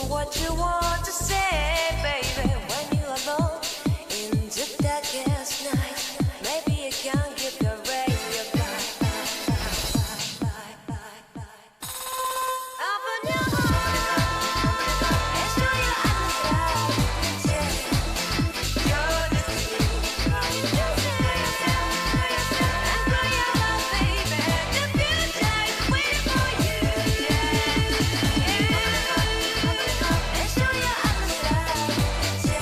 what you want to say, baby, when you're alone in the darkest night. Maybe you can give the radio back. Open your heart and show your eyes. You're the sea. And grow your love, baby. The future is waiting for you. And show your eyes.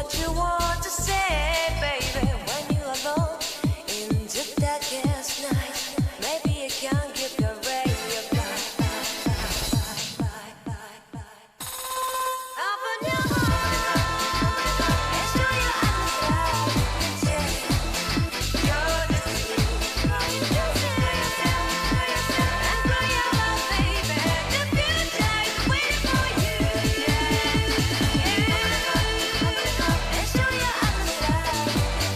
what you want to say, baby, when you're alone in the darkest night. Maybe you can give your radio open your heart and show your eyes. You're the sea, and grow your love, baby. The future is waiting for you. And show your eyes.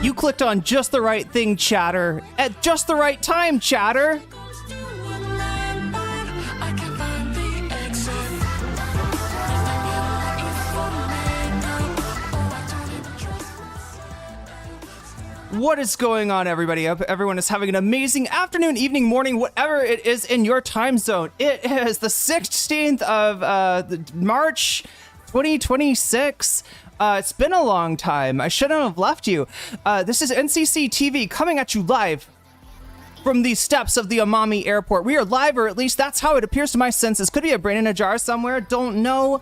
You clicked on just the right thing, chatter, at just the right time, chatter. What is going on, everybody? I hope everyone is having an amazing afternoon, evening, morning, whatever it is in your time zone. It is the 16th of March, 2026. It's been a long time. I shouldn't have left you. This is NCC TV coming at you live from the steps of the Amami Airport. We are live, or at least that's how it appears to my senses. Could be a brain in a jar somewhere. Don't know.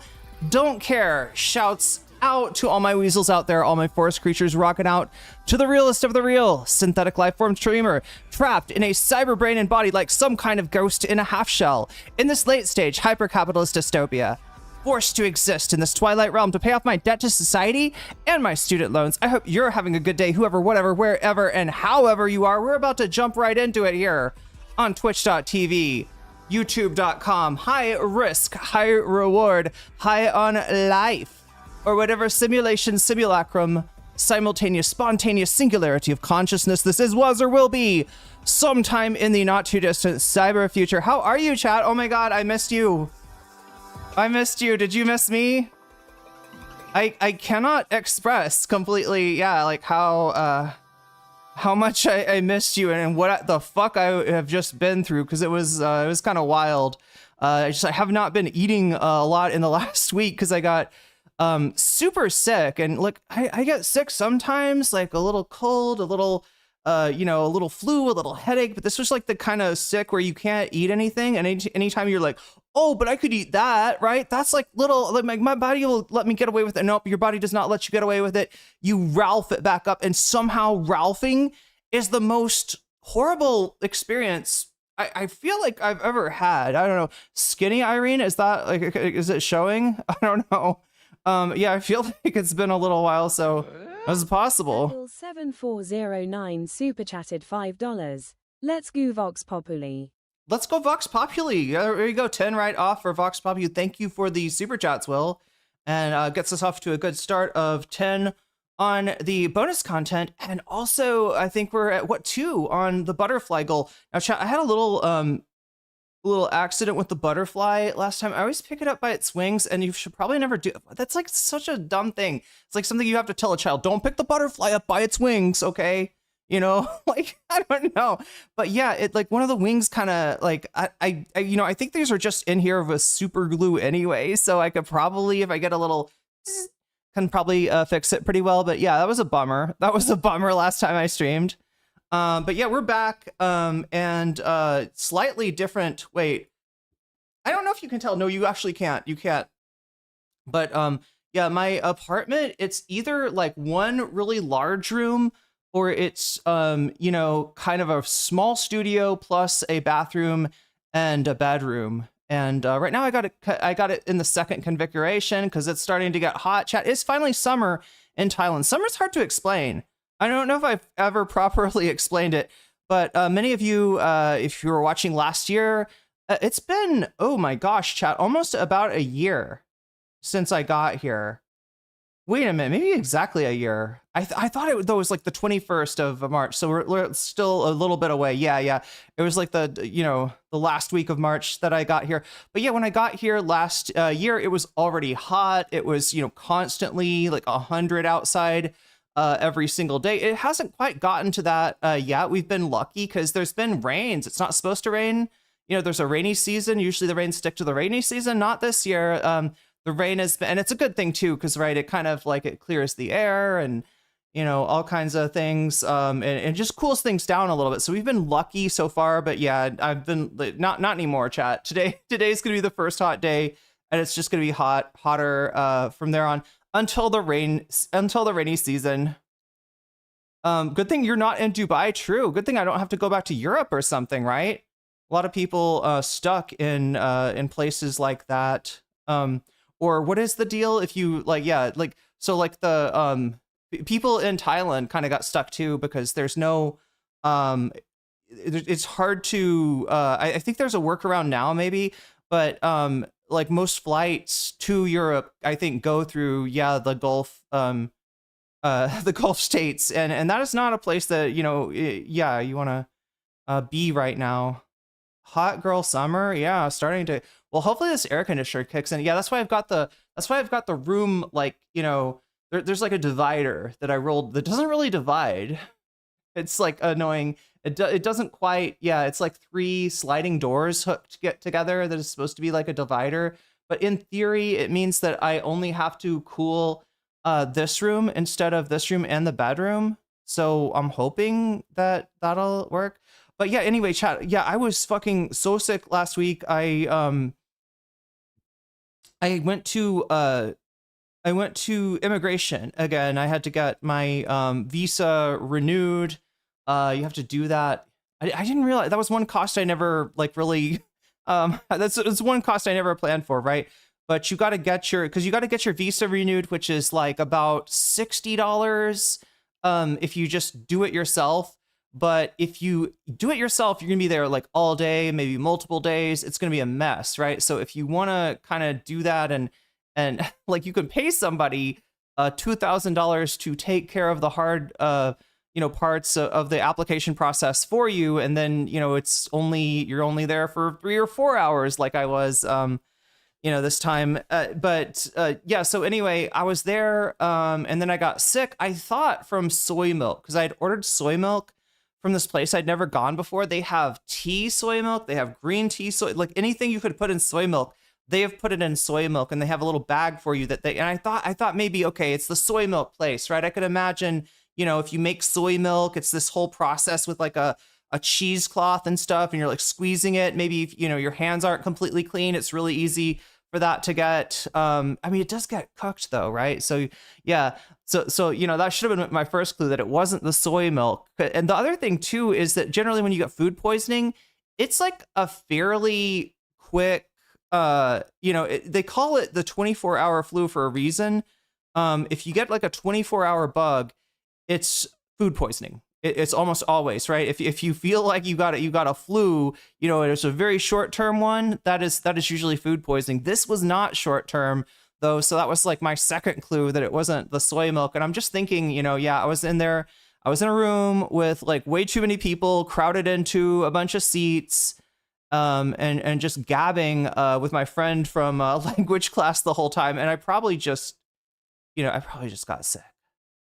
Don't care. Shouts out to all my weasels out there, all my forest creatures rocking out to the realest of the real, synthetic life form streamer, trapped in a cyber brain and body like some kind of ghost in a half shell, in this late stage hyper-capitalist dystopia, forced to exist in this twilight realm to pay off my debt to society and my student loans. I hope you're having a good day, whoever, whatever, wherever, and however you are. We're about to jump right into it here on twitch.tv, youtube.com, high risk, high reward, high on life, or whatever simulacrum, simultaneous, spontaneous singularity of consciousness this is, was, or will be sometime in the not too distant cyber future. How are you, chat? Oh my god, I missed you. I missed you. Did you miss me? I cannot express completely, yeah, like how much I missed you and what the fuck I have just been through, because it was kind of wild. I have not been eating a lot in the last week because I got super sick, and look, I get sick sometimes, like a little cold, a little a little flu, a little headache, but this was like the kind of sick where you can't eat anything, and anytime you're like, oh, but I could eat that, right? That's like little, like my body will let me get away with it. Nope, your body does not let you get away with it. You Ralph it back up, and somehow Ralphing is the most horrible experience I feel like I've ever had. I don't know. Skinny Irene, is that like, is it showing? I don't know. Yeah, I feel like it's been a little while, so as possible. 7409 super chatted $5. Let's go Vox Populi. Let's go Vox Populi. There you go, 10 right off for Vox Populi. Thank you for the super chats, Will, and gets us off to a good start of 10 on the bonus content, and also I think we're at 2 on the butterfly goal. Now, chat, I had a little accident with the butterfly last time. I always pick it up by its wings, and you should probably never do. That's like such a dumb thing. It's like something you have to tell a child. Don't pick the butterfly up by its wings, okay? You know, like, I don't know. But yeah, it like one of the wings kind of like, I I think these are just in here with super glue anyway. So I could probably, if I get a little, can probably fix it pretty well. But yeah, that was a bummer. That was a bummer last time I streamed. But yeah, we're back, and slightly different. Wait, I don't know if you can tell. No, you actually can't. You can't. But yeah, my apartment, it's either like one really large room, or it's kind of a small studio plus a bathroom and a bedroom. And right now I got it in the second configuration because it's starting to get hot. Chat, it's finally summer in Thailand. Summer's hard to explain. I don't know if I've ever properly explained it, but many of you, if you were watching last year, it's been, oh my gosh, chat, almost about a year since I got here. Wait a minute, maybe exactly a year. I thought it was like the 21st of March, so we're still a little bit away. Yeah. It was like the last week of March that I got here. But yeah, when I got here last year, it was already hot. It was, constantly like 100 outside. Every single day. It hasn't quite gotten to that yet. We've been lucky because there's been rains. It's not supposed to rain. There's a rainy season. Usually the rains stick to the rainy season. Not this year. The rain has been, and it's a good thing too, because right, it kind of like it clears the air and all kinds of things, and just cools things down a little bit. So we've been lucky so far. But yeah, I've been not anymore. Chat, today's gonna be the first hot day, and it's just gonna be hotter from there on. Until the rainy season. Good thing you're not in Dubai. True. Good thing I don't have to go back to Europe or something, right? A lot of people stuck in places like that. Or what is the deal if you so like the people in Thailand kind of got stuck too, because there's no it's hard to I think there's a workaround now maybe, but like most flights to Europe, I think go through, the Gulf the Gulf states, and that is not a place that you want to be right now. Hot girl summer, yeah, starting to. Well, hopefully this air conditioner kicks in. Yeah, that's why I've got the room, like, there's like a divider that I rolled that doesn't really divide. It's like annoying. It doesn't quite. Yeah, it's like 3 sliding doors hooked to get together that is supposed to be like a divider. But in theory, it means that I only have to cool this room instead of this room and the bedroom. So I'm hoping that that'll work. But yeah, anyway, chat. Yeah, I was fucking so sick last week. I went to immigration again. I had to get my visa renewed. You have to do that. I didn't realize that was one cost I never like really. That's one cost I never planned for, right? But you got to get your visa renewed, which is like about $60 if you just do it yourself. But if you do it yourself, you're gonna be there like all day, maybe multiple days. It's gonna be a mess, right? So if you want to kind of do that and like you can pay somebody $2,000 to take care of the hard parts of the application process for you, and then you're only there for 3 or 4 hours like I was this time. Yeah, so anyway, I was there and then I got sick, I thought from soy milk, because I had ordered soy milk from this place I'd never gone before. They have tea soy milk, they have green tea soy, like anything you could put in soy milk, they have put it in soy milk, and they have a little bag for you and I thought maybe, okay, it's the soy milk place, right? I could imagine, if you make soy milk, it's this whole process with like a cheesecloth and stuff, and you're like squeezing it. Maybe if, your hands aren't completely clean, it's really easy for that to get. It does get cooked though, right? So yeah, so that should have been my first clue, that it wasn't the soy milk. And the other thing too is that generally when you get food poisoning, it's like a fairly quick. They call it the 24-hour flu for a reason. If you get like a 24-hour bug, it's food poisoning. It's almost always, right? If you feel like you got a flu, it's a very short-term one, that is usually food poisoning. This was not short-term though, so that was like my second clue that it wasn't the soy milk. And I'm just thinking, I was in a room with like way too many people crowded into a bunch of seats, and just gabbing with my friend from language class the whole time, and I probably just got sick.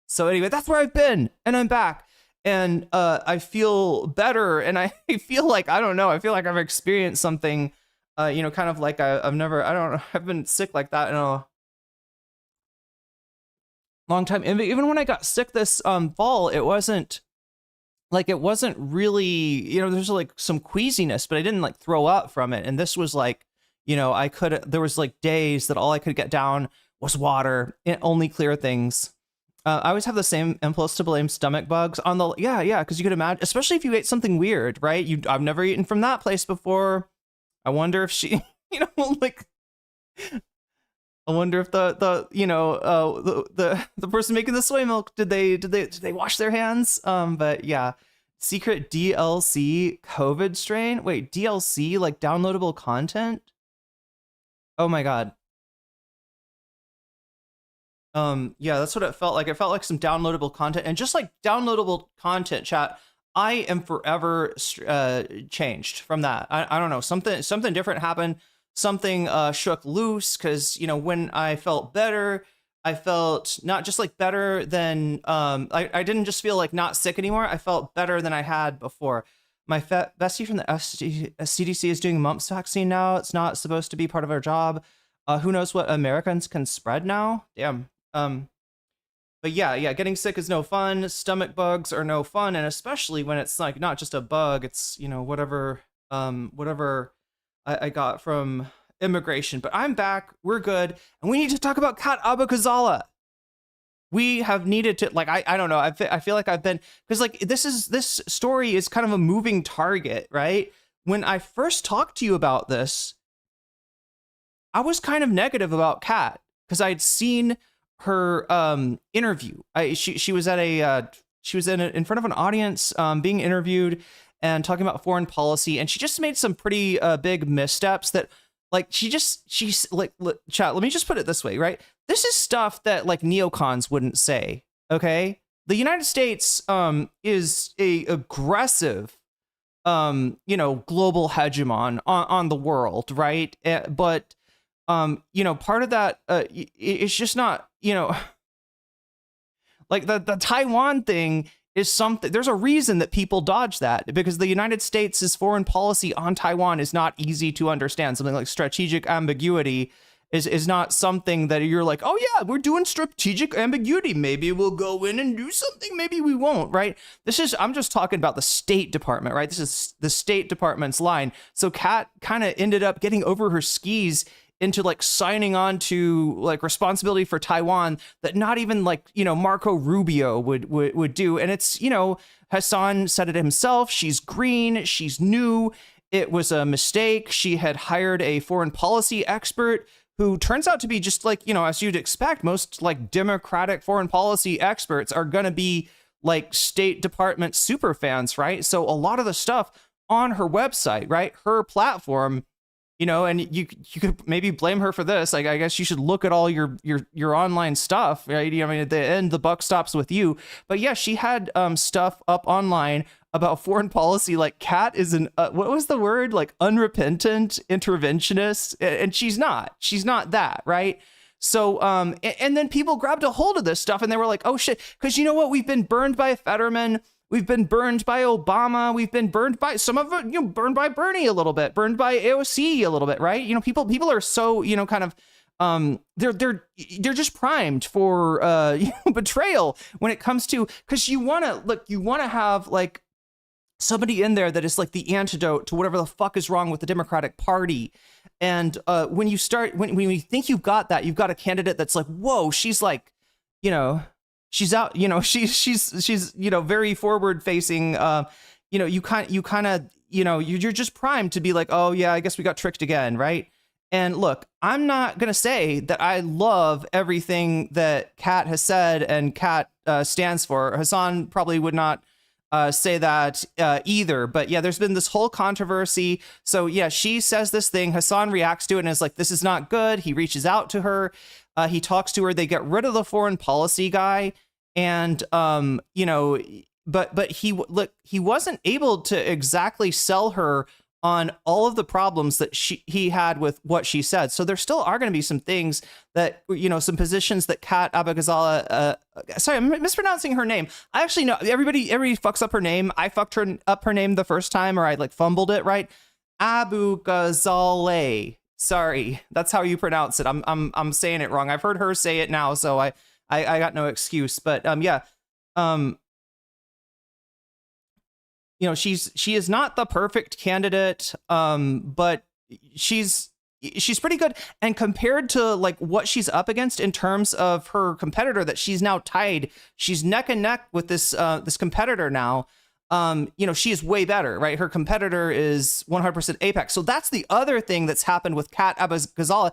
So anyway, that's where I've been, and I'm back, and I feel better, and I feel like, I don't know, I feel like I've experienced something, kind of like I've been sick like that in a long time. And even when I got sick this fall, it wasn't really, there's like some queasiness, but I didn't like throw up from it. And this was like, there was like days that all I could get down was water, and only clear things. I always have the same impulse to blame stomach bugs on the, because you could imagine, especially if you ate something weird, right? I've never eaten from that place before. I wonder if she, like, I wonder if the person making the soy milk, did they wash their hands? But yeah, secret DLC COVID strain. Wait, DLC, like downloadable content? Oh my God. Yeah, that's what it felt like. It felt like some downloadable content, and just like downloadable content, chat, I am forever changed from that. I don't know, something different happened. Something shook loose, because when I felt better, I felt not just like better than I didn't just feel like not sick anymore. I felt better than I had before. My bestie from the CDC is doing mumps vaccine now. It's not supposed to be part of our job. Who knows what Americans can spread now? Damn. But yeah, getting sick is no fun. Stomach bugs are no fun, and especially when it's like not just a bug, it's whatever I got from immigration. But I'm back, we're good, and we need to talk about Cat Abughazaleh. We have needed to, like, I don't know, I feel like I've been, because like this story is kind of a moving target, right? When I first talked to you about this, I was kind of negative about Cat, because I'd seen her interview. She was at in front of an audience being interviewed and talking about foreign policy, and she just made some pretty big missteps that, like, she's like, chat, let me just put it this way, right? This is stuff that like neocons wouldn't say, Okay, the United States is a aggressive global hegemon on the world, right? But part of that it's just not, like the Taiwan thing is something. There's a reason that people dodge that, because the United States' foreign policy on Taiwan is not easy to understand. Something like strategic ambiguity is not something that you're like, oh yeah, we're doing strategic ambiguity. Maybe we'll go in and do something. Maybe we won't, right? I'm just talking about the State Department, right? This is the State Department's line. So Kat kind of ended up getting over her skis into like signing on to like responsibility for Taiwan that not even like, Marco Rubio would do. And it's, Hassan said it himself. She's green. She's new. It was a mistake. She had hired a foreign policy expert who turns out to be just like, as you'd expect, most like Democratic foreign policy experts are going to be like State Department super fans, right? So a lot of the stuff on her website, right, her platform, and you could maybe blame her for this. Like, I guess you should look at all your online stuff, right? I mean, at the end, the buck stops with you. But yeah, she had stuff up online about foreign policy. Like, Kat is what was the word? Like, unrepentant interventionist, and she's not that, right? So, and then people grabbed a hold of this stuff, and they were like, oh shit, because you know what? We've been burned by Fetterman. We've been burned by Obama. We've been burned by some of it, burned by Bernie a little bit, burned by AOC a little bit, right? People are so, kind of, they're just primed for betrayal when it comes to, because you want to have like somebody in there that is like the antidote to whatever the fuck is wrong with the Democratic Party. And when you think you've got that, you've got a candidate that's like, whoa, she's like, she's out, she's very forward facing. You're just primed to be like, oh yeah, I guess we got tricked again, right? And look, I'm not gonna say that I love everything that Kat has said and Kat stands for. Hassan probably would not say that either. But yeah, there's been this whole controversy. So yeah, she says this thing. Hassan reacts to it and is like, this is not good. He reaches out to her. He talks to her. They get rid of the foreign policy guy. And, but he wasn't able to exactly sell her on all of the problems that he had with what she said. So there still are going to be some things that, some positions that Kat Abughazaleh, sorry, I'm mispronouncing her name. I actually know everybody fucks up her name. I fucked up her name the first time, or I like fumbled it, right? Abughazaleh. Sorry, that's how you pronounce it. I'm saying it wrong. I've heard her say it now, so I got no excuse. But she is not the perfect candidate, but she's pretty good. And compared to like what she's up against in terms of her competitor that she's now tied, she's neck and neck with this competitor now. She is way better, right? Her competitor is 100% APAC. So that's the other thing that's happened with Kat Abughazaleh.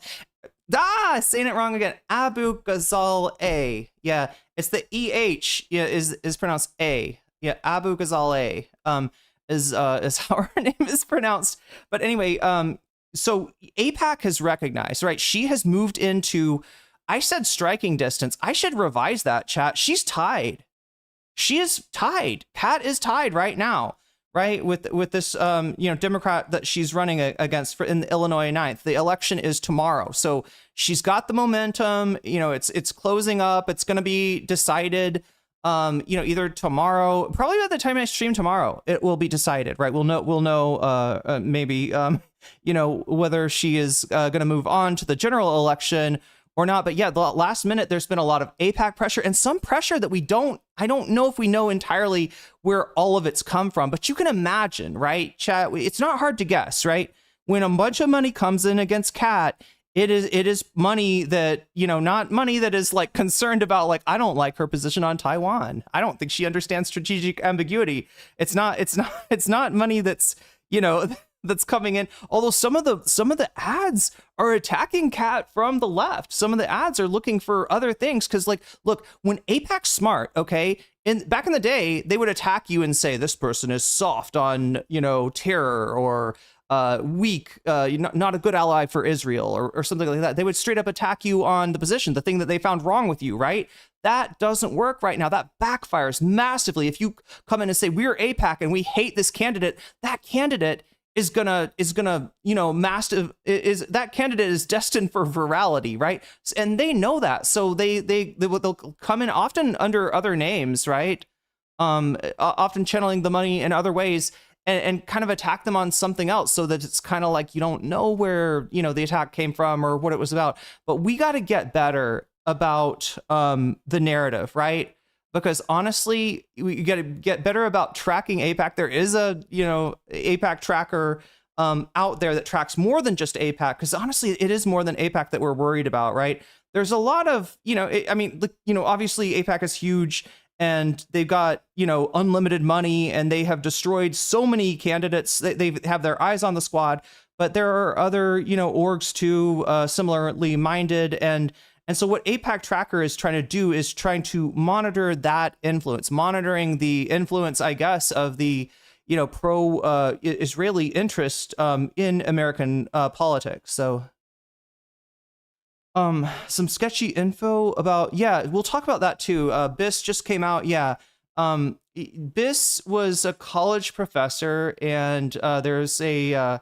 Saying it wrong again. Abughazaleh. Yeah, it's the EH. Yeah, is pronounced A. Yeah, Abughazaleh. Is how her name is pronounced. But anyway, so APAC has recognized, right? She has moved into. I said striking distance. I should revise that, chat. She's tied. She is tied. Kat is tied right now, right? With this, Democrat that she's running against in the Illinois 9th. The election is tomorrow. So she's got the momentum, it's closing up. It's going to be decided, either tomorrow, probably by the time I stream tomorrow, it will be decided, right? We'll know, maybe, whether she is going to move on to the general election or not. But yeah, the last minute, there's been a lot of APAC pressure and some pressure that I don't know if we know entirely where all of it's come from, but you can imagine, right, chat? It's not hard to guess, right? When a bunch of money comes in against Kat, it is money that, not money that is like concerned about, like, I don't like her position on Taiwan. I don't think she understands strategic ambiguity. It's not money that's, that's coming in. Although some of the ads are attacking Kat from the left. Some of the ads are looking for other things. Cause like, look, when APAC's smart, okay, back in the day, they would attack you and say, this person is soft on, terror or, weak, not a good ally for Israel, or something like that. They would straight up attack you on the position, the thing that they found wrong with you, right? That doesn't work right now. That backfires massively. If you come in and say, we're APAC and we hate this candidate, that candidate is gonna, that candidate is destined for virality, right? And they know that. So they'll come in often under other names, right? Often channeling the money in other ways, and kind of attack them on something else, so that it's kind of like you don't know where, the attack came from or what it was about. But we got to get better about the narrative, right? Because honestly, we got to get better about tracking APAC. There is a, APAC tracker out there that tracks more than just APAC, because honestly, it is more than APAC that we're worried about, right? There's a lot of, obviously APAC is huge, and they've got, unlimited money, and they have destroyed so many candidates. They have their eyes on the squad, but there are other, orgs too, similarly minded. And so what APAC Tracker is trying to do is trying to monitor that influence, monitoring the influence, I guess, of the, pro Israeli interest in American politics. So some sketchy info about, we'll talk about that too. BIS just came out. BIS was a college professor, and there's a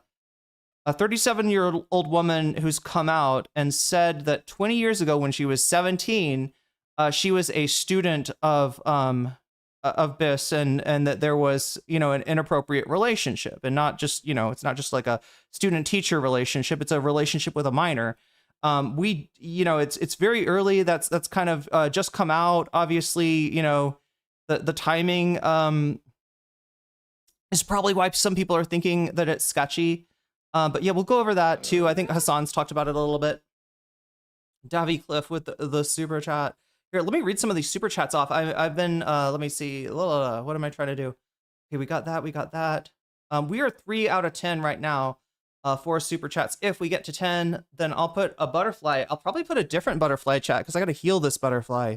37-year-old woman who's come out and said that 20 years ago, when she was 17, she was a student of BIS, and that there was, an inappropriate relationship, and not just, it's not just like a student-teacher relationship. It's a relationship with a minor. It's very early. That's kind of just come out. Obviously, the timing is probably why some people are thinking that it's sketchy. But yeah, we'll go over that too. I think Hassan's talked about it a little bit. Davy Cliff with the super chat. Here, let me read some of these super chats off. I've been, let me see. What am I trying to do? Okay, we got that. We are 3 out of 10 right now for super chats. If we get to 10, then I'll put a butterfly. I'll probably put a different butterfly chat, because I got to heal this butterfly.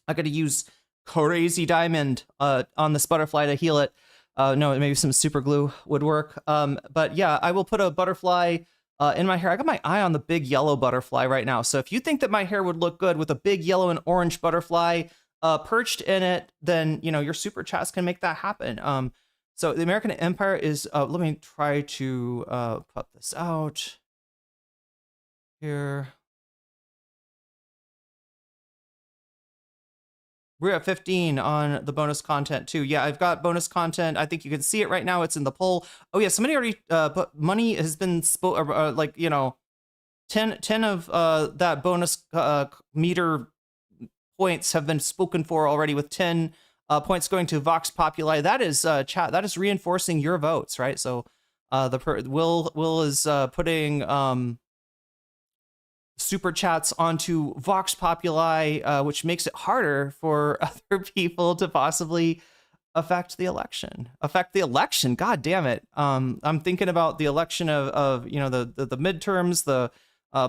I got to use crazy diamond on this butterfly to heal it. No, maybe some super glue would work. But yeah, I will put a butterfly in my hair. I got my eye on the big yellow butterfly right now. So if you think that my hair would look good with a big yellow and orange butterfly perched in it, then, your super chats can make that happen. So the American Empire is, let me try to put this out here. We're at 15 on the bonus content too. Yeah, I've got bonus content. I think you can see it right now. It's in the poll. Oh yeah, somebody already put money has been 10 of that bonus meter points have been spoken for already, with 10 points going to Vox Populi. That is chat. That is reinforcing your votes, right? So Will is putting super chats onto Vox Populi, which makes it harder for other people to possibly affect the election. God damn it. I'm thinking about the election of the midterms, the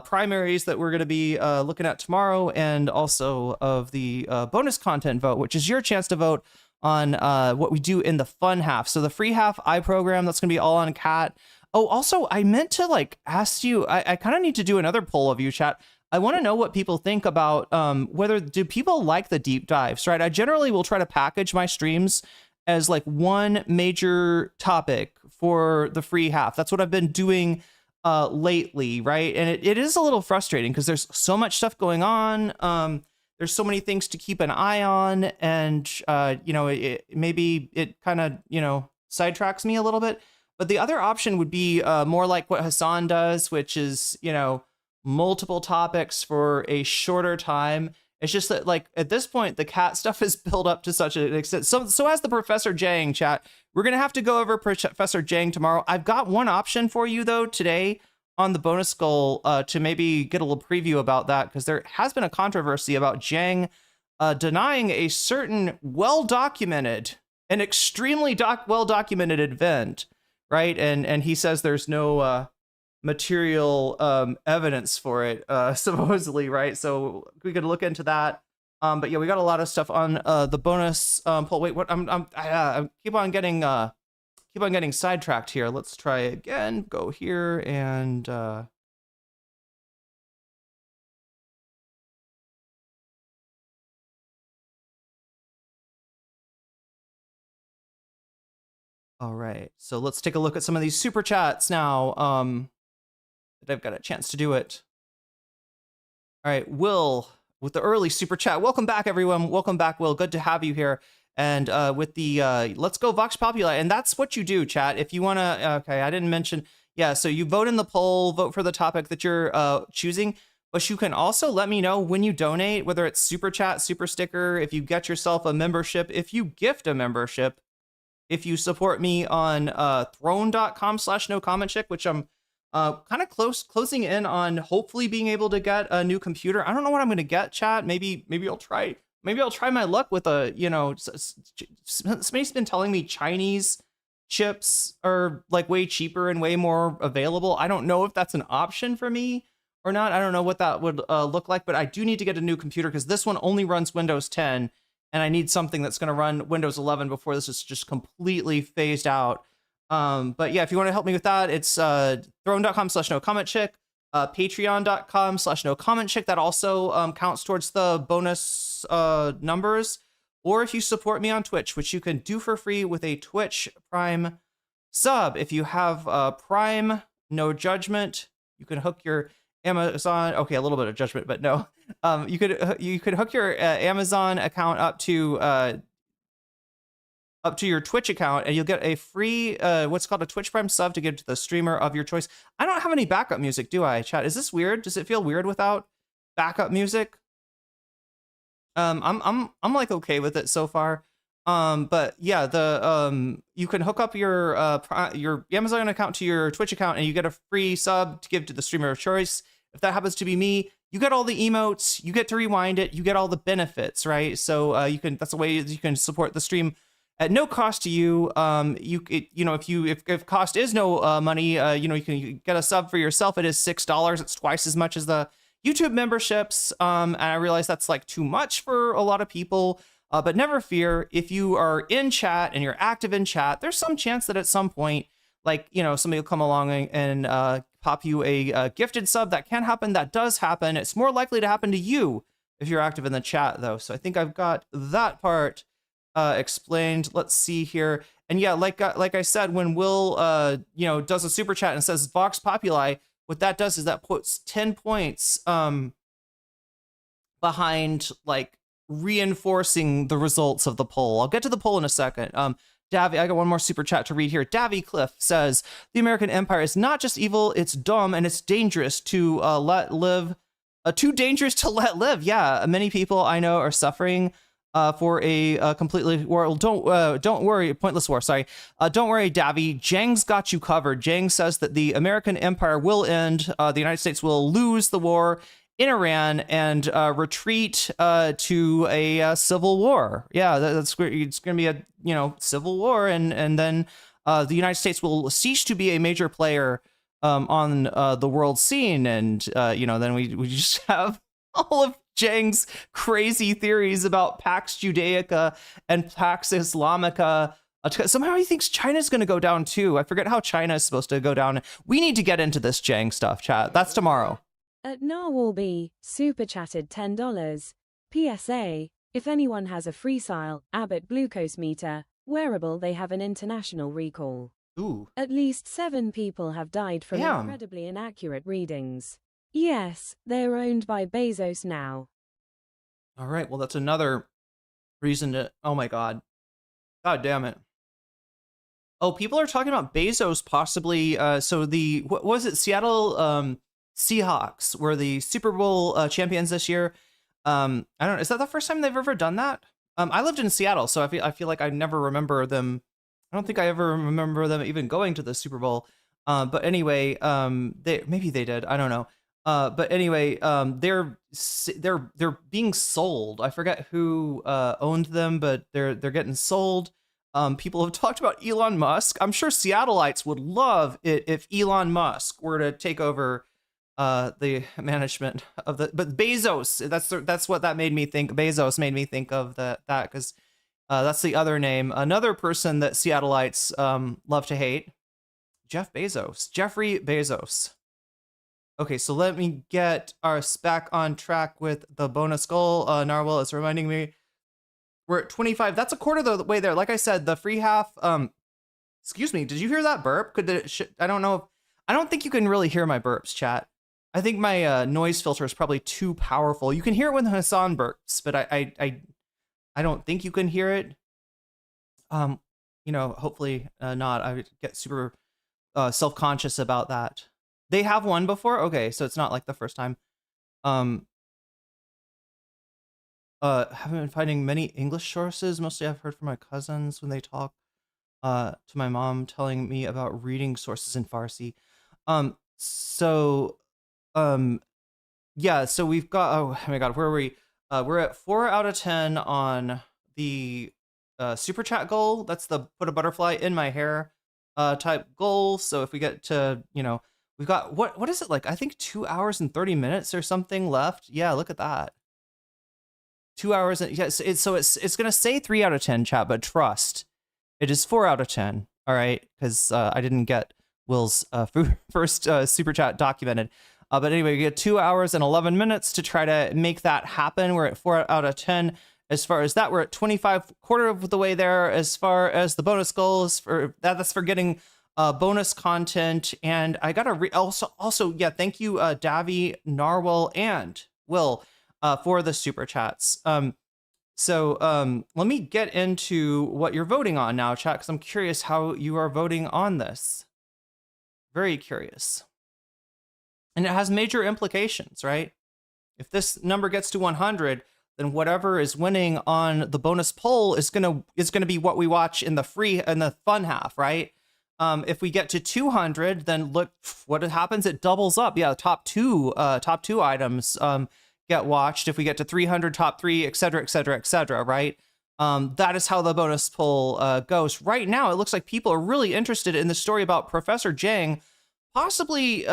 primaries that we're going to be looking at tomorrow, and also of the bonus content vote, which is your chance to vote on what we do in the fun half. So the free half I program, that's going to be all on Cat. Oh, also, I meant to ask you, I kind of need to do another poll of you, chat. I want to know what people think about whether do people like the deep dives, right? I generally will try to package my streams as one major topic for the free half. That's what I've been doing lately, right? And it is a little frustrating because there's so much stuff going on. There's so many things to keep an eye on, and maybe it kind of sidetracks me a little bit. But the other option would be more like what Hassan does, which is, multiple topics for a shorter time. It's just that, at this point, the cat stuff is built up to such an extent. So as the Professor Jang, chat, we're going to have to go over Professor Jang tomorrow. I've got one option for you, though, today on the bonus goal to maybe get a little preview about that, because there has been a controversy about Jang denying a certain well-documented, an extremely well-documented event. Right. And he says there's no material evidence for it, supposedly. Right. So we could look into that. But yeah, we got a lot of stuff on the bonus poll. Wait, what? I keep on getting keep on getting sidetracked here. Let's try again. Go here and all right. So let's take a look at some of these super chats now. That I've got a chance to do it. All right, Will with the early super chat. Welcome back, everyone. Welcome back, Will. Good to have you here. And with the let's go Vox Populi, and that's what you do, chat. If you want to, okay, I didn't mention, yeah. So you vote in the poll, vote for the topic that you're choosing. But you can also let me know when you donate, whether it's super chat, super sticker, if you get yourself a membership, if you gift a membership, if you support me on throne.com/nocommentchick, which I'm kind of closing in on hopefully being able to get a new computer. I don't know what I'm going to get, chat. Maybe I'll try my luck with a, somebody's been telling me Chinese chips are like way cheaper and way more available. I don't know if that's an option for me or not. I don't know what that would look like, but I do need to get a new computer because this one only runs Windows 10 and I need something that's going to run Windows 11 before this is just completely phased out. But yeah, if you want to help me with that, it's throne.com/nocommentchick, patreon.com/nocommentchick. That also counts towards the bonus numbers. Or if you support me on Twitch, which you can do for free with a Twitch Prime sub. If you have Prime, no judgment, you can hook your Amazon. Okay, a little bit of judgment, but no. You could hook your Amazon account up to your Twitch account, and you'll get a free what's called a Twitch Prime sub to give to the streamer of your choice. I don't have any backup music, do I, chat? Is this weird? Does it feel weird without backup music? I'm like okay with it so far. But yeah, the you can hook up your Amazon account to your Twitch account, and you get a free sub to give to the streamer of choice. If that happens to be me, you get all the emotes, you get to rewind it, you get all the benefits, right? So that's a way you can support the stream at no cost to you. If cost is no money, you can get a sub for yourself. It is $6. It's twice as much as the YouTube memberships. And I realize that's like too much for a lot of people. But never fear, if you are in chat and you're active in chat, there's some chance that at some point, somebody will come along and pop you a gifted sub. That can happen. That does happen. It's more likely to happen to you if you're active in the chat, though. So I think I've got that part explained. Let's see here. And yeah, like I said, when Will does a super chat and says Vox Populi, what that does is that puts 10 points behind reinforcing the results of the poll. I'll get to the poll in a second. Davy, I got one more super chat to read here. Davy Cliff says, the American Empire is not just evil, it's dumb, and it's dangerous to let live. Too dangerous to let live. Yeah, many people I know are suffering for a completely war. Don't worry, pointless war. Sorry. Don't worry, Davy. Jang's got you covered. Jang says that the American Empire will end. The United States will lose the war in Iran and retreat to a civil war. Yeah, it's going to be a civil war, and then the United States will cease to be a major player on the world scene, and then we just have all of Jang's crazy theories about Pax Judaica and Pax Islamica. Somehow he thinks China's going to go down too. I forget how China is supposed to go down. We need to get into this Jang stuff, chat. That's tomorrow. At Narwhalby, super chatted $10. PSA, if anyone has a Freestyle Abbott glucose meter wearable, they have an international recall. Ooh. At least 7 people have died from Damn. incredibly inaccurate readings. Yes, they're owned by Bezos now. All right, well, that's another reason to... Oh, my God. God damn it. Oh, people are talking about Bezos possibly... what was it? Seattle Seahawks were the Super Bowl champions this year. I don't know. Is that the first time they've ever done that? I lived in Seattle, so I feel like I never remember them. I don't think I ever remember them even going to the Super Bowl. But anyway, maybe they did. I don't know. But anyway, they're being sold. I forget who owned them, but they're getting sold. People have talked about Elon Musk. I'm sure Seattleites would love it if Elon Musk were to take over the management of but Bezos. That's what that made me think. Bezos made me think of that because That's the other name. Another person that Seattleites love to hate, Jeffrey Bezos. Okay, so let me get us back on track with the bonus goal. Narwhal is reminding me we're at 25. That's a quarter of the way there. Like I said, the free half. Excuse me. Did you hear that burp? I don't know. I don't think you can really hear my burps, chat. I think my noise filter is probably too powerful. You can hear it when Hassan burps, but I don't think you can hear it. Hopefully not. I would get super self-conscious about that. They have won before? Okay, so it's not like the first time. Haven't been finding many English sources. Mostly I've heard from my cousins when they talk to my mom, telling me about reading sources in Farsi. Yeah, so we've got, oh my god, where are we? We're at 4 out of 10 on the super chat goal. That's the put a butterfly in my hair type goal. So if we get to, we've got, what is it like? I think 2 hours and 30 minutes or something left. Yeah, look at that. 2 hours. And yes, it's going to say 3 out of 10, chat, but trust, it is 4 out of 10. All right. Because I didn't get Will's first super chat documented. But anyway, we get 2 hours and 11 minutes to try to make that happen. We're at 4 out of 10. As far as that, we're at 25, quarter of the way there. As far as the bonus goals for that's for getting bonus content. And I got to also, yeah, thank you, Davy, Narwhal, and Will for the super chats. So let me get into what you're voting on now, chat, because I'm curious how you are voting on this. Very curious. And it has major implications, right? If this number gets to 100, then whatever is winning on the bonus poll is gonna be what we watch in the free and the fun half, right? If we get to 200, then look what happens. It doubles up. Yeah, the top two items get watched. If we get to 300, top 3, et cetera, et cetera, et cetera, right? That is how the bonus poll goes. Right now, it looks like people are really interested in the story about Professor Jang possibly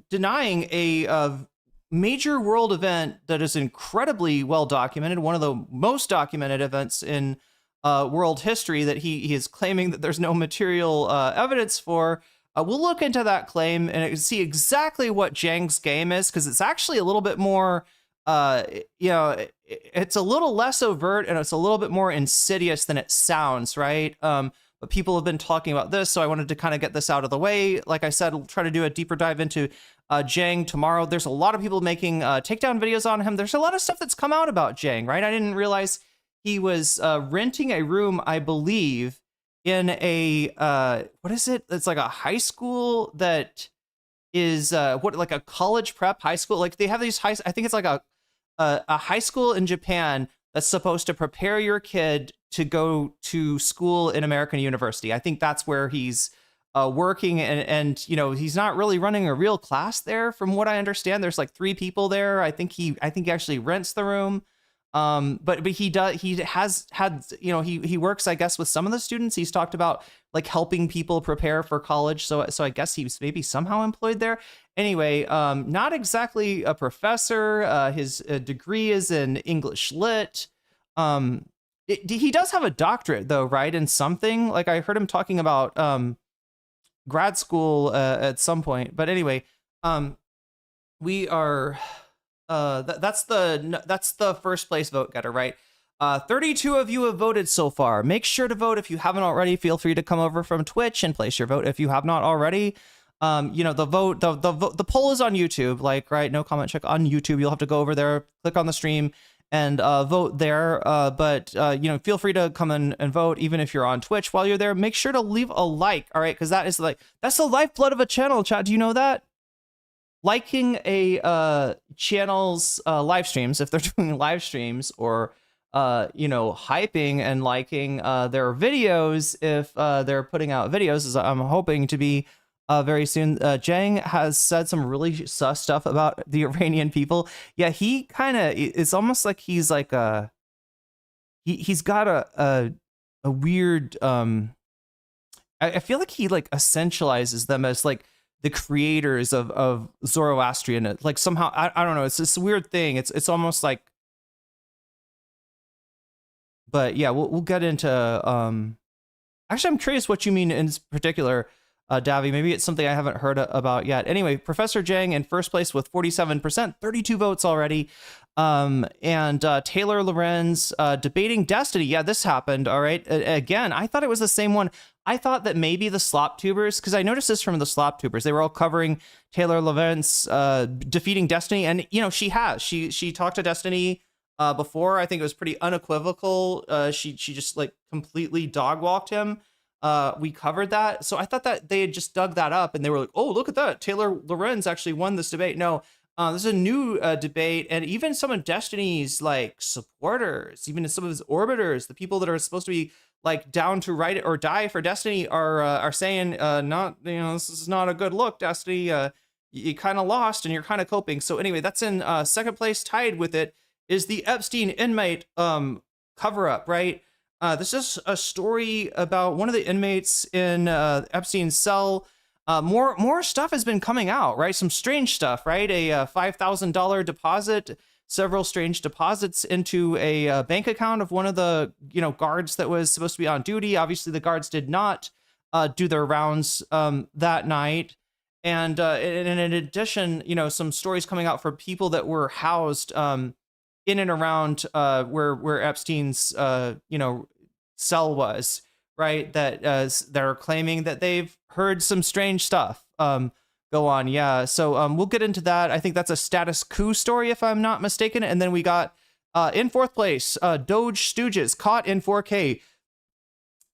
denying a major world event that is incredibly well documented, one of the most documented events in world history that he is claiming that there's no material evidence for. We'll look into that claim and see exactly what Jang's game is, because it's actually a little bit more, it's a little less overt and it's a little bit more insidious than it sounds, right? But people have been talking about this, so I wanted to kind of get this out of the way. Like I said, we'll try to do a deeper dive into Jang tomorrow. There's a lot of people making takedown videos on him. There's a lot of stuff that's come out about Jang, right? I didn't realize he was renting a room, I believe, in a, what is it? It's like a high school that is, like a college prep high school. Like they have these I think it's like a high school in Japan that's supposed to prepare your kid to go to school in American university. I think that's where he's working, and he's not really running a real class there, from what I understand. There's like 3 people there. I think he actually rents the room. But he has had, he works, I guess, with some of the students. He's talked about like helping people prepare for college. So I guess he's maybe somehow employed there. Anyway, not exactly a professor. His degree is in English Lit. He does have a doctorate though, right? In something, like I heard him talking about grad school at some point. But anyway, we are that's the first place vote getter, right? 32 of you have voted so far. Make sure to vote if you haven't already. Feel free to come over from Twitch and place your vote if you have not already. The poll is on YouTube, like, right? No comment check on YouTube. You'll have to go over there, click on the stream, and vote there. But feel free to come in and vote, even if you're on Twitch. While you're there, make sure to leave a like, all right? Because that's the lifeblood of a channel, chat. Do you know that? Liking a channel's live streams, if they're doing live streams, or hyping and liking their videos if they're putting out videos, as I'm hoping to be very soon. Jang has said some really sus stuff about the Iranian people. Yeah, he kind of, it's almost like he's like he's got a weird I feel like he like essentializes them as like the creators of Zoroastrian, like somehow, I don't know, it's this weird thing. It's almost like But yeah, we'll get into actually, I'm curious what you mean in particular, Davi. Maybe it's something I haven't heard about yet. Anyway, Professor Jang in first place with 47%, 32 votes already. And Taylor Lorenz debating Destiny. Yeah, this happened. All right. Again, I thought it was the same one. I thought that maybe the slop tubers, because I noticed this from the slop tubers, they were all covering Taylor Lorenz defeating Destiny. And, you know, she talked to Destiny before. I think it was pretty unequivocal. She just like completely dog walked him. We covered that. So I thought that they had just dug that up and they were like, oh, look at that. Taylor Lorenz actually won this debate. No, this is a new debate. And even some of Destiny's like supporters, even some of his orbiters, the people that are supposed to be like down to ride or die for Destiny are saying, not, you know, this is not a good look, Destiny. You kind of lost and you're kind of coping. So anyway, that's in second place. Tied with it is the Epstein inmate cover up, right? This is a story about one of the inmates in Epstein's cell. More stuff has been coming out, right? Some strange stuff, right? A $5,000 deposit, several strange deposits into a bank account of one of the guards that was supposed to be on duty. Obviously, the guards did not do their rounds that night. And in addition, some stories coming out for people that were housed in and around where Epstein's cell was, right? That are claiming that they've heard some strange stuff go on. Yeah, so we'll get into that. I think that's a status quo story, if I'm not mistaken. And then we got in fourth place, Doge Stooges caught in 4K.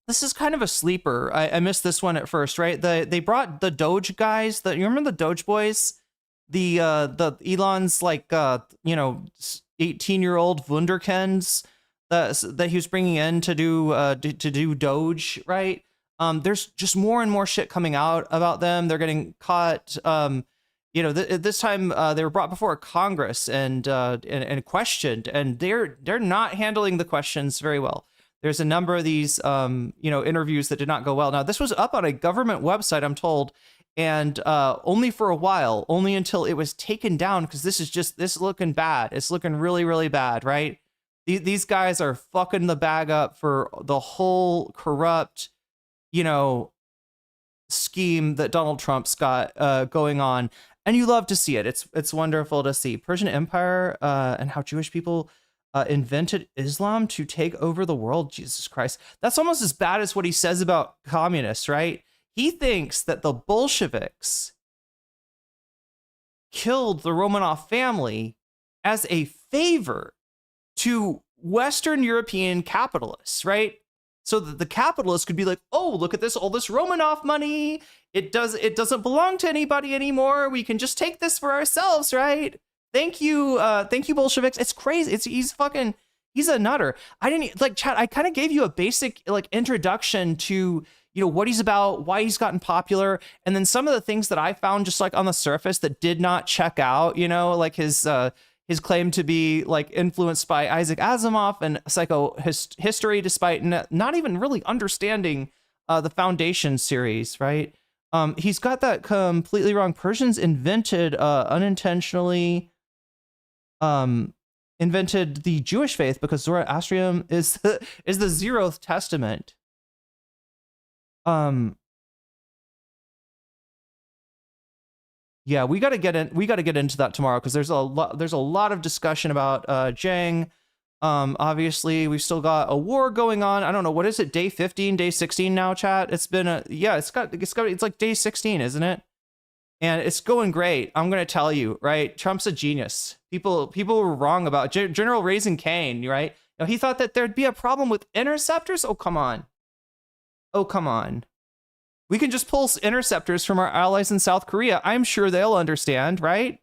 This is kind of a sleeper. I missed this one at first, right? They brought the Doge guys. You remember the Doge boys? The Elon's 18-year-old wunderkinds that he was bringing in to do Doge, right? There's just more and more shit coming out about them. They're getting caught. This time they were brought before Congress and questioned, and they're not handling the questions very well. There's a number of these interviews that did not go well. Now, this was up on a government website, I'm told, and only for a while, only until it was taken down, because this is looking bad. It's looking really, really bad, right? These guys are fucking the bag up for the whole corrupt, scheme that Donald Trump's got going on, and you love to see it. It's wonderful to see Persian Empire and how Jewish people invented Islam to take over the world. Jesus Christ, that's almost as bad as what he says about communists, right? He thinks that the Bolsheviks killed the Romanov family as a favor to Western European capitalists, right? So that the capitalists could be like, oh, look at this, all this Romanov money. It doesn't belong to anybody anymore. We can just take this for ourselves, right? Thank you, Bolsheviks. It's crazy. He's a nutter. I didn't like chat. I kind of gave you a basic introduction to what he's about, why he's gotten popular, and then some of the things that I found just on the surface that did not check out. Like his claim to be influenced by Isaac Asimov and psychohistory, despite not even really understanding the Foundation series, right? He's got that completely wrong. Persians invented unintentionally invented the Jewish faith because Zoroastrianism is the 0th testament. Yeah, we got to get into that tomorrow, because there's a lot of discussion about Jang. Obviously we've still got a war going on. I don't know, what is it, day 15, day 16 now, chat? It's been it's like day 16, isn't it? And it's going great. I'm gonna tell you, right? Trump's a genius. People were wrong about General Raising Cane, right? He thought that there'd be a problem with interceptors. Oh come on. We can just pull interceptors from our allies in South Korea. I'm sure they'll understand, right?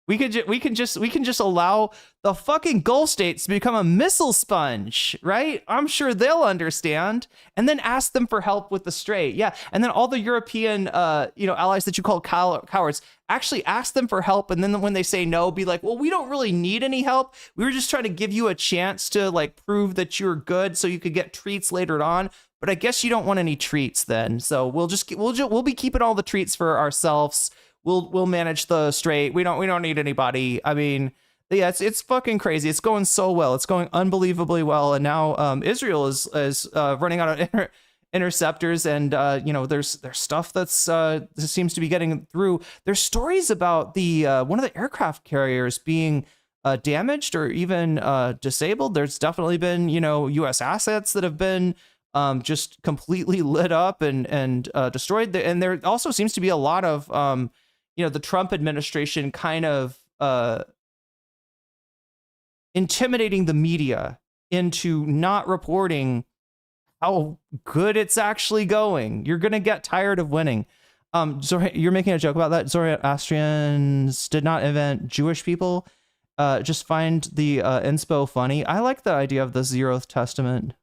We can just allow the fucking Gulf states to become a missile sponge, right? I'm sure they'll understand, and then ask them for help with the Strait. Yeah, and then all the European allies that you call cowards, actually ask them for help, and then when they say no, be like, well, we don't really need any help. We were just trying to give you a chance to prove that you're good, so you could get treats later on. But I guess you don't want any treats then. So we'll be keeping all the treats for ourselves. We'll manage the Strait. We don't need anybody. I mean, Yeah, it's fucking crazy. It's going so well. It's going unbelievably well. And now Israel is running out of interceptors, and there's stuff that's seems to be getting through. There's stories about the one of the aircraft carriers being damaged or even disabled. There's definitely been U.S. assets that have been just completely lit up and destroyed. And there also seems to be a lot of the Trump administration kind of intimidating the media into not reporting how good it's actually going. You're gonna get tired of winning. You're making a joke about that. Zoroastrians did not invent Jewish people. Just find the inspo funny. I like the idea of the Zeroth Testament,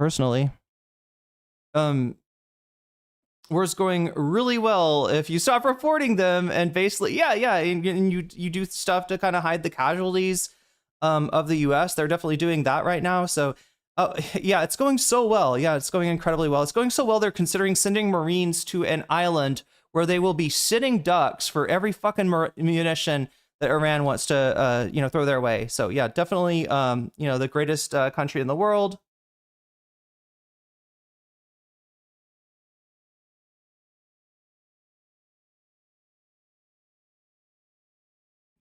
personally. War's going really well if you stop reporting them, and basically, and you do stuff to kind of hide the casualties of the U.S. They're definitely doing that right now. So, it's going so well. Yeah, it's going incredibly well. It's going so well, they're considering sending Marines to an island where they will be sitting ducks for every fucking munition that Iran wants to, throw their way. So, yeah, definitely, the greatest country in the world.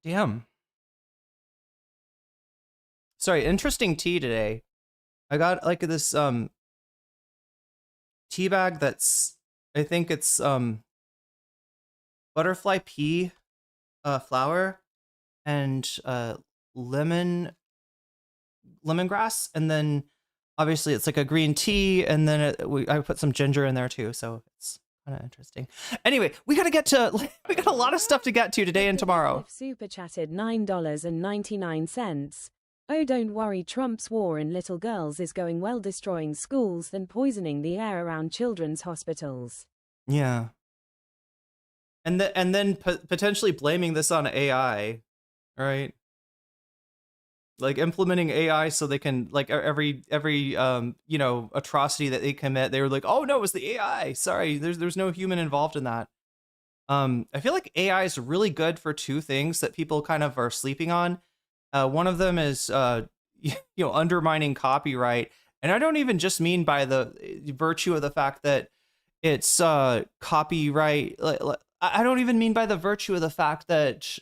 Damn. Sorry, interesting tea today. I got like this tea bag that's, I think it's butterfly pea flower and lemongrass, and then obviously it's like a green tea, and then I put some ginger in there too, so it's kind of interesting. Anyway, we got a lot of stuff to get to today and tomorrow. Super chatted $9.99. Oh, don't worry, Trump's war in little girls is going well, destroying schools than poisoning the air around children's hospitals. Yeah. And then potentially blaming this on AI, right? Like implementing AI so they can, like, every atrocity that they commit, they were like, oh no, it was the AI. Sorry, there's no human involved in that. I feel like AI is really good for two things that people kind of are sleeping on. One of them is undermining copyright, and I don't even just mean by the virtue of the fact that it's copyright. I don't even mean by the virtue of the fact that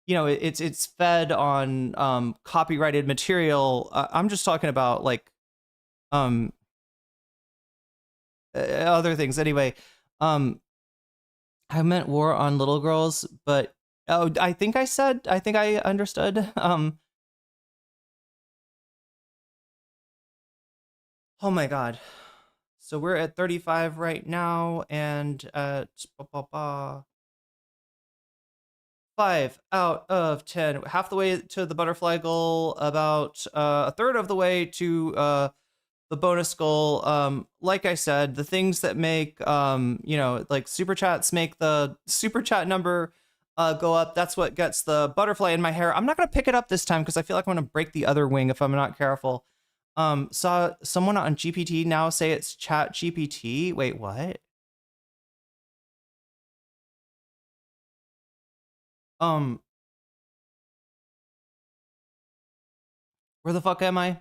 it's fed on copyrighted material. I'm just talking about like other things. Anyway, I meant war on little girls, but I think I understood. Oh my God. So we're at 35 right now, and at 5 out of 10, half the way to the butterfly goal, about a third of the way to the bonus goal. Like I said, the things that make like super chats make the super chat number go up. That's what gets the butterfly in my hair. I'm not gonna pick it up this time because I feel like I'm gonna break the other wing if I'm not careful. Saw someone on GPT now say it's Chat GPT. Wait, what? Where the fuck am I?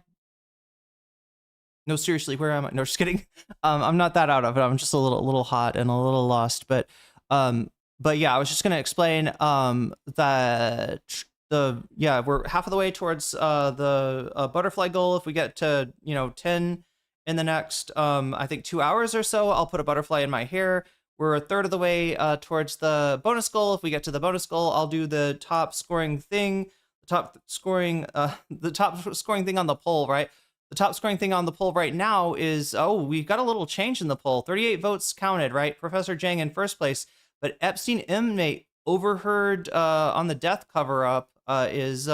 No, seriously, where am I? No, just kidding. I'm not that out of it. I'm just a little hot and a little lost. But yeah, I was just gonna explain that we're half of the way towards the butterfly goal. If we get to 10 in the next I think 2 hours or so, I'll put a butterfly in my hair. We're a third of the way towards the bonus goal. If we get to the bonus goal, I'll do the top scoring thing. The top scoring thing on the poll, right? The top scoring thing on the poll right now is, we've got a little change in the poll. 38 votes counted, right? Professor Jang in first place, but Epstein inmate overheard on the death cover-up is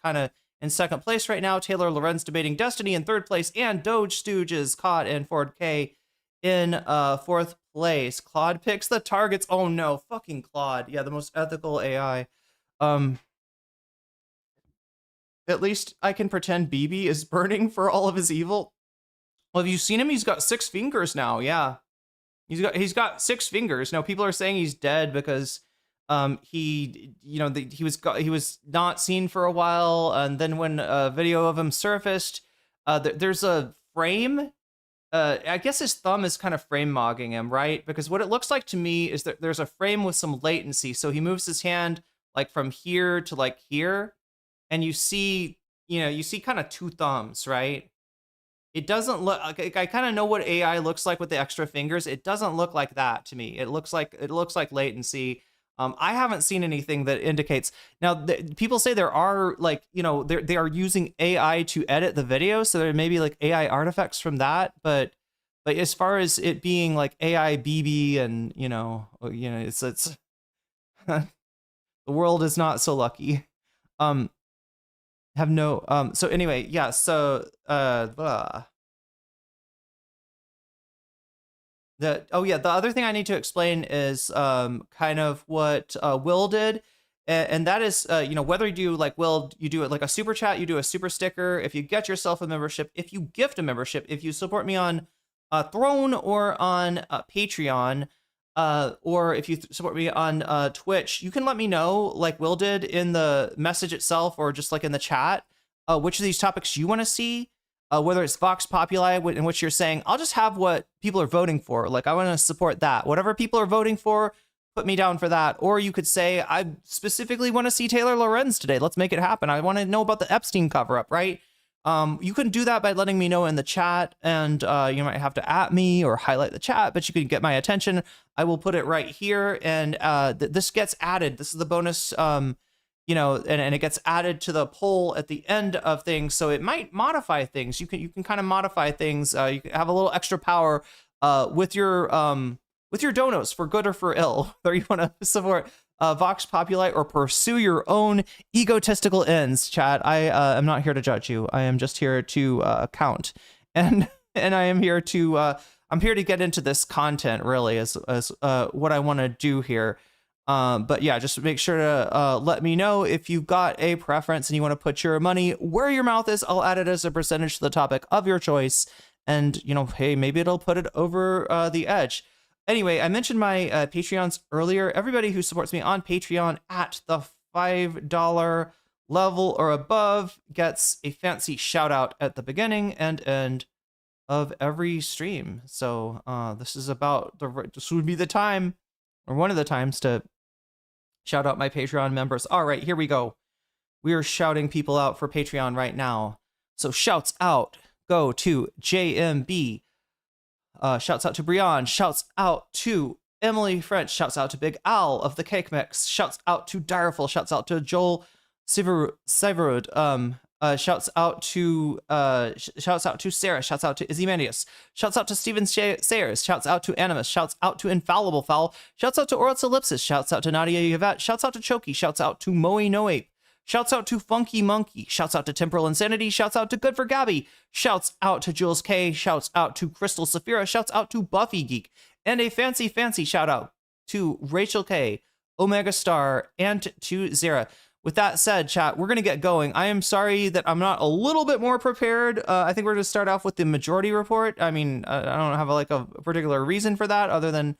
kind of in second place right now. Taylor Lorenz debating Destiny in third place, and Doge Stooge is caught in Ford K in fourth place. Claude picks the targets. Oh no, fucking Claude. Yeah, the most ethical AI. At least I can pretend BB is burning for all of his evil. Well, have you seen him? He's got 6 fingers now. Yeah, he's got 6 fingers. Now people are saying he's dead because He, he was not seen for a while, and then when a video of him surfaced, there's a frame. I guess his thumb is kind of frame mogging him, right? Because what it looks like to me is that there's a frame with some latency. So he moves his hand like from here to like here, and you see kind of two thumbs, right? It doesn't look like, I kind of know what AI looks like with the extra fingers. It doesn't look like that to me. It looks like latency. I haven't seen anything that indicates. Now, people say there are like, they are using AI to edit the video, so there may be like AI artifacts from that. But as far as it being like AI BB and it's the world is not so lucky. Have no so anyway, yeah, so the other thing I need to explain is kind of what Will did, and that is whether you do like Will, you do it like a super chat, you do a super sticker, if you get yourself a membership, if you gift a membership, if you support me on Throne or on Patreon, or if you support me on Twitch, you can let me know, like Will did, in the message itself or just like in the chat, which of these topics you want to see. Whether it's Vox Populi, in which you're saying, I'll just have what people are voting for. Like, I want to support that. Whatever people are voting for, put me down for that. Or you could say, I specifically want to see Taylor Lorenz today. Let's make it happen. I want to know about the Epstein cover-up, right? You can do that by letting me know in the chat, and you might have to @ me or highlight the chat, but you can get my attention. I will put it right here, and this gets added. This is the bonus, and it gets added to the poll at the end of things, so it might modify things. You can kind of modify things. You can have a little extra power with your donos, for good or for ill, whether you want to support Vox Populi or pursue your own egotistical ends. Chat, I am not here to judge you. I am just here to count, and I am here to I'm here to get into this content, really, as what I want to do here. But yeah, just make sure to let me know if you've got a preference and you want to put your money where your mouth is. I'll add it as a percentage to the topic of your choice, and hey, maybe it'll put it over the edge. Anyway, I mentioned my Patreons earlier. Everybody who supports me on Patreon at the $5 level or above gets a fancy shout out at the beginning and end of every stream. So this would be the time, or one of the times, to shout out my Patreon members. All right, here we go. We are shouting people out for Patreon right now. So shouts out go to JMB. Shouts out to Brian. Shouts out to Emily French. Shouts out to Big Al of the Cake Mix. Shouts out to Direful. Shouts out to Joel Severud. Shouts out to Sarah. Shouts out to Izimandius. Shouts out to Steven Sayers. Shouts out to Animus. Shouts out to Infallible Fowl. Shouts out to Oritz Ellipsis. Shouts out to Nadia Yvette. Shouts out to Choki. Shouts out to Moe No Ape. Shouts out to Funky Monkey. Shouts out to Temporal Insanity. Shouts out to Good for Gabby. Shouts out to Jules K. Shouts out to Crystal Saphira. Shouts out to Buffy Geek. And a fancy shout out to Rachel K, Omega Star, and to Zera. With that said, chat, we're going to get going. I am sorry that I'm not a little bit more prepared. I think we're going to start off with the majority report. I mean, I don't have like a particular reason for that other than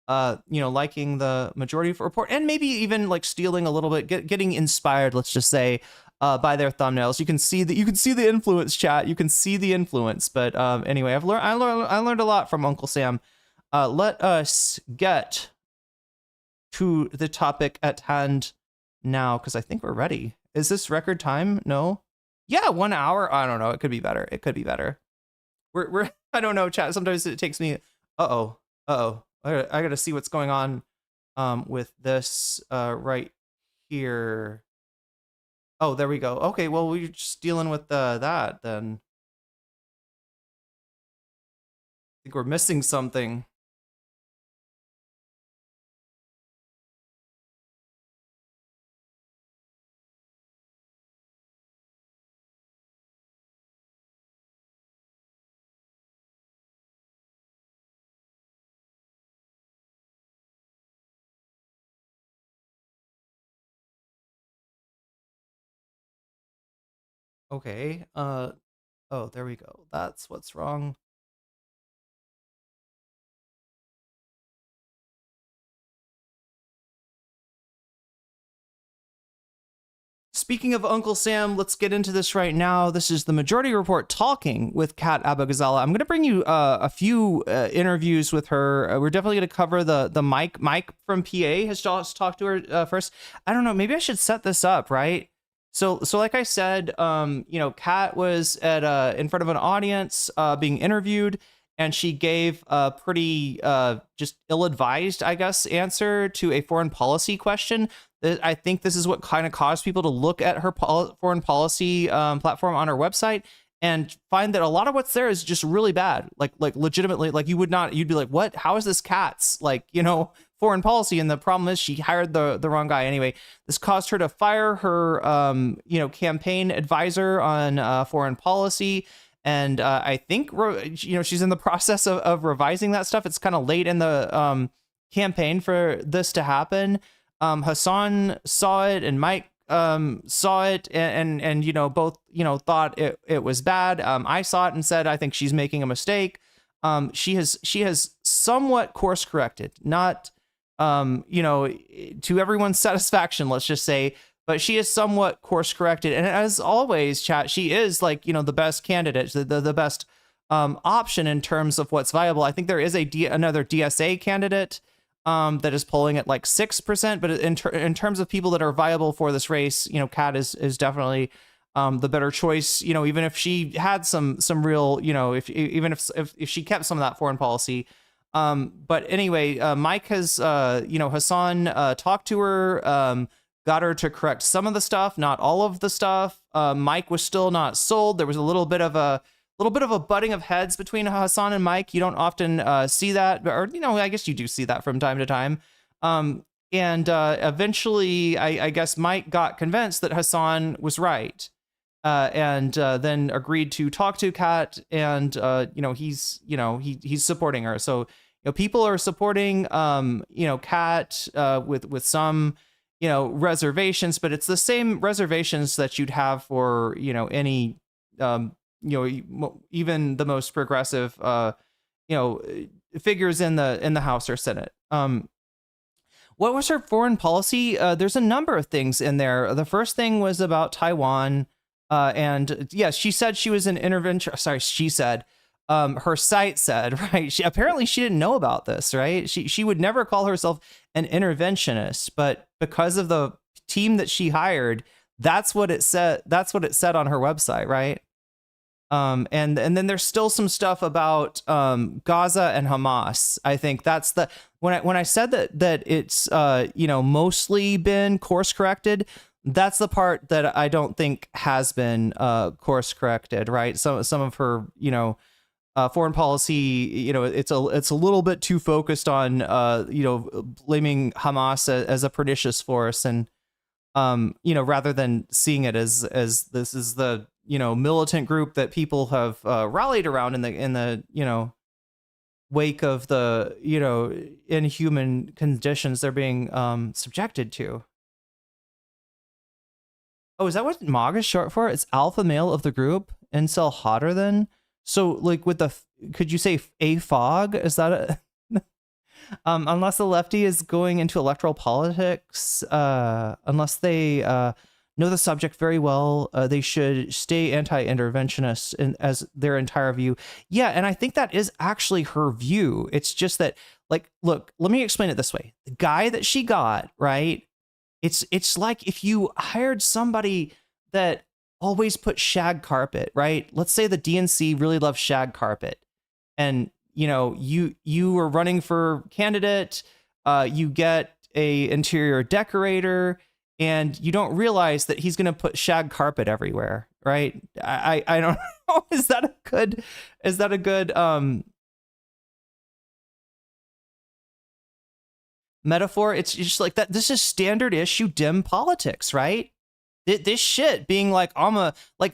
liking the majority report, and maybe even like stealing a little bit, getting inspired, let's just say, by their thumbnails. You can see the influence, chat. You can see the influence. But anyway, I learned a lot from Uncle Sam. Let us get to the topic at hand now, because I think we're ready. Is this record time? No. Yeah, 1 hour. I don't know. It could be better. We're I don't know, chat. Sometimes it takes me. Uh oh. I gotta see what's going on with this right here. Oh, there we go. Okay, well, we're just dealing with that then. I think we're missing something. Okay. Oh, there we go. That's what's wrong. speaking of Uncle Sam, let's get into this right now. This is the Majority Report talking with Kat Abughazaleh. I'm going to bring you a few interviews with her. We're definitely going to cover the Mike. Mike from PA has just talked to her first. I don't know. Maybe I should set this up, right? So like I said, Kat was at in front of an audience being interviewed, and she gave a pretty just ill-advised, I guess, answer to a foreign policy question. I think this is what kind of caused people to look at her foreign policy platform on her website and find that a lot of what's there is just really bad. Like legitimately, like you'd be like, what? How is this Kat's foreign policy? And the problem is she hired the wrong guy. Anyway, this caused her to fire her campaign advisor on foreign policy. And I think she's in the process of revising that stuff. It's kind of late in the campaign for this to happen. Hassan saw it and Mike saw it and both thought it was bad. I saw it and said I think she's making a mistake. She has somewhat course corrected, not to everyone's satisfaction, let's just say, but she is somewhat course corrected. And as always, chat, she is the best candidate, the best option in terms of what's viable. I think there is another DSA candidate that is polling at 6%, but in terms of people that are viable for this race, Kat is definitely the better choice. Even if she had some real, if she kept some of that foreign policy. But anyway, Mike has Hassan talked to her, got her to correct some of the stuff, not all of the stuff. Mike was still not sold. There was a little bit of a butting of heads between Hassan and Mike. You don't often see that, or I guess you do see that from time to time. And eventually, I guess Mike got convinced that Hassan was right, and then agreed to talk to Kat. And he's supporting her. So people are supporting Kat with some reservations, but it's the same reservations that you'd have for any even the most progressive figures in the House or Senate. What was her foreign policy? There's a number of things in there. The first thing was about Taiwan, and yes, she said she was an intervention. Sorry, she said her site said, right? Apparently she didn't know about this, right? She would never call herself an interventionist, but because of the team that she hired, that's what it said. That's what it said on her website, right? And then there's still some stuff about Gaza and Hamas. I think that's when I said that it's mostly been course corrected. That's the part that I don't think has been course corrected, right? So some of her foreign policy, it's a little bit too focused on blaming Hamas as a pernicious force, and rather than seeing it as this is the militant group that people have rallied around in the wake of the inhuman conditions they're being subjected to. Oh, is that what MAGA is short for? It's alpha male of the group, incel hotter than. So with could you say a fog? Is that a unless the lefty is going into electoral politics, unless they know the subject very well, they should stay anti-interventionist as their entire view. Yeah, and I think that is actually her view. It's just that, look, let me explain it this way. The guy that she got, right? It's like if you hired somebody that always put shag carpet, right? Let's say the DNC really loves shag carpet, and you were running for candidate, you get a interior decorator, and you don't realize that he's going to put shag carpet everywhere, right? I don't know. Is that a good metaphor? It's just like that. This is standard issue dim politics, right? This shit being like,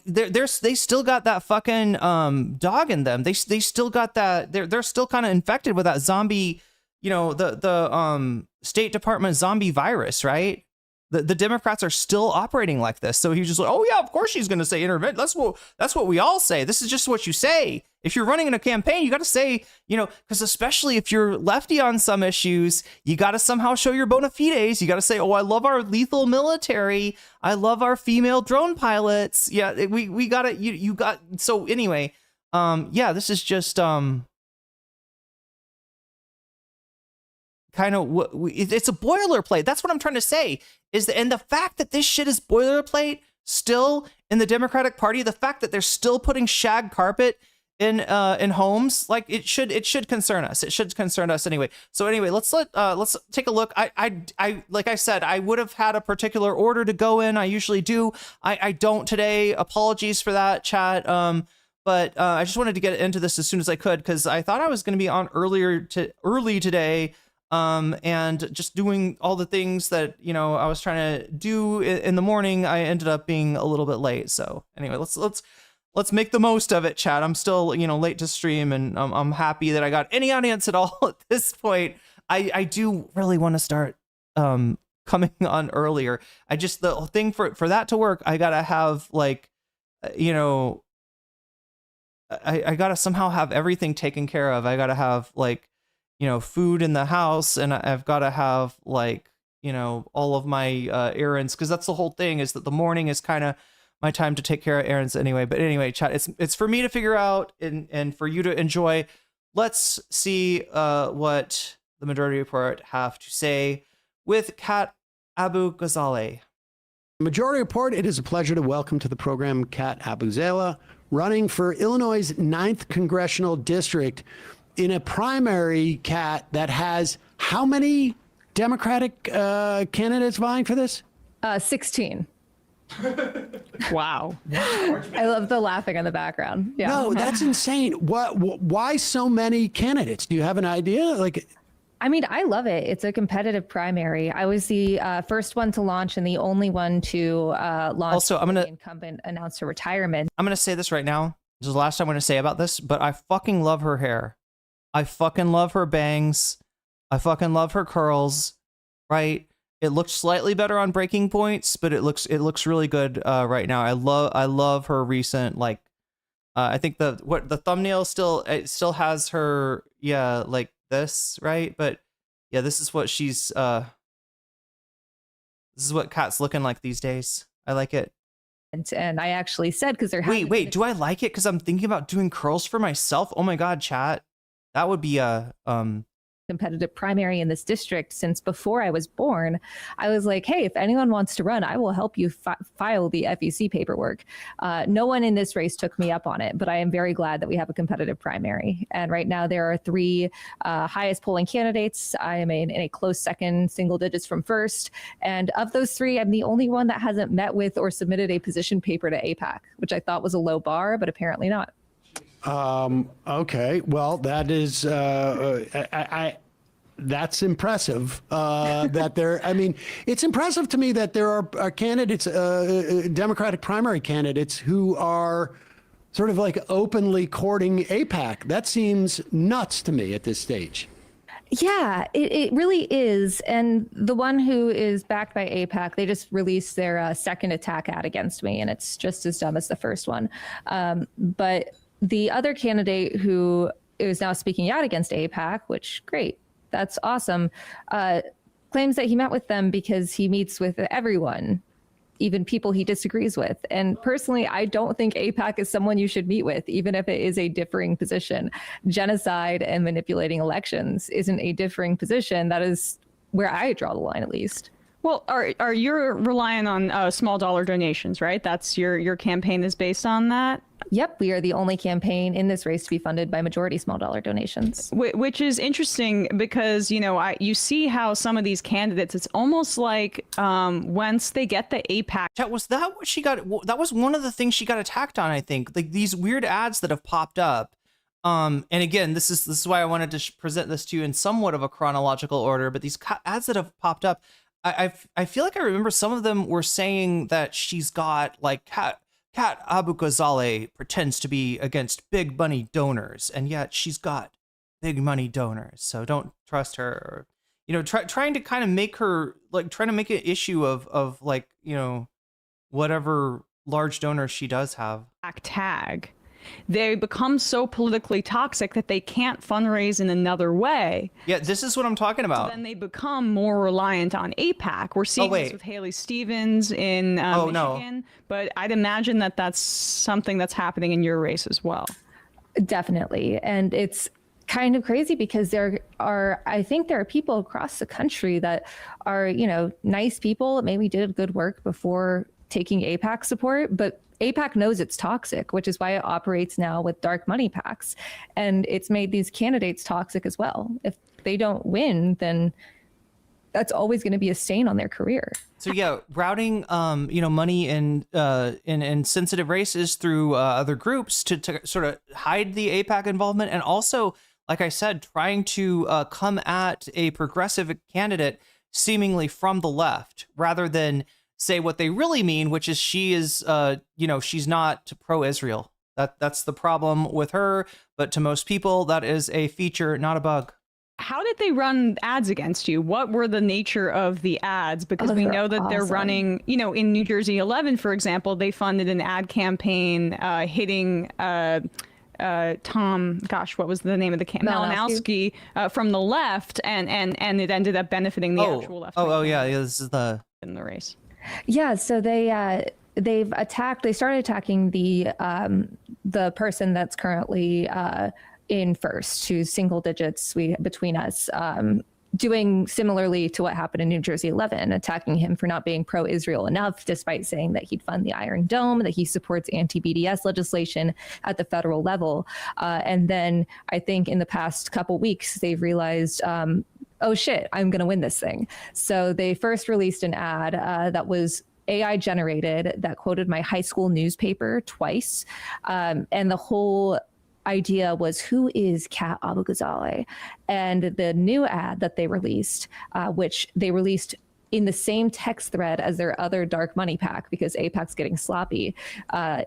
they still got that fucking dog in them. They still got that. They're still kind of infected with that zombie, the State Department zombie virus, right? The Democrats are still operating like this. So he's just like, oh yeah, of course she's going to say intervent. That's what we all say. This is just what you say. If you're running in a campaign, you got to say, because especially if you're lefty on some issues, you got to somehow show your bona fides. You got to say, oh, I love our lethal military. I love our female drone pilots. Yeah, we got it. You got. So anyway, yeah, this is just kind of it's a boilerplate. That's what I'm trying to say. And the fact that this shit is boilerplate still in the Democratic Party, the fact that they're still putting shag carpet in homes, like it should concern us. It should concern us anyway. So anyway, let's take a look. I like I said, I would have had a particular order to go in. I usually do. I don't today. Apologies for that, chat. But I just wanted to get into this as soon as I could because I thought I was going to be on early today. And just doing all the things that, I was trying to do in the morning, I ended up being a little bit late. So anyway, let's make the most of it, chat. I'm still, late to stream, and I'm happy that I got any audience at all at this point. I do really want to start, coming on earlier. The thing for that to work, I gotta have like, I gotta somehow have everything taken care of. I gotta have like, food in the house, and I've got to have like, all of my errands, because that's the whole thing, is that the morning is kind of my time to take care of errands anyway. But anyway, chat, it's for me to figure out and for you to enjoy. Let's see what the Majority Report have to say with Kat Abughazaleh. Majority Report, it is a pleasure to welcome to the program Kat Abughazaleh, running for Illinois' 9th Congressional District in a primary, Kat, that has how many Democratic candidates vying for this? 16. Wow. I love the laughing in the background. Yeah. No, that's insane. Why so many candidates? Do you have an idea? I mean, I love it. It's a competitive primary. I was the first one to launch and the only one to launch. Also, the incumbent announced her retirement. I'm going to say this right now. This is the last time I'm going to say about this, but I fucking love her hair. I fucking love her bangs. I fucking love her curls, right? It looks slightly better on breaking points, but it looks really good right now. I love her recent, like, I think the thumbnail still has her, yeah, like this, right? But yeah, this is what she's this is what Kat's looking like these days. I like it. And I actually said, because they're wait, do I like it because I'm thinking about doing curls for myself? Oh my god, chat. That would be a competitive primary in this district since before I was born. I was like, hey, if anyone wants to run, I will help you file the FEC paperwork. No one in this race took me up on it, but I am very glad that we have a competitive primary. And right now there are 3 highest polling candidates. I am in a close second, single digits from first. And of those 3, I'm the only one that hasn't met with or submitted a position paper to APAC, which I thought was a low bar, but apparently not. Okay. Well, that is, that's impressive, that there, I mean, it's impressive to me that there are candidates, Democratic primary candidates who are sort of like openly courting APAC. That seems nuts to me at this stage. Yeah, it really is. And the one who is backed by APAC, they just released their second attack ad against me, and it's just as dumb as the first one. But the other candidate who is now speaking out against APAC, which great, that's awesome, claims that he met with them because he meets with everyone, even people he disagrees with. And personally, I don't think APAC is someone you should meet with, even if it is a differing position. Genocide and manipulating elections isn't a differing position. That is where I draw the line, at least. Well, are you relying on small dollar donations, right? That's your campaign is based on that? Yep, we are the only campaign in this race to be funded by majority small dollar donations. Which is interesting because, you see how some of these candidates, it's almost like once they get the APAC. Was that what she got? That was one of the things she got attacked on, I think. Like these weird ads that have popped up. And again, this is why I wanted to present this to you in somewhat of a chronological order. But these ads that have popped up, I feel like I remember some of them were saying that she's got like Kat Abughazaleh pretends to be against big money donors, and yet she's got big money donors. So don't trust her. Or, trying to kind of make her like trying to make an issue of like, whatever large donors she does have. Tag. They become so politically toxic that they can't fundraise in another way. Yeah, this is what I'm talking about. So then they become more reliant on APAC. We're seeing this with Haley Stevens in Michigan, no. But I'd imagine that that's something that's happening in your race as well. Definitely. And it's kind of crazy because I think there are people across the country that are, nice people, maybe did good work before taking APAC support, but APAC knows it's toxic, which is why it operates now with dark money PACs. And it's made these candidates toxic as well. If they don't win, then that's always going to be a stain on their career. So yeah, routing money in sensitive races through other groups to sort of hide the APAC involvement, and also, like I said, trying to come at a progressive candidate seemingly from the left rather than say what they really mean, which is she is, she's not pro-Israel. That's the problem with her. But to most people, that is a feature, not a bug. How did they run ads against you? What were the nature of the ads? Because we know that they're running, in New Jersey 11, for example, they funded an ad campaign hitting Tom, what was the name of the Malinowski from the left, and it ended up benefiting the actual left. This is in the race. Yeah, so they started attacking the person that's currently in first, who's single digits between us, doing similarly to what happened in New Jersey 11, attacking him for not being pro-Israel enough, despite saying that he'd fund the Iron Dome, that he supports anti-BDS legislation at the federal level. And then I think in the past couple weeks, they've realized, oh shit, I'm going to win this thing. So they first released an ad that was AI generated that quoted my high school newspaper twice. And the whole idea was, who is Kat Abughazaleh? And the new ad that they released, which they released in the same text thread as their other dark money PAC, because APAC's getting sloppy,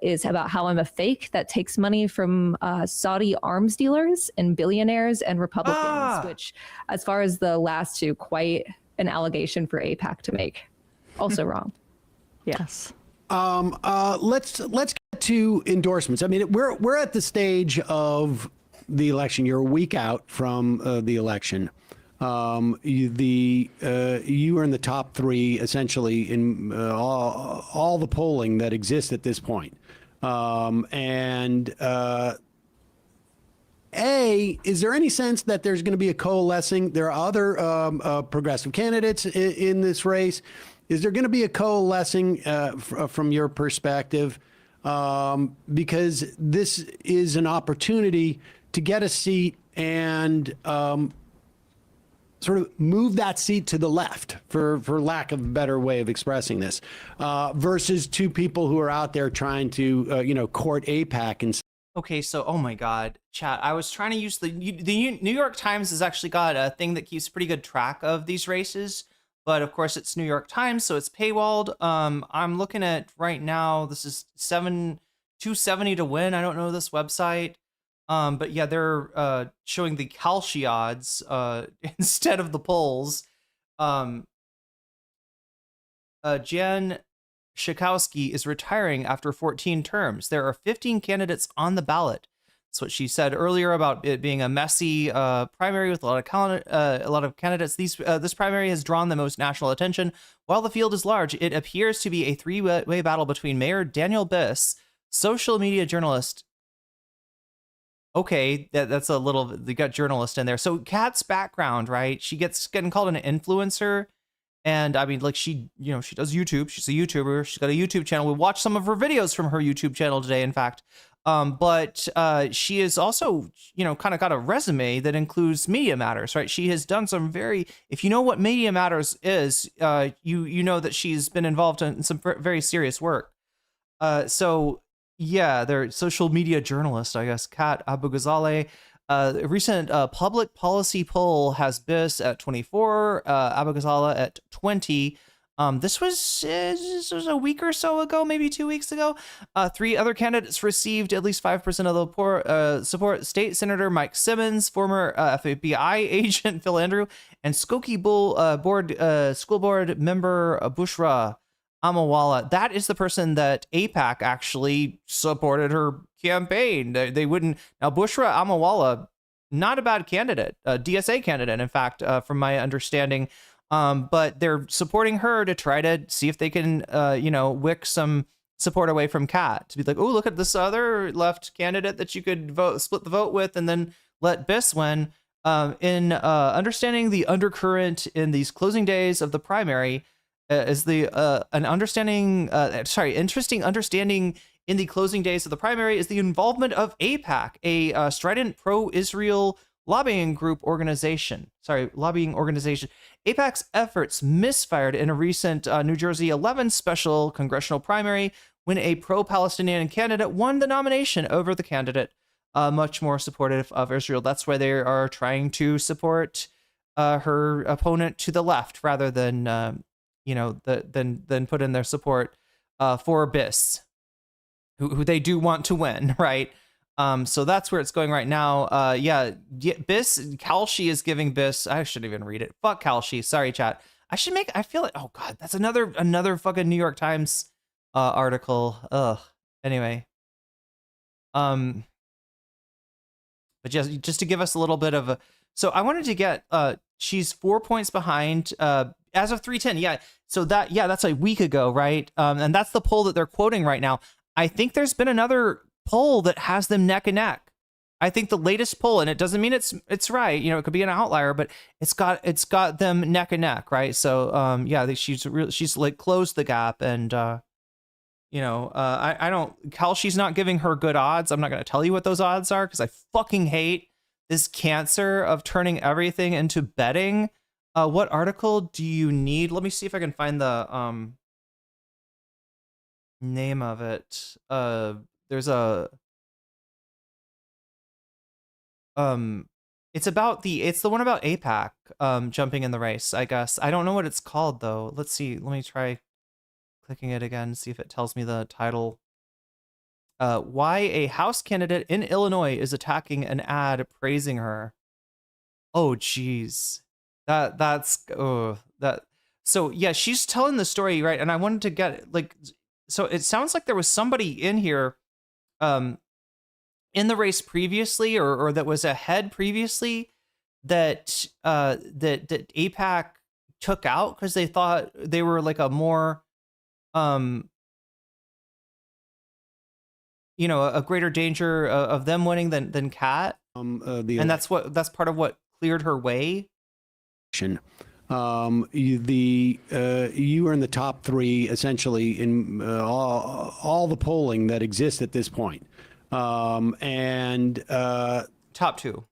is about how I'm a fake that takes money from Saudi arms dealers and billionaires and Republicans, which, as far as the last two, quite an allegation for APAC to make. Also wrong. Yes. Let's get to endorsements. I mean, we're at the stage of the election. You're a week out from the election. You are in the top three essentially in all the polling that exists at this point. Is there any sense that there's going to be a coalescing? There are other progressive candidates in this race. Is there going to be a coalescing from your perspective? Because this is an opportunity to get a seat and sort of move that seat to the left, for lack of a better way of expressing this, versus two people who are out there trying to, court APAC and. Okay, so, oh my God, chat. I was trying to use the New York Times has actually got a thing that keeps pretty good track of these races. But of course, it's New York Times, so it's paywalled. I'm looking at right now. This is 270 to win. I don't know this website, but yeah, they're showing the Kalshi odds instead of the polls. Jan Schakowsky is retiring after 14 terms. There are 15 candidates on the ballot. That's what she said earlier about it being a messy primary with a lot of candidates. This primary has drawn the most national attention. While the field is large, it appears to be a three-way battle between Mayor Daniel Biss, social media journalist. Okay, that's a little. They got journalist in there. So Kat's background, right? She getting called an influencer, and I mean, like she does YouTube. She's a YouTuber. She's got a YouTube channel. We watched some of her videos from her YouTube channel today, in fact. But she is also, kind of got a resume that includes Media Matters, right? She has done some if you know what Media Matters is, you know that she's been involved in some very serious work. So yeah, they're social media journalist, I guess. Kat Abughazaleh. A recent public policy poll has Biss at 24, Abughazaleh at 20. This was a week or so ago, maybe 2 weeks ago. 3 other candidates received at least 5% of the support. State Senator Mike Simmons, former FBI agent Phil Andrew, and Skokie School Board member Bushra Amawala. That is the person that APAC actually supported her campaign. They wouldn't. Now, Bushra Amawala, not a bad candidate, a DSA candidate, in fact, from my understanding. But they're supporting her to try to see if they can, wick some support away from Kat, to be like, oh, look at this other left candidate that you could split the vote with, and then let Biss win. In understanding the undercurrent in these closing days of the primary, is interesting understanding in the closing days of the primary is the involvement of APAC, a strident pro-Israel lobbying organization. APAC's efforts misfired in a recent New Jersey 11 special congressional primary when a pro-Palestinian candidate won the nomination over the candidate much more supportive of Israel. That's why they are trying to support her opponent to the left rather than than put in their support for Biss, who they do want to win, right? So that's where it's going right now. Biss, Kalshi is giving Biss. I shouldn't even read it. Fuck Kalshi. Sorry, chat. I feel like, oh God, that's another fucking New York Times article. Ugh. Anyway. But just to give us a little bit of so I wanted to get, she's 4 points behind, as of 3:10. Yeah. So that's a week ago, right? And that's the poll that they're quoting right now. I think there's been another poll that has them neck and neck. I think the latest poll, and it doesn't mean it's right, it could be an outlier, but it's got them neck and neck, right? So she's like closed the gap, and I don't, Kalshi's not giving her good odds. I'm not going to tell you what those odds are because I fucking hate this cancer of turning everything into betting. What article do you need? Let me see if I can find the name of it. There's a it's the one about APAC jumping in the race, I guess. I don't know what it's called though. Let's see. Let me try clicking it again, see if it tells me the title. Why a House candidate in Illinois is attacking an ad praising her. Oh geez. So yeah, she's telling the story, right? And I wanted to get so it sounds like there was somebody in here in the race previously or that was ahead previously that APAC took out because they thought they were like a more a greater danger of them winning than Kat. And that's part of what cleared her way. You are in the top 3 essentially in all the polling that exists at this point. Top 2.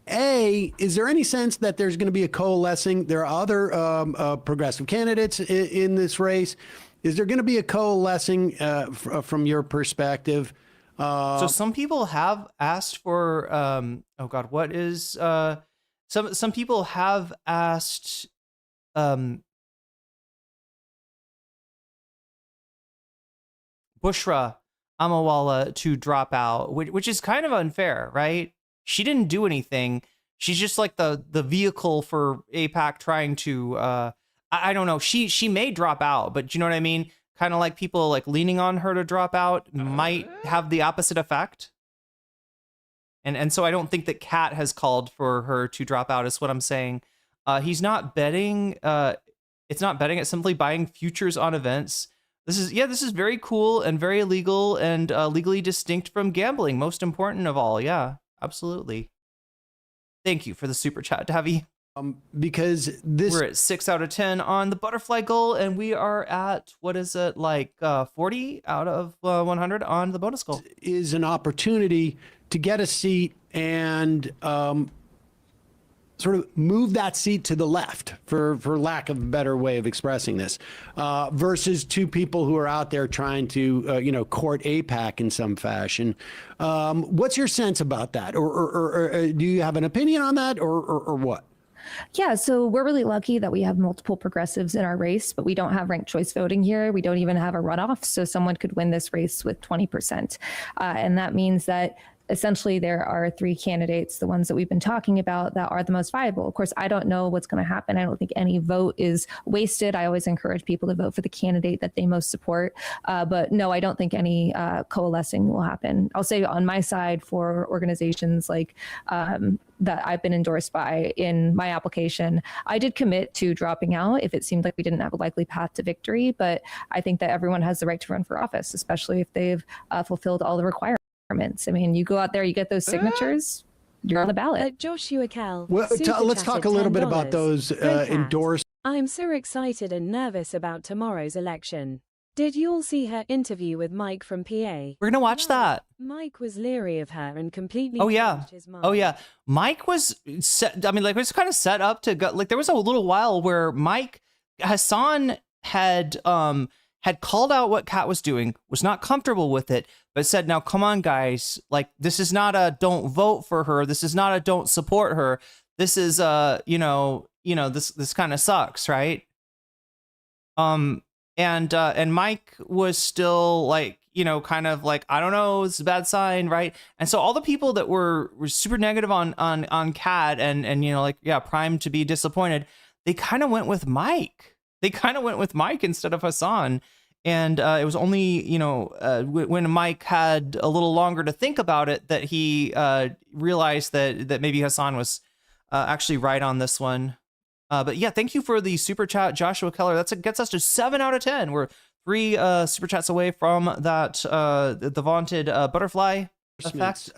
Is there any sense that there's going to be a coalescing? There are other progressive candidates in this race. Is there going to be a coalescing from your perspective? So some people have asked for some people have asked Bushra Amawala to drop out, which is kind of unfair, right? She didn't do anything. She's just like the vehicle for APAC trying to I don't know. She may drop out, but you know what I mean? Kind of like people like leaning on her to drop out might have the opposite effect. And so I don't think that Kat has called for her to drop out, is what I'm saying. He's not betting. It's not betting. It's simply buying futures on events. This is very cool and very illegal and legally distinct from gambling. Most important of all. Yeah, absolutely. Thank you for the super chat, Davi. Because we're at 6 out of 10 on the butterfly goal, and we are at 40 out of 100 on the bonus goal. Is an opportunity to get a seat and sort of move that seat to the left, for lack of a better way of expressing this, versus 2 people who are out there trying to court APAC in some fashion. What's your sense about that, or do you have an opinion on that, or what? Yeah, so we're really lucky that we have multiple progressives in our race, but we don't have ranked choice voting here. We don't even have a runoff, so someone could win this race with 20%. And that means that essentially there are three candidates, the ones that we've been talking about, that are the most viable. Of course, I don't know what's going to happen. I don't think any vote is wasted. I always encourage people to vote for the candidate that they most support. But no, I don't think any coalescing will happen. I'll say on my side, for organizations like that I've been endorsed by in my application, I did commit to dropping out if it seemed like we didn't have a likely path to victory. But I think that everyone has the right to run for office, especially if they've fulfilled all the requirements. I mean, you go out there, you get those signatures, you're on the ballot. Joshua Kell. Well, let's talk a little bit about those endorsed. I'm so excited and nervous about tomorrow's election. Did you all see her interview with Mike from PA? We're going to watch that. Mike was leery of her and completely changed his mind. Oh, yeah. Mike was set, I mean, like, it was kind of set up to go. Like, there was a little while where Hassan had called out what Kat was doing, was not comfortable with it, but said, now, come on, guys. Like, this is not a don't vote for her. This is not a don't support her. This is, this kind of sucks, right? And Mike was still like, kind of like, I don't know, it's a bad sign, right? And so all the people that were super negative on Kat and primed to be disappointed, they kind of went with Mike. They kind of went with Mike instead of Hassan. And it was only, when Mike had a little longer to think about it that he realized that maybe Hassan was actually right on this one. But yeah, thank you for the super chat, Joshua Keller. Gets us to 7 out of 10. We're 3 super chats away from that the vaunted butterfly effect.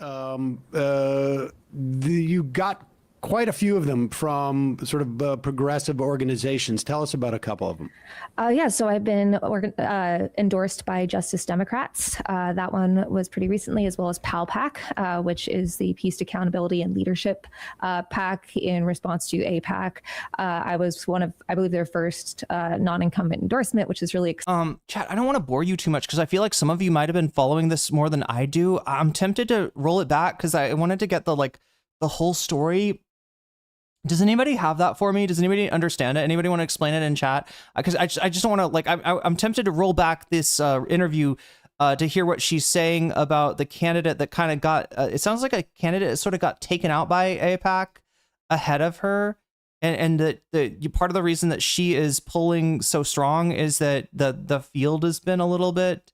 You got quite a few of them from sort of progressive organizations. Tell us about a couple of them. So I've been endorsed by Justice Democrats. That one was pretty recently, as well as PAC, which is the Peace, Accountability, and Leadership PAC in response to APAC. I was one of, I believe, their first non-incumbent endorsement, which is really exciting. Chat, I don't want to bore you too much because I feel like some of you might have been following this more than I do. I'm tempted to roll it back because I wanted to get the whole story. Does anybody have that for me? Does anybody understand it? Anybody want to explain it in chat? Because I just don't want to, I'm tempted to roll back this interview to hear what she's saying about the candidate that kind of got, it sounds like a candidate sort of got taken out by APAC ahead of her. And the part of the reason that she is pulling so strong is that the field has been a little bit,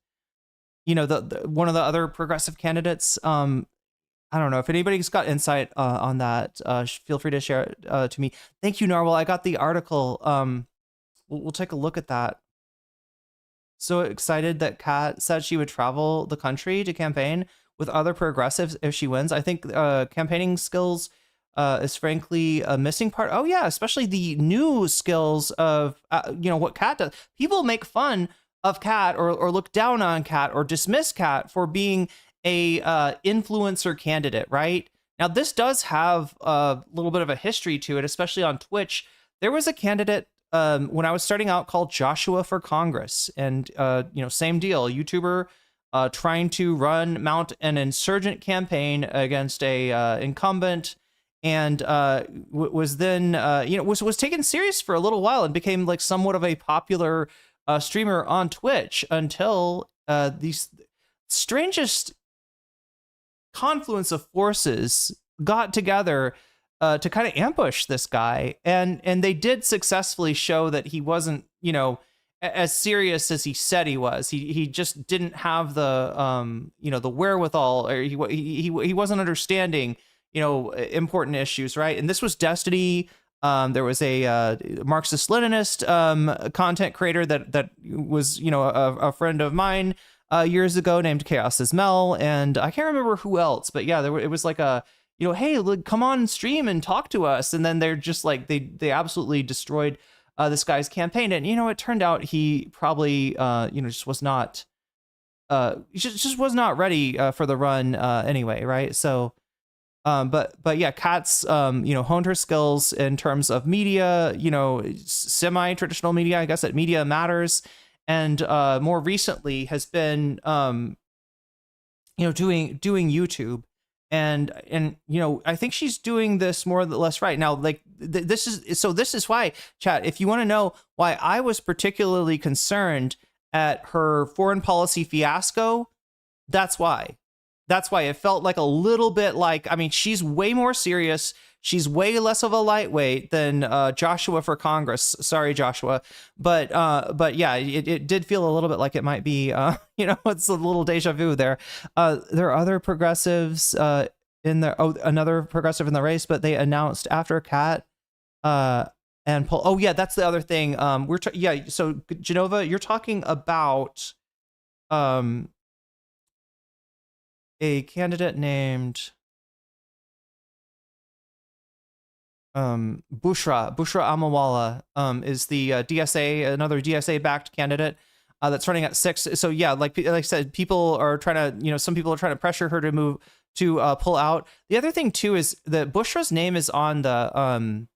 one of the other progressive candidates, I don't know if anybody's got insight on that. Feel free to share it to me. Thank you, Narwhal. I got the article. We'll take a look at that. So excited that Kat said she would travel the country to campaign with other progressives if she wins. I think campaigning skills is frankly a missing part. Oh yeah, especially the new skills of what Kat does. People make fun of Kat or look down on Kat or dismiss Kat for being a influencer candidate, right? Now, this does have a little bit of a history to it, especially on Twitch. There was a candidate when I was starting out called Joshua for Congress, and same deal, YouTuber trying to mount an insurgent campaign against a incumbent, and was then was taken serious for a little while and became like somewhat of a popular streamer on Twitch until these strangest confluence of forces got together to kind of ambush this guy, and they did successfully show that he wasn't as serious as he said he was. He just didn't have the the wherewithal, or he wasn't understanding important issues, right? And this was Destiny. There was a Marxist-Leninist content creator that was a friend of mine years ago named Chaos is Mel, and I can't remember who else, but yeah, it was like a hey, come on stream and talk to us, and then they're just like they absolutely destroyed this guy's campaign, and it turned out he probably just was not just was not ready for the run anyway, right? So but yeah, Kat's honed her skills in terms of media, semi-traditional media, I guess, at Media Matters. And more recently has been, doing YouTube, and you know, I think she's doing this more or less right now. Like this is why, chat, if you want to know why I was particularly concerned at her foreign policy fiasco, that's why it felt like a little bit like, I mean, she's way more serious. She's way less of a lightweight than Joshua for Congress. Sorry, Joshua. But yeah, it did feel a little bit like it might be, you know, it's a little deja vu there. There are other progressives in there. Oh, another progressive in the race, but they announced after Kat and Paul. Oh, yeah, that's the other thing. Yeah, so Genova, you're talking about a candidate named Bushra Amawala is the DSA, another DSA backed candidate that's running at 6. So yeah, like I said, people are trying to, you know, some people are trying to pressure her to pull out. The other thing too is that Bushra's name is on the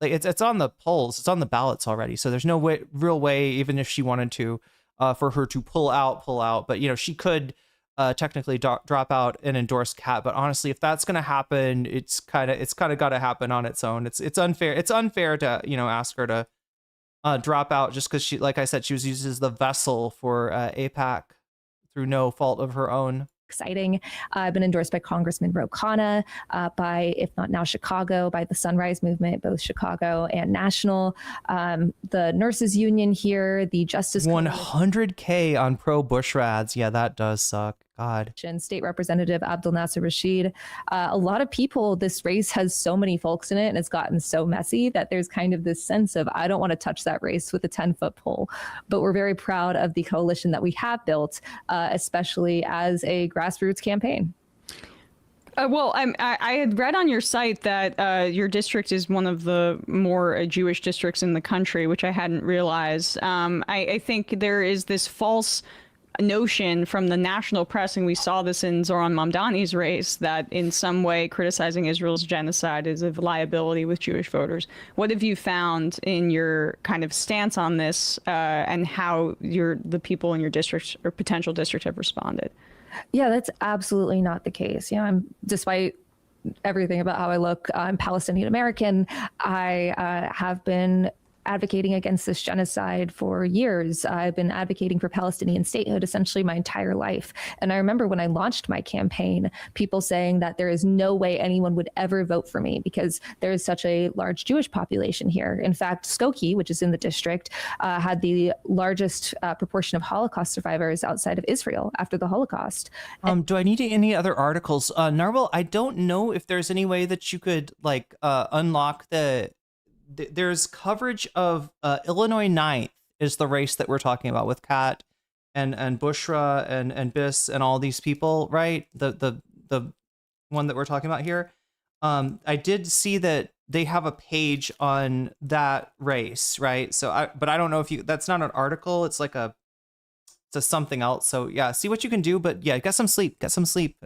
like it's on the polls, it's on the ballots already. So there's no real way, even if she wanted to, for her to pull out. But you know, she could technically drop out and endorse Kat. But honestly, if that's going to happen, it's kind of got to happen on its own. It's unfair. It's unfair to, you know, ask her to drop out just because she, like I said, she was used as the vessel for APAC through no fault of her own. Exciting. I've been endorsed by Congressman Ro Khanna, by, if not now Chicago, by the Sunrise Movement, both Chicago and national. The nurses union here, the Justice 100K on pro Bush rads. Yeah, that does suck. God. State Representative Abdul Nasser Rashid. A lot of people, this race has so many folks in it and it's gotten so messy that there's kind of this sense of, I don't want to touch that race with a 10-foot pole. But we're very proud of the coalition that we have built, especially as a grassroots campaign. Well, I had read on your site that your district is one of the more Jewish districts in the country, which I hadn't realized. I think there is this false notion from the national press, and we saw this in Zoran Mamdani's race, that in some way criticizing Israel's genocide is a liability with Jewish voters. What have you found in your kind of stance on this, and how the people in your district or potential district have responded? Yeah, that's absolutely not the case. You know, despite everything about how I look, I'm Palestinian American. I have been advocating against this genocide for years. I've been advocating for Palestinian statehood essentially my entire life. And I remember when I launched my campaign, people saying that there is no way anyone would ever vote for me because there is such a large Jewish population here. In fact, Skokie, which is in the district, had the largest proportion of Holocaust survivors outside of Israel after the Holocaust. Do I need any other articles? Narwhal, I don't know if there's any way that you could like unlock there's coverage of Illinois 9th is the race that we're talking about with Kat and Bushra and Biss and all these people, right? The one that we're talking about here. I did see that they have a page on that race, right? So but I don't know if that's not an article. It's like it's a something else. So yeah, see what you can do, but yeah, get some sleep.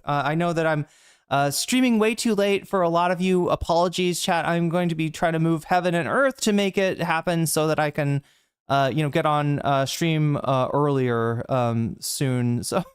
I know that I'm streaming way too late for a lot of you. Apologies, chat. I'm going to be trying to move heaven and earth to make it happen so that I can, get on stream earlier soon. So,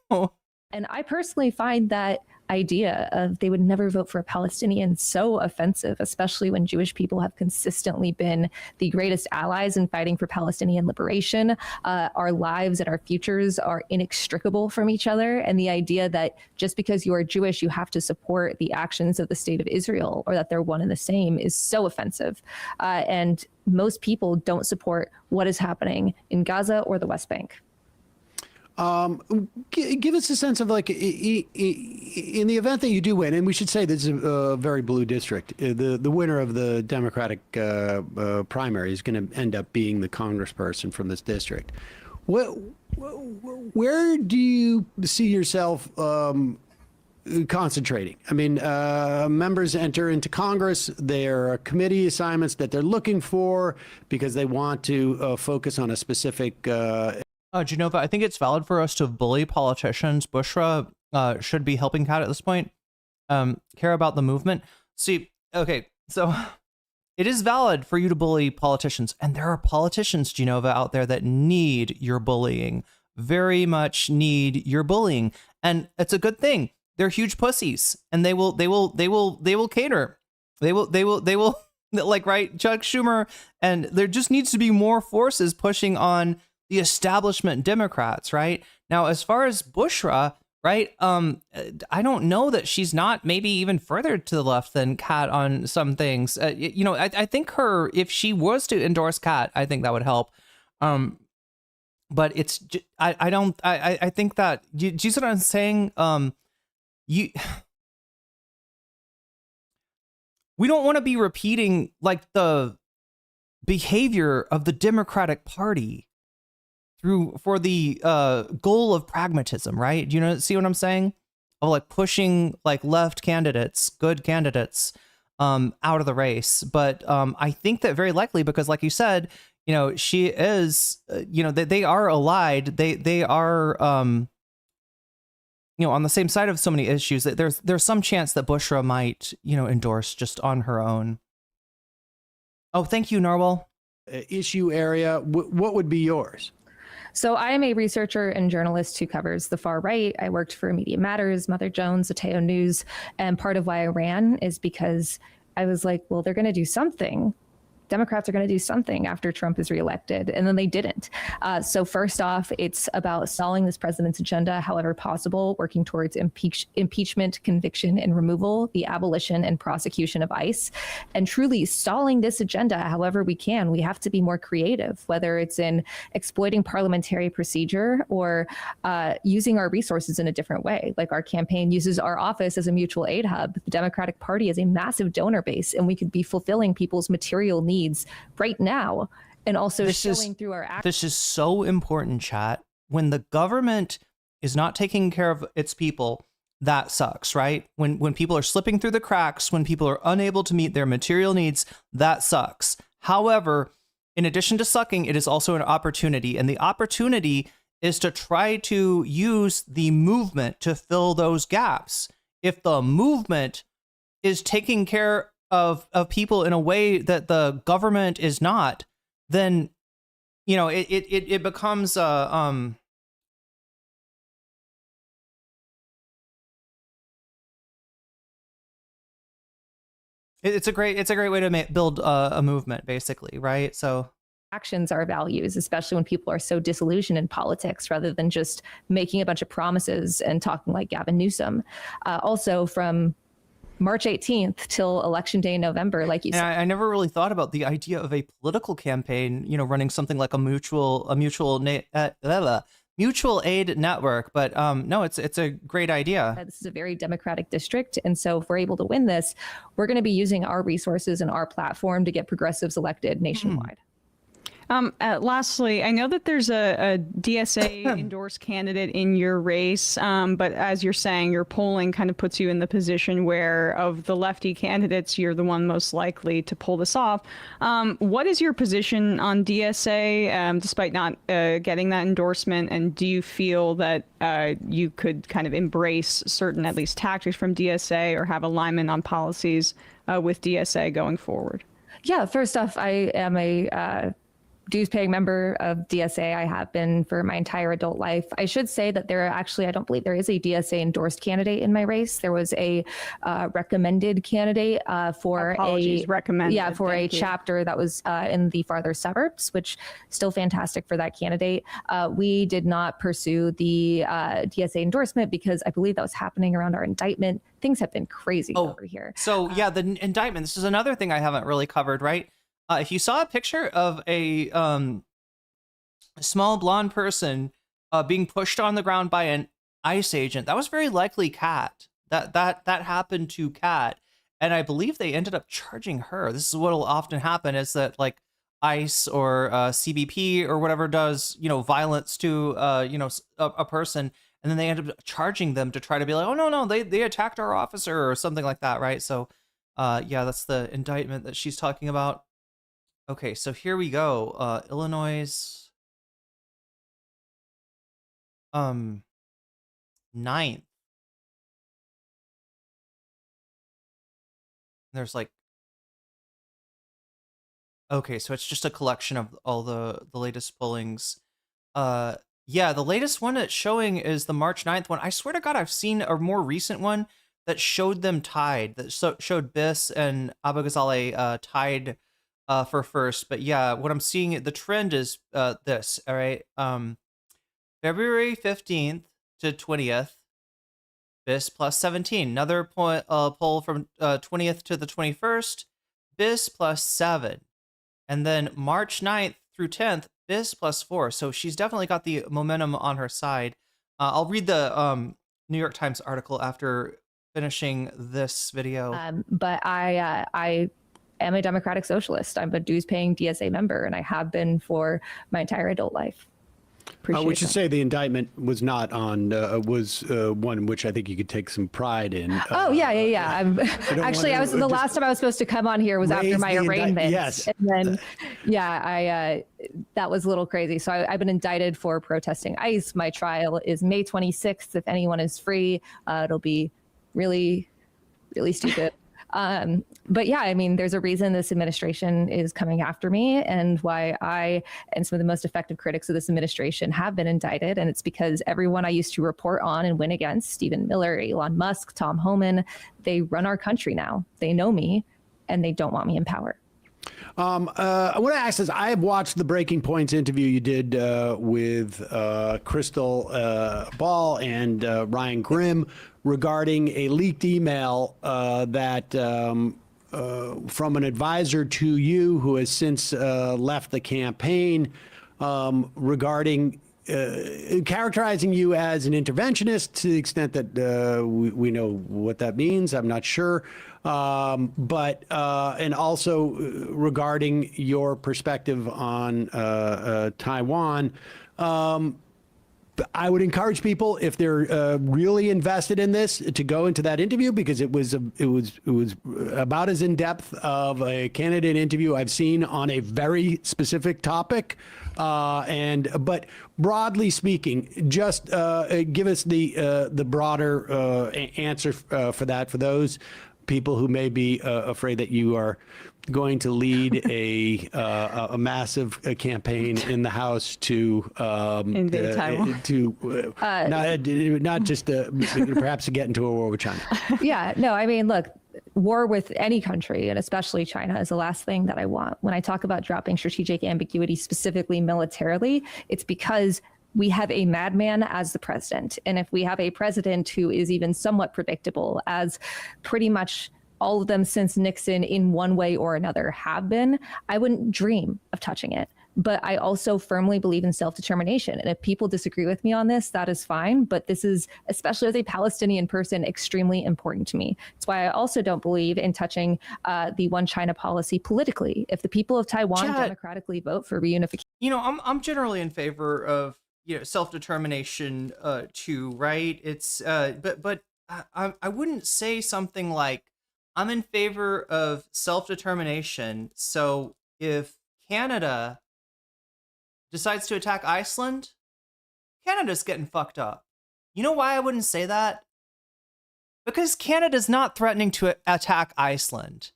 and I personally find that idea of they would never vote for a Palestinian so offensive, especially when Jewish people have consistently been the greatest allies in fighting for Palestinian liberation. Our lives and our futures are inextricable from each other. And the idea that just because you are Jewish, you have to support the actions of the state of Israel or that they're one and the same is so offensive. And most people don't support what is happening in Gaza or the West Bank. Give us a sense of like in the event that you do win, and we should say this is a very blue district. The winner of the Democratic primary is going to end up being the congressperson from this district. Where do you see yourself concentrating? I mean, members enter into Congress. There are committee assignments that they're looking for because they want to focus on a specific. Genova, I think it's valid for us to bully politicians. Bushra should be helping Kat at this point. Care about the movement. See, okay, so it is valid for you to bully politicians. And there are politicians, Genova, out there that need your bullying. Very much need your bullying. And it's a good thing. they're huge pussies, and they will cater. They will like, right, Chuck Schumer, and there just needs to be more forces pushing on the establishment Democrats, right? Now, as far as Bushra, right, I don't know that she's not maybe even further to the left than Kat on some things. I think if she was to endorse Kat, I think that would help. But it's, I think that, do you see what I'm saying? We don't want to be repeating like the behavior of the Democratic Party for the goal of pragmatism, right? Do you see what I'm saying? Of like pushing like left candidates, good candidates, out of the race. But I think that very likely, because like you said, she is, they are allied. They are, on the same side of so many issues, that there's some chance that Bushra might, endorse just on her own. Oh, thank you, Narwhal. Issue area, what would be yours? So I am a researcher and journalist who covers the far right. I worked for Media Matters, Mother Jones, Ateo News, and part of why I ran is because I was like, well, they're going to do something. Democrats are going to do something after Trump is reelected, and then they didn't. So first off, it's about stalling this president's agenda, however possible, working towards impeachment, conviction, and removal, the abolition and prosecution of ICE, and truly stalling this agenda however we can. We have to be more creative, whether it's in exploiting parliamentary procedure or using our resources in a different way. Like our campaign uses our office as a mutual aid hub. The Democratic Party is a massive donor base, and we could be fulfilling people's material needs right now, and also showing through our actions. This is so important, chat. When the government is not taking care of its people, that sucks, right? When people are slipping through the cracks, when people are unable to meet their material needs, that sucks. However, in addition to sucking, it is also an opportunity, and the opportunity is to try to use the movement to fill those gaps. If the movement is taking care of people in a way that the government is not, then it becomes it's a great way to build a movement, basically, right? So actions are values, especially when people are so disillusioned in politics rather than just making a bunch of promises and talking like Gavin Newsom. Also from March 18th till election day in November, like you said. I never really thought about the idea of a political campaign, running something like a mutual aid network. But no, it's a great idea. This is a very Democratic district. And so if we're able to win this, we're going to be using our resources and our platform to get progressives elected nationwide. Lastly, I know that there's a DSA endorsed candidate in your race, but as you're saying, your polling kind of puts you in the position where of the lefty candidates, you're the one most likely to pull this off. What is your position on DSA, despite not getting that endorsement? And do you feel that you could kind of embrace certain, at least tactics from DSA, or have alignment on policies with DSA going forward? Yeah, first off, I am a dues-paying member of DSA. I have been for my entire adult life. I should say that I don't believe there is a DSA endorsed candidate in my race. There was a recommended candidate for a chapter that was in the farther suburbs, which still fantastic for that candidate. We did not pursue the DSA endorsement because I believe that was happening around our indictment. Things have been crazy over here. So yeah, the indictment, this is another thing I haven't really covered, right? If you saw a picture of a small blonde person being pushed on the ground by an ICE agent, that was very likely Kat. That happened to Kat, and I believe they ended up charging her. This is what will often happen: is that like ICE or CBP or whatever does violence to a person, and then they end up charging them to try to be like, oh no, they attacked our officer or something like that, right? So yeah, that's the indictment that she's talking about. Okay, so here we go. Illinois 9th. There's like, okay, so it's just a collection of all the latest pollings. Yeah, the latest one that's showing is the March 9th one. I swear to God, I've seen a more recent one that showed them tied, that showed Biss and Abughazaleh tied for first. But yeah, what I'm seeing, the trend is this, all right? February 15th to 20th, Biss plus 17. Another poll from 20th to the 21st, Biss plus 7. And then March 9th through 10th, Biss plus 4. So she's definitely got the momentum on her side. I'll read the New York Times article after finishing this video. But I am a democratic socialist. I'm a dues-paying DSA member, and I have been for my entire adult life. We should say the indictment was not on, was one which I think you could take some pride in. Yeah. Actually, the last time I was supposed to come on here was after my arraignment. Yes. And then, that was a little crazy. So I've been indicted for protesting ICE. My trial is May 26th. If anyone is free, it'll be really, really stupid. But yeah, I mean, there's a reason this administration is coming after me and why I and some of the most effective critics of this administration have been indicted. And it's because everyone I used to report on and win against, Stephen Miller, Elon Musk, Tom Homan, they run our country now. They know me and they don't want me in power. I want to ask this. I have watched the Breaking Points interview you did with Crystal Ball and Ryan Grimm regarding a leaked email that from an advisor to you who has since left the campaign regarding characterizing you as an interventionist to the extent that we know what that means. I'm not sure. But and also regarding your perspective on Taiwan. I would encourage people, if they're really invested in this, to go into that interview because it was about as in depth of a candidate interview I've seen on a very specific topic. But broadly speaking, just give us the broader answer for that for those people who may be afraid that you are going to lead a massive campaign in the House to invade Taiwan, not just perhaps to get into a war with China. Yeah, no, I mean, look, war with any country and especially China is the last thing that I want. When I talk about dropping strategic ambiguity, specifically militarily, it's because we have a madman as the president. And if we have a president who is even somewhat predictable, as pretty much all of them since Nixon in one way or another have been, I wouldn't dream of touching it. But I also firmly believe in self-determination. And if people disagree with me on this, that is fine. But this is, especially as a Palestinian person, extremely important to me. It's why I also don't believe in touching the one China policy politically. If the people of Taiwan democratically vote for reunification. You know, I'm generally in favor of self-determination too, right? It's but I wouldn't say something like I'm in favor of self-determination. So if Canada decides to attack Iceland, Canada's getting fucked up. You know why I wouldn't say that? Because Canada's not threatening to attack Iceland.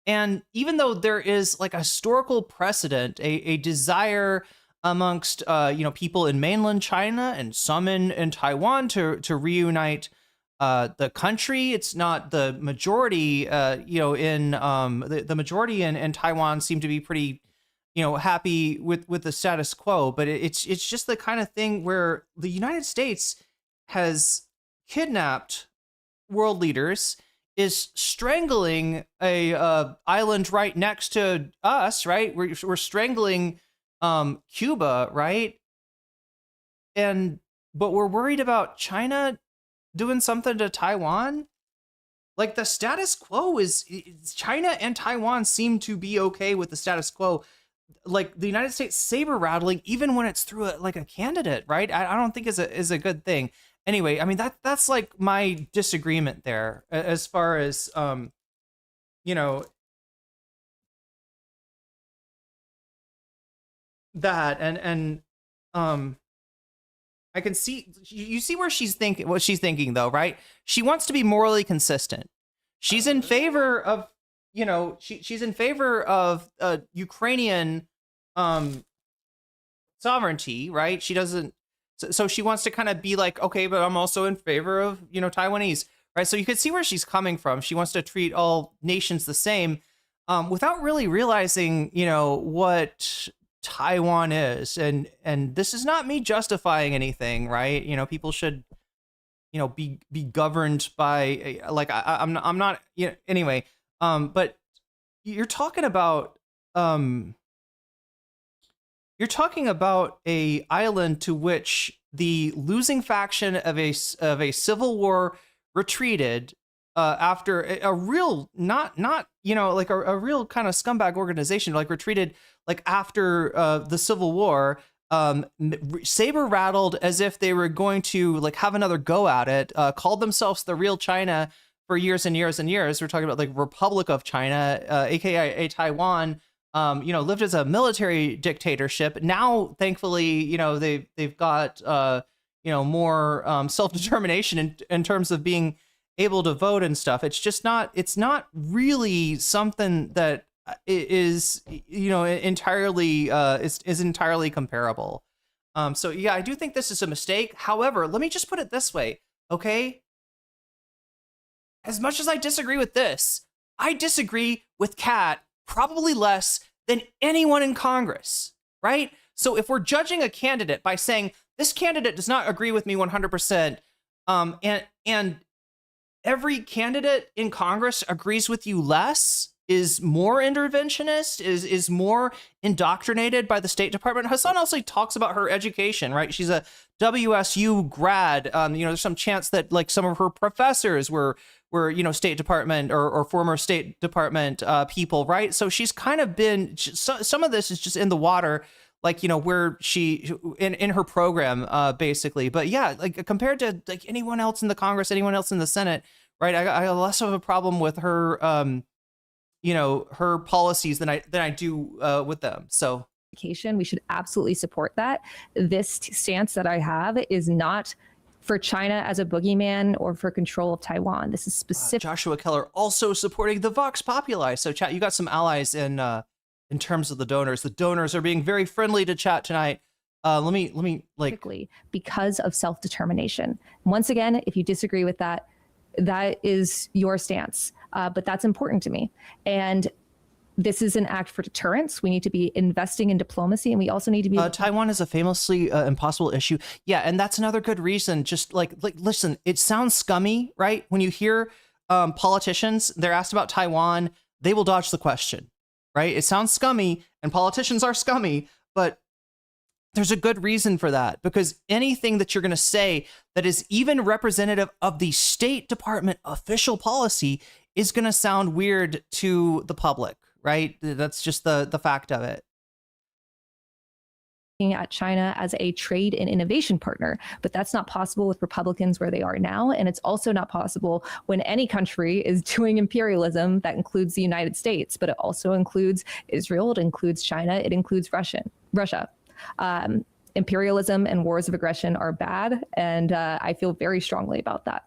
And even though there is like a historical precedent, a desire amongst people in mainland China and some in Taiwan to reunite the country, it's not the majority. The majority in Taiwan seem to be pretty, happy with the status quo. But it's just the kind of thing where the United States has kidnapped world leaders, is strangling a island right next to us. Right, we're strangling Cuba, right? But we're worried about China doing something to Taiwan. Like the status quo is China and Taiwan seem to be okay with the status quo. Like the United States saber rattling, even when it's through a candidate, right? I don't think is a good thing. Anyway, I mean that's like my disagreement there as far as that and I can see you see where what she's thinking though, right? She wants to be morally consistent. She's in favor of she's in favor of Ukrainian sovereignty, right? She doesn't So she wants to kind of be like, okay, but I'm also in favor of, Taiwanese, right? So you can see where she's coming from. She wants to treat all nations the same, without really realizing, what Taiwan is. And this is not me justifying anything, right? People should, be governed by, like, I'm not, anyway. But you're talking about, a island to which the losing faction of a civil war retreated, after a real not like a real kind of scumbag organization, like retreated like after the Civil War, saber rattled as if they were going to like have another go at it, called themselves the real China for years and years and years. We're talking about like Republic of China, aka Taiwan. Lived as a military dictatorship. Now, thankfully, they've got more self-determination in terms of being able to vote and stuff. It's not really something that is entirely is entirely comparable. So yeah, I do think this is a mistake. However, let me just put it this way, okay? As much as I disagree with this, I disagree with Kat probably less than anyone in Congress, right? So if we're judging a candidate by saying this candidate does not agree with me 100%, and every candidate in Congress agrees with you less, is more interventionist, is more indoctrinated by the State Department. Hassan also talks about her education, right? She's a WSU grad. There's some chance that like some of her professors were State Department or former State Department people, right? So she's kind of been, some of this is just in the water, like, where she, in her program, basically. But yeah, like compared to like anyone else in the Congress, anyone else in the Senate, right? I have less of a problem with her, her policies than I do with them. So we should absolutely support that. This stance that I have is not for China as a boogeyman or for control of Taiwan. This is specific. Joshua Keller also supporting the Vox Populi. So chat, you got some allies in terms of the donors. The donors are being very friendly to chat tonight. Let me like, because of self-determination. Once again, if you disagree with that, that is your stance. But that's important to me. And this is an act for deterrence. We need to be investing in diplomacy, and we also need to be. Taiwan is a famously impossible issue. Yeah, and that's another good reason. Just like listen, it sounds scummy, right? When you hear politicians, they're asked about Taiwan, they will dodge the question, right? It sounds scummy, and politicians are scummy, but there's a good reason for that, because anything that you're going to say that is even representative of the State Department official policy is going to sound weird to the public, right? That's just the fact of it. At China as a trade and innovation partner, but that's not possible with Republicans where they are now. And it's also not possible when any country is doing imperialism. That includes the United States, but it also includes Israel, it includes China, it includes Russia. Imperialism and wars of aggression are bad, and I feel very strongly about that.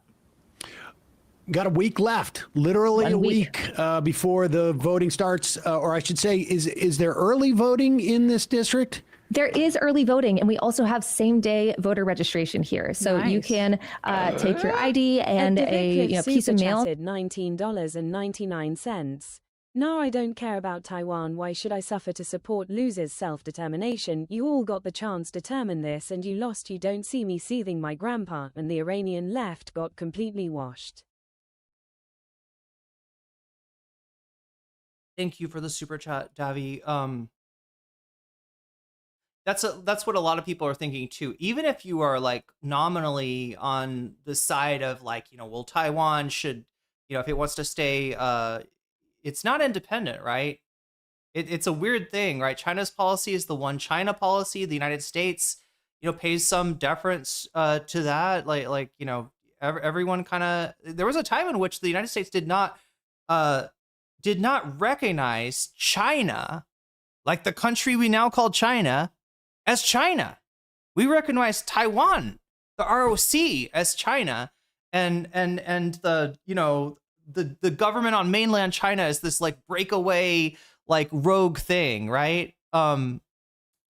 Got a week left, literally a week before the voting starts, or I should say, is there early voting in this district? There is early voting, and we also have same-day voter registration here. So you can take your ID and a piece of mail. $19.99. No, I don't care about Taiwan. Why should I suffer to support losers' self-determination? You all got the chance to determine this, and you lost. You don't see me seething. My grandpa and the Iranian left got completely washed. Thank you for the super chat, Davi. That's what a lot of people are thinking too. Even if you are like nominally on the side of like, well, Taiwan should, if it wants to stay, it's not independent, right? It's a weird thing, right? China's policy is the one China policy. The United States, pays some deference to that. Everyone kind of. There was a time in which the United States did not recognize China, like the country we now call China, as China. We recognize Taiwan, the ROC, as China, and the the government on mainland China is this like breakaway, like rogue thing, right?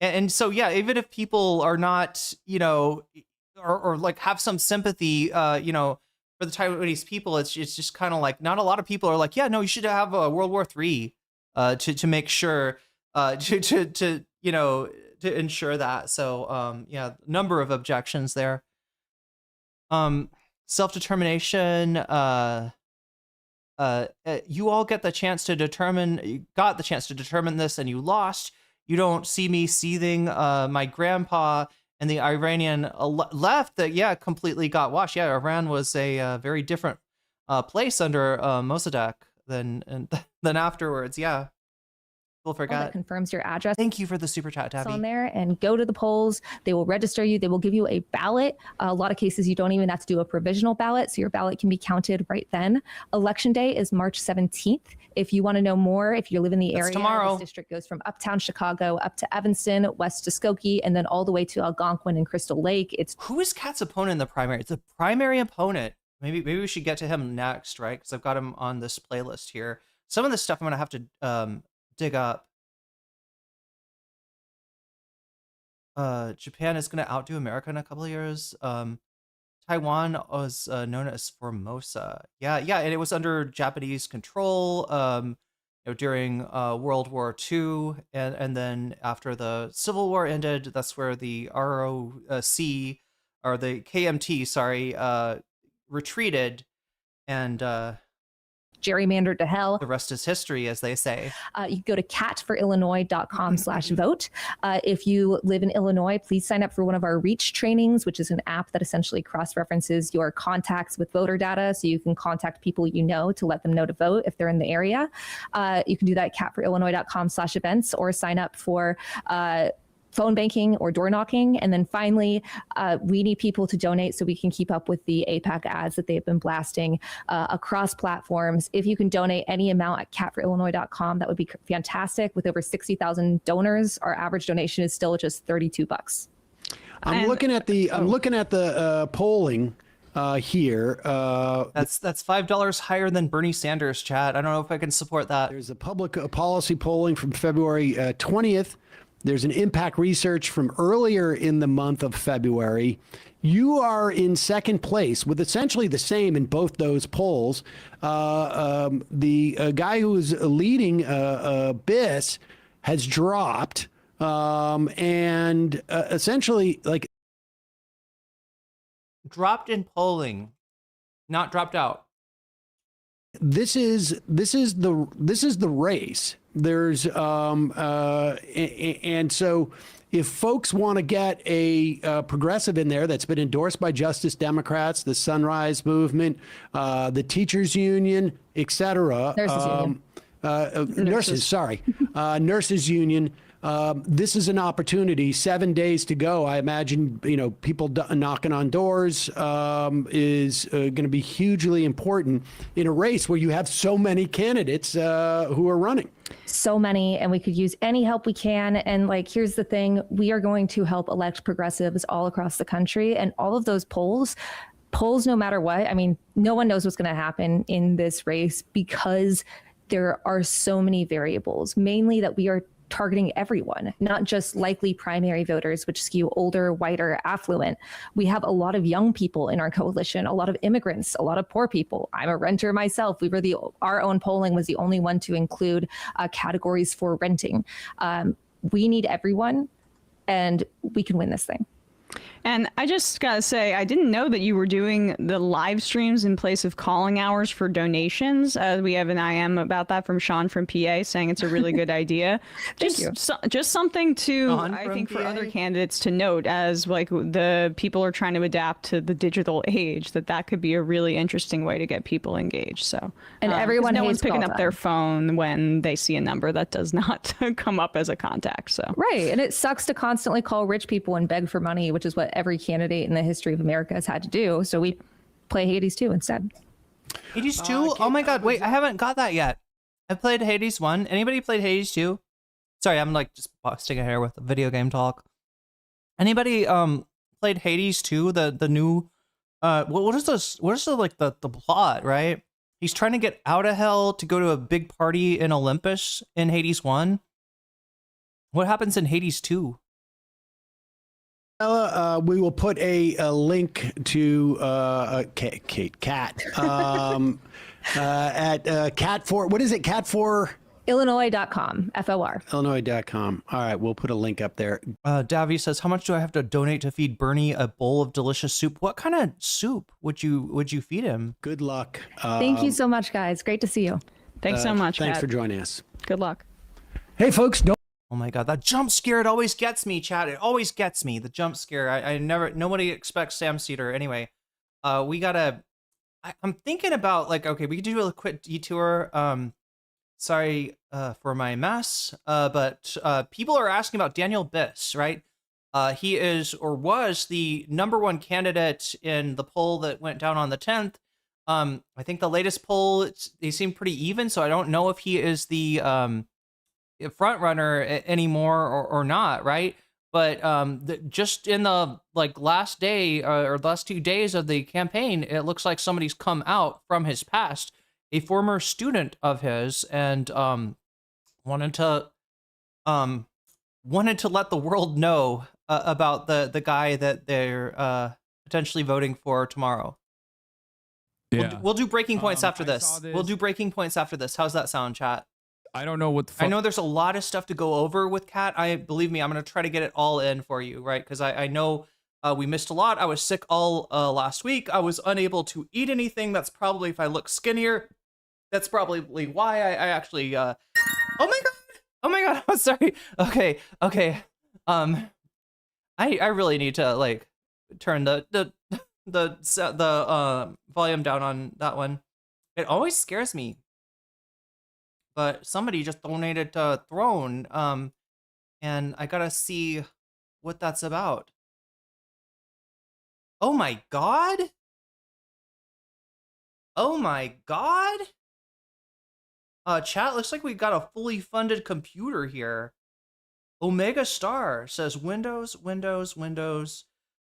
And so yeah, even if people are not, or like have some sympathy, for the Taiwanese people, it's just kind of like not a lot of people are like, yeah, no, you should have a World War III to make sure to ensure that. So yeah, number of objections there. Self-determination. You all got the chance to determine this, and you lost. You don't see me seething. My grandpa and the Iranian left that, yeah, completely got washed. Yeah, Iran was a very different place under Mossadegh than afterwards. Yeah, people That forget. confirms your address. Thank you for the super chat, Tabby. On there and go to the polls. They will register you. They will give you a ballot. A lot of cases, you don't even have to do a provisional ballot, so your ballot can be counted right then. Election day is March 17th. If you want to know more, if you live in the area, tomorrow. this district goes from uptown Chicago up to Evanston, west to Skokie, and then all the way to Algonquin and Crystal Lake. Who is Kat's opponent in the primary? It's the primary opponent. Maybe we should get to him next, right? Because I've got him on this playlist here. Some of this stuff I'm gonna have to dig up. Japan is going to outdo America in a couple of years. Taiwan was known as Formosa. Yeah, and it was under Japanese control during World War II, and then after the Civil War ended, that's where the ROC, or the KMT, sorry, retreated, and gerrymandered to hell. the rest is history, as they say. You can go to catforillinois.com/vote. If you live in Illinois, please sign up for one of our Reach trainings, which is an app that essentially cross-references your contacts with voter data, so you can contact people you know to let them know to vote if they're in the area. You can do that at catforillinois.com/events, or sign up for phone banking or door knocking. And then finally, we need people to donate so we can keep up with the APAC ads that they've been blasting across platforms. If you can donate any amount at catforillinois.com, that would be fantastic. With over 60,000 donors, our average donation is still just $32. I'm looking at the polling here. That's $5 higher than Bernie Sanders, chat. I don't know if I can support that. There's a public policy polling from February 20th. There's an impact research from earlier in the month of February. You are in second place with essentially the same in both those polls. The guy who is leading BIS has dropped, and essentially, like, dropped in polling, not dropped out. This is the race. There's and so if folks want to get a progressive in there that's been endorsed by Justice Democrats, the Sunrise Movement, the Teachers Union, etc. Nurses Union. This is an opportunity. 7 days to go. I imagine, people knocking on doors is going to be hugely important in a race where you have so many candidates who are running. So many, and we could use any help we can. And here's the thing, we are going to help elect progressives all across the country, and all of those polls, no matter what, I mean, no one knows what's going to happen in this race because there are so many variables, mainly that we are targeting everyone, not just likely primary voters, which skew older, whiter, affluent. We have a lot of young people in our coalition, a lot of immigrants, a lot of poor people. I'm a renter myself. Our own polling was the only one to include categories for renting. We need everyone, and we can win this thing. And I just gotta say, I didn't know that you were doing the live streams in place of calling hours for donations. We have an IM about that from Sean from PA saying it's a really good idea. Just something to, I think, for other candidates to note as the people are trying to adapt to the digital age, that could be a really interesting way to get people engaged. So, and everyone, no one's picking up their phone when they see a number that does not come up as a contact. So right, and it sucks to constantly call rich people and beg for money, which is what every candidate in the history of America has had to do. So we play Hades 2 instead. Hades 2? Oh my god, wait, I haven't got that yet. I played Hades 1. Anybody played Hades 2? Sorry, I'm just sticking here with video game talk. Anybody played Hades 2? The new what is the plot, right? He's trying to get out of hell to go to a big party in Olympus in Hades 1. What happens in Hades 2? We will put a link to Cat at Cat for, what is it? Cat for? Illinois.com, FOR. Illinois.com. All right, we'll put a link up there. Davy says, how much do I have to donate to feed Bernie a bowl of delicious soup? What kind of soup would you feed him? Good luck. Thank you so much, guys. Great to see you. Thanks so much. Thanks Kat. for joining us. Good luck. Hey, folks, don't. Oh my God, that jump scare, it always gets me, chat. It always gets me, the jump scare. Nobody expects Sam Cedar. Anyway, I'm thinking about, like, okay, we could do a quick detour. Sorry for my mess, but people are asking about Daniel Biss, right? He is, or was, the #1 candidate in the poll that went down on the 10th. I think the latest poll, they seem pretty even, so I don't know if he is the front runner anymore or not, right? But just in the last day or last 2 days of the campaign, it looks like somebody's come out from his past, a former student of his, and wanted to let the world know about the guy that they're potentially voting for tomorrow. Yeah. We'll do breaking points after I this. saw this. We'll do breaking points after this. How's that sound, chat? I don't know what the fuck. I know there's a lot of stuff to go over with Kat. Believe me, I'm gonna try to get it all in for you, right? Because I know we missed a lot. I was sick all last week. I was unable to eat anything. That's probably, if I look skinnier, that's probably why I actually. Oh my god! I'm sorry. Okay. I really need to turn the volume down on that one. It always scares me. But somebody just donated to Throne, and I gotta see what that's about. Oh my god! Oh my god! Chat, looks like we got a fully funded computer here. Omega Star says Windows,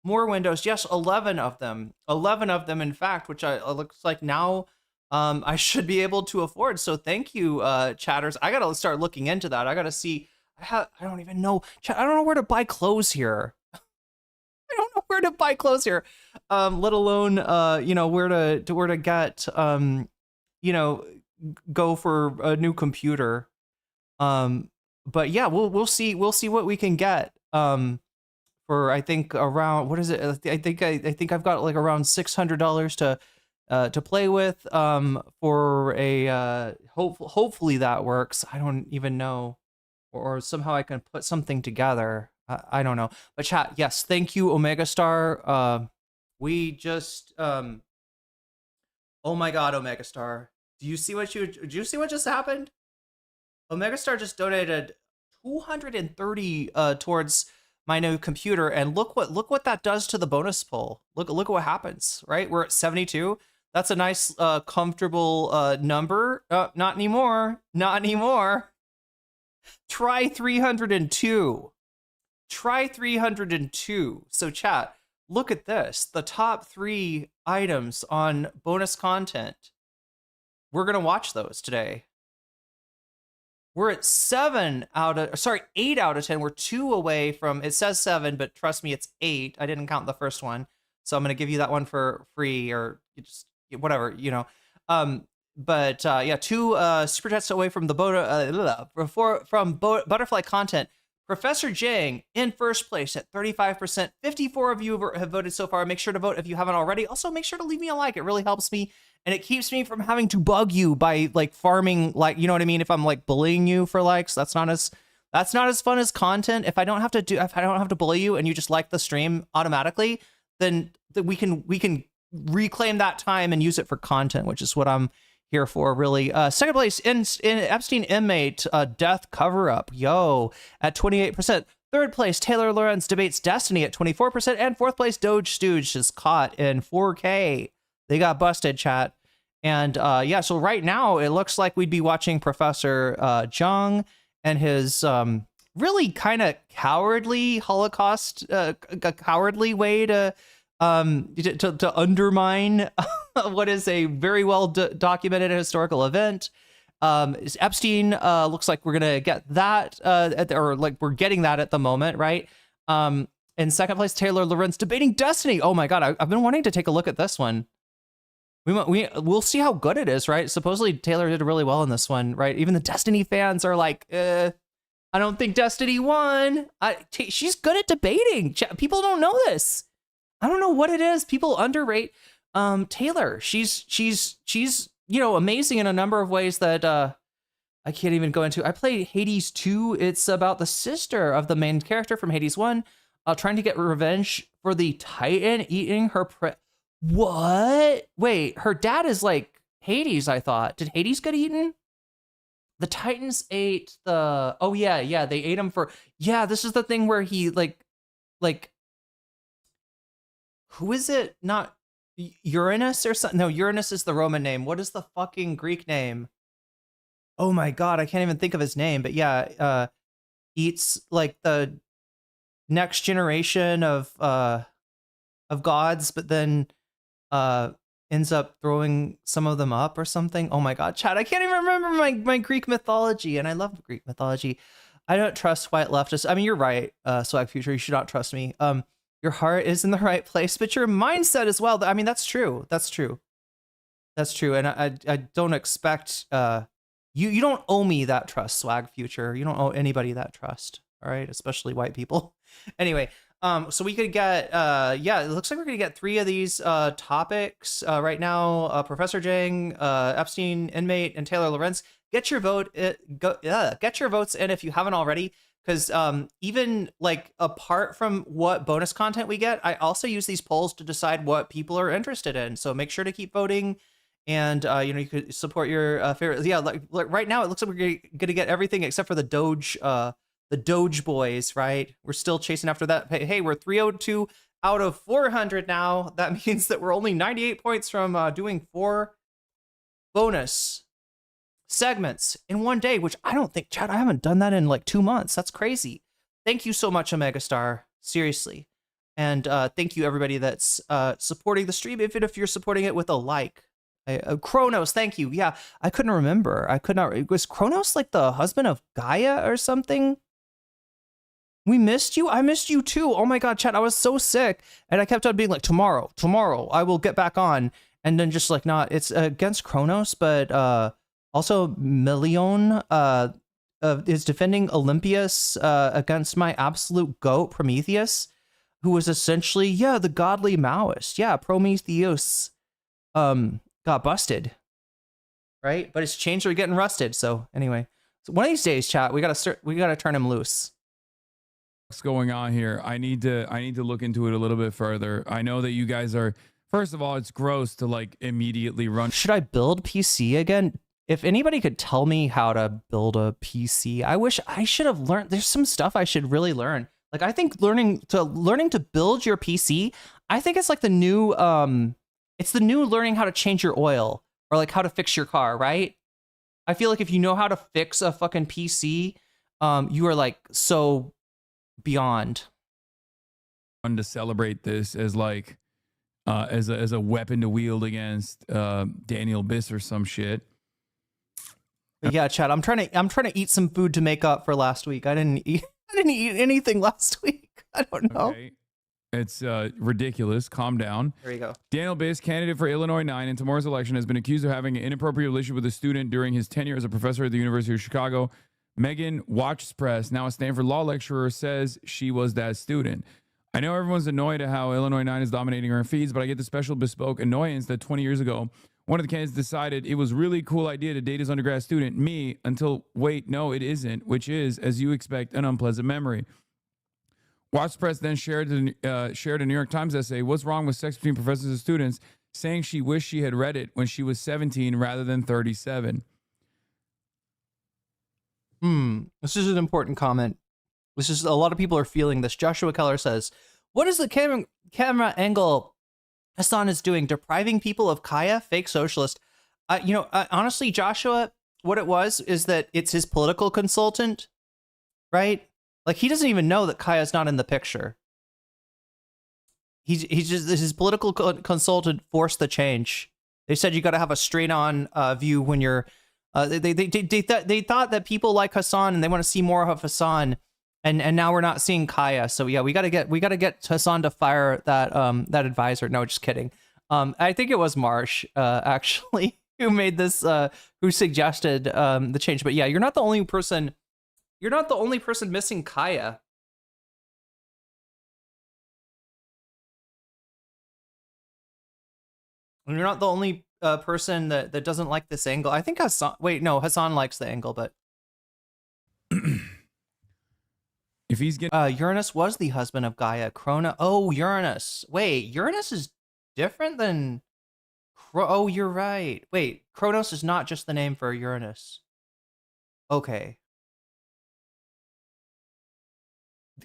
more Windows. Yes, 11 of them. 11 of them, in fact, which looks like now I should be able to afford. So thank you, chatters. I gotta start looking into that. I gotta see. I don't even know. Chat, I don't know where to buy clothes here. I don't know where to buy clothes here. Let alone where to get go for a new computer. But yeah, we'll see what we can get. For I think around, what is it? I think I've got around $600 to play with, for a hopefully that works. I don't even know, or somehow I can put something together. I don't know. But chat, yes, thank you, Omega Star. We just oh my god, Omega Star, did you see what just happened? Omega Star just donated 230 towards my new computer, and look what that does to the bonus poll. Look what happens, right? We're at 72. That's a nice comfortable number. Not anymore. Try 302. Try 302. So chat, look at this. The top 3 items on bonus content. We're gonna watch those today. We're at 8 out of 10. We're 2 away from, it says 7, but trust me, it's 8. I didn't count the first one. So I'm going to give you that one for free, or just whatever, But yeah, 2 super chats away from the butterfly content. Professor Jang in first place at 35%. 54 of you have voted so far. Make sure to vote if you haven't already. Also, make sure to leave me a like. It really helps me, and it keeps me from having to bug you by farming, you know what I mean? If I'm bullying you for likes, that's not as fun as content. If I don't have to bully you and you just like the stream automatically, then we can reclaim that time and use it for content, which is what I'm here for, really. Second place in Epstein inmate death cover-up, at 28%. Third place, Taylor Lorenz debates Destiny at 24%. And fourth place, Doge Stooge is caught in 4K. They got busted, chat. And yeah, so right now it looks like we'd be watching Professor Jung and his really kind of cowardly Holocaust, cowardly way to undermine what is a very well documented historical event. Epstein looks like we're gonna get that, or we're getting that at the moment, right? In second place, Taylor Lorenz debating Destiny. Oh my god, I've been wanting to take a look at this one. We'll see how good it is, right? Supposedly Taylor did really well in this one, right? Even the Destiny fans are like, I don't think Destiny won. She's good at debating. People don't know this. I don't know what it is. People underrate Taylor. She's amazing in a number of ways that I can't even go into. I played Hades 2. It's about the sister of the main character from Hades 1, trying to get revenge for the Titan eating her What? Wait, her dad is like Hades, I thought. Did Hades get eaten? The Titans ate the... Oh, yeah, they ate him for... Yeah, this is the thing where he, like... Who is it? Not Uranus or something? No, Uranus is the Roman name. What is the fucking Greek name? Oh my god, I can't even think of his name. But yeah, eats, like, the next generation of gods, but then... ends up throwing some of them up or something. Oh my god, Chad, I can't even remember my Greek mythology, and I love Greek mythology. I don't trust white leftists. I mean, you're right, Swag Future, you should not trust me. Your heart is in the right place, but your mindset as well. I mean, that's true. And I don't expect you don't owe me that trust, Swag Future. You don't owe anybody that trust, all right? Especially white people. Anyway, so we could get, it looks like we're gonna get 3 of these topics right now. Professor Jang, Epstein inmate, and Taylor Lorenz. Get your vote. Get your votes in if you haven't already, because even like apart from what bonus content we get, I also use these polls to decide what people are interested in. So make sure to keep voting, and you could support your favorite. Yeah, like right now it looks like we're gonna get everything except for the Doge. The Doge boys, right? We're still chasing after that. Hey, we're 302 out of 400 now. That means that we're only 98 points from doing 4 bonus segments in one day, which I don't think, Chad, I haven't done that in like 2 months. That's crazy. Thank you so much, Omega Star. Seriously. And thank you, everybody that's supporting the stream, even if you're supporting it with a like. Kronos, thank you. Yeah, I couldn't remember. Was Kronos like the husband of Gaia or something? We missed you? I missed you too. Oh my god, chat, I was so sick. And I kept on being like, tomorrow, I will get back on. And then just like, not, it's against Kronos, but also Milion is defending Olympias against my absolute goat, Prometheus, who was essentially, the godly Maoist. Yeah, Prometheus got busted. Right? But his chains are getting rusted. So anyway, so one of these days, chat, we gotta turn him loose. What's going on here? I need to look into it a little bit further. I know that you guys are, first of all, it's gross to like immediately run. Should I build PC again? If anybody could tell me how to build a PC, I wish I should have learned. There's some stuff I should really learn. Like I think learning to build your PC, I think it's like the new it's the new learning how to change your oil or like how to fix your car, right? I feel like if you know how to fix a fucking PC, you are like so beyond. To celebrate this as like as a weapon to wield against Daniel Biss or some shit. But yeah, Chad, I'm trying to eat some food to make up for last week. I didn't eat anything last week. I don't know. Okay. It's ridiculous. Calm down. There you go. Daniel Biss, candidate for Illinois 9 in tomorrow's election, has been accused of having an inappropriate relationship with a student during his tenure as a professor at the University of Chicago. Megan Watchspress, now a Stanford law lecturer, says she was that student. I know everyone's annoyed at how Illinois 9 is dominating our feeds, but I get the special bespoke annoyance that 20 years ago, one of the candidates decided it was really cool idea to date his undergrad student, me, until, wait, no, it isn't, which is, as you expect, an unpleasant memory. Watchspress then shared a New York Times essay, What's Wrong with Sex Between Professors and Students, saying she wished she had read it when she was 17 rather than 37. This is an important comment. This is a lot of people are feeling this. Joshua Keller says, "What is the camera angle Hassan is doing? Depriving people of Kaya, fake socialist." Honestly, Joshua, what it was is that it's his political consultant, right? Like he doesn't even know that Kaya's not in the picture. He's just his political consultant forced the change. They said you got to have a straight on view when you're. They thought that people like Hassan and they want to see more of Hassan And now we're not seeing Kaya. So yeah, we gotta get Hassan to fire that advisor. No, just kidding. I think it was Marsh actually who made this who suggested the change. But yeah, you're not the only person missing Kaya. And you're not the only person that doesn't like this angle. I think Hassan. Wait, no, Hassan likes the angle, but if he's getting Uranus was the husband of Gaia. Oh, Uranus. Wait, Uranus is different than. Oh, you're right. Wait, Kronos is not just the name for Uranus. Okay.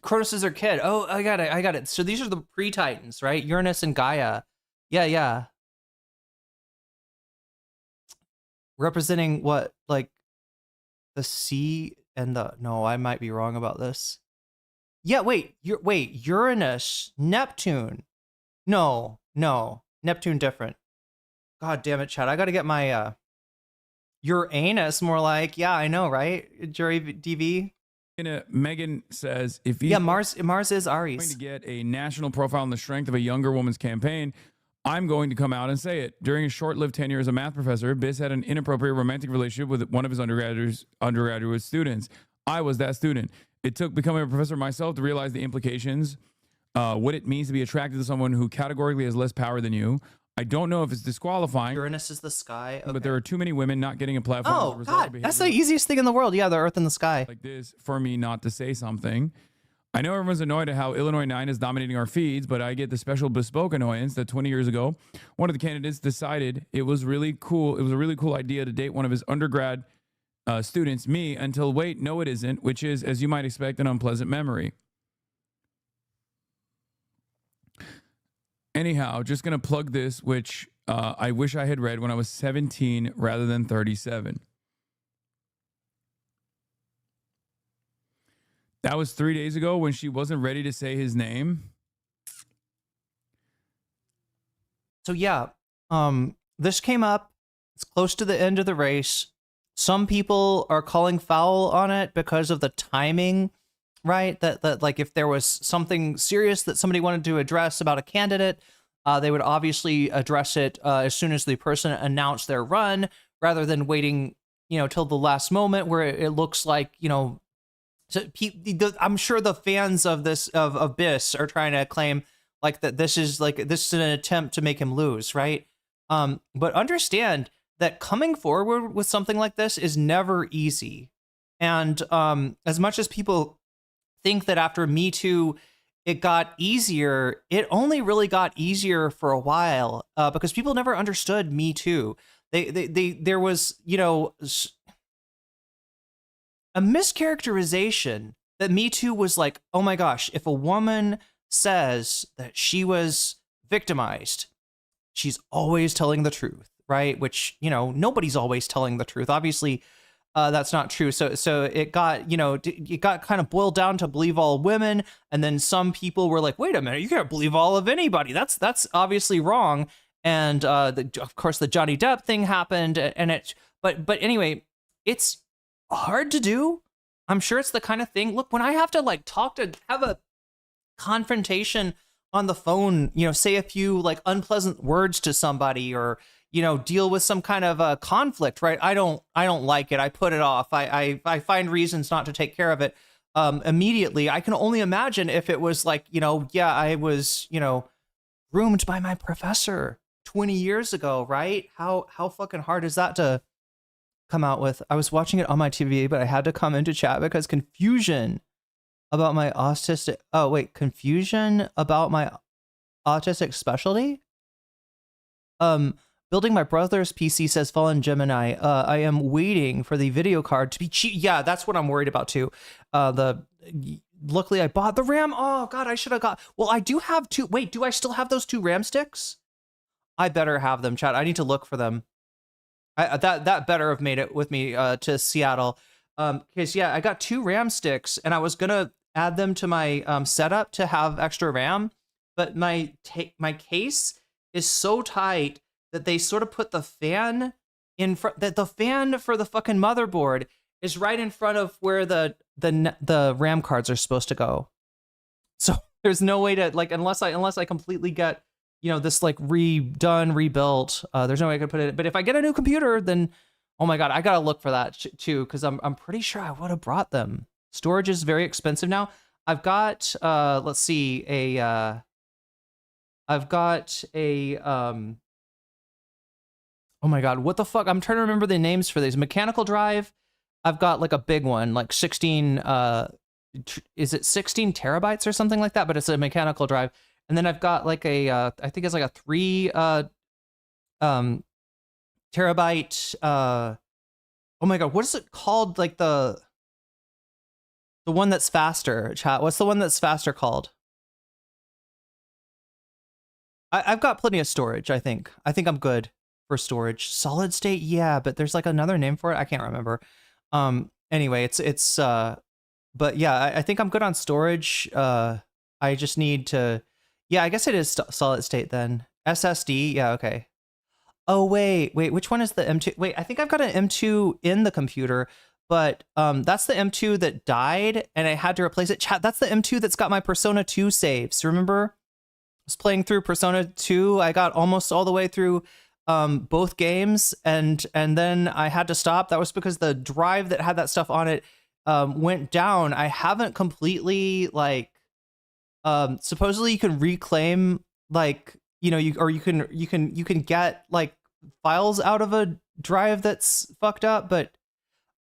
Kronos is her kid. Oh, I got it. So these are the pre-Titans, right? Uranus and Gaia. Yeah. Representing what, like the sea and the. No, I might be wrong about this. Yeah, wait, Uranus, Neptune. No, Neptune different. God damn it, Chad. I gotta get my Uranus more like. Yeah, I know, right? Jury DV. Megan says if he's Mars is Aries. Going to get a national profile on the strength of a younger woman's campaign, I'm going to come out and say it. During his short-lived tenure as a math professor, Biss had an inappropriate romantic relationship with one of his undergraduate students. I was that student. It took becoming a professor myself to realize the implications, what it means to be attracted to someone who categorically has less power than you. I don't know if it's disqualifying. Uranus is the sky. Okay. But there are too many women not getting a platform. Oh, God, that's the easiest thing in the world. Yeah, the earth and the sky. Like this for me not to say something. I know everyone's annoyed at how Illinois 9 is dominating our feeds, but I get the special bespoke annoyance that 20 years ago, one of the candidates decided it was really cool. It was a really cool idea to date one of his undergrad students, me, until wait, no, it isn't, which is, as you might expect, an unpleasant memory. Anyhow, just going to plug this, which I wish I had read when I was 17 rather than 37. That was 3 days ago when she wasn't ready to say his name. So yeah, this came up. It's close to the end of the race. Some people are calling foul on it because of the timing, right? That like if there was something serious that somebody wanted to address about a candidate, they would obviously address it as soon as the person announced their run, rather than waiting, till the last moment where it looks like, so I'm sure the fans of this of Biss are trying to claim like that this is an attempt to make him lose, right? But understand that coming forward with something like this is never easy. And as much as people think that after Me Too, it got easier, it only really got easier for a while because people never understood Me Too. There was, a mischaracterization that Me Too was like, oh my gosh, if a woman says that she was victimized, she's always telling the truth. Right, which nobody's always telling the truth. Obviously, that's not true. So it got it got kind of boiled down to believe all women, and then some people were like, wait a minute, you can't believe all of anybody. That's obviously wrong. And of course, the Johnny Depp thing happened, and but anyway, it's hard to do. I'm sure it's the kind of thing. Look, when I have to have a confrontation on the phone, say a few unpleasant words to somebody, or deal with some kind of a conflict, right? I don't like it. I put it off. I find reasons not to take care of it immediately. I can only imagine if it was I was, groomed by my professor 20 years ago, right? How fucking hard is that to come out with? I was watching it on my TV, but I had to come into chat because confusion about my autistic specialty? Building my brother's PC, says Fallen Gemini. I am waiting for the video card to be cheap. Yeah, that's what I'm worried about too. Luckily I bought the RAM. Oh God, I should have got. Well, I do have two. Wait, do I still have those two RAM sticks? I better have them, chat. I need to look for them. That better have made it with me to Seattle. Because yeah, I got two RAM sticks, and I was gonna add them to my setup to have extra RAM, but my case is so tight that they sort of put the fan in front. That the fan for the fucking motherboard is right in front of where the RAM cards are supposed to go. So there's no way to like unless I completely get this like rebuilt. There's no way I could put it. But if I get a new computer, then oh my god, I gotta look for that too because I'm pretty sure I would have brought them. Storage is very expensive now. I've got let's see I've got a oh my god, what the fuck? I'm trying to remember the names for these. Mechanical drive. I've got like a big one, like 16 is it 16 terabytes or something like that, but it's a mechanical drive. And then I've got like a I think it's like a 3 terabyte oh my god, what is it called? Like the one that's faster, chat. What's the one that's faster called? I've got plenty of storage, I think. I think I'm good for storage. Solid state, yeah, but there's like another name for it. I can't remember. Anyway, it's but yeah, I think I'm good on storage. I just need to, yeah, I guess it is solid state then. SSD, yeah, okay. Oh, wait, which one is the M2? Wait, I think I've got an M2 in the computer, but that's the M2 that died and I had to replace it. Chat, that's the M2 that's got my Persona 2 saves. Remember? I was playing through Persona 2. I got almost all the way through both games and then I had to stop. That was because the drive that had that stuff on it went down. I haven't completely like supposedly you can reclaim like you can get like files out of a drive that's fucked up, but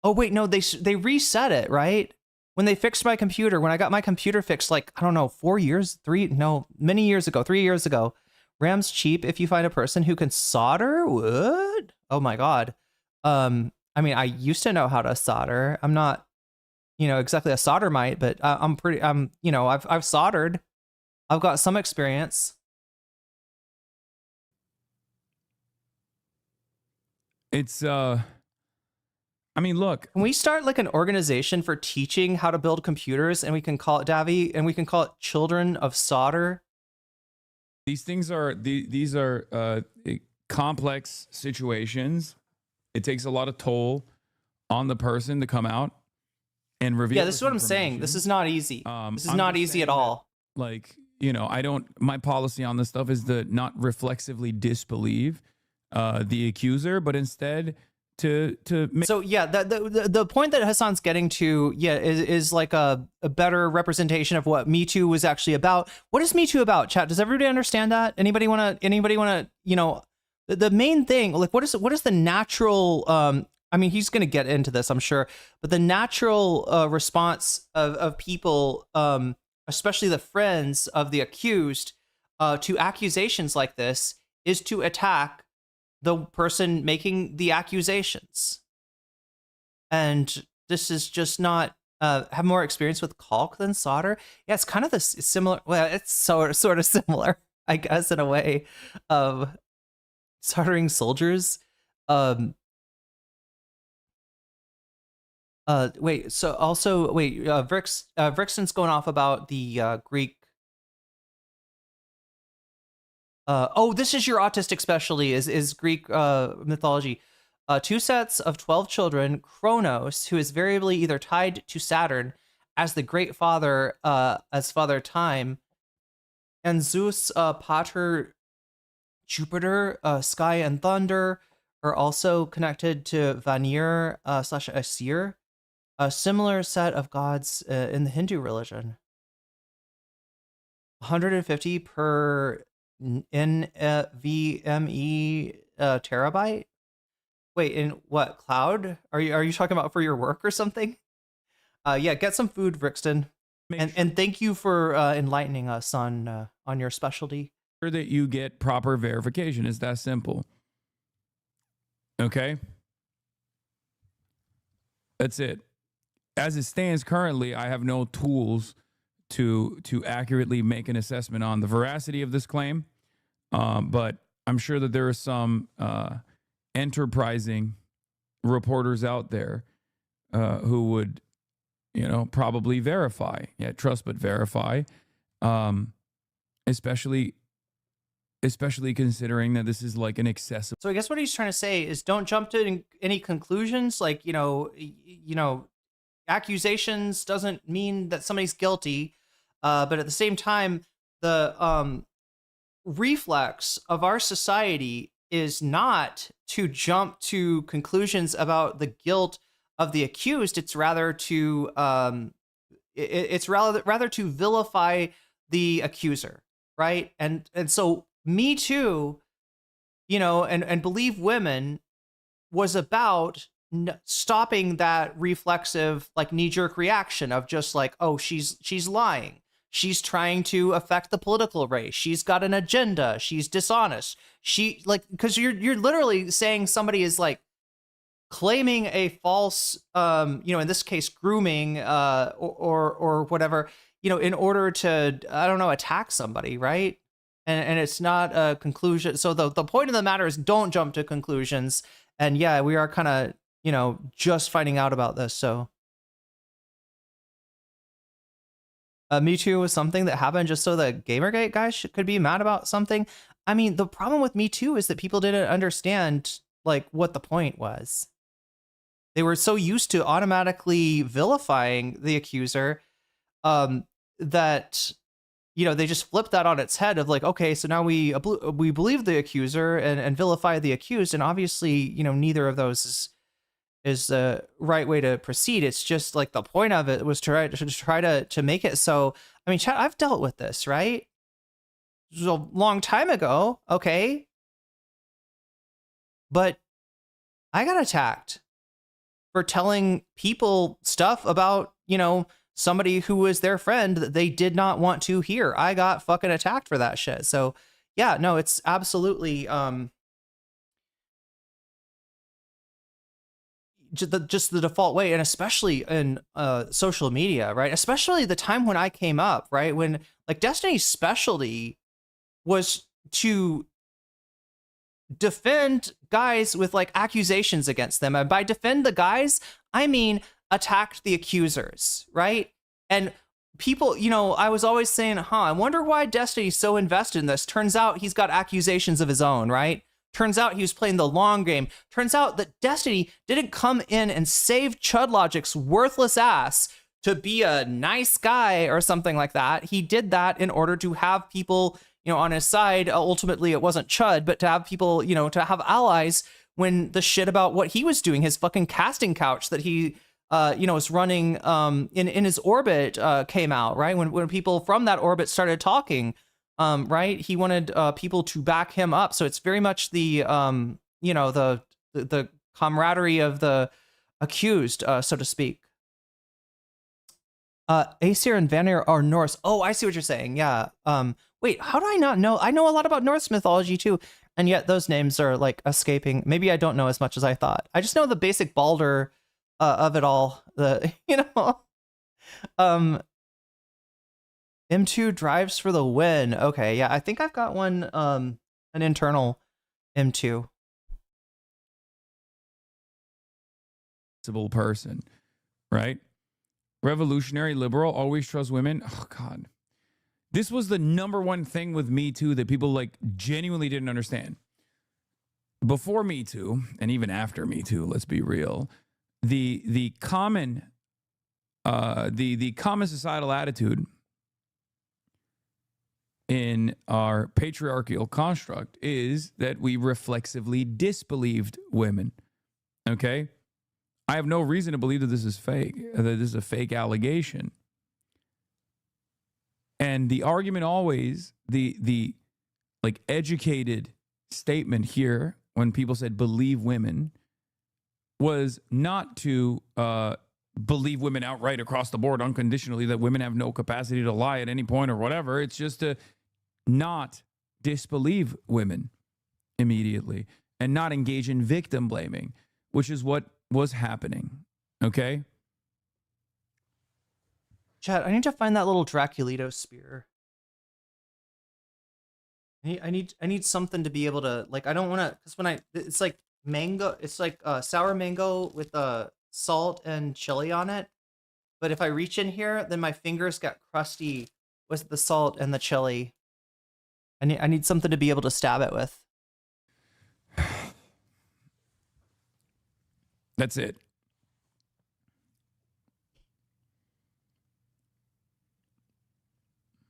oh wait, no, they reset it, right? When they fixed my computer, when I got my computer fixed, like I don't know, 3 years ago. RAM's cheap if you find a person who can solder. What? Oh my god. I mean, I used to know how to solder. I'm not, exactly a solder mite, but I've soldered. I've got some experience. It's I mean, look. Can we start like an organization for teaching how to build computers, and we can call it Davi, and we can call it Children of Solder? These things are these are complex situations. It takes a lot of toll on the person to come out and reveal. Yeah, this is what I'm saying. This is not easy. This is not easy at all. Like, my policy on this stuff is to not reflexively disbelieve the accuser, but instead to make. So yeah, the point that Hassan's getting to, is like a better representation of what Me Too was actually about. What is Me Too about, chat? Does everybody understand that? Anybody want to, the main thing, like what is the natural, I mean, he's going to get into this, I'm sure, but the natural response of people, especially the friends of the accused, to accusations like this is to attack the person making the accusations. And this is just not have more experience with caulk than solder. Yeah, it's kind of this similar. Well, it's sort of similar, I guess, in a way of soldering soldiers. Wait. So also, wait. Vrixton's going off about the Greek. Oh, this is your autistic specialty, is Greek mythology. 2 sets of 12 children, Kronos, who is variably either tied to Saturn as the great father, as Father Time, and Zeus, Pater Jupiter, Sky and Thunder, are also connected to Vanir / Asir, a similar set of gods in the Hindu religion. 150 per NVMe terabyte. Wait, in what cloud are you talking about for your work or something? Yeah, get some food, Vrixton, and thank you for enlightening us on your specialty. Sure that you get proper verification. It's that simple. Okay, that's it. As it stands currently, I have no tools to accurately make an assessment on the veracity of this claim, but I'm sure that there are some enterprising reporters out there who would, probably verify. Yeah, trust but verify, especially especially considering that this is like an accessible. So I guess what he's trying to say is don't jump to any conclusions. Like, accusations doesn't mean that somebody's guilty. But at the same time, the reflex of our society is not to jump to conclusions about the guilt of the accused. It's rather to rather to vilify the accuser, right? And so Me Too, and Believe Women was about stopping that reflexive, like, knee-jerk reaction of just like, oh, she's lying. She's trying to affect the political race. She's got an agenda. She's dishonest. Because you're literally saying somebody is like claiming a false, in this case, grooming, or whatever, in order to, I don't know, attack somebody, right? And it's not a conclusion. So the point of the matter is don't jump to conclusions. And yeah, we are kind of, just finding out about this. So Me Too was something that happened just so the Gamergate guys could be mad about something. I mean, the problem with Me Too is that people didn't understand like what the point was. They were so used to automatically vilifying the accuser that they just flipped that on its head of like, okay, so now we believe the accuser and vilify the accused, and obviously neither of those is the right way to proceed. It's just like the point of it was to try to make it so. I mean, chat, I've dealt with this, right? This was a long time ago, okay, but I got attacked for telling people stuff about somebody who was their friend that they did not want to hear. I got fucking attacked for that shit. So yeah, no, it's absolutely just the default way, and especially in social media, right? Especially the time when I came up, right? When like Destiny's specialty was to defend guys with like accusations against them. And by defend the guys, I mean attacked the accusers, right? And people, I was always saying, I wonder why Destiny's so invested in this. Turns out he's got accusations of his own, right? Turns out he was playing the long game. Turns out that Destiny didn't come in and save Chudlogic's worthless ass to be a nice guy or something like that. He did that in order to have people, on his side. Ultimately, it wasn't Chud, but to have people, to have allies when the shit about what he was doing, his fucking casting couch that he, was running in his orbit came out, right? When people from that orbit started talking, right? He wanted people to back him up. So it's very much the the camaraderie of the accused, so to speak. Aesir and Vanir are Norse. Oh, I see what you're saying. Yeah. Wait, how do I not know? I know a lot about Norse mythology too, and yet those names are like escaping. Maybe I don't know as much as I thought. I just know the basic Baldur of it all. M2 drives for the win. Okay, yeah, I think I've got one, an internal M2. Person, right? Revolutionary liberal, always trust women. Oh God, this was the number one thing with Me Too that people like genuinely didn't understand. Before Me Too and even after Me Too, let's be real, the common societal attitude in our patriarchal construct is that we reflexively disbelieved women. Okay? I have no reason to believe that this is fake, that this is a fake allegation. And the argument always, the like educated statement here when people said believe women was not to believe women outright across the board unconditionally, that women have no capacity to lie at any point or whatever. It's just to not disbelieve women immediately and not engage in victim blaming, which is what was happening. Okay? Chad, I need to find that little Draculito spear. I need something to be able to, like, I don't want to, because it's like mango, it's like sour mango with salt and chili on it. But if I reach in here, then my fingers get crusty with the salt and the chili. I need something to be able to stab it with. That's it.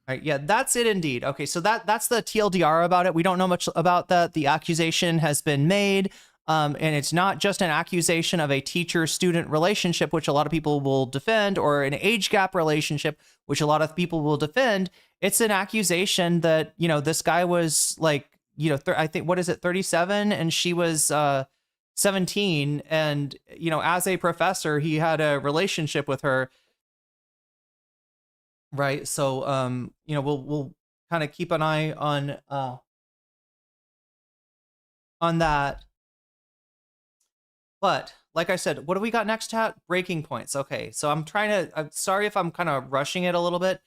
All right, yeah, that's it indeed. Okay, so that's the TLDR about it. We don't know much about that. The accusation has been made, and it's not just an accusation of a teacher-student relationship, which a lot of people will defend, or an age gap relationship, which a lot of people will defend. It's an accusation that, you know, this guy was like, you know, I think, what is it, 37, and she was 17, and, you know, as a professor, he had a relationship with her. Right. So, you know, we'll kind of keep an eye on that. But like I said, what do we got next, chat? Breaking points. Okay. So I'm sorry if I'm kind of rushing it a little bit.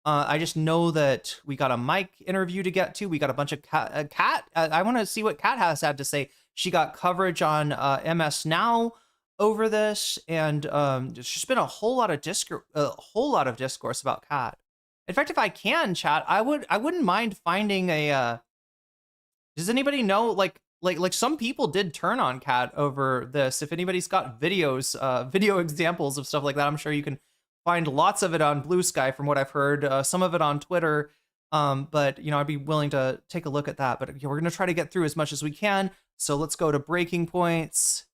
I just know that we got a Mike interview to get to. We got a bunch of Kat. I want to see what Kat has had to say. She got coverage on MS Now over this, and there's been a whole lot of discourse about Kat. In fact, if I can, chat, I wouldn't mind finding a. Does anybody know, like some people did turn on Kat over this? If anybody's got videos, video examples of stuff like that, I'm sure you can find lots of it on Blue Sky, from what I've heard. Some of it on Twitter. But you know, I'd be willing to take a look at that. But we're gonna try to get through as much as we can. So let's go to breaking points.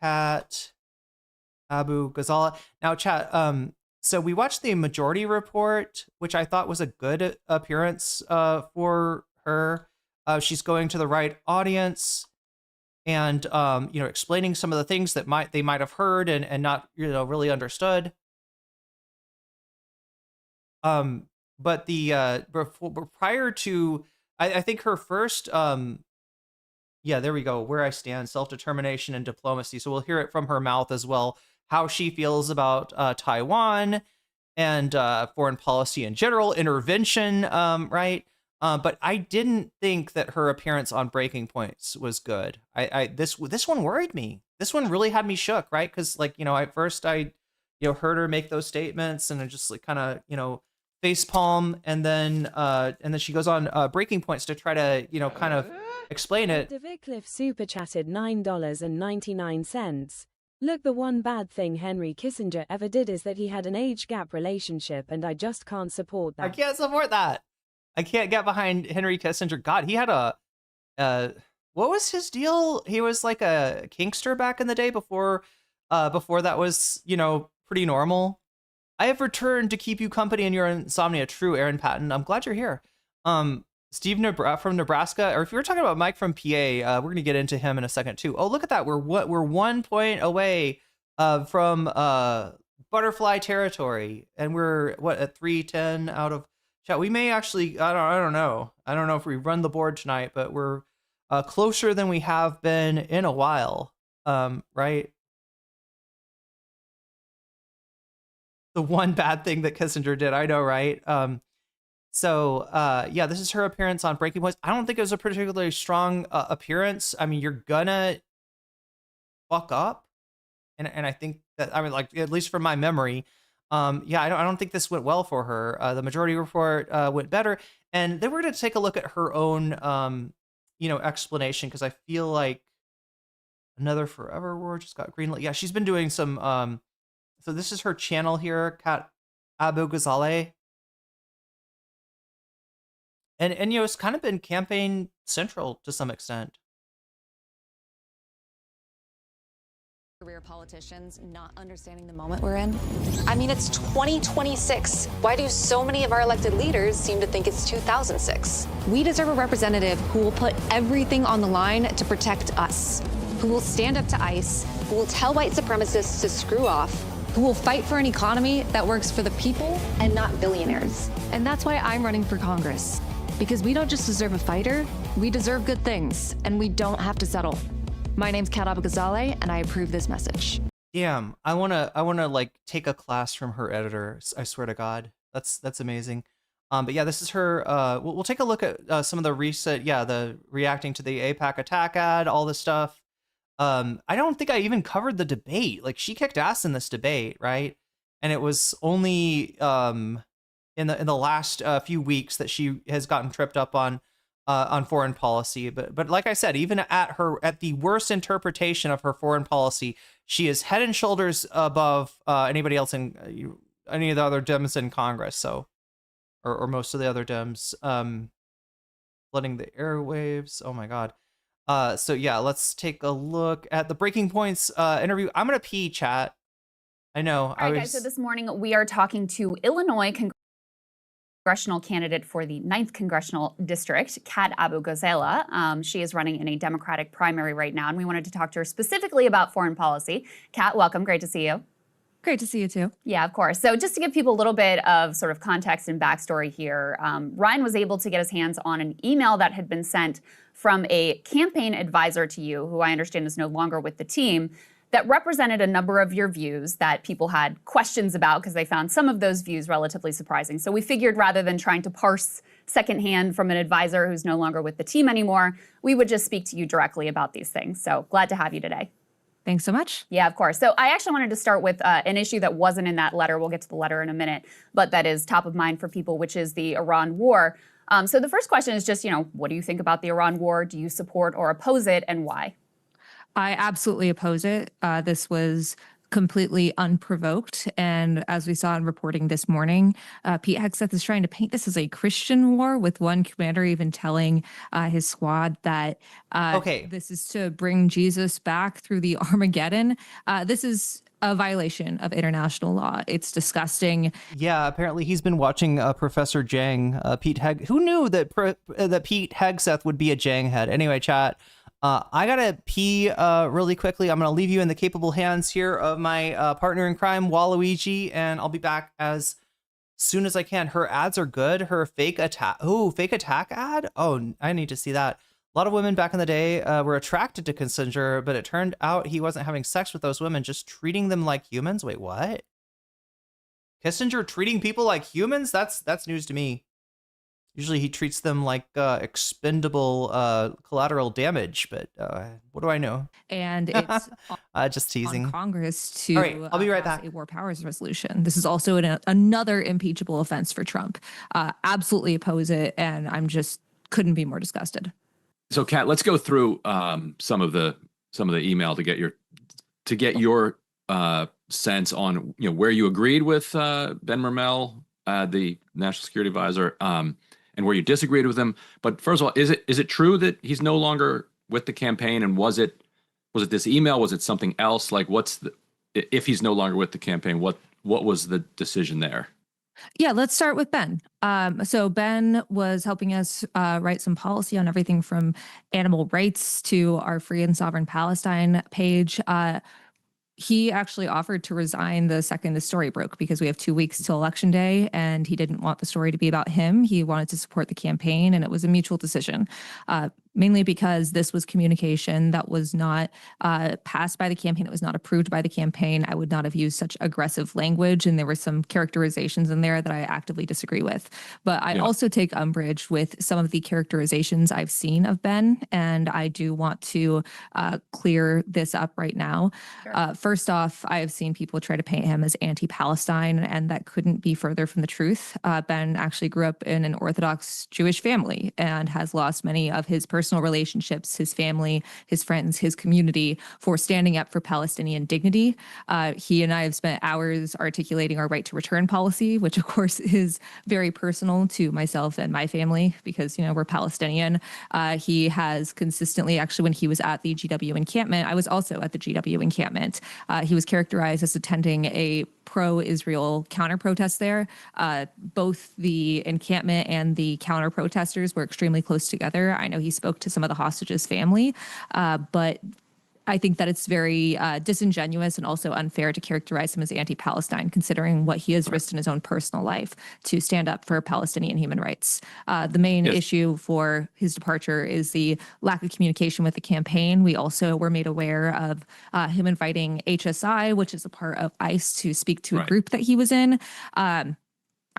Kat Abughazaleh. Now, chat. So we watched the Majority Report, which I thought was a good appearance for her. She's going to the right audience, and you know, explaining some of the things that they might have heard and not, you know, really understood. But the prior to, I think her first yeah, there we go. Where I stand, self-determination and diplomacy. So we'll hear it from her mouth as well, how she feels about Taiwan and foreign policy in general, intervention, right? But I didn't think that her appearance on Breaking Points was good. This one worried me. This one really had me shook, right? Because, like, you know, at first I, you know, heard her make those statements, and I just like kind of, you know, face palm, and then she goes on Breaking Points to try to, you know, kind of explain it. DeVicliffe super chatted $9.99. Look, the one bad thing Henry Kissinger ever did is that he had an age gap relationship, and I just can't support that. I can't support that. I can't get behind Henry Kissinger. God, he had a what was his deal? He was like a kinkster back in the day before that was, you know, pretty normal. I have returned to keep you company in your insomnia. True, Aaron Patton. I'm glad you're here. Steve from Nebraska, or if you were talking about Mike from PA, we're going to get into him in a second too. Oh, look at that. We're 1 point away from butterfly territory, and we're at 310 out of chat. We may actually, I don't know if we run the board tonight, but we're closer than we have been in a while, right? The one bad thing that Kissinger did, I know, right? So, yeah, this is her appearance on Breaking Points. I don't think it was a particularly strong appearance. I mean, you're gonna fuck up, and I think that, I mean, like, at least from my memory, yeah, I don't think this went well for her. The Majority Report went better, and then we're gonna take a look at her own, you know, explanation, because I feel like another Forever War just got greenlit. Yeah, she's been doing some. So this is her channel here, Kat Abughazaleh. And you know, it's kind of been campaign central to some extent. Career politicians not understanding the moment we're in. I mean, it's 2026. Why do so many of our elected leaders seem to think it's 2006? We deserve a representative who will put everything on the line to protect us, who will stand up to ICE, who will tell white supremacists to screw off, who will fight for an economy that works for the people and not billionaires. And that's why I'm running for Congress. Because we don't just deserve a fighter, we deserve good things, and we don't have to settle. My name's Kat Abughazaleh, and I approve this message. Damn, I wanna like take a class from her editor. I swear to God, that's amazing. But yeah, this is her. We'll take a look at some of the recent, the reacting to the APAC attack ad, all this stuff. I don't think I even covered the debate. Like, she kicked ass in this debate, right? And it was only in the last few weeks that she has gotten tripped up on foreign policy. But like I said, even at the worst interpretation of her foreign policy, she is head and shoulders above anybody else in any of the other Dems in Congress. So, or most of the other Dems, flooding the airwaves. Oh my God. So yeah, let's take a look at the Breaking Points interview. I'm gonna pee, chat. I know. All right, guys. So this morning we are talking to Illinois congressional candidate for the 9th Congressional District, Kat Abughazaleh. She is running in a Democratic primary right now, and we wanted to talk to her specifically about foreign policy. Kat, welcome. Great to see you. Great to see you too. Yeah, of course. So just to give people a little bit of sort of context and backstory here, Ryan was able to get his hands on an email that had been sent from a campaign advisor to you, who I understand is no longer with the team, that represented a number of your views that people had questions about because they found some of those views relatively surprising. So we figured rather than trying to parse secondhand from an advisor who's no longer with the team anymore, we would just speak to you directly about these things. So glad to have you today. Thanks so much. Yeah, of course. So I actually wanted to start with an issue that wasn't in that letter. We'll get to the letter in a minute, but that is top of mind for people, which is the Iran war. So the first question is just, what do you think about the Iran war? Do you support or oppose it, and why? I absolutely oppose it. This was completely unprovoked. And as we saw in reporting this morning, Pete Hegseth is trying to paint this as a Christian war, with one commander even telling his squad that this is to bring Jesus back through the Armageddon. This is a violation of international law. It's disgusting. Yeah, apparently he's been watching Professor Jang. Who knew that Pete Hegseth would be a Jang head? Anyway, chat. I gotta pee really quickly. I'm gonna leave you in the capable hands here of my partner in crime, Waluigi, and I'll be back as soon as I can. Her ads are good. Her fake attack ad? Oh, I need to see that. A lot of women back in the day were attracted to Kissinger, but it turned out he wasn't having sex with those women, just treating them like humans. Wait, what? Kissinger treating people like humans? That's news to me. Usually he treats them like expendable collateral damage, but what do I know? And it's just teasing. on Congress to All right, I'll be right pass back. a war powers resolution. This is also another impeachable offense for Trump. Absolutely oppose it, and I'm just couldn't be more disgusted. So, Kat, let's go through some of the email to get your sense on where you agreed with Ben Mermel, the National Security Advisor, and where you disagreed with him. But first of all, is it true that he's no longer with the campaign? And was it this email? Was it something else? Like, if he's no longer with the campaign, what was the decision there? Yeah, let's start with Ben. So Ben was helping us write some policy on everything from animal rights to our Free and Sovereign Palestine page. He actually offered to resign the second the story broke, because we have 2 weeks till Election Day, and he didn't want the story to be about him. He wanted to support the campaign, and it was a mutual decision. Mainly because this was communication that was not passed by the campaign. It was not approved by the campaign. I would not have used such aggressive language, and there were some characterizations in there that I actively disagree with. But I also take umbrage with some of the characterizations I've seen of Ben, and I do want to clear this up right now. Sure. First off, I have seen people try to paint him as anti-Palestine, and that couldn't be further from the truth. Ben actually grew up in an Orthodox Jewish family and has lost many of his personal relationships, his family, his friends, his community, for standing up for Palestinian dignity. He and I have spent hours articulating our right to return policy, which of course is very personal to myself and my family because, we're Palestinian. He has consistently, actually, when he was at the GW encampment, I was also at the GW encampment. He was characterized as attending a pro-Israel counter-protest there. Both the encampment and the counter-protesters were extremely close together. I know he spoke to some of the hostages' family, but I think that it's very disingenuous and also unfair to characterize him as anti-Palestine, considering what he has risked in his own personal life to stand up for Palestinian human rights. The main issue for his departure is the lack of communication with the campaign. We also were made aware of him inviting HSI, which is a part of ICE, to speak to a group that he was in.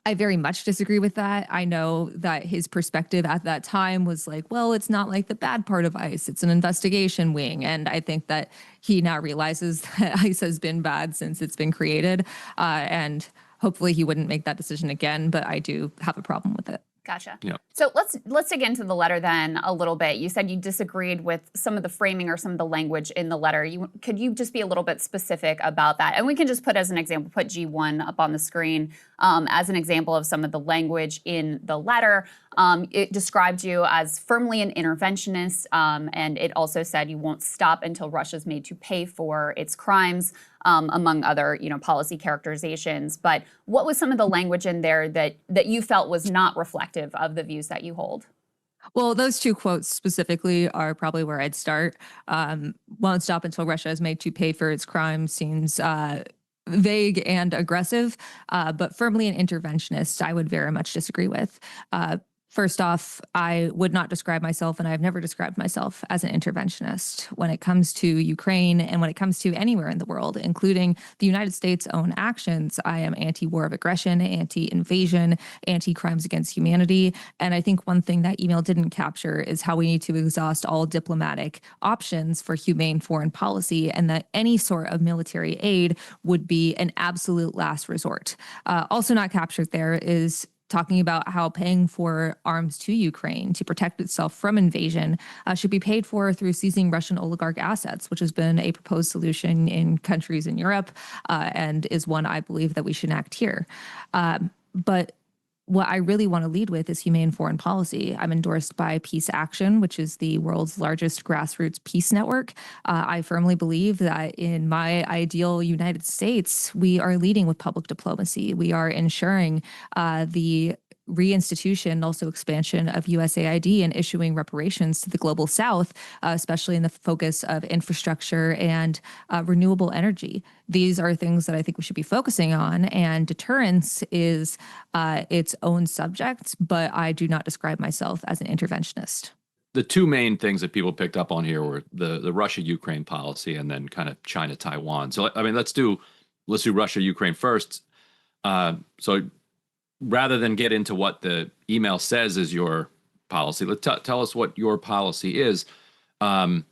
I very much disagree with that. I know that his perspective at that time was like, well, it's not like the bad part of ICE. It's an investigation wing. And I think that he now realizes that ICE has been bad since it's been created. And hopefully he wouldn't make that decision again, but I do have a problem with it. Gotcha. Yeah. So let's dig into the letter then a little bit. You said you disagreed with some of the framing or some of the language in the letter. Could you just be a little bit specific about that? And we can just put as an example, put G1 up on the screen as an example of some of the language in the letter. It described you as firmly an interventionist, and it also said you won't stop until Russia's made to pay for its crimes, among other, policy characterizations. But what was some of the language in there that you felt was not reflective of the views that you hold? Well, those two quotes specifically are probably where I'd start. Won't stop until Russia is made to pay for its crimes seems vague and aggressive, but firmly an interventionist, I would very much disagree with. First off, I would not describe myself, and I've never described myself as an interventionist. When it comes to Ukraine and when it comes to anywhere in the world, including the United States' own actions, I am anti-war of aggression, anti-invasion, anti-crimes against humanity. And I think one thing that email didn't capture is how we need to exhaust all diplomatic options for humane foreign policy, and that any sort of military aid would be an absolute last resort. Also not captured there is talking about how paying for arms to Ukraine to protect itself from invasion should be paid for through seizing Russian oligarch assets, which has been a proposed solution in countries in Europe and is one I believe that we should enact here. But what I really want to lead with is humane foreign policy. I'm endorsed by Peace Action, which is the world's largest grassroots peace network. I firmly believe that in my ideal United States, we are leading with public diplomacy. We are ensuring the reinstitution, also expansion of USAID and issuing reparations to the global South, especially in the focus of infrastructure and renewable energy. These are things that I think we should be focusing on, and deterrence is its own subject, but I do not describe myself as an interventionist. The two main things that people picked up on here were the Russia-Ukraine policy and then kind of China-Taiwan. So, I mean, let's do Russia-Ukraine first. So rather than get into what the email says is your policy, tell us what your policy is. Do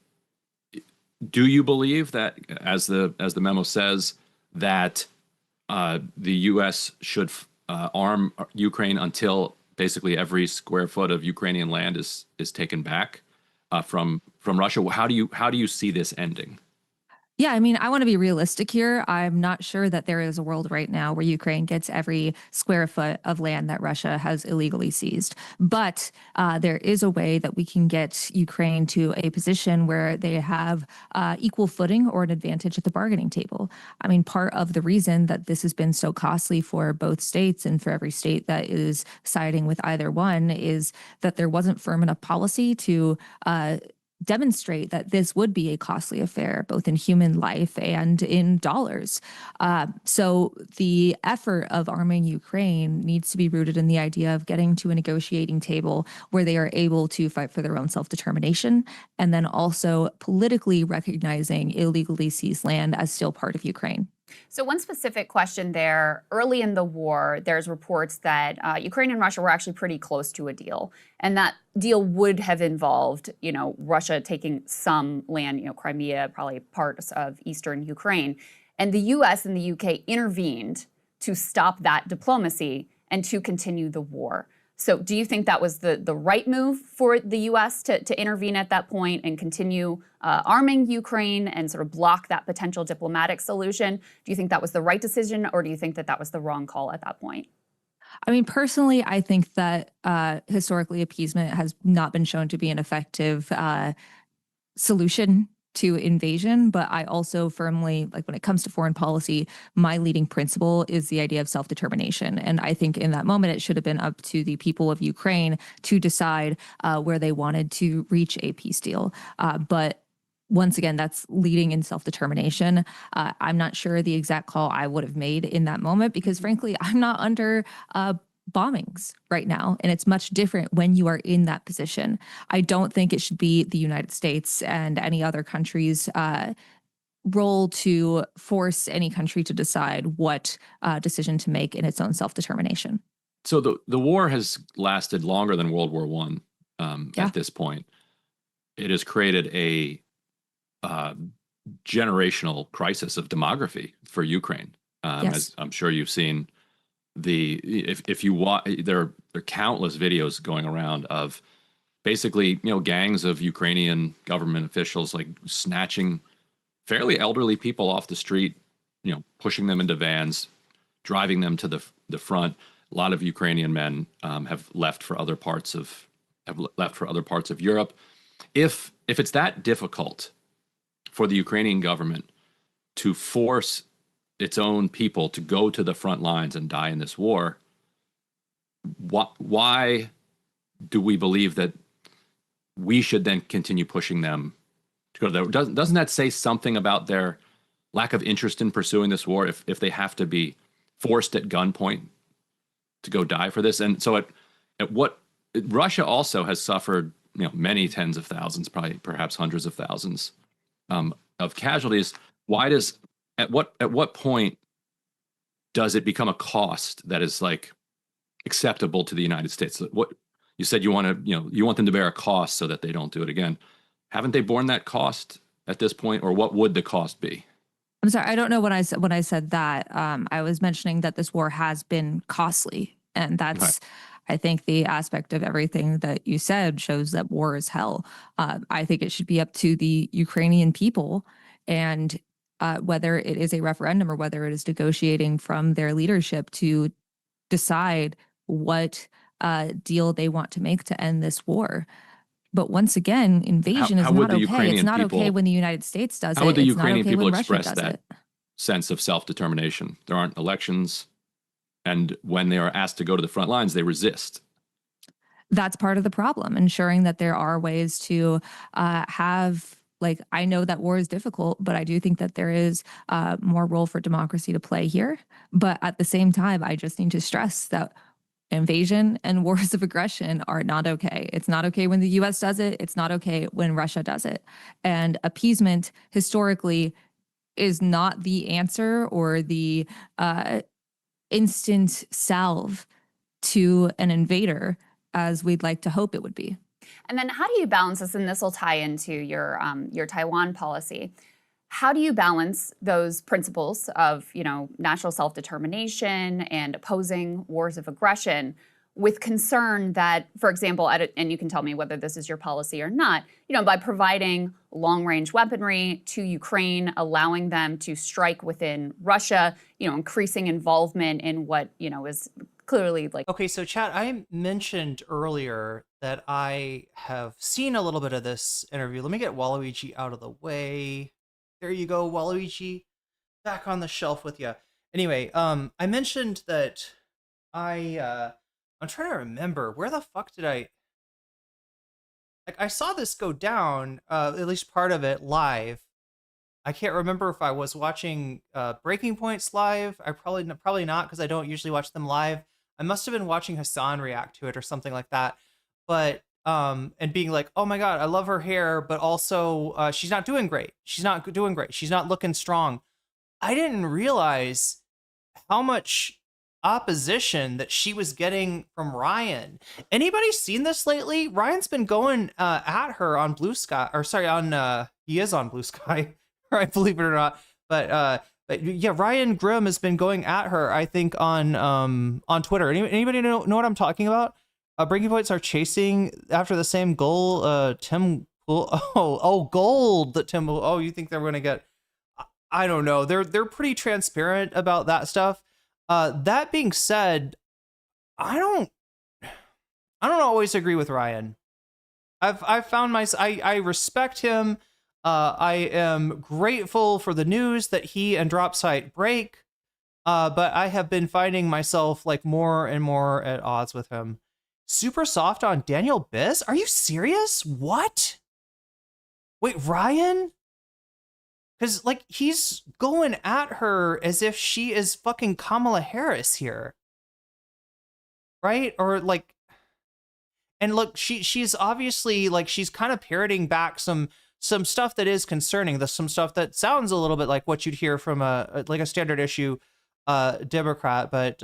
you believe that, as the memo says, that the U.S. should arm Ukraine until basically every square foot of Ukrainian land is taken back from Russia? How do you see this ending? Yeah, I mean, I want to be realistic here. I'm not sure that there is a world right now where Ukraine gets every square foot of land that Russia has illegally seized. But there is a way that we can get Ukraine to a position where they have equal footing or an advantage at the bargaining table. I mean, part of the reason that this has been so costly for both states and for every state that is siding with either one is that there wasn't firm enough policy to demonstrate that this would be a costly affair, both in human life and in dollars. So the effort of arming Ukraine needs to be rooted in the idea of getting to a negotiating table where they are able to fight for their own self-determination, and then also politically recognizing illegally seized land as still part of Ukraine. So one specific question there, early in the war, there's reports that Ukraine and Russia were actually pretty close to a deal. And that deal would have involved, Russia taking some land, Crimea, probably parts of eastern Ukraine. And the US and the UK intervened to stop that diplomacy and to continue the war. So do you think that was the right move for the U.S. to intervene at that point and continue arming Ukraine and sort of block that potential diplomatic solution? Do you think that was the right decision, or do you think that that was the wrong call at that point? I mean, personally, I think that historically appeasement has not been shown to be an effective solution to invasion, but I also firmly, when it comes to foreign policy, my leading principle is the idea of self-determination. And I think in that moment, it should have been up to the people of Ukraine to decide where they wanted to reach a peace deal. But once again, that's leading in self-determination. I'm not sure the exact call I would have made in that moment, because frankly, I'm not under bombings right now, and it's much different when you are in that position. I don't think it should be the United States and any other country's role to force any country to decide what decision to make in its own self-determination. So the war has lasted longer than World War I at this point. It has created a generational crisis of demography for Ukraine. Yes. As I'm sure you've seen if you watch, there are countless videos going around of basically, gangs of Ukrainian government officials like snatching fairly elderly people off the street, pushing them into vans, driving them to the front. A lot of Ukrainian men have left for other parts of Europe. If it's that difficult for the Ukrainian government to force its own people to go to the front lines and die in this war, why do we believe that we should then continue pushing them to go to there? Doesn't that say something about their lack of interest in pursuing this war if they have to be forced at gunpoint to go die for this? And so Russia also has suffered, many tens of thousands, perhaps hundreds of thousands of casualties. At what point does it become a cost that is like acceptable to the United States? What you said, you want them to bear a cost so that they don't do it again. Haven't they borne that cost at this point, or what would the cost be? I'm sorry, I don't know when I said that. I was mentioning that this war has been costly, and that's, right. I think the aspect of everything that you said shows that war is hell. I think it should be up to the Ukrainian people, and whether it is a referendum or whether it is negotiating from their leadership to decide what deal they want to make to end this war. But once again, invasion is not okay. It's not okay when the United States does it. How would the It's Ukrainian not okay people when express Russia does that it. sense of self-determination? There aren't elections, and when they are asked to go to the front lines, they resist. That's part of the problem, ensuring that there are ways to have, like, I know that war is difficult, but I do think that there is more role for democracy to play here. But at the same time, I just need to stress that invasion and wars of aggression are not okay. It's not okay when the US does it. It's not okay when Russia does it. And appeasement historically is not the answer or the instant salve to an invader as we'd like to hope it would be. And then how do you balance this? And this will tie into your Taiwan policy. How do you balance those principles of, national self-determination and opposing wars of aggression with concern that, for example, and you can tell me whether this is your policy or not, by providing long-range weaponry to Ukraine, allowing them to strike within Russia, increasing involvement in what, is clearly like... Okay, so chat, I mentioned earlier that I have seen a little bit of this interview. Let me get Waluigi out of the way. There you go, Waluigi. Back on the shelf with you. Anyway, I mentioned that I'm trying to remember, where the fuck did I saw this go down, at least part of it live. I can't remember if I was watching Breaking Points live. I probably not, because I don't usually watch them live. I must have been watching Hassan react to it or something like that. But and being like, oh my god, I love her hair, but also she's not doing great. She's not doing great. She's not looking strong. I didn't realize how much opposition that she was getting from Ryan. Anybody seen this lately? Ryan's been going at her on Blue Sky, or sorry, on he is on Blue Sky, right? Believe it or not. But yeah, Ryan Grimm has been going at her, I think, on Twitter. Anybody know what I'm talking about? Breaking Points are chasing after the same goal. Tim, gold that Tim. Oh, you think they're going to get? I don't know. They're pretty transparent about that stuff. That being said, I don't always agree with Ryan. I've found I respect him. I am grateful for the news that he and Dropsite break. But I have been finding myself like more and more at odds with him. Super soft on Daniel Biss? Are you serious? What? Wait, Ryan? Because, like, he's going at her as if she is fucking Kamala Harris here. Right? Or, like... And look, she's obviously, like, she's kind of parroting back some stuff that is concerning. Some stuff that sounds a little bit like what you'd hear from a standard issue Democrat. But,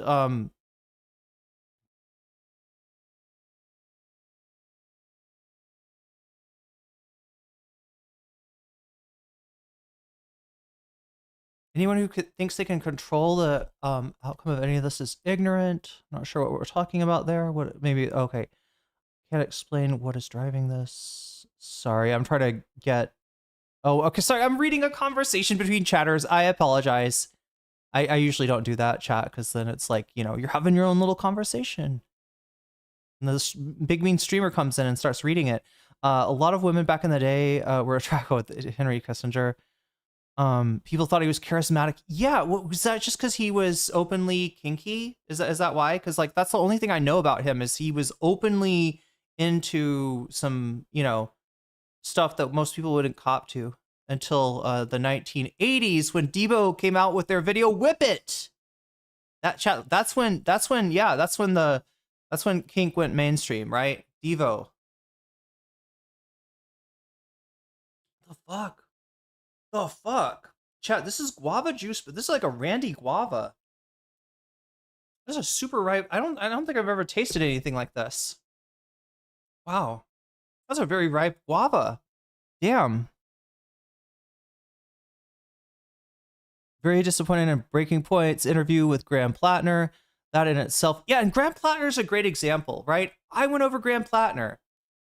Anyone who thinks they can control the outcome of any of this is ignorant. I'm not sure what we're talking about there. What maybe okay. Can't explain what is driving this. Sorry, I'm trying to get. Oh, okay. Sorry, I'm reading a conversation between chatters. I apologize. I usually don't do that, chat, because then it's like, you know, you're having your own little conversation. And this big mean streamer comes in and starts reading it. A lot of women back in the day were attracted with Henry Kissinger. People thought he was charismatic. Yeah, was that just because he was openly kinky? Is that why? Because like that's the only thing I know about him is he was openly into some, you know, stuff that most people wouldn't cop to until the 1980s when Devo came out with their video "Whip It." That's when kink went mainstream, right? Devo. The fuck? Chat, this is guava juice, but this is like a Randy guava. This is a super ripe. I don't think I've ever tasted anything like this. Wow. That's a very ripe guava. Damn. Very disappointing in Breaking Point's interview with Graham Plattner. That in itself. Yeah, and Graham Plattner is a great example, right? I went over Graham Plattner.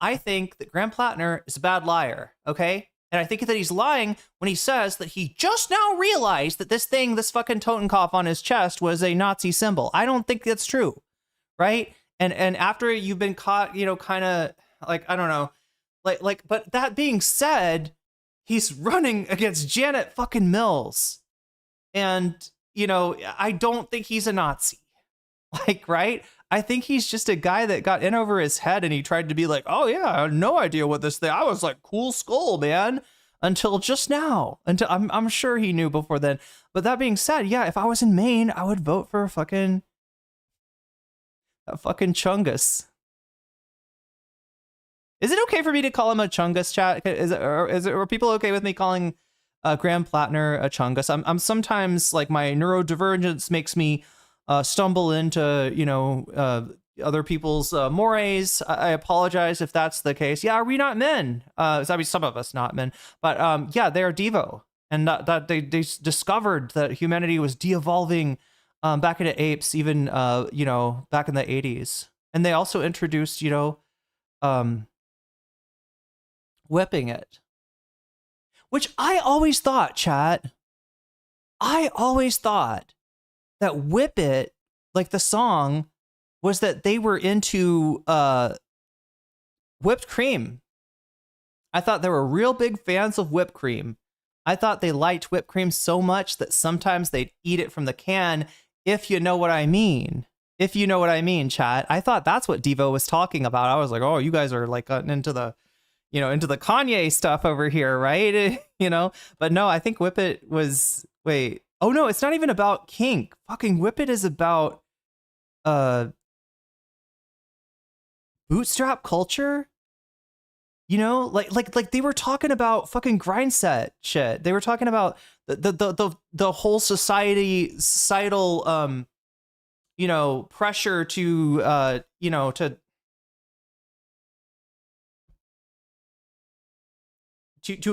I think that Graham Plattner is a bad liar, okay? And I think that he's lying when he says that he just now realized that this fucking Totenkopf on his chest was a Nazi symbol. I don't think that's true, right? And after you've been caught, you know, kind of like, I don't know, like, but that being said, he's running against Janet fucking Mills. And, you know, I don't think he's a Nazi. Like, right? I think he's just a guy that got in over his head and he tried to be like, oh yeah, I had no idea what this thing. I was like, cool skull, man. Until just now. Until I'm sure he knew before then. But that being said, yeah, if I was in Maine, I would vote for fucking Chungus. Is it okay for me to call him a Chungus, chat? Are people okay with me calling Graham Plattner a Chungus? I'm sometimes like my neurodivergence makes me stumble into, you know, other people's mores. I apologize if that's the case. Yeah, are we not men? I mean, some of us not men, but yeah, they are Devo, and that they discovered that humanity was de-evolving back into apes, even you know, back in the 80s, and they also introduced, you know, whipping it, which I always thought, chat. I always thought that "Whip It," like the song, was that they were into whipped cream. I thought they were real big fans of whipped cream. I thought they liked whipped cream so much that sometimes they'd eat it from the can, if you know what I mean. If you know what I mean, chat. I thought that's what Devo was talking about. I was like, oh, you guys are like getting into the, you know, into the Kanye stuff over here, right? You know, but no, I think "Whip It" was, wait. Oh no, it's not even about kink. Fucking "Whip It" is about bootstrap culture. You know, like they were talking about fucking grind set shit. They were talking about the whole societal you know, pressure to you know, to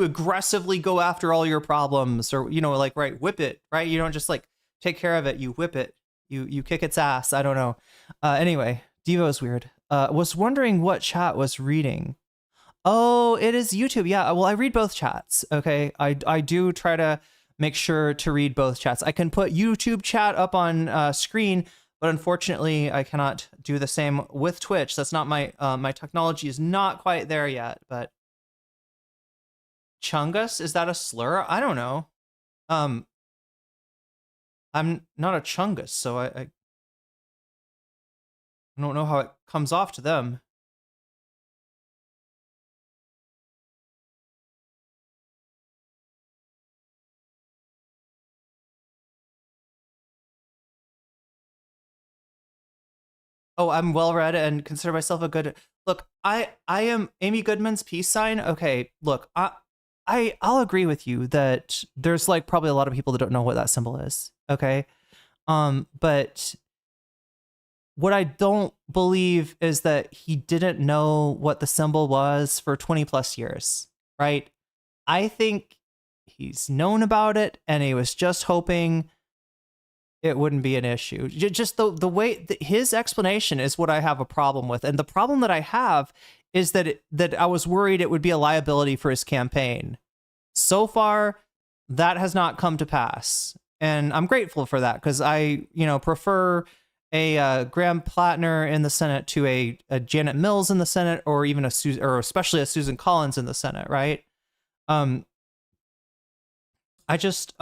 aggressively go after all your problems, or, you know, like, right, whip it, right? You don't just like take care of it, you whip it, you kick its ass. I don't know. Anyway, Devo is weird. Was wondering what chat was reading. Oh, it is YouTube. Yeah, well, I read both chats. Okay, I do try to make sure to read both chats. I can put YouTube chat up on screen, but unfortunately I cannot do the same with Twitch. That's not my my technology is not quite there yet. But Chungus, is that a slur? I don't know. I'm not a Chungus, so I don't know how it comes off to them. Oh, I'm well read and consider myself a good. Look, I am Amy Goodman's peace sign. Okay, look, I'll agree with you that there's like probably a lot of people that don't know what that symbol is. Okay, but what I don't believe is that he didn't know what the symbol was for 20 plus years, right? I think he's known about it, and he was just hoping it wouldn't be an issue. Just the way his explanation is what I have a problem with, and the problem that I have is that that I was worried it would be a liability for his campaign. So far, that has not come to pass, and I'm grateful for that, because I prefer a Graham Plattner in the Senate to a Janet Mills in the Senate, or even especially a Susan Collins in the Senate, right? I just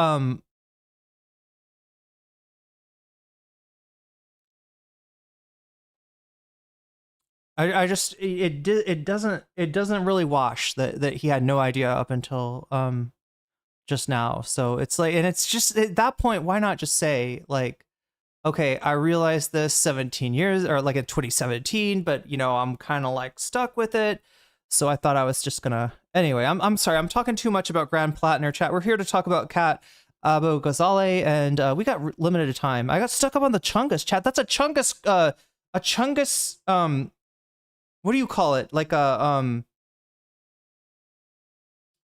it doesn't really wash that he had no idea up until just now. So it's like, and it's just at that point, why not just say like, okay, I realized this 17 years or like in 2017, but I'm kind of like stuck with it. So I thought I was just gonna, anyway, I'm sorry, I'm talking too much about Grand Plattner chat. We're here to talk about Kat Abughazaleh, and we got limited time. I got stuck up on the Chungus chat. That's a Chungus, what do you call it? Like a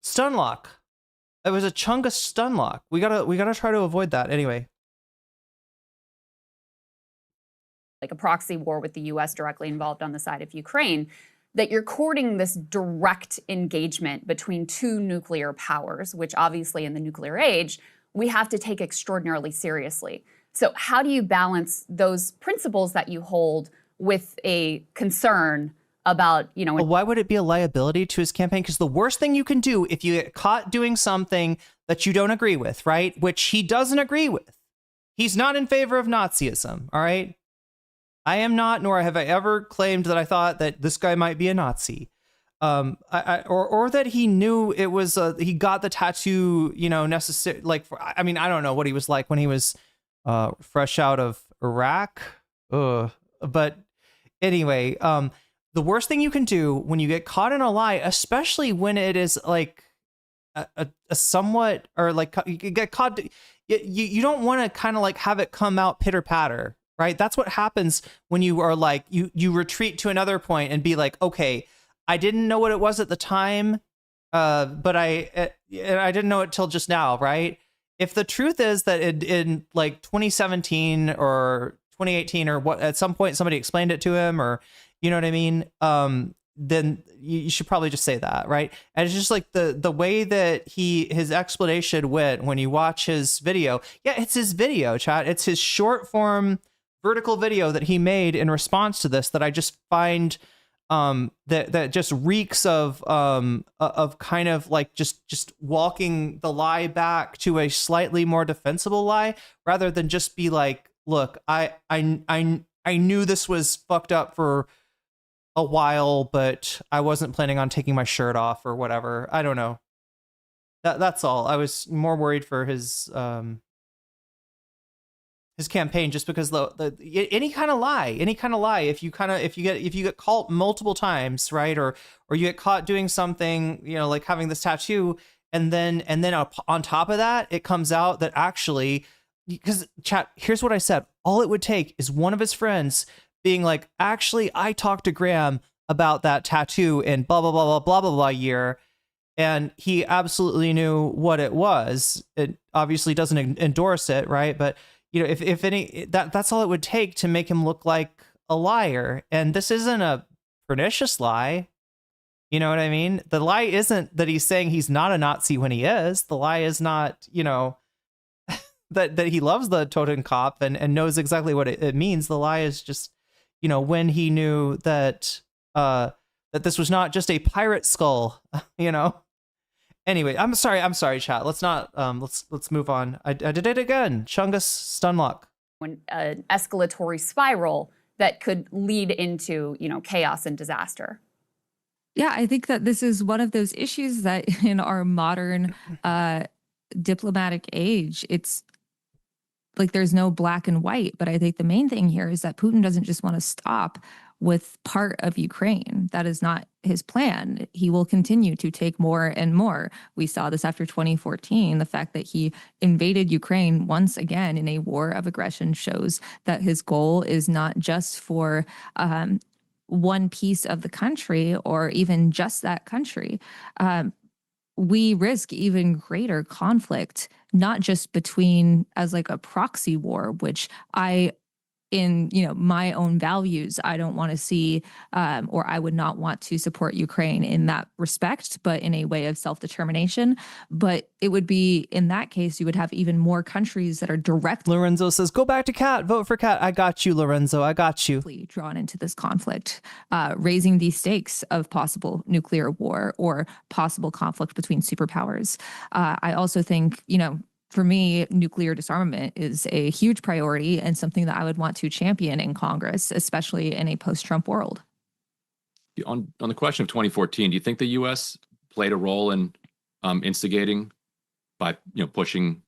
stun lock. It was a Chungus stun lock. We gotta try to avoid that anyway. Like a proxy war with the US directly involved on the side of Ukraine, that you're courting this direct engagement between two nuclear powers, which obviously in the nuclear age, we have to take extraordinarily seriously. So how do you balance those principles that you hold with a concern about, Well, why would it be a liability to his campaign? Because the worst thing you can do if you get caught doing something that you don't agree with, right? Which he doesn't agree with. He's not in favor of Nazism, all right? I am not, nor have I ever claimed that I thought that this guy might be a Nazi. Or that he knew it was, he got the tattoo, necessary. Like, I mean, I don't know what he was like when he was fresh out of Iraq. But anyway, the worst thing you can do when you get caught in a lie, especially when it is like a somewhat, or like you get caught, you don't want to kind of like have it come out pitter patter, right? That's what happens when you are like, you retreat to another point and be like, okay, I didn't know what it was at the time, but I didn't know it till just now, right? If the truth is that in like 2017 or 2018 or what, at some point somebody explained it to him, or you know what I mean? Then you should probably just say that, right? And it's just like the way that his explanation went when you watch his video. Yeah, it's his video, chat. It's his short form vertical video that he made in response to this that I just find that just reeks of kind of like just walking the lie back to a slightly more defensible lie, rather than just be like, look, I knew this was fucked up for a while, but I wasn't planning on taking my shirt off or whatever. I don't know. That's all. I was more worried for his campaign, just because any kind of lie, if you get caught multiple times, right, or you get caught doing something, like having this tattoo, and then on top of that, it comes out that actually, because chat, here's what I said: all it would take is one of his friends being like, actually, I talked to Graham about that tattoo in blah blah blah blah blah blah blah year, and he absolutely knew what it was. It obviously doesn't endorse it, right? But if any, that's all it would take to make him look like a liar. And this isn't a pernicious lie. You know what I mean? The lie isn't that he's saying he's not a Nazi when he is. The lie is not, that he loves the Totenkopf and knows exactly what it means. The lie is just, when he knew that that this was not just a pirate skull, Anyway, I'm sorry, chat. Let's not let's move on. I did it again. Chungus Stunlock. When an escalatory spiral that could lead into, chaos and disaster. Yeah, I think that this is one of those issues that in our modern diplomatic age, it's like there's no black and white. But I think the main thing here is that Putin doesn't just want to stop with part of Ukraine. That is not his plan. He will continue to take more and more. We saw this after 2014. The fact that he invaded Ukraine once again in a war of aggression shows that his goal is not just for one piece of the country or even just that country. we risk even greater conflict, not just between as like a proxy war, which in my own values, I don't want to see, or I would not want to support Ukraine in that respect, but in a way of self-determination. But it would be, in that case, you would have even more countries that are directly Lorenzo says, go back to Cat, vote for Cat. I got you, Lorenzo. I got you. drawn into this conflict, raising the stakes of possible nuclear war or possible conflict between superpowers. I also think, for me, nuclear disarmament is a huge priority and something that I would want to champion in Congress, especially in a post-Trump world. On the question of 2014, do you think the U.S. played a role in instigating by pushing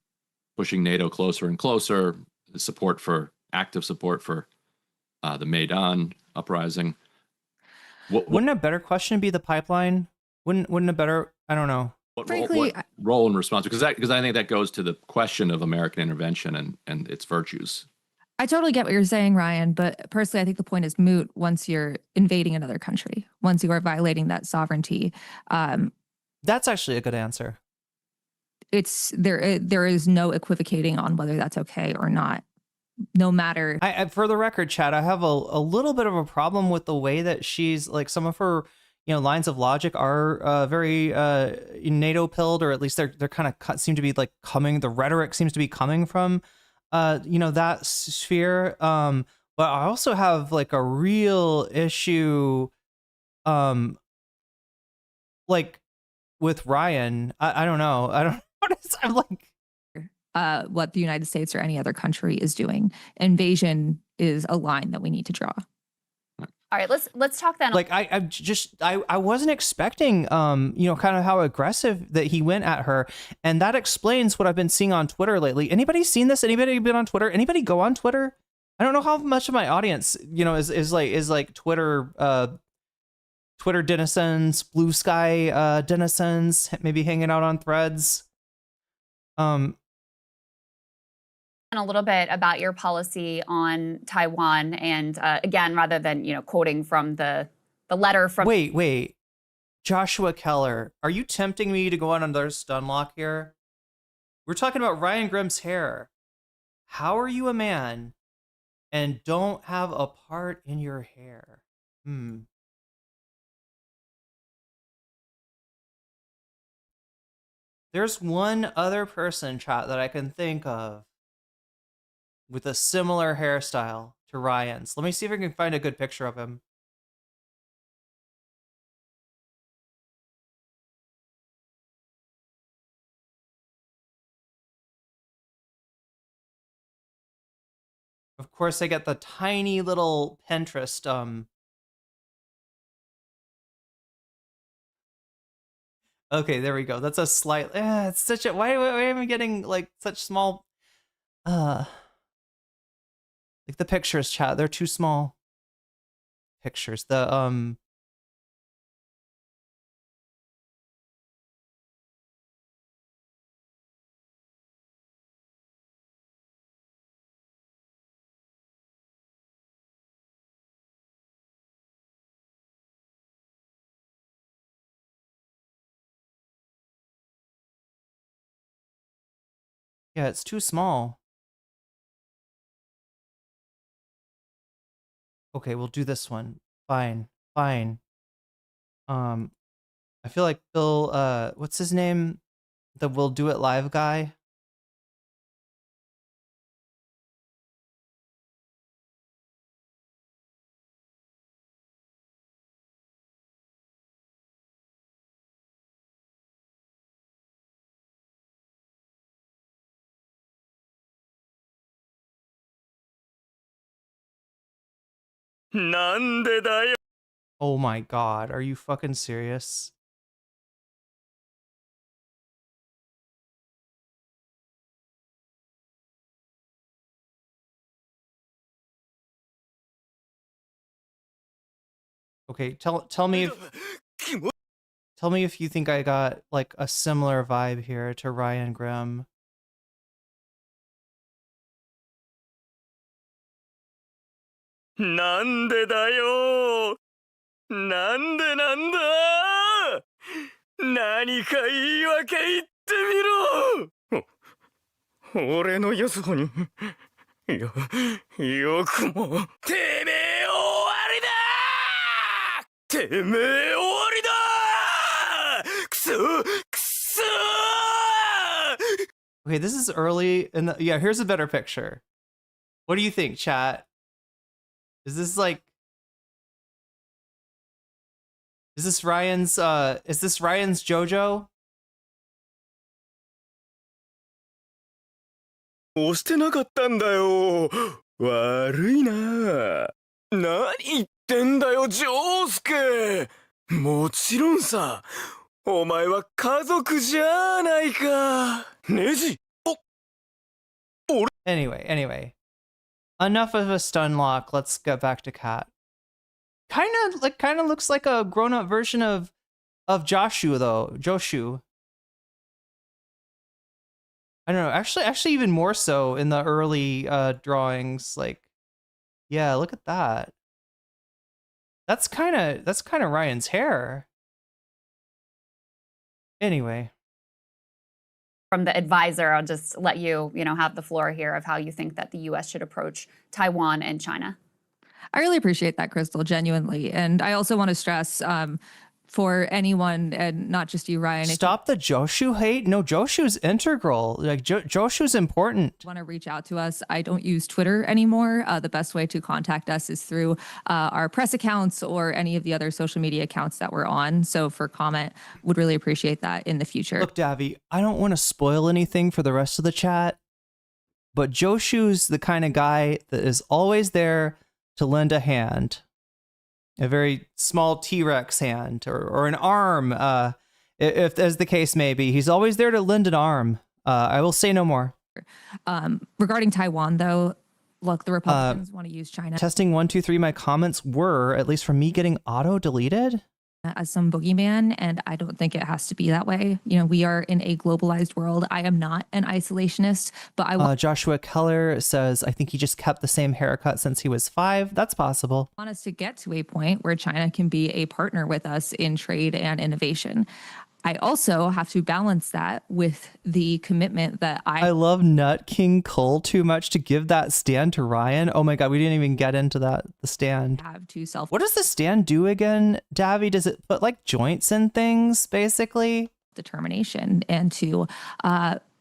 NATO closer and closer, active support for the Maidan uprising? Wouldn't a better question be the pipeline? Wouldn't a better, I don't know. What Frankly, role and response? Because I think that goes to the question of American intervention and its virtues. I totally get what you're saying, Ryan, but personally, I think the point is moot once you're invading another country, once you are violating that sovereignty. That's actually a good answer. There is no equivocating on whether that's okay or not. No matter. For the record, Chad, I have a little bit of a problem with the way that she's like some of her lines of logic are very NATO pilled, or at least they're kind of seem to be like the rhetoric seems to be coming from that sphere. But I also have like a real issue like with Ryan. I don't know. I don't know what I'm like. What the United States or any other country is doing. Invasion is a line that we need to draw. All right, let's talk then. Like I wasn't expecting kind of how aggressive that he went at her, and that explains what I've been seeing on Twitter lately. Anybody seen this? Anybody been on Twitter? Anybody go on Twitter? I don't know how much of my audience is like Twitter denizens, blue sky denizens, maybe hanging out on Threads. A little bit about your policy on Taiwan, and again, rather than quoting from the letter from. Wait, Joshua Keller, are you tempting me to go on another stun lock here? We're talking about Ryan Grimm's hair. How are you a man and don't have a part in your hair? There's one other person, chat, that I can think of with a similar hairstyle to Ryan's. Let me see if I can find a good picture of him. Of course, I get the tiny little Pinterest. Okay, there we go. That's a slight. It's such a. Why am I getting like such small? Like the pictures, chat, they're too small. Pictures. Yeah, it's too small. Okay, we'll do this one. Fine. I feel like Bill, what's his name? The We'll Do It Live guy. Oh my god, are you fucking serious? Okay, tell me if you think I got like a similar vibe here to Ryan Grimm. 何か言い訳言ってみろ。俺の予想によくも。てめえ終わりだ。てめえ終わりだ。くそくそ。 Okay, this is early in the yeah, here's a better picture. What do you think, chat? Is this like is this Ryan's JoJo? 押してなかったんだよ。悪いな。何言ってんだよ、ジョウスケ。もちろんさ。お前は家族じゃないか。ネジ。Anyway. Enough of a stun lock. Let's get back to Kat. Kind of looks like a grown-up version of Joshu though. Joshu. I don't know. Actually even more so in the early drawings. Like, yeah, look at that. That's kind of Ryan's hair. Anyway. From the advisor, I'll just let you, have the floor here of how you think that the U.S. should approach Taiwan and China. I really appreciate that, Crystal, genuinely. And I also want to stress for anyone, and not just you, Ryan. Stop the Joshu hate. No, Joshu's integral. Like, Joshu's important. Want to reach out to us? I don't use Twitter anymore. The best way to contact us is through our press accounts or any of the other social media accounts that we're on. So for comment, would really appreciate that in the future. Look, Davy, I don't want to spoil anything for the rest of the chat, but Joshu's the kind of guy that is always there to lend a hand. A very small T-Rex hand or an arm, if as the case may be. He's always there to lend an arm. I will say no more. Regarding Taiwan, though, look, the Republicans want to use China. Testing 1, 2, 3. My comments were, at least from me, getting auto-deleted. As some boogeyman, and I don't think it has to be that way. We are in a globalized world. I am not an isolationist, but Joshua Keller says, I think he just kept the same haircut since he was 5. That's possible. Want us to get to a point where China can be a partner with us in trade and innovation. I also have to balance that with the commitment that I love Nut King Cole too much to give that stand to Ryan. Oh my God, we didn't even get into that. The stand. Have to self. What does the stand do again, Davy? Does it put like joints in things, basically? Determination and to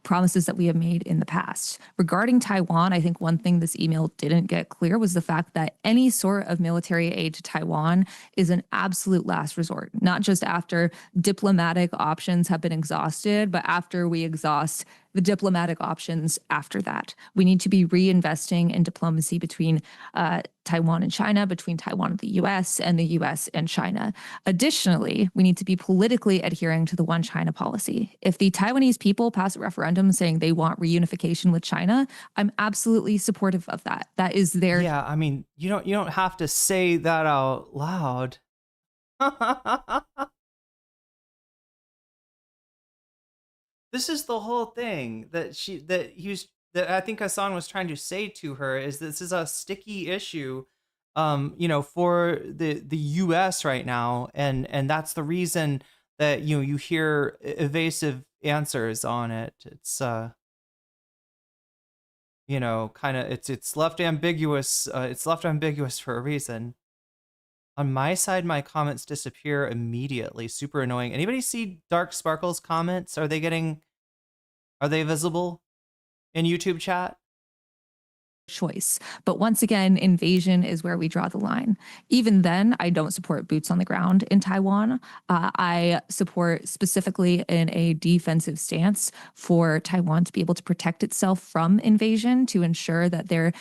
promises that we have made in the past. Regarding Taiwan, I think one thing this email didn't get clear was the fact that any sort of military aid to Taiwan is an absolute last resort, not just after diplomatic options have been exhausted, but after we exhaust the diplomatic options after that. We need to be reinvesting in diplomacy between Taiwan and China, between Taiwan and the US, and the US and China. Additionally, we need to be politically adhering to the One China policy. If the Taiwanese people pass a referendum saying they want reunification with China, I'm absolutely supportive of that. That is their... Yeah, I mean, you don't have to say that out loud. This is the whole thing that I think Hassan was trying to say to her, is this is a sticky issue, for the U.S. right now, and that's the reason that you hear evasive answers on it. It's kind of it's left ambiguous. It's left ambiguous for a reason. On my side, my comments disappear immediately. Super annoying. Anybody see Dark Sparkle's comments? Are they visible in YouTube chat? Choice. But once again, invasion is where we draw the line. Even then, I don't support boots on the ground in Taiwan. I support specifically in a defensive stance for Taiwan to be able to protect itself from invasion, to ensure that there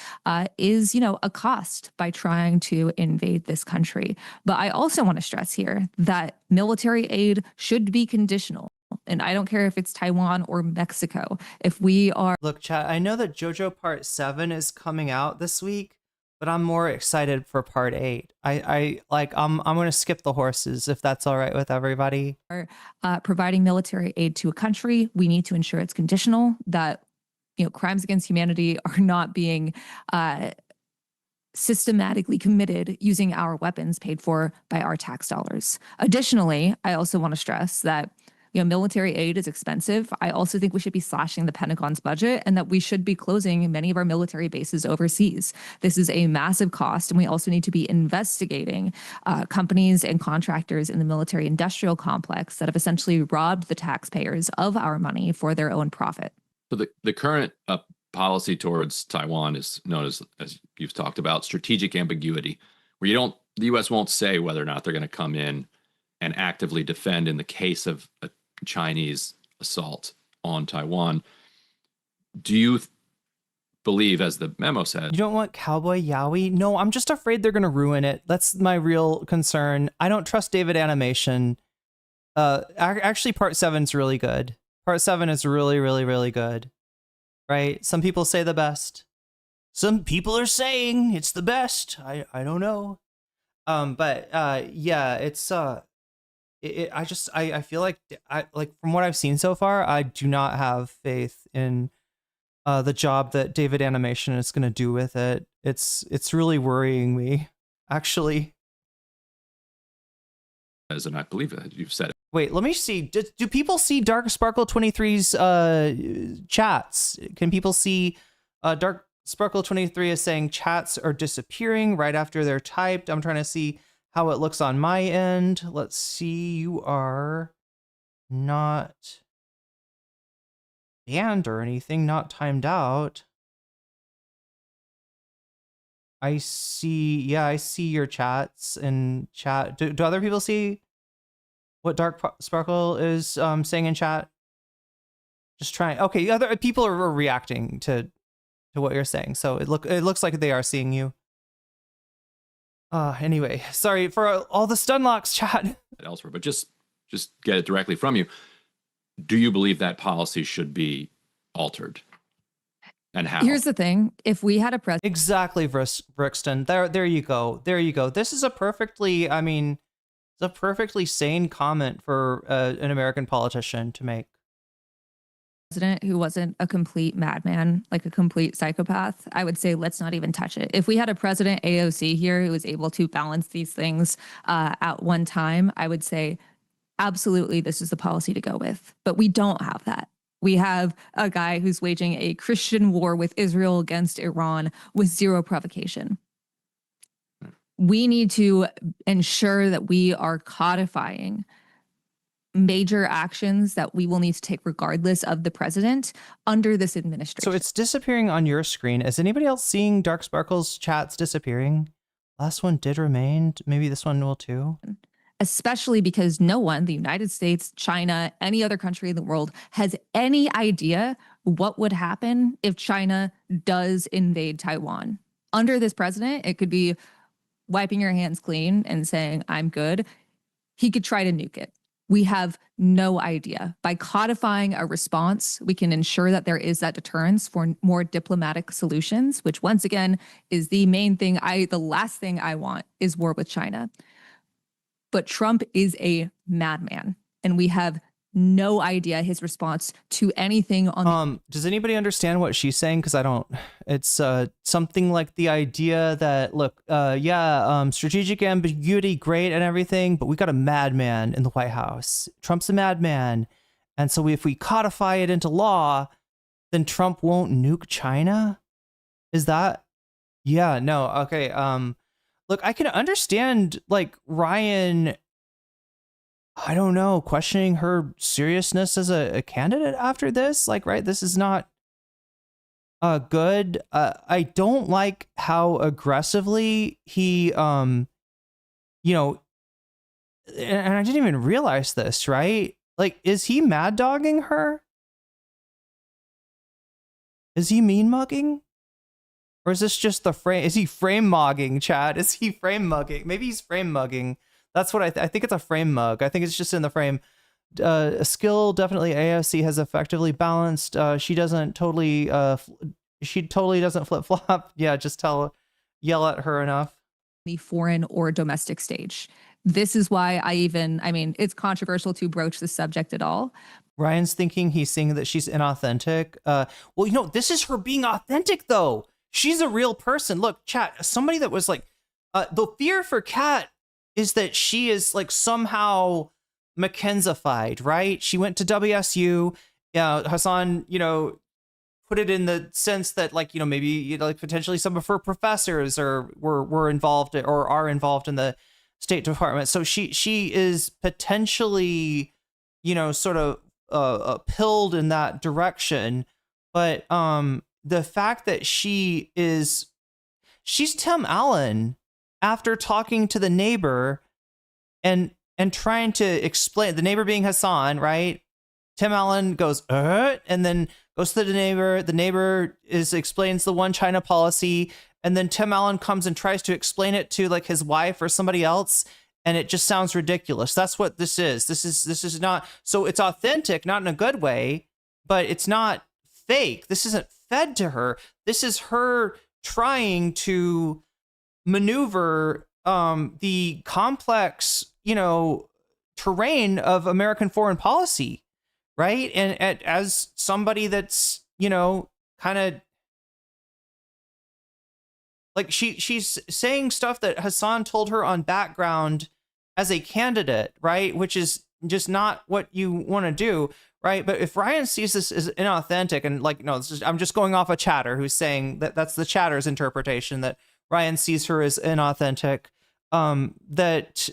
is, a cost by trying to invade this country. But I also want to stress here that military aid should be conditional. And I don't care if it's Taiwan or Mexico. If we are... Look, chat, I know that JoJo Part 7 is coming out this week, but I'm more excited for Part 8. I'm going to skip the horses if that's all right with everybody. Providing military aid to a country, we need to ensure it's conditional, that, crimes against humanity are not being systematically committed using our weapons paid for by our tax dollars. Additionally, I also want to stress that Military aid is expensive. I also think we should be slashing the Pentagon's budget and that we should be closing many of our military bases overseas. This is a massive cost, and we also need to be investigating companies and contractors in the military industrial complex that have essentially robbed the taxpayers of our money for their own profit. So the current policy towards Taiwan is known as you've talked about, strategic ambiguity, where the U.S. won't say whether or not they're going to come in and actively defend in the case of a Chinese assault on Taiwan. Do you believe, as the memo said, you don't want Cowboy Yowie? No, I'm just afraid they're going to ruin it. That's my real concern. I don't trust David Animation. Actually, part 7's really good. Part 7 is really, really, really good. Right? Some people say the best. Some people are saying it's the best. I don't know. But yeah, it's I feel like from what I've seen so far, I do not have faith in the job that David Animation is going to do with it. It's really worrying me, actually. And I believe that you've said it. Wait, let me see. Do people see Dark Sparkle 23's chats? Can people see Dark Sparkle 23 is saying chats are disappearing right after they're typed? I'm trying to see how it looks on my end. Let's see. You are not banned or anything, not timed out. I see. Yeah, I see your chats in chat. Do other people see what Dark Sparkle is saying in chat? Just trying. Okay, other people are reacting to what you're saying, so it looks like they are seeing you. Anyway, sorry for all the stun locks, chat. Elsewhere, but just get it directly from you. Do you believe that policy should be altered? And how? Here's the thing. If we had a president. Exactly, Brixton. There you go. There you go. This is a perfectly sane comment for an American politician to make. President who wasn't a complete madman, like a complete psychopath, I would say let's not even touch it. If we had a president AOC here who was able to balance these things at one time, I would say absolutely this is the policy to go with. But we don't have that. We have a guy who's waging a Christian war with Israel against Iran with zero provocation. We need to ensure that we are codifying major actions that we will need to take regardless of the president under this administration. So it's disappearing on your screen. Is anybody else seeing Dark Sparkle's chats disappearing? Last one did remain. Maybe this one will too. Especially because no one, the United States, China, any other country in the world, has any idea what would happen if China does invade Taiwan. Under this president, it could be wiping your hands clean and saying, I'm good. He could try to nuke it. We have no idea. By codifying a response, we can ensure that there is that deterrence for more diplomatic solutions, which once again is the main thing. The last thing I want is war with China. But Trump is a madman, and we have no idea his response to anything on. Does anybody understand what she's saying? Because I don't. It's something like the idea that strategic ambiguity, great and everything, but we got a madman in the White House. Trump's a madman, and so if we codify it into law, then Trump won't nuke China. Is that? Yeah. No. Okay. Look, I can understand Ryan. I don't know, questioning her seriousness as a candidate after this. Right, this is not good. I don't like how aggressively he, and I didn't even realize this, right? Is he mad dogging her? Is he mean mugging? Or is this just the frame? Is he frame mugging, Chad? Is he frame mugging? Maybe he's frame mugging. That's what I think it's a frame mug. I think it's just in the frame. A skill definitely AOC has effectively balanced. She doesn't totally. She totally doesn't flip flop. Yeah, just yell at her enough. The foreign or domestic stage. This is why it's controversial to broach the subject at all. Ryan's thinking he's seeing that she's inauthentic. Well, this is her being authentic though. She's a real person. Look, chat. Somebody that was the fear for Kat is that she is somehow McKenzified, right? She went to WSU. Hassan, put it in the sense that, like, maybe like potentially some of her professors were involved or are involved in the State Department. So she is potentially, sort of pilled in that direction. But the fact that she's Tim Allen after talking to the neighbor and trying to explain, the neighbor being Hassan, right? Tim Allen goes, and then goes to the neighbor. The neighbor explains the one China policy. And then Tim Allen comes and tries to explain it to like his wife or somebody else. And it just sounds ridiculous. That's what this is. This is not, so it's authentic, not in a good way, but it's not fake. This isn't fed to her. This is her trying to maneuver the complex, terrain of American foreign policy, right? And as somebody that's, kind of like she's saying stuff that Hassan told her on background as a candidate, right? Which is just not what you want to do, right? But if Ryan sees this as inauthentic and like, no, I'm just going off a chatter who's saying that that's the chatter's interpretation, that Ryan sees her as inauthentic, that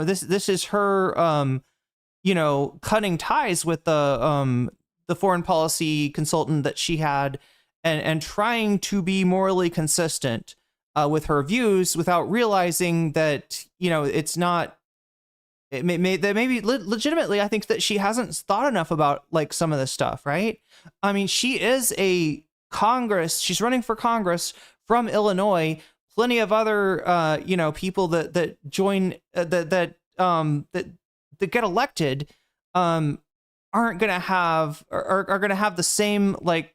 this is her cutting ties with the foreign policy consultant that she had, and trying to be morally consistent with her views without realizing that it's not. Maybe legitimately, I think that she hasn't thought enough about like some of this stuff, right? I mean, she is she's running for Congress from Illinois. Plenty of other people that join that get elected aren't gonna have are gonna have the same like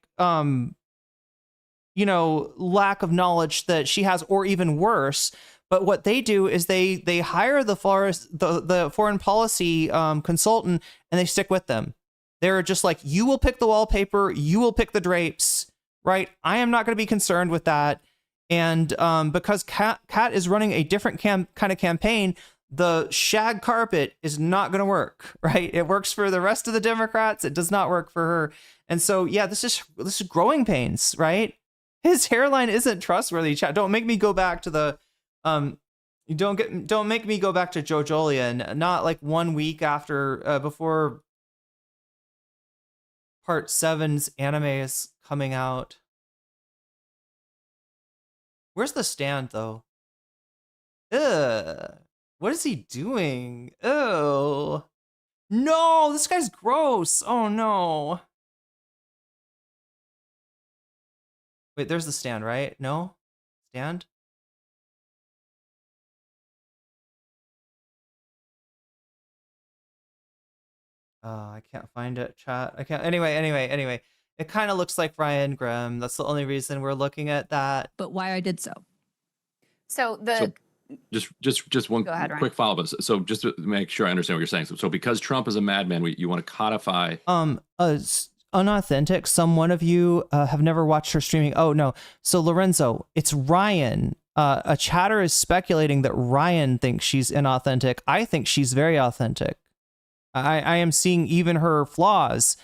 lack of knowledge that she has, or even worse. But what they do is they hire the foreign policy consultant, and they stick with them. They're just like, you will pick the wallpaper, you will pick the drapes, right? I am not going to be concerned with that. And because Kat is running a different kind of campaign, the shag carpet is not going to work, right? It works for the rest of the Democrats. It does not work for her. And so, yeah, this is growing pains, right? His hairline isn't trustworthy. Don't make me go back to the don't make me go back to Joe Jolian, not like 1 week after before part 7's anime is coming out. Where's the stand though? Ugh. What is he doing? Oh no, this guy's gross. Oh no. Wait, there's the stand, right? No? Stand? I can't find it, chat. I can't. Anyway. It kind of looks like Ryan Grimm. That's the only reason we're looking at that. But why I did so. So just one Go ahead, Ryan. quick follow-up. So just to make sure I understand what you're saying. So because Trump is a madman, you want to codify unauthentic. Some one of you have never watched her streaming. Oh no. So Lorenzo, it's Ryan. A chatter is speculating that Ryan thinks she's inauthentic. I think she's very authentic. I am seeing even her flaws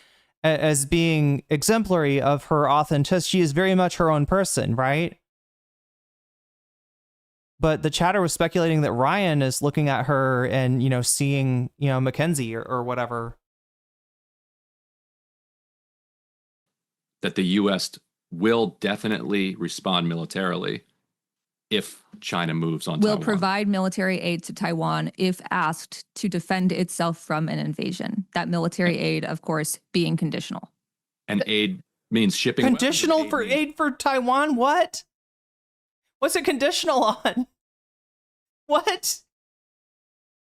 as being exemplary of her authenticity. She is very much her own person, right? But the chatter was speculating that Ryan is looking at her and, seeing, Mackenzie or whatever. that the U.S. will definitely respond militarily if China moves on Will Taiwan. provide military aid to Taiwan if asked to defend itself from an invasion. That military aid, of course, being conditional. And aid means shipping. Conditional for aid for Taiwan? What? What's it conditional on? What?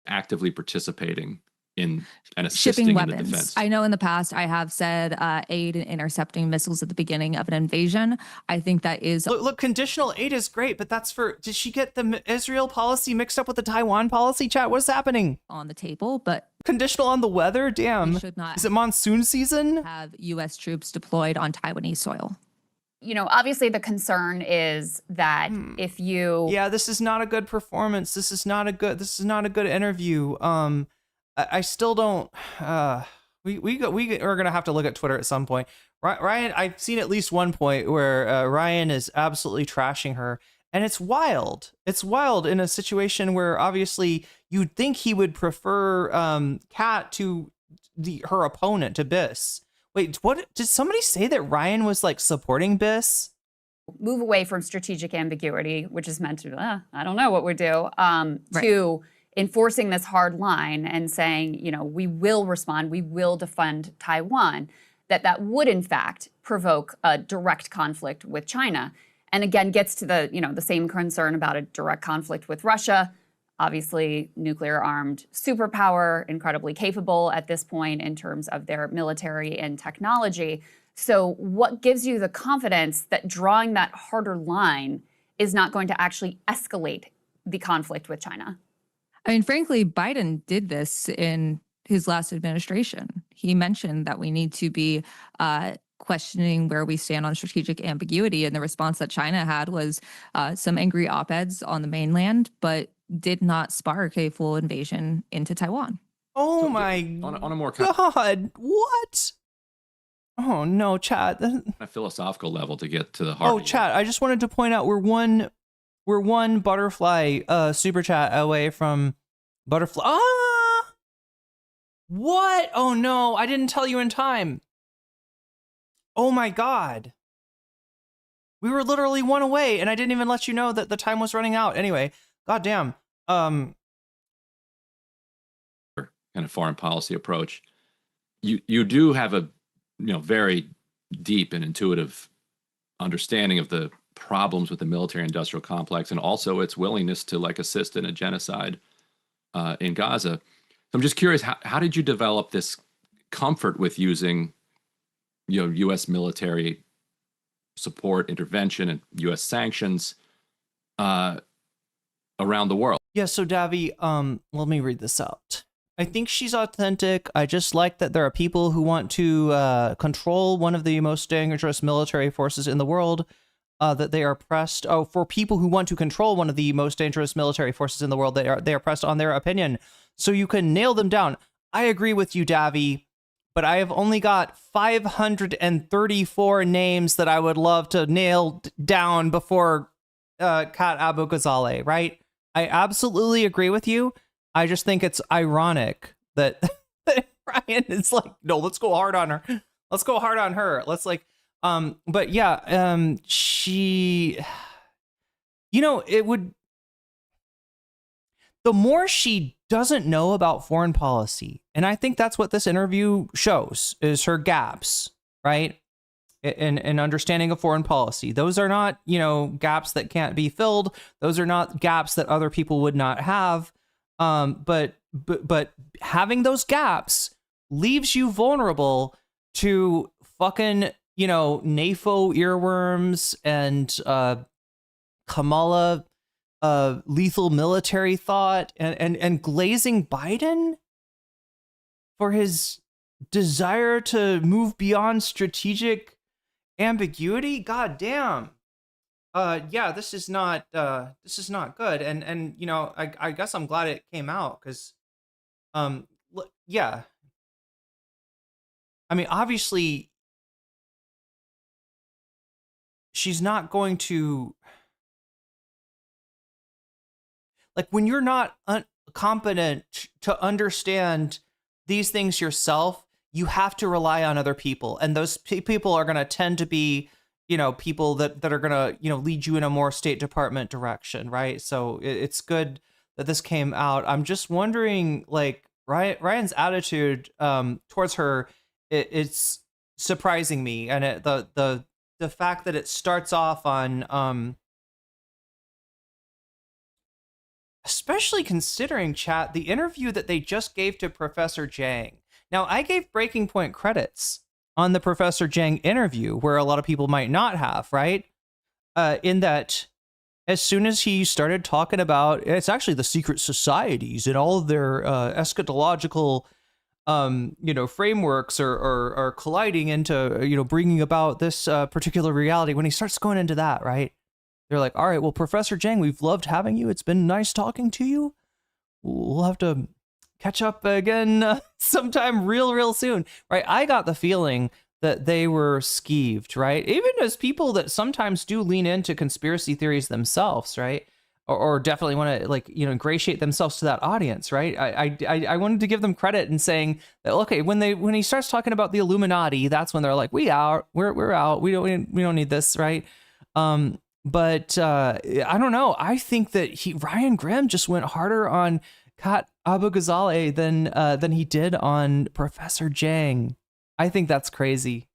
Actively participating in and Shipping assisting in the weapons. defense. I know in the past I have said aid in intercepting missiles at the beginning of an invasion. I think that is... Look, conditional aid is great, but that's for... Did she get the Israel policy mixed up with the Taiwan policy, chat? What's happening? On the table, but... Conditional on the weather? Damn. We should not... Is it monsoon season? ...have U.S. troops deployed on Taiwanese soil. You know, obviously the concern is that if you... Yeah, this is not a good performance. This is not a good interview. I still don't. We are gonna have to look at Twitter at some point. Ryan, I've seen at least one point where Ryan is absolutely trashing her, and it's wild. It's wild in a situation where obviously you'd think he would prefer Kat to her opponent, to Biss. Wait, what did somebody say that Ryan was like supporting Biss? Move away from strategic ambiguity, which is meant to, I don't know what we do, to enforcing this hard line and saying, you know, we will respond, we will defend Taiwan, that would in fact provoke a direct conflict with China. And again, gets to the, you know, the same concern about a direct conflict with Russia. Obviously, nuclear armed superpower, incredibly capable at this point in terms of their military and technology. So what gives you the confidence that drawing that harder line is not going to actually escalate the conflict with China? I mean, frankly, Biden did this in his last administration. He mentioned that we need to be questioning where we stand on strategic ambiguity. And the response that China had was some angry op-eds on the mainland, but did not spark a full invasion into Taiwan. Oh So, my on a more God, what? Oh no, chat. a philosophical level to get to the heart. Oh, chat. I just wanted to point out we're one butterfly super chat away from butterfly. Ah! What? Oh no, I didn't tell you in time. Oh my God. We were literally one away and I didn't even let you know that the time was running out. Anyway, goddamn. Kind of foreign policy approach. You do have a very deep and intuitive understanding of the problems with the military industrial complex and also its willingness to like assist in a genocide in Gaza. So I'm just curious, how did you develop this comfort with using U.S. military support, intervention, and U.S. sanctions around the world? Yeah, so Davi, let me read this out. I think she's authentic. I just like that there are people who want to control one of the most dangerous military forces in the world, that they are pressed. Oh, for people who want to control one of the most dangerous military forces in the world, they are pressed on their opinion. So you can nail them down. I agree with you, Davi, but I have only got 534 names that I would love to nail down before Kat Abughazaleh, right? I absolutely agree with you. I just think it's ironic that Ryan is like, no, let's go hard on her. Let's go hard on her. Let's like, but yeah, she, it would, the more she doesn't know about foreign policy, and I think that's what this interview shows, is her gaps, right? In understanding of foreign policy. Those are not, gaps that can't be filled. Those are not gaps that other people would not have. But having those gaps leaves you vulnerable to fucking, NAFO earworms and Kamala lethal military thought and glazing Biden for his desire to move beyond strategic ambiguity. God damn. Yeah, this is not good. And I guess I'm glad it came out because yeah. I mean, obviously she's not going to, like, when you're not competent to understand these things yourself, you have to rely on other people. And those people are going to tend to be, people that are going to, lead you in a more State Department direction, right? So it's good that this came out. I'm just wondering, like, Ryan's attitude towards her, it's surprising me. And the fact that it starts off on, especially considering, chat, the interview that they just gave to Professor Jang. Now, I gave Breaking Point credits on the Professor Jang interview, where a lot of people might not have, right? In that, as soon as he started talking about, it's actually the secret societies and all of their eschatological, frameworks are colliding into, bringing about this particular reality. When he starts going into that, right? They're like, all right, well, Professor Jang, we've loved having you. It's been nice talking to you. We'll have to catch up again sometime real soon, right? I got the feeling that they were skeeved, right? Even as people that sometimes do lean into conspiracy theories themselves, right? Or definitely want to, like, you know, ingratiate themselves to that audience, right? I wanted to give them credit in saying that, okay, when he starts talking about the Illuminati, that's when they're like, we're out, we don't need this, right? But I don't know. I think that Ryan Grimm just went harder on Kat Abughazaleh than he did on Professor Jang. I think that's crazy.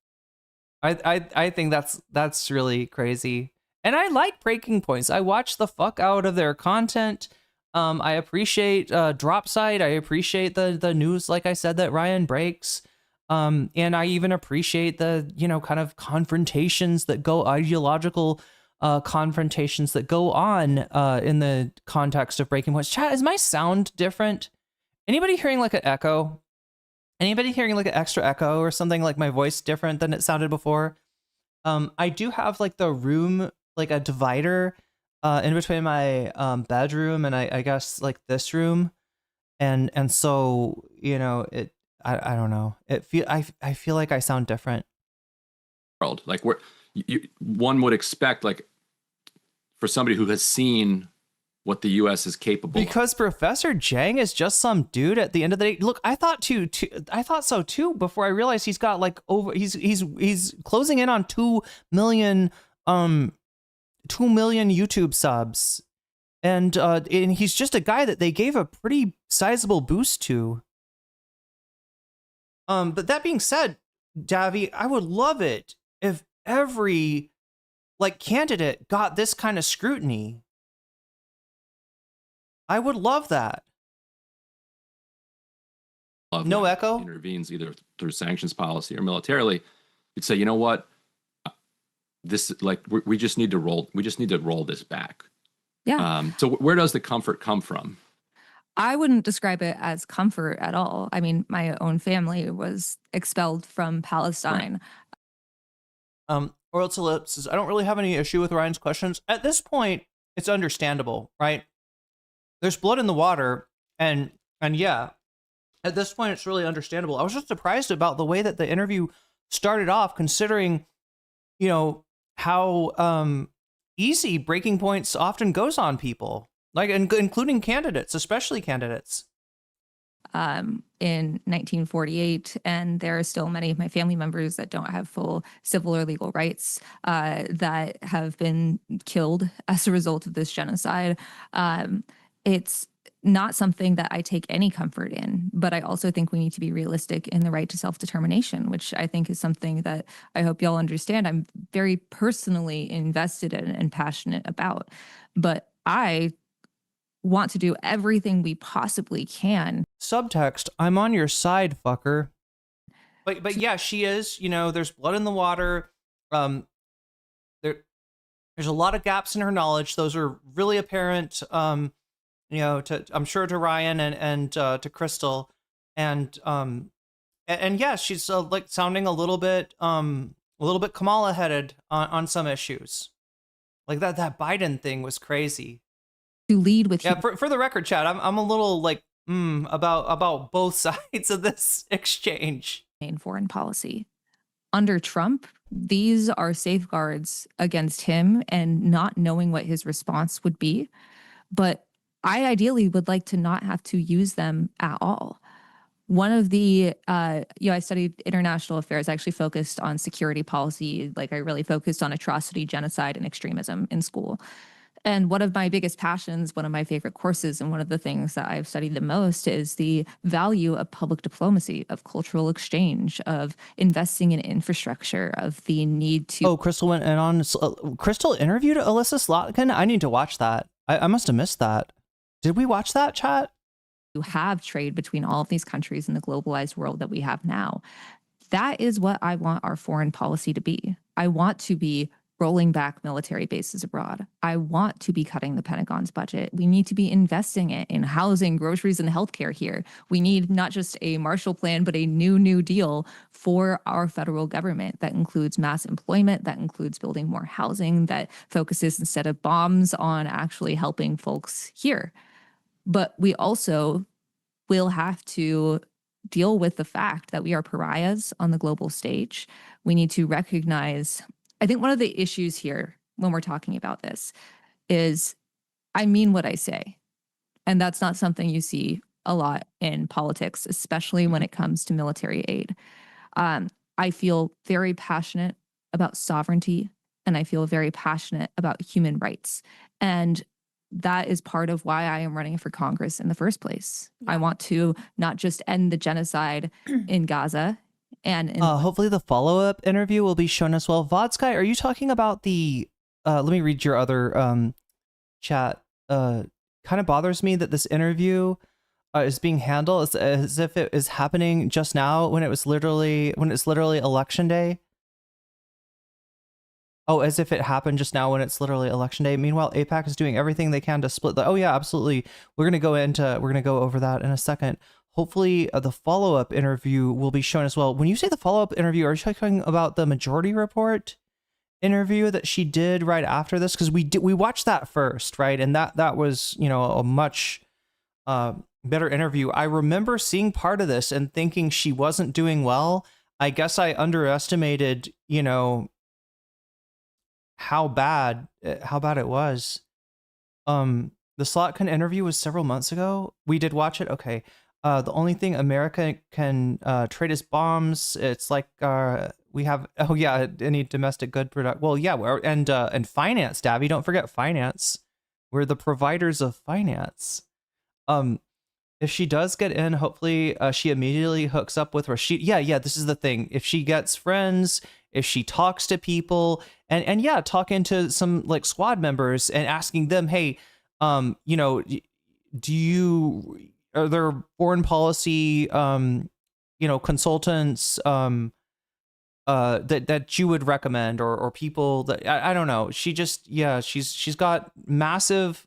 I think that's really crazy. And I like Breaking Points. I watch the fuck out of their content. I appreciate Dropside. I appreciate the news, like I said, that Ryan breaks. And I even appreciate the, you know, kind of confrontations that go, ideological confrontations that go on in the context of Breaking Points. Chat, is my sound different? Anybody hearing like an echo? Anybody hearing like an extra echo or something, like my voice different than it sounded before? I do have like the room, like a divider in between my bedroom and I guess like this room. And so, you know, I don't know. I feel like I sound different. World, like one would expect, like, for somebody who has seen what the U.S. is capable of. Because Professor Jang is just some dude at the end of the day. Look, I thought so too before I realized he's got like he's closing in on 2 million YouTube subs. And he's just a guy that they gave a pretty sizable boost to. But that being said, Davy, I would love it if every like candidate got this kind of scrutiny. I would love that. No echo? Intervenes either through sanctions policy or militarily. You'd say, you know what? This, like, we just need to roll this back. Yeah. So where does the comfort come from? I wouldn't describe it as comfort at all. I mean, my own family was expelled from Palestine. Oral says, I don't really have any issue with Ryan's questions. At this point, it's understandable, right? There's blood in the water, and yeah, at this point, it's really understandable. I was just surprised about the way that the interview started off, considering, you know, how easy Breaking Points often goes on people, like including candidates, especially candidates. In 1948, and there are still many of my family members that don't have full civil or legal rights that have been killed as a result of this genocide. It's not something that I take any comfort in, but I also think we need to be realistic in the right to self-determination, which I think is something that I hope y'all understand I'm very personally invested in and passionate about. But I want to do everything we possibly can. Subtext, I'm on your side, fucker. But yeah, she is, you know, there's blood in the water. There's a lot of gaps in her knowledge. Those are really apparent, you know, I'm sure to Ryan and to Crystal. And yeah, she's like sounding a little bit Kamala headed on some issues. Like that Biden thing was crazy. To lead with, yeah, for the record, Chad, I'm a little like about both sides of this exchange. In foreign policy under Trump, these are safeguards against him and not knowing what his response would be. But I ideally would like to not have to use them at all. One of the, I studied international affairs. I actually focused on security policy. Like I really focused on atrocity, genocide, and extremism in school. And one of my biggest passions, one of my favorite courses, and one of the things that I've studied the most is the value of public diplomacy, of cultural exchange, of investing in infrastructure, of the need to... Oh, Crystal went in on... Crystal interviewed Alyssa Slotkin? I need to watch that. I must have missed that. Did we watch that, chat? To have trade between all of these countries in the globalized world that we have now. That is what I want our foreign policy to be. I want to be rolling back military bases abroad. I want to be cutting the Pentagon's budget. We need to be investing it in housing, groceries, and healthcare here. We need not just a Marshall Plan, but a new deal for our federal government that includes mass employment, that includes building more housing, that focuses instead of bombs on actually helping folks here. But we also will have to deal with the fact that we are pariahs on the global stage. We need to recognize, I think one of the issues here when we're talking about this is I mean what I say. And that's not something you see a lot in politics, especially when it comes to military aid. I feel very passionate about sovereignty, and I feel very passionate about human rights. And that is part of why I am running for Congress in the first place. I want to not just end the genocide in Gaza and in hopefully the follow-up interview will be shown as well. Vodsky, are you talking about the let me read your other chat. Kind of bothers me that this interview is being handled as if it is happening just now when it's literally election day. Oh, as if it happened just now when it's literally election day. Meanwhile, APAC is doing everything they can to split the. Oh yeah, absolutely. We're gonna go over that in a second. Hopefully, the follow-up interview will be shown as well. When you say the follow-up interview, are you talking about the Majority Report interview that she did right after this? Because we watched that first, right? And that was, you know, a much better interview. I remember seeing part of this and thinking she wasn't doing well. I guess I underestimated, you know, how bad it was. The Slotkin interview was several months ago. We did watch it. Okay. The only thing America can trade is bombs. It's like we have. Oh yeah, any domestic good product. Well, yeah, and finance, Davy. Don't forget finance. We're the providers of finance. If she does get in, hopefully she immediately hooks up with Rashid. Yeah. This is the thing. If she gets friends, if she talks to people, and yeah, talking to some like squad members and asking them, hey, you know, are there foreign policy, you know, consultants that you would recommend, or people that I don't know. She just, yeah, she's got massive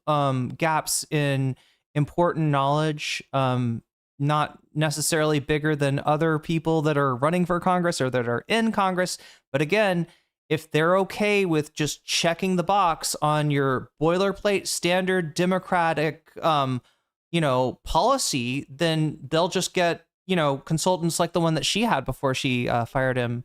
gaps in important knowledge, not necessarily bigger than other people that are running for Congress or that are in Congress. But again, if they're okay with just checking the box on your boilerplate standard Democratic, you know, policy, then they'll just get, you know, consultants like the one that she had before she fired him.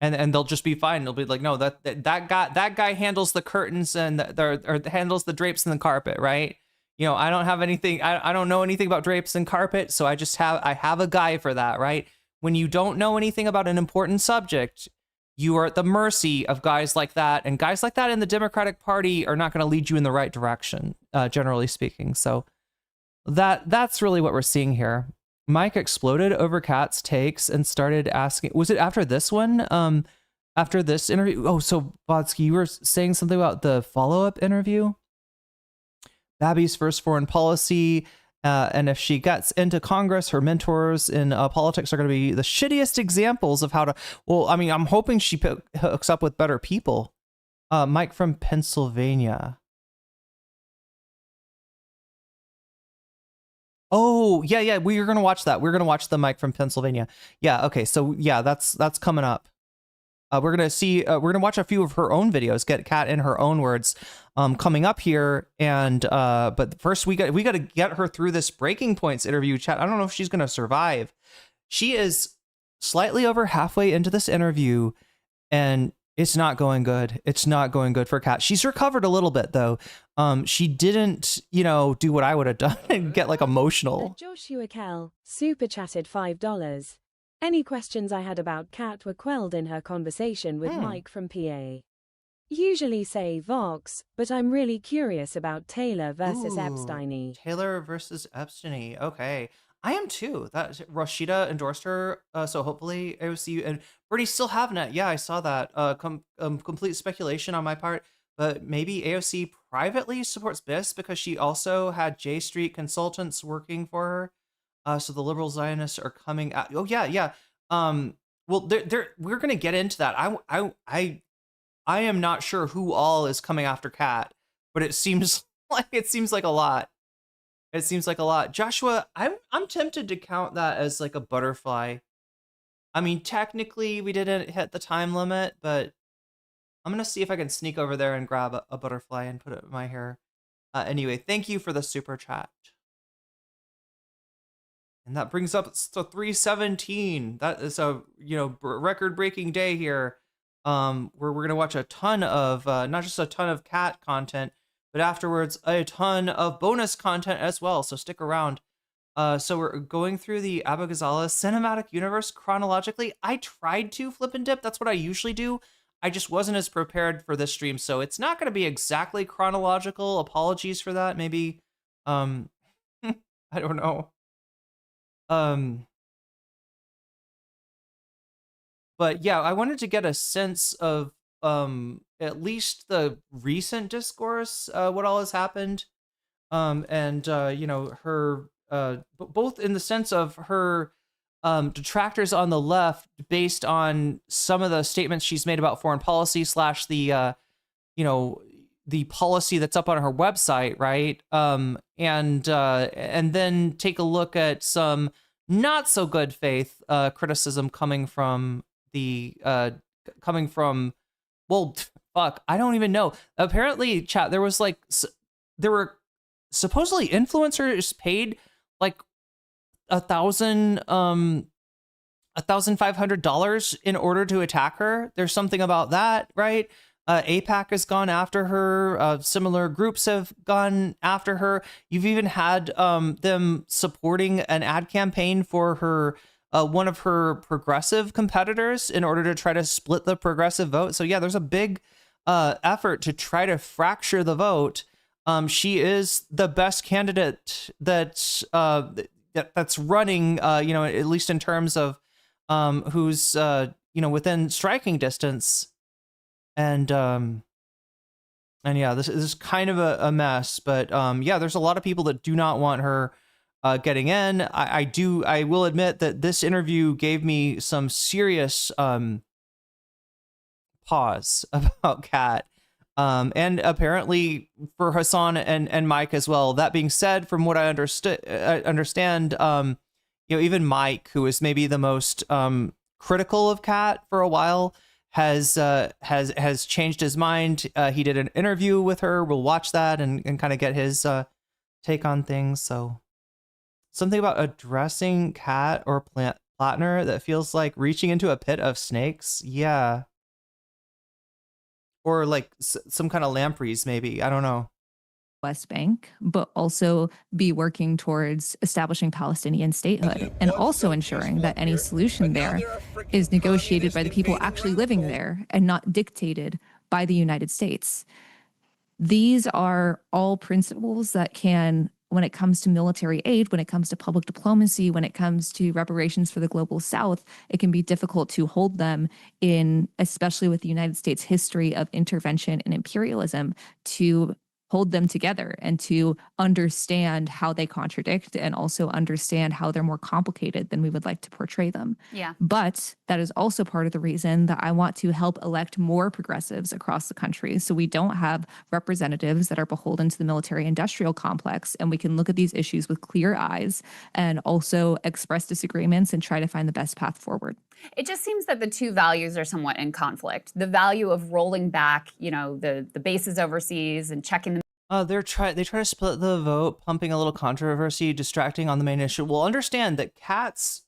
And they'll just be fine. They'll be like, no, that guy handles the curtains and or handles the drapes and the carpet, right? You know, I don't have anything. I don't know anything about drapes and carpet, so I have a guy for that, right? When you don't know anything about an important subject, you are at the mercy of guys like that, and guys like that in the Democratic Party are not going to lead you in the right direction, generally speaking. So that's really what we're seeing here. Mike exploded over Kat's takes and started asking, was it after this one? After this interview? Oh, so Botsky, you were saying something about the follow-up interview? Babby's first foreign policy, and if she gets into Congress, her mentors in politics are going to be the shittiest examples of how to. Well, I mean, I'm hoping she hooks up with better people. Mike from Pennsylvania. Oh yeah, we're gonna watch that. We're gonna watch the Mike from Pennsylvania. Yeah, okay, so yeah, that's coming up. We're gonna watch a few of her own videos, get Kat in her own words, coming up here. And but first we got to get her through this Breaking Points interview. Chat. I don't know if she's gonna survive. She is slightly over halfway into this interview, and it's not going good. It's not going good for Kat. She's recovered a little bit though. She didn't, you know, do what I would have done and get like emotional. Joshua Kell super chatted $5. Any questions I had about Kat were quelled in her conversation with Mike from PA. Usually say Vox, but I'm really curious about Taylor versus Epstein. Taylor versus Epstein. Okay. I am too. That Rashida endorsed her, so hopefully AOC and Bernie still haven't it. Yeah, I saw that. Complete speculation on my part, but maybe AOC privately supports BIS because she also had J Street consultants working for her. So the liberal Zionists are coming out. Oh yeah. Well, we're gonna get into that. I am not sure who all is coming after Kat, but it seems like a lot. It seems like a lot. Joshua, I'm tempted to count that as like a butterfly. I mean, technically we didn't hit the time limit, but I'm gonna see if I can sneak over there and grab a butterfly and put it in my hair. Anyway, thank you for the super chat. And that brings up to 317. That is a record-breaking day here. Where we're gonna watch a ton of not just a ton of cat content, but afterwards a ton of bonus content as well. So stick around. So we're going through the Abughazaleh cinematic universe chronologically. I tried to flip and dip. That's what I usually do. I just wasn't as prepared for this stream, so it's not going to be exactly chronological. Apologies for that. Maybe, I don't know. But yeah, I wanted to get a sense of at least the recent discourse, what all has happened, and her both in the sense of her detractors on the left, based on some of the statements she's made about foreign policy / the the policy that's up on her website, right? And then take a look at some not so good faith criticism coming from well, fuck, I don't even know. Apparently, chat, there was there were supposedly influencers paid like $1,500 in order to attack her. There's something about that, right? APAC has gone after her. Similar groups have gone after her. You've even had them supporting an ad campaign for her, one of her progressive competitors, in order to try to split the progressive vote. So yeah, there's a big effort to try to fracture the vote. She is the best candidate that's running, at least in terms of who's within striking distance. And yeah, this is kind of a mess, but yeah, there's a lot of people that do not want her getting in. I will admit that this interview gave me some serious pause about Kat, and apparently for Hassan and Mike as well. That being said, from what I understand, even Mike, who is maybe the most critical of Kat for a while, has changed his mind. He did an interview with her. We'll watch that and kind of get his take on things. So something about addressing Kat or Plattner that feels like reaching into a pit of snakes. Yeah. Or like some kind of lampreys, maybe. I don't know. West Bank, but also be working towards establishing Palestinian statehood and also ensuring that any solution there is negotiated by the people actually living there and not dictated by the United States. These are all principles that can, when it comes to military aid, when it comes to public diplomacy, when it comes to reparations for the global South, it can be difficult to hold them in, especially with the United States' history of intervention and imperialism, to hold them together and to understand how they contradict and also understand how they're more complicated than we would like to portray them. Yeah. But that is also part of the reason that I want to help elect more progressives across the country, so we don't have representatives that are beholden to the military-industrial complex, and we can look at these issues with clear eyes and also express disagreements and try to find the best path forward. It just seems that the two values are somewhat in conflict. The value of rolling back, the bases overseas and checking them. They try to split the vote, pumping a little controversy, distracting on the main issue. We'll understand that Kat's,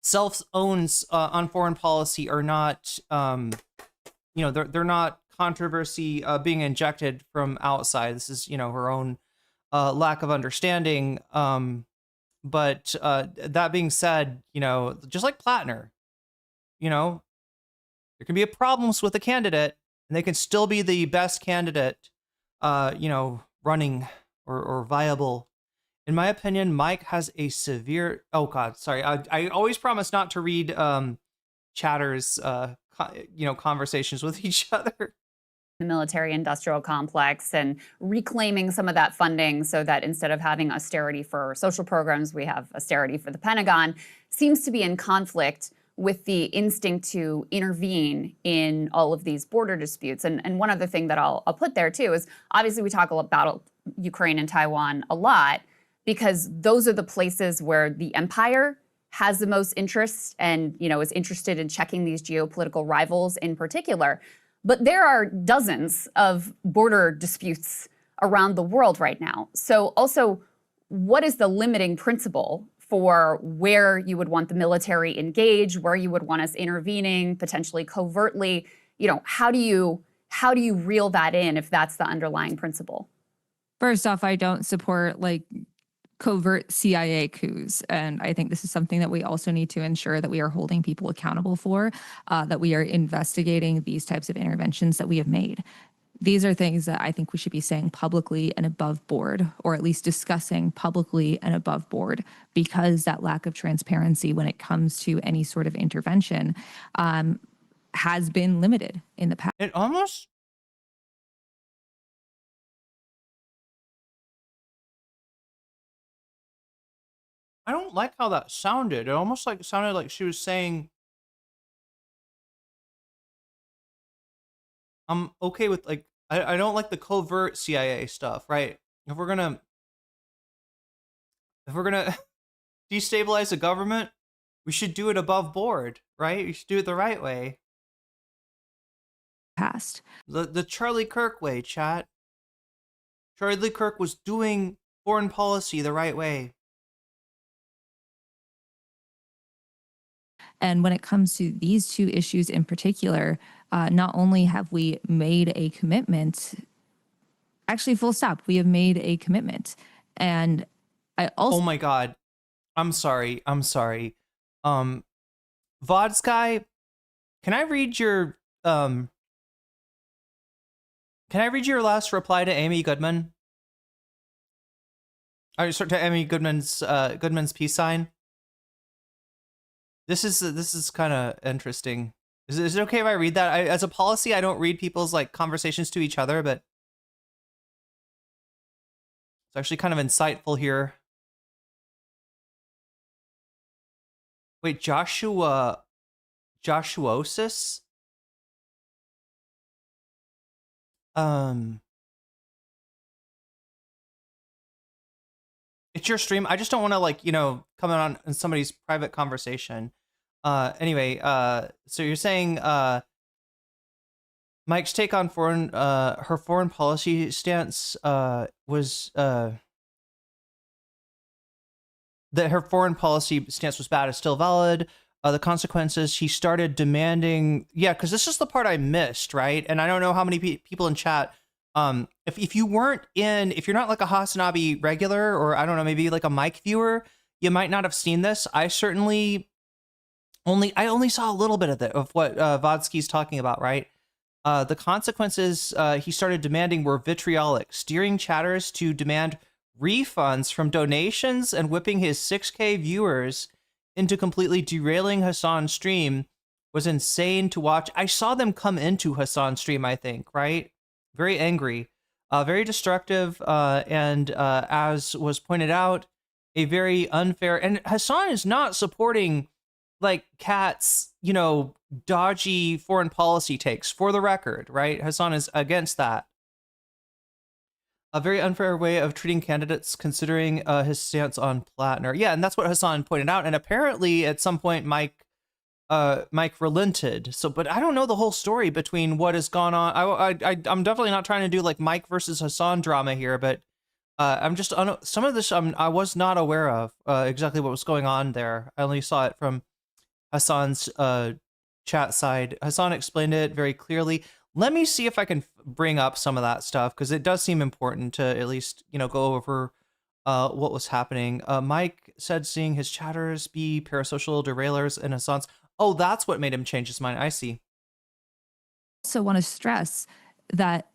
self-owns on foreign policy are not, they're not controversy being injected from outside. This is, her own lack of understanding. But that being said, just like Plattner, there can be problems with a candidate, and they can still be the best candidate, running or viable. In my opinion, Mike has a severe. Oh God, sorry. I always promise not to read chatters, conversations with each other. The military-industrial complex and reclaiming some of that funding so that instead of having austerity for social programs, we have austerity for the Pentagon, seems to be in conflict with the instinct to intervene in all of these border disputes. And one other thing that I'll put there too is obviously we talk about Ukraine and Taiwan a lot because those are the places where the empire has the most interest and, is interested in checking these geopolitical rivals in particular. But there are dozens of border disputes around the world right now. So also, what is the limiting principle for where you would want the military engaged, where you would want us intervening, potentially covertly? How do you reel that in if that's the underlying principle? First off, I don't support covert CIA coups. And I think this is something that we also need to ensure that we are holding people accountable for, that we are investigating these types of interventions that we have made. These are things that I think we should be saying publicly and above board, or at least discussing publicly and above board, because that lack of transparency when it comes to any sort of intervention has been limited in the past. It almost... I don't like how that sounded. It almost sounded like she was saying, I'm okay with I don't like the covert CIA stuff, right? If we're gonna destabilize a government, we should do it above board, right? We should do it the right way. Past. The Charlie Kirk way, chat. Charlie Kirk was doing foreign policy the right way. And when it comes to these two issues in particular, not only have we made a commitment, actually, full stop, we have made a commitment. And I also... Oh my God. I'm sorry. Vodsky, can I read your last reply to Amy Goodman? To Amy Goodman's peace sign? This is kind of interesting. Is it okay if I read that? As a policy, I don't read people's conversations to each other, but it's actually kind of insightful here. Wait, Joshuosis? It's your stream. I just don't want to come on in somebody's private conversation. Anyway, so you're saying Mike's take on her foreign policy stance was that her foreign policy stance was bad is still valid. The consequences, she started demanding, because this is the part I missed, right? And I don't know how many people in chat. If you're not like a Hasanabi regular, or I don't know, maybe like a Mike viewer, you might not have seen this. I only saw a little bit of what Vodsky's talking about, right? The consequences he started demanding were vitriolic, steering chatters to demand refunds from donations and whipping his 6K viewers into completely derailing Hassan's stream was insane to watch. I saw them come into Hassan's stream, I think, right? Very angry, very destructive, and as was pointed out, a very unfair. And Hassan is not supporting Kat's, dodgy foreign policy takes, for the record, right? Hassan is against that. A very unfair way of treating candidates, considering his stance on Plattner. Yeah, and that's what Hassan pointed out. And apparently, at some point, Mike relented. So, but I don't know the whole story between what has gone on. I'm definitely not trying to do Mike versus Hassan drama here, but I'm just some of this I was not aware of exactly what was going on there. I only saw it from Hassan's chat side. Hassan explained it very clearly. Let me see if I can bring up some of that stuff, because it does seem important to at least go over what was happening. Mike said seeing his chatters be parasocial derailers in Hassan's. Oh, that's what made him change his mind. I see. Also want to stress that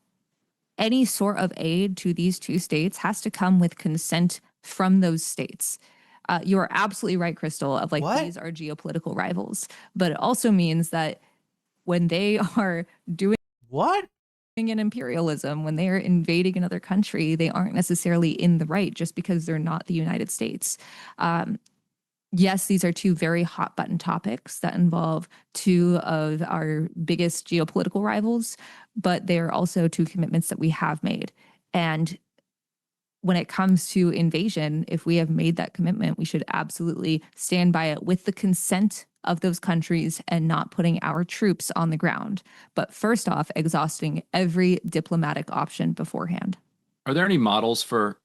any sort of aid to these two states has to come with consent from those states. You are absolutely right, Crystal, of What? These are geopolitical rivals. But it also means that when they are doing What? an imperialism, when they are invading another country, they aren't necessarily in the right just because they're not the United States. Yes, these are two very hot button topics that involve two of our biggest geopolitical rivals, but they are also two commitments that we have made. And when it comes to invasion, if we have made that commitment, we should absolutely stand by it with the consent of those countries and not putting our troops on the ground. But first off, exhausting every diplomatic option beforehand. Are there any models for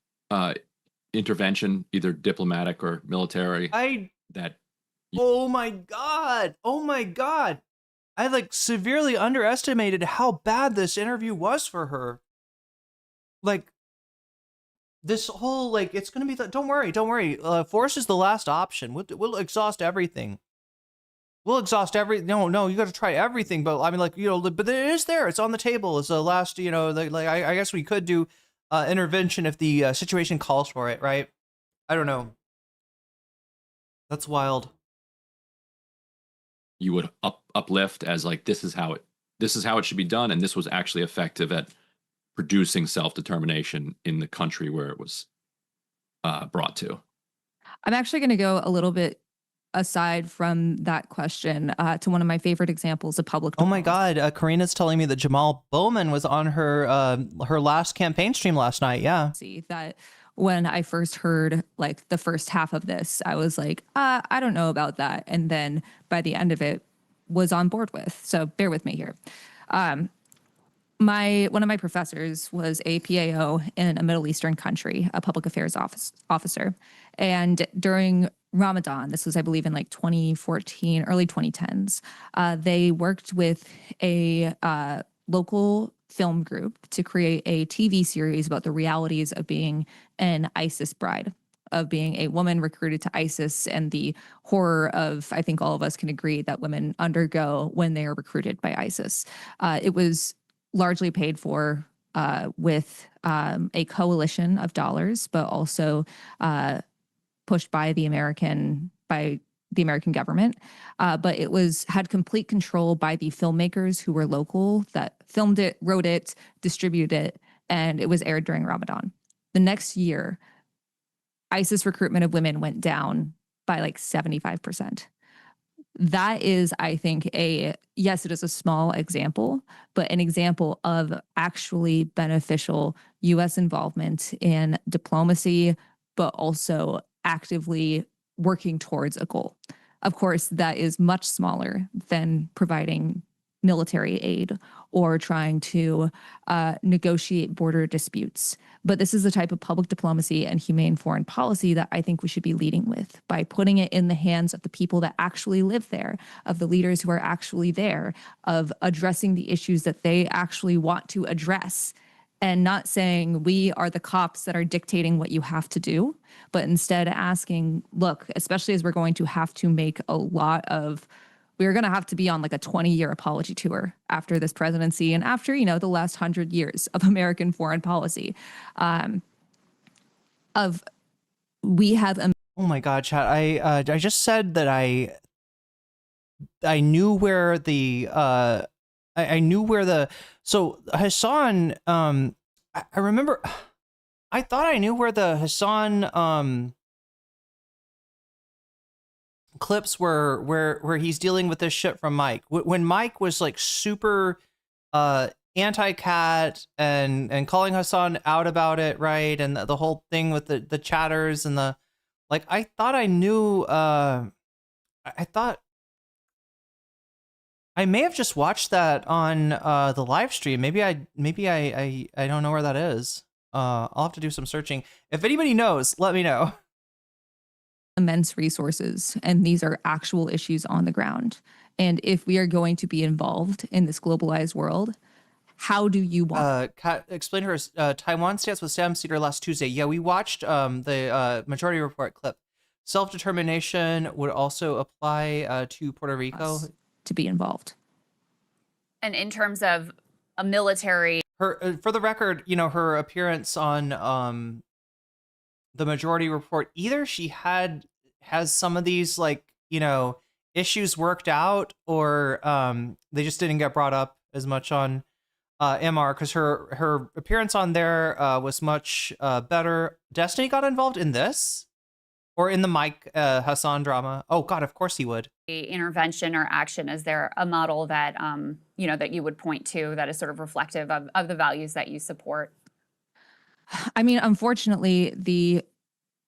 intervention, either diplomatic or military. That. Oh my god! Oh my god! I like severely underestimated how bad this interview was for her. Like, this whole, like, it's gonna be don't worry. Force is the last option. We'll exhaust everything. We'll exhaust no, you gotta try everything, but I mean, like, you know, but it is there. It's on the table. It's the last, you know, like I guess we could do intervention if the situation calls for it, right? I don't know. That's wild. You would uplift as like, this is how it should be done, and this was actually effective at producing self-determination in the country where it was brought to. I'm actually going to go a little bit aside from that question to one of my favorite examples of public diplomacy. Oh my God, Karina's telling me that Jamal Bowman was on her her last campaign stream last night. Yeah. See that when I first heard like the first half of this, I was like, I don't know about that. And then by the end of it, was on board with. So bear with me here. One of my professors was a PAO in a Middle Eastern country, a public affairs officer. And during Ramadan, this was, I believe, in like 2014, early 2010s, they worked with a local film group to create a TV series about the realities of being an ISIS bride, of being a woman recruited to ISIS, and the horror of, I think all of us can agree, that women undergo when they are recruited by ISIS. It was largely paid for with a coalition of dollars, but also pushed by the American government. But it had complete control by the filmmakers who were local that filmed it, wrote it, distributed it, and it was aired during Ramadan. The next year, ISIS recruitment of women went down by like 75%. That is, I think, yes, it is a small example, but an example of actually beneficial U.S. involvement in diplomacy, but also actively working towards a goal. Of course, that is much smaller than providing military aid or trying to negotiate border disputes. But this is the type of public diplomacy and humane foreign policy that I think we should be leading with, by putting it in the hands of the people that actually live there, of the leaders who are actually there, of addressing the issues that they actually want to address, and not saying we are the cops that are dictating what you have to do, but instead asking, look, especially as we're going to have to make we're going to have to be on like a 20-year apology tour after this presidency and after, the last 100 years of American foreign policy. We have. Oh my God, chat! I just said that I knew where the so Hassan. I remember. I thought I knew where the Hassan clips were, where he's dealing with this shit from Mike. When Mike was like super anti-cat and calling Hassan out about it, right? And the whole thing with the chatters and the, like, I thought I knew, I thought I may have just watched that on the live stream. Maybe I don't know where that is. I'll have to do some searching. If anybody knows, let me know. Immense resources, and these are actual issues on the ground. And if we are going to be involved in this globalized world, how do you want? Kat, explain her Taiwan stance with Sam Cedar last Tuesday. Yeah, we watched the Majority Report clip. Self-determination would also apply to Puerto Rico. To be involved. And in terms of a military, for the record, her appearance on the Majority Report, either she has some of these issues worked out, or they just didn't get brought up as much on MR, because her appearance on there was much better. Destiny got involved in this, or in the Mike Hassan drama. Oh God, of course he would. Intervention or action, is there a model that that you would point to that is sort of reflective of the values that you support? I mean, unfortunately, the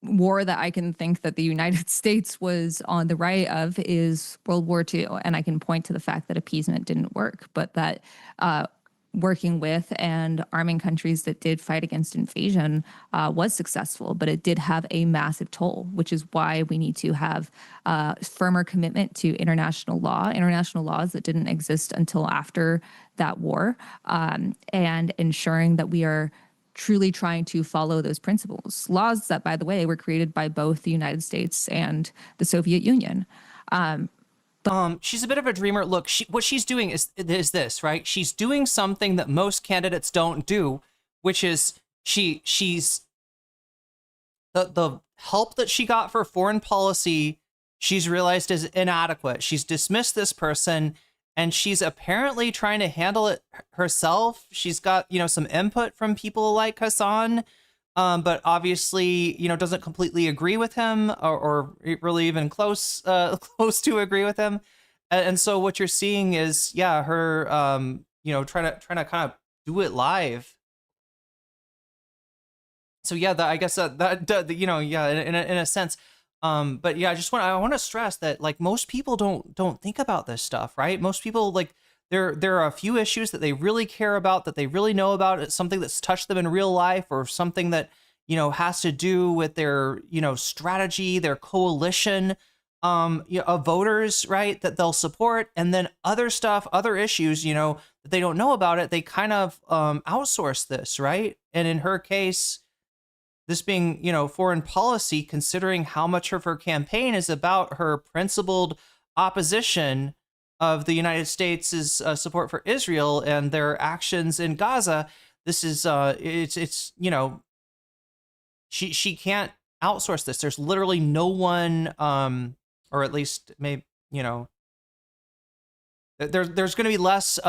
war that I can think that the United States was on the right of is World War II. And I can point to the fact that appeasement didn't work, but that working with and arming countries that did fight against invasion was successful, but it did have a massive toll, which is why we need to have firmer commitment to international laws that didn't exist until after that war, and ensuring that we are truly trying to follow those principles. Laws that, by the way, were created by both the United States and the Soviet Union. She's a bit of a dreamer. Look, what she's doing is this, right? She's doing something that most candidates don't do, which is she's the help that she got for foreign policy, she's realized is inadequate. She's dismissed this person, and she's apparently trying to handle it herself. She's got, some input from people like Hassan, but obviously, doesn't completely agree with him or really even close to agree with him. And so what you're seeing is, her, trying to kind of do it live. So I guess in a sense. But yeah, I want to stress that, like, most people don't think about this stuff, right? Most people, like, there are a few issues that they really care about, that they really know about. It's something that's touched them in real life, or something that, has to do with their, strategy, their coalition, of voters, right, that they'll support. And then other stuff, other issues, that they don't know about it, they kind of outsource this, right? And in her case, this being, foreign policy, considering how much of her campaign is about her principled opposition of the United States' support for Israel and their actions in Gaza, this is, she can't outsource this. There's literally no one, or at least maybe, there's going to be less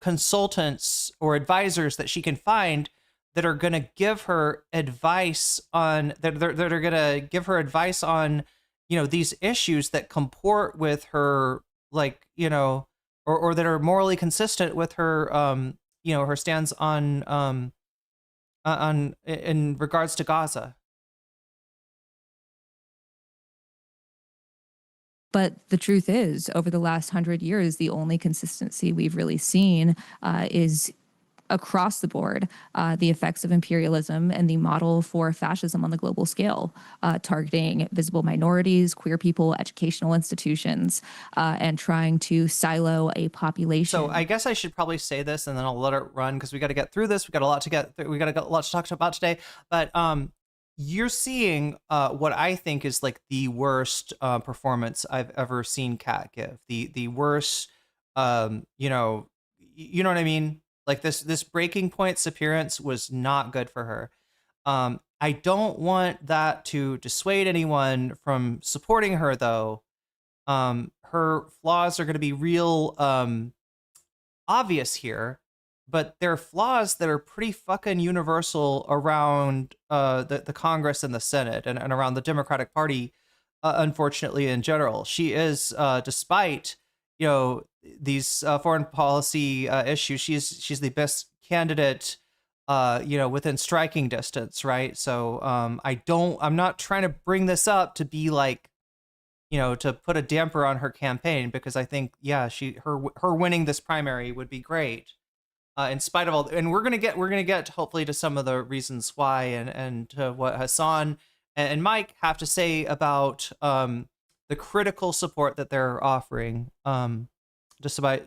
consultants or advisors that she can find that are going to give her advice on that are going to give her advice on, these issues that comport with her, like, or that are morally consistent with her, her stance on in regards to Gaza. But the truth is, over the last 100 years, the only consistency we've really seen is across the board, the effects of imperialism and the model for fascism on the global scale, targeting visible minorities, queer people, educational institutions, and trying to silo a population. So I guess I should probably say this, and then I'll let it run, because we got to get through this. We got a lot to get through. We got a lot to talk about today. But you're seeing what I think is, like, the worst performance I've ever seen Kat give. The worst, you know what I mean? Like, this breaking point's appearance was not good for her. I don't want that to dissuade anyone from supporting her, though. Her flaws are going to be real obvious here, but they're flaws that are pretty fucking universal around the Congress and the Senate, and around the Democratic Party, unfortunately, in general. She is, despite these foreign policy issues, she's the best candidate, within striking distance, right? So I'm not trying to bring this up to be like, to put a damper on her campaign, because I think, her winning this primary would be great, in spite of all. And we're gonna get hopefully to some of the reasons why, and to what Hassan and Mike have to say about the critical support that they're offering. Just about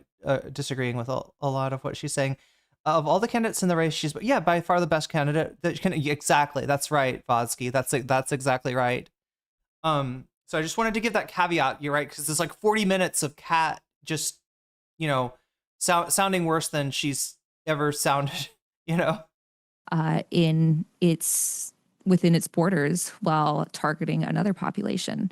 disagreeing with a lot of what she's saying. Of all the candidates in the race, she's by far the best candidate. Exactly, that's right, Vodsky. That's exactly right. So I just wanted to give that caveat. You're right, because there's like 40 minutes of Kat just, sounding worse than she's ever sounded. Within its borders, while targeting another population.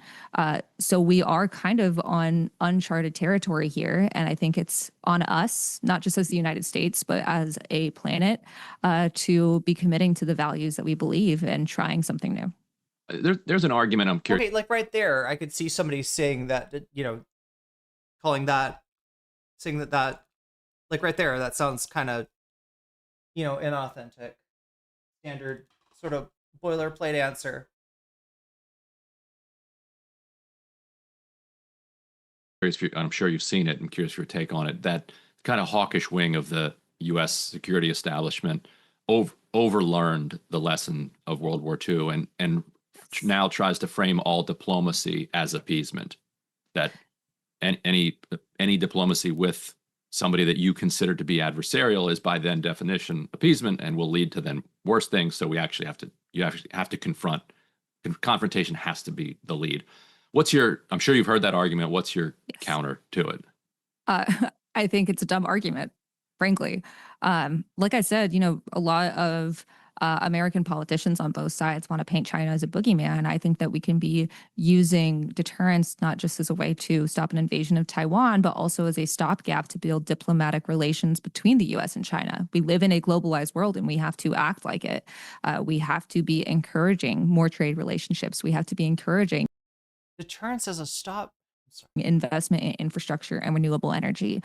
So we are kind of on uncharted territory here. And I think it's on us, not just as the United States, but as a planet, to be committing to the values that we believe and trying something new. There's an argument I'm curious. Okay, like right there, I could see somebody saying that, saying that, like right there, that sounds kind of, inauthentic. Standard sort of boilerplate answer. I'm sure you've seen it. I'm curious for your take on it. That kind of hawkish wing of the U.S. security establishment overlearned the lesson of World War II and now tries to frame all diplomacy as appeasement. That any diplomacy with somebody that you consider to be adversarial is by then definition appeasement and will lead to then worse things. So you actually have to confront. Confrontation has to be the lead. I'm sure you've heard that argument. What's your counter to it? I think it's a dumb argument, frankly. Like I said, a lot of American politicians on both sides want to paint China as a boogeyman. I think that we can be using deterrence not just as a way to stop an invasion of Taiwan, but also as a stopgap to build diplomatic relations between the U.S. and China. We live in a globalized world and we have to act like it. We have to be encouraging more trade relationships. We have to be encouraging Deterrence as a stop. investment in infrastructure and renewable energy.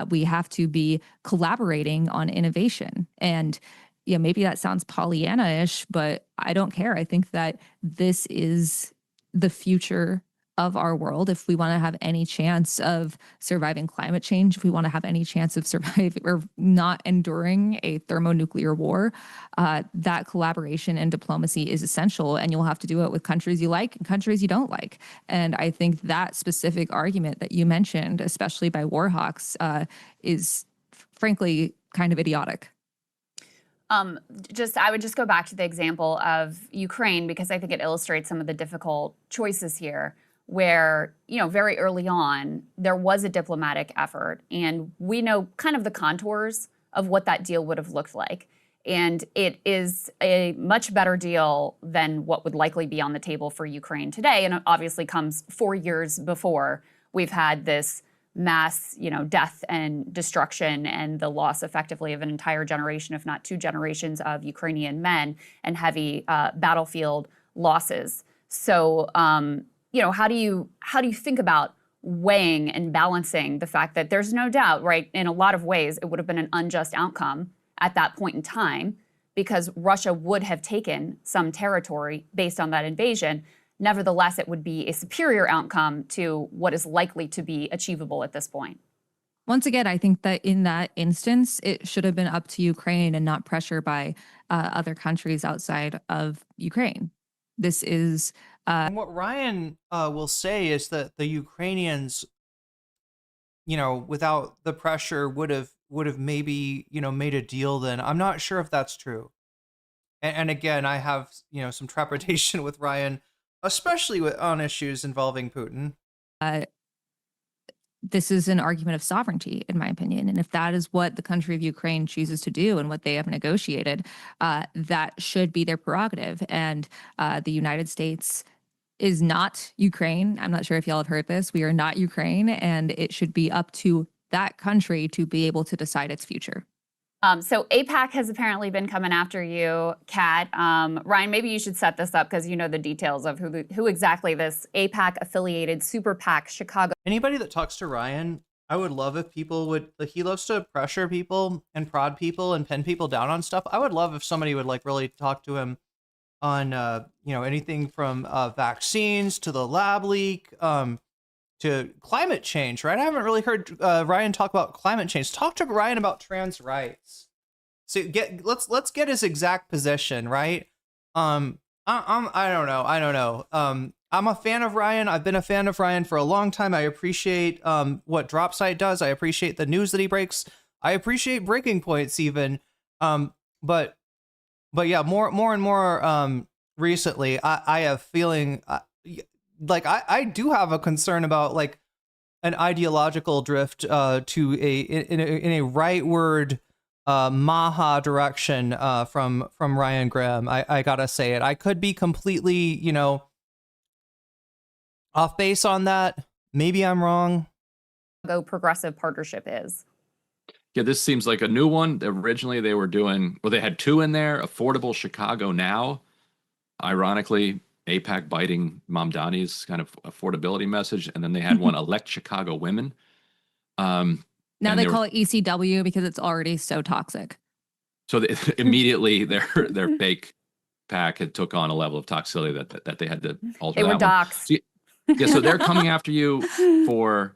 We have to be collaborating on innovation. And maybe that sounds Pollyanna-ish, but I don't care. I think that this is the future of our world. If we want to have any chance of surviving climate change, if we want to have any chance of surviving or not enduring a thermonuclear war, that collaboration and diplomacy is essential. And you'll have to do it with countries you like and countries you don't like. And I think that specific argument that you mentioned, especially by warhawks, is frankly kind of idiotic. I would just go back to the example of Ukraine because I think it illustrates some of the difficult choices here where, very early on, there was a diplomatic effort and we know kind of the contours of what that deal would have looked like. And it is a much better deal than what would likely be on the table for Ukraine today. And it obviously comes 4 years before we've had this mass, death and destruction and the loss effectively of an entire generation, if not 2 generations of Ukrainian men and heavy battlefield losses. So, how do you think about weighing and balancing the fact that there's no doubt, right, in a lot of ways, it would have been an unjust outcome at that point in time because Russia would have taken some territory based on that invasion. Nevertheless, it would be a superior outcome to what is likely to be achievable at this point. Once again, I think that in that instance, it should have been up to Ukraine and not pressure by other countries outside of Ukraine. This is... And what Ryan will say is that the Ukrainians, without the pressure would have maybe, made a deal then. I'm not sure if that's true. And again, I have, some trepidation with Ryan, especially on issues involving Putin. This is an argument of sovereignty, in my opinion. And if that is what the country of Ukraine chooses to do and what they have negotiated, that should be their prerogative. And the United States is not Ukraine. I'm not sure if y'all have heard this. We are not Ukraine, and it should be up to that country to be able to decide its future. So APAC has apparently been coming after you, Kat. Ryan, maybe you should set this up because you know the details of who exactly this APAC-affiliated super PAC Chicago. Anybody that talks to Ryan, I would love if people would, he loves to pressure people and prod people and pin people down on stuff. I would love if somebody would really talk to him on, anything from vaccines to the lab leak, to climate change, right? I haven't really heard Ryan talk about climate change. Talk to Ryan about trans rights. So let's get his exact position, right? I don't know. I'm a fan of Ryan. I've been a fan of Ryan for a long time. I appreciate what Dropsite does. I appreciate the news that he breaks. I appreciate breaking points even. But yeah, more and more recently, I have feeling. I do have a concern about an ideological drift to in a rightward Maha direction from Ryan Graham. I gotta say it. I could be completely off base on that. Maybe I'm wrong. Progressive partnership is. Yeah, this seems like a new one. Originally, they were doing they had 2 in there. Affordable Chicago Now. Ironically, APAC biting Mamdani's kind of affordability message, and then they had one Elect Chicago Women. Now they call it ECW because it's already so toxic. So immediately their fake PAC had took on a level of toxicity that they had to alter. They were doxxed. So they're coming after you for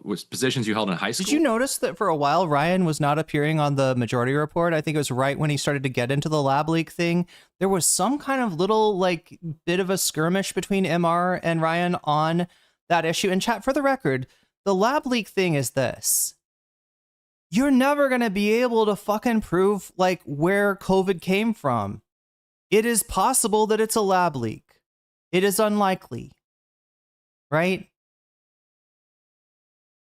was positions you held in high school. Did you notice that for a while Ryan was not appearing on the Majority Report? I think it was right when he started to get into the lab leak thing. There was some kind of little like bit of a skirmish between MR and Ryan on that issue. And chat, for the record, the lab leak thing is this. You're never going to be able to fucking prove like where COVID came from. It is possible that it's a lab leak. It is unlikely. Right?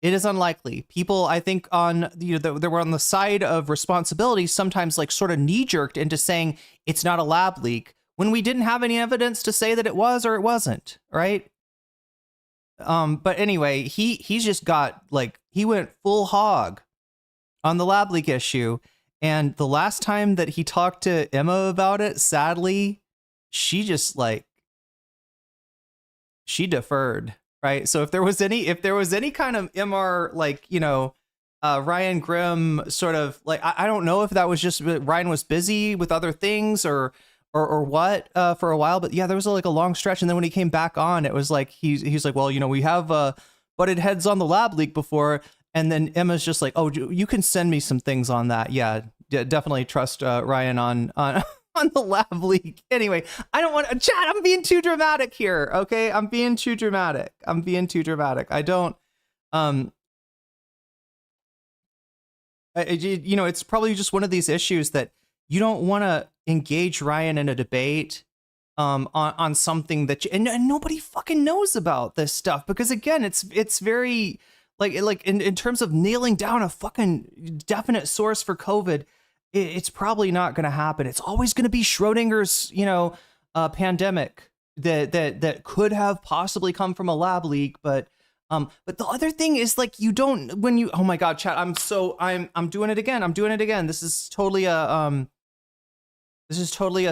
It is unlikely. People, I think, on they were on the side of responsibility, sometimes like sort of knee-jerked into saying it's not a lab leak when we didn't have any evidence to say that it was or it wasn't, right? But anyway, he's just got like he went full hog on the lab leak issue, and the last time that he talked to Emma about it, sadly, she just like she deferred. Right. So if there was any kind of MR, like, Ryan Grimm sort of like, I don't know if that was just Ryan was busy with other things or what for a while. But yeah, there was like a long stretch. And then when he came back on, it was like he's like, well, we have butted heads on the lab leak before. And then Emma's just like, oh, you can send me some things on that. Yeah, definitely trust Ryan on the lab leak. Anyway, I don't want to chat. I'm being too dramatic here. Okay. I'm being too dramatic. I don't, it's probably just one of these issues that you don't want to engage Ryan in a debate, on something that and nobody fucking knows about this stuff, because again, it's very like in terms of nailing down a fucking definite source for COVID, it's probably not going to happen. It's always going to be Schrodinger's, pandemic that could have possibly come from a lab leak. But the other thing is like, oh my God, chat. I'm doing it again. This is totally a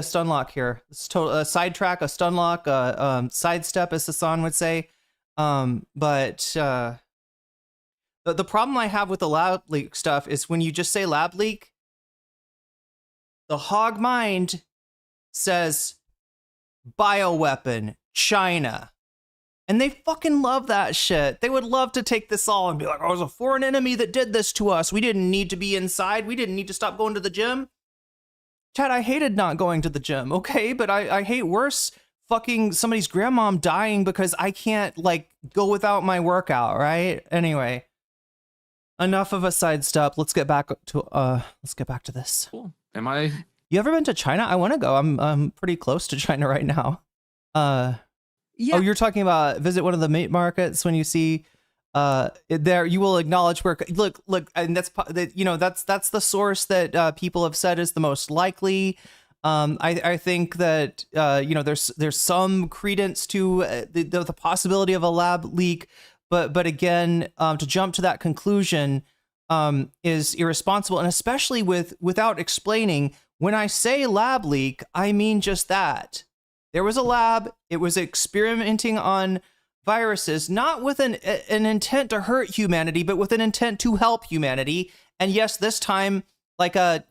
stun lock here. It's a sidetrack, a stun lock, sidestep, as Hassan would say. But the problem I have with the lab leak stuff is when you just say lab leak, the hog mind says bioweapon, China. And they fucking love that shit. They would love to take this all and be like, oh, it was a foreign enemy that did this to us. We didn't need to be inside. We didn't need to stop going to the gym. Chad, I hated not going to the gym, okay? But I hate worse fucking somebody's grandmom dying because I can't, like, go without my workout, right? Anyway, enough of a sidestep. Let's get back to this. Cool. You ever been to China? I want to go. I'm pretty close to China right now. Yeah. Oh, you're talking about visit one of the meat markets when you see there. You will acknowledge where look, and that's the source that people have said is the most likely. I think that there's some credence to the possibility of a lab leak, but again, to jump to that conclusion is irresponsible, and especially without explaining. When I say lab leak, I mean just that. There was a lab. It was experimenting on viruses, not with an intent to hurt humanity, but with an intent to help humanity. And yes, this time, a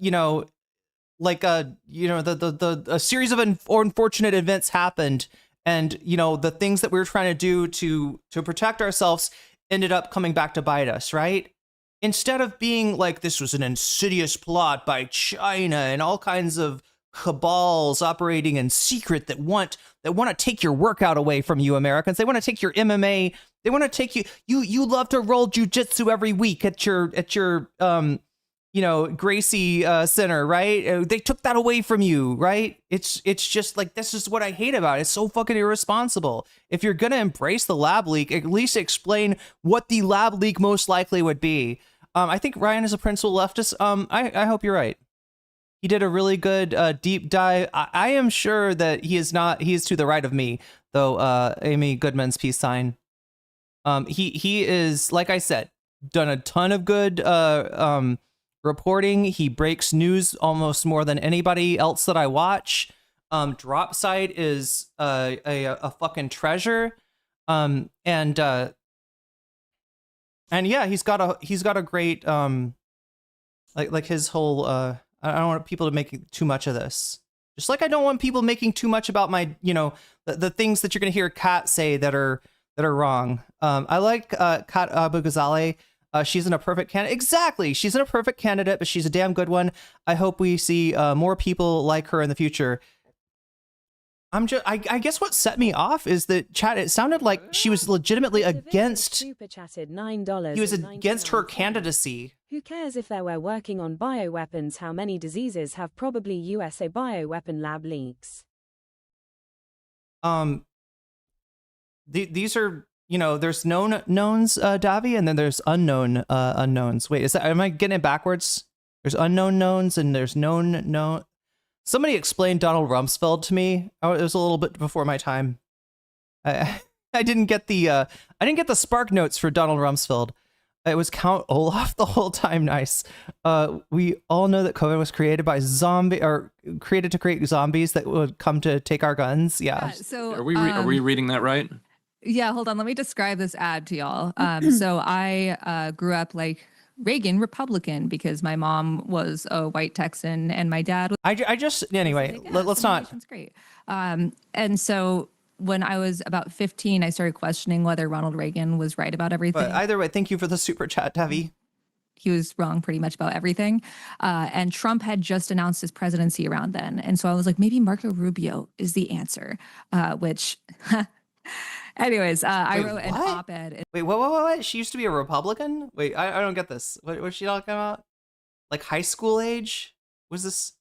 series of unfortunate events happened, and the things that we were trying to do to protect ourselves ended up coming back to bite us, right? Instead of being like this was an insidious plot by China and all kinds of cabals operating in secret that want to take your workout away from you Americans. They want to take your MMA. They want to take you love to roll jujitsu every week at your Gracie Center, right? They took that away from you, right? It's just like, this is what I hate about it. It's so fucking irresponsible. If you're going to embrace the lab leak, at least explain what the lab leak most likely would be. I think Ryan is a principal leftist. I hope you're right. He did a really good deep dive. I am sure that he is to the right of me, though. Amy Goodman's peace sign. He is, like I said, done a ton of good reporting. He breaks news almost more than anybody else that I watch. Dropsite is a fucking treasure. And yeah, he's got a great like his whole I don't want people to make too much of this. Just like I don't want people making too much about my, the things that you're going to hear Kat say that are that are wrong. I like Kat Abughazaleh. She's in a perfect candidate. Exactly. She's in a perfect candidate, but she's a damn good one. I hope we see more people like her in the future. I guess what set me off is that chat. It sounded like she was legitimately against. Super chatted $9. He was against her candidacy. Who cares if they were working on bioweapons? How many diseases have probably USA bioweapon lab leaks? These are, there's known knowns, Davi, and then there's unknown unknowns. Wait, am I getting it backwards? There's unknown knowns and there's known. Somebody explained Donald Rumsfeld to me. It was a little bit before my time. I didn't get the Spark Notes for Donald Rumsfeld. It was Count Olaf the whole time. Nice. We all know that COVID was created by created to create zombies that would come to take our guns. Yeah. So are we reading that right? Yeah, hold on. Let me describe this ad to y'all. So I grew up like Reagan Republican because my mom was a white Texan and my dad was. Anyway, let's not. That's great. And so when I was about 15, I started questioning whether Ronald Reagan was right about everything. But either way, thank you for the super chat, Tavi. He was wrong pretty much about everything. And Trump had just announced his presidency around then. And so I was like, maybe Marco Rubio is the answer, which... Anyways, I wrote an op-ed. Wait, what? She used to be a Republican? Wait, I don't get this. What's she talking about? Like high school age? Was this?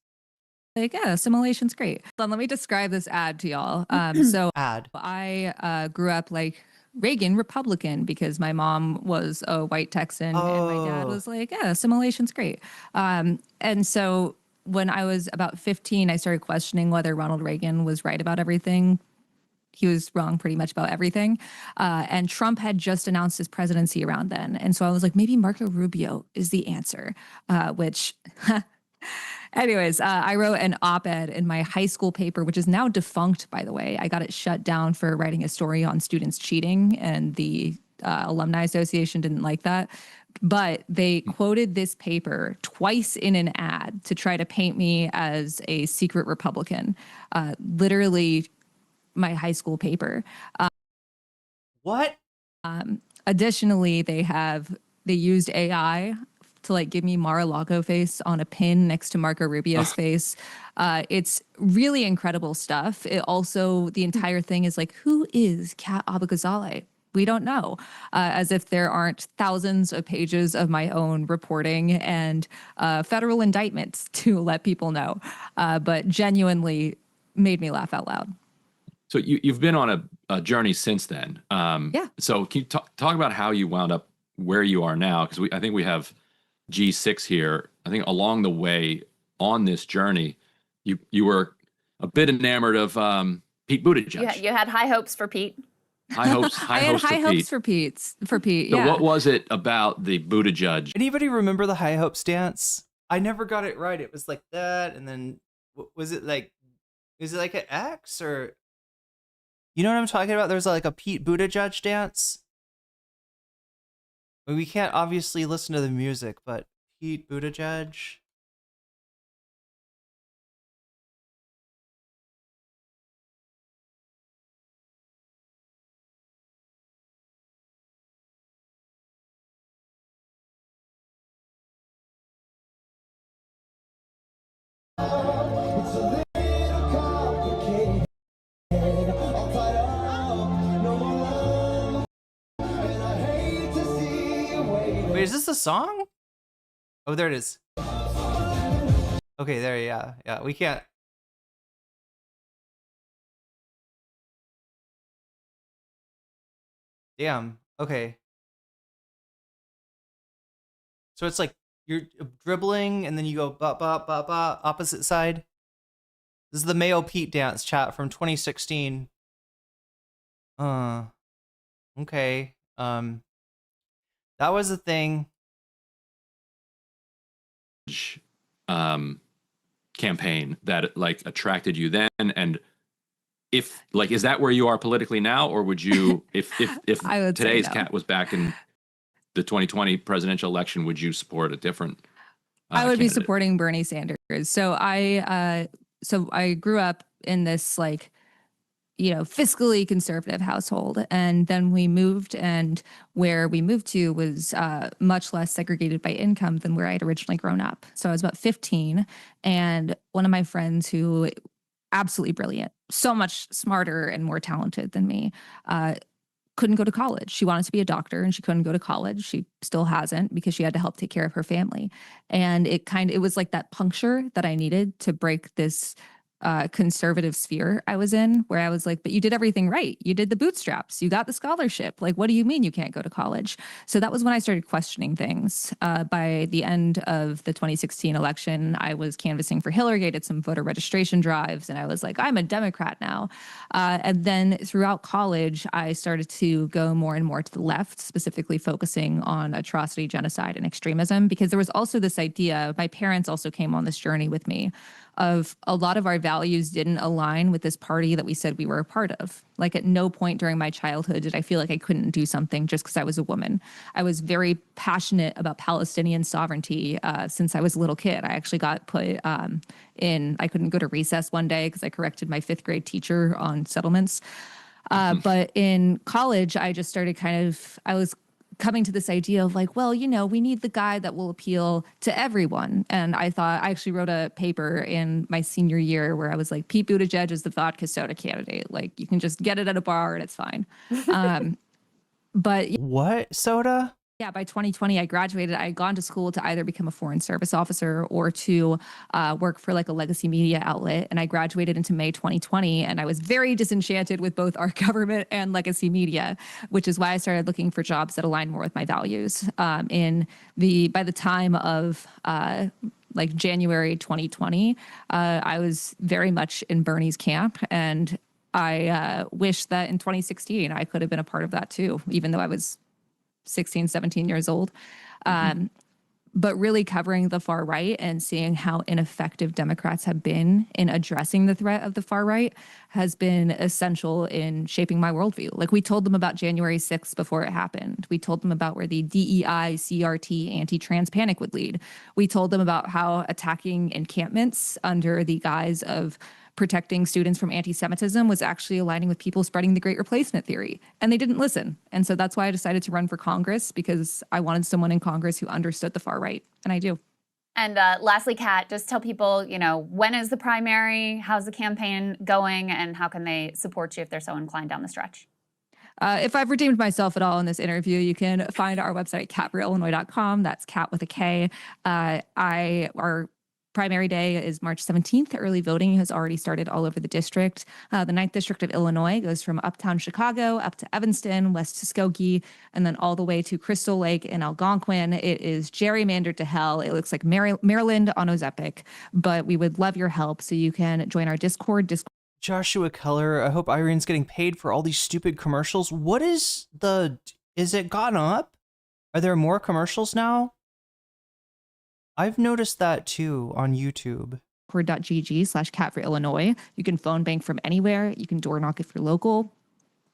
Like, yeah, assimilation's great. Let me describe this ad to y'all. So I grew up like Reagan Republican because my mom was a white Texan and my dad was like, yeah, assimilation's great. And so when I was about 15, I started questioning whether Ronald Reagan was right about everything. He was wrong pretty much about everything. And Trump had just announced his presidency around then. And so I was like, maybe Marco Rubio is the answer, which... Anyways, I wrote an op-ed in my high school paper, which is now defunct, by the way. I got it shut down for writing a story on students cheating, and the Alumni Association didn't like that. But they quoted this paper twice in an ad to try to paint me as a secret Republican. Literally my high school paper. What? Additionally, they used AI to like give me Mar-a-Lago face on a pin next to Marco Rubio's face. It's really incredible stuff. It also, the entire thing is like, who is Kat Abughazaleh? We don't know, as if there aren't thousands of pages of my own reporting and federal indictments to let people know, but genuinely made me laugh out loud. So you've been on a journey since then. Yeah. So can you talk about how you wound up where you are now? Because I think we have G6 here. I think along the way on this journey, you were a bit enamored of Pete Buttigieg. Yeah, you had high hopes for Pete. High hopes. I had high hopes for Pete. So Yeah. what was it about the Buttigieg? Anybody remember the high hopes dance? I never got it right. It was like that, and then was it like an X or? You know what I'm talking about? There's like a Pete Buttigieg dance. We can't obviously listen to the music, but Pete Buttigieg. Wait, is this a song? Oh, there it is. Okay, there, yeah, we can't. Damn, okay. So it's like you're dribbling and then you go ba ba ba ba opposite side. This is the Mayo Pete dance, chat, from 2016. Okay. That was a thing. Campaign that like attracted you then, and if like, is that where you are politically now, or would you, if today's Kat was back in the 2020 presidential election, would you support a different? I would candidate? be supporting Bernie Sanders. So I grew up in this like fiscally conservative household. And then we moved, and where we moved to was much less segregated by income than where I'd originally grown up. So I was about 15, and one of my friends who absolutely brilliant, so much smarter and more talented than me, couldn't go to college. She wanted to be a doctor and she couldn't go to college. She still hasn't because she had to help take care of her family. And it was like that puncture that I needed to break this conservative sphere I was in, where I was like, but you did everything right. You did the bootstraps. You got the scholarship. Like, what do you mean you can't go to college? So that was when I started questioning things. By the end of the 2016 election, I was canvassing for Hillary. I did some voter registration drives, and I was like, I'm a Democrat now. And then throughout college, I started to go more and more to the left, specifically focusing on atrocity, genocide, and extremism, because there was also this idea, my parents also came on this journey with me, of a lot of our values didn't align with this party that we said we were a part of. Like, at no point during my childhood did I feel like I couldn't do something just because I was a woman. I was very passionate about Palestinian sovereignty since I was a little kid. I actually got put I couldn't go to recess one day because I corrected my 5th grade teacher on settlements. But in college, I just started I was coming to this idea of like, well, we need the guy that will appeal to everyone. And I actually wrote a paper in my senior year where I was like, Pete Buttigieg is the vodka soda candidate. Like, you can just get it at a bar and it's fine. But what soda? Yeah, by 2020, I graduated. I had gone to school to either become a foreign service officer or to work for like a legacy media outlet. And I graduated into May 2020. And I was very disenchanted with both our government and legacy media, which is why I started looking for jobs that align more with my values. By the time of like January 2020, I was very much in Bernie's camp. And I wish that in 2016, I could have been a part of that too, even though I was 16, 17 years old. But really covering the far right and seeing how ineffective Democrats have been in addressing the threat of the far right has been essential in shaping my worldview. Like, we told them about January 6th before it happened. We told them about where the DEI, CRT, anti-trans panic would lead. We told them about how attacking encampments under the guise of protecting students from anti-Semitism was actually aligning with people spreading the Great Replacement theory. And they didn't listen. And so that's why I decided to run for Congress, because I wanted someone in Congress who understood the far right. And I do. And lastly, Kat, just tell people, when is the primary? How's the campaign going? And how can they support you if they're so inclined down the stretch? If I've redeemed myself at all in this interview, you can find our website at catforillinois.com. That's cat with a K. Our primary day is March 17th. Early voting has already started all over the district. The 9th District of Illinois goes from uptown Chicago up to Evanston, West Muskogee, and then all the way to Crystal Lake in Algonquin. It is gerrymandered to hell. It looks like Maryland on Ozempic, but we would love your help. So you can join our Discord. Joshua Keller, I hope Irene's getting paid for all these stupid commercials. Is it gone up? Are there more commercials now? I've noticed that too on YouTube. Discord.gg/cat4Illinois. You can phone bank from anywhere. You can door knock if you're local.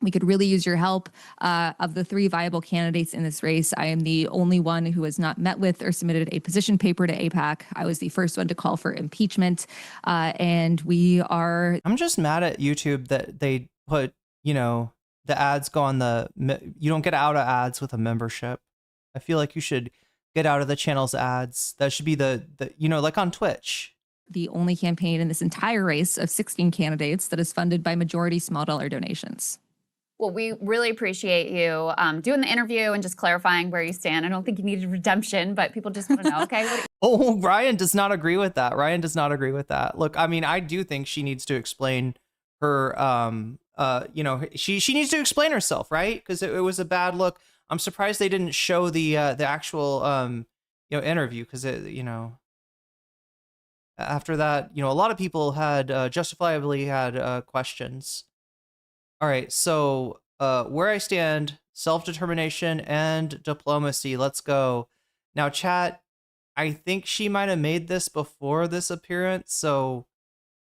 We could really use your help. Of the 3 viable candidates in this race, I am the only one who has not met with or submitted a position paper to APAC. I was the first one to call for impeachment. And I'm just mad at YouTube that they put, the ads go on you don't get out of ads with a membership. I feel like you should get out of the channel's ads. That should be the like on Twitch. The only campaign in this entire race of 16 candidates that is funded by majority small dollar donations. Well, we really appreciate you doing the interview and just clarifying where you stand. I don't think you needed redemption, but people just want to know, okay? Oh, Ryan does not agree with that. Look, I mean, I do think she needs to explain her, she needs to explain herself, right? Because it was a bad look. I'm surprised they didn't show the actual interview, because after that, a lot of people had justifiably had questions. All right, so where I stand, self-determination and diplomacy. Let's go. Now, chat, I think she might have made this before this appearance, so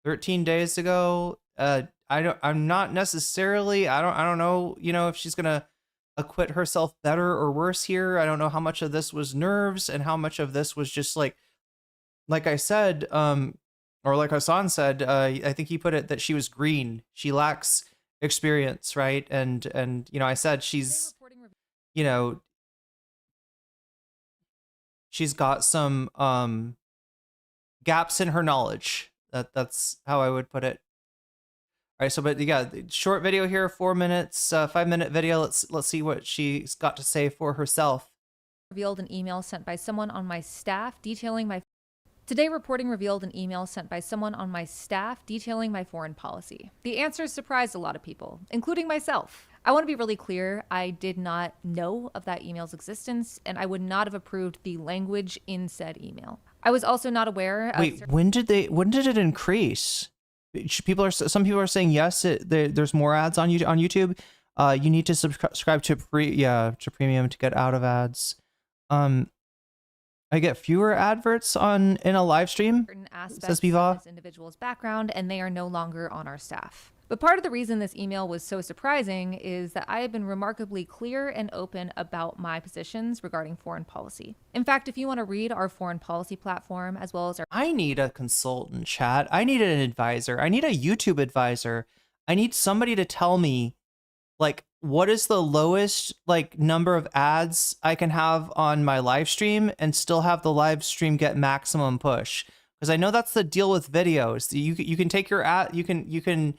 13 days ago. I'm not necessarily, I don't know, if she's gonna acquit herself better or worse here. I don't know how much of this was nerves and how much of this was just like I said, or like Hassan said, I think he put it that she was green. She lacks experience, right? And I said she's, you know, she's got some gaps in her knowledge. That's how I would put it. All right, so but yeah, short video here, 4 minutes, 5-minute video. Let's see what she's got to say for herself. Revealed an email sent by someone on my staff detailing my Today, reporting revealed an email sent by someone on my staff detailing my foreign policy. The answers surprised a lot of people, including myself. I want to be really clear, I did not know of that email's existence, and I would not have approved the language in said email. I was also not aware of... Wait, when did it increase? Some people are saying yes, there's more ads on YouTube. You need to subscribe to premium to get out of ads. I get fewer adverts in a live stream, certain aspects says of Biva. this individual's background, and they are no longer on our staff. But part of the reason this email was so surprising is that I have been remarkably clear and open about my positions regarding foreign policy. In fact, if you want to read our foreign policy platform as well as our... I need a consultant, chat. I need an advisor. I need a YouTube advisor. I need somebody to tell me, like, what is the lowest number of ads I can have on my live stream and still have the live stream get maximum push? Because I know that's the deal with videos. You can take your ad, you can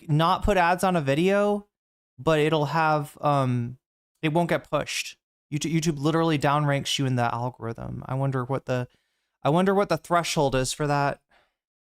not put ads on a video, but it'll have it won't get pushed. YouTube literally downranks you in the algorithm. I wonder what the threshold is for that.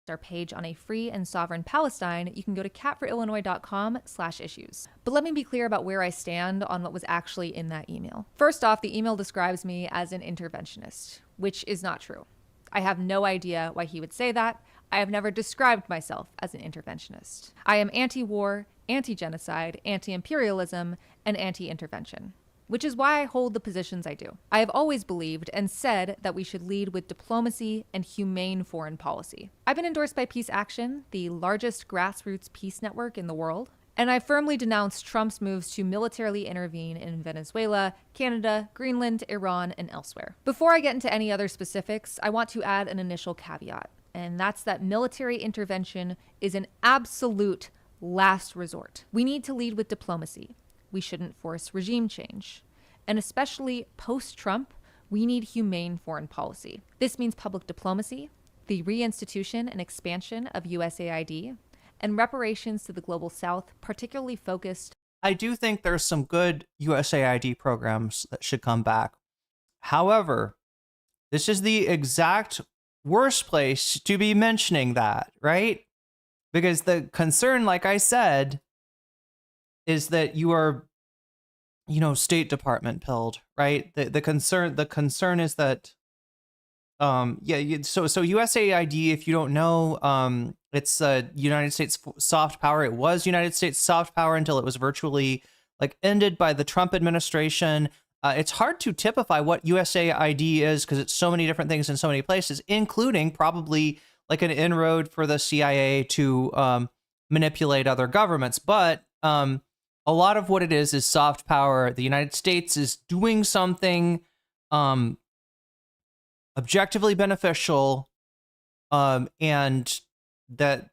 Our page on a free and sovereign Palestine, you can go to catforillinois.com/issues. But let me be clear about where I stand on what was actually in that email. First off, the email describes me as an interventionist, which is not true. I have no idea why he would say that. I have never described myself as an interventionist. I am anti-war, anti-genocide, anti-imperialism, and anti-intervention, which is why I hold the positions I do. I have always believed and said that we should lead with diplomacy and humane foreign policy. I've been endorsed by Peace Action, the largest grassroots peace network in the world, and I firmly denounce Trump's moves to militarily intervene in Venezuela, Canada, Greenland, Iran, and elsewhere. Before I get into any other specifics, I want to add an initial caveat, and that's that military intervention is an absolute last resort. We need to lead with diplomacy. We shouldn't force regime change. And especially post-Trump, we need humane foreign policy. This means public diplomacy, the reinstitution and expansion of USAID, and reparations to the Global South, particularly focused... I do think there's some good USAID programs that should come back. However, this is the exact worst place to be mentioning that, right? Because the concern, like I said, is that you are, State Department pilled, right? The concern is that, so USAID, if you don't know, it's United States soft power. It was United States soft power until it was virtually ended by the Trump administration. It's hard to typify what USAID is because it's so many different things in so many places, including probably an inroad for the CIA to manipulate other governments. But a lot of what it is soft power. The United States is doing something objectively beneficial, and that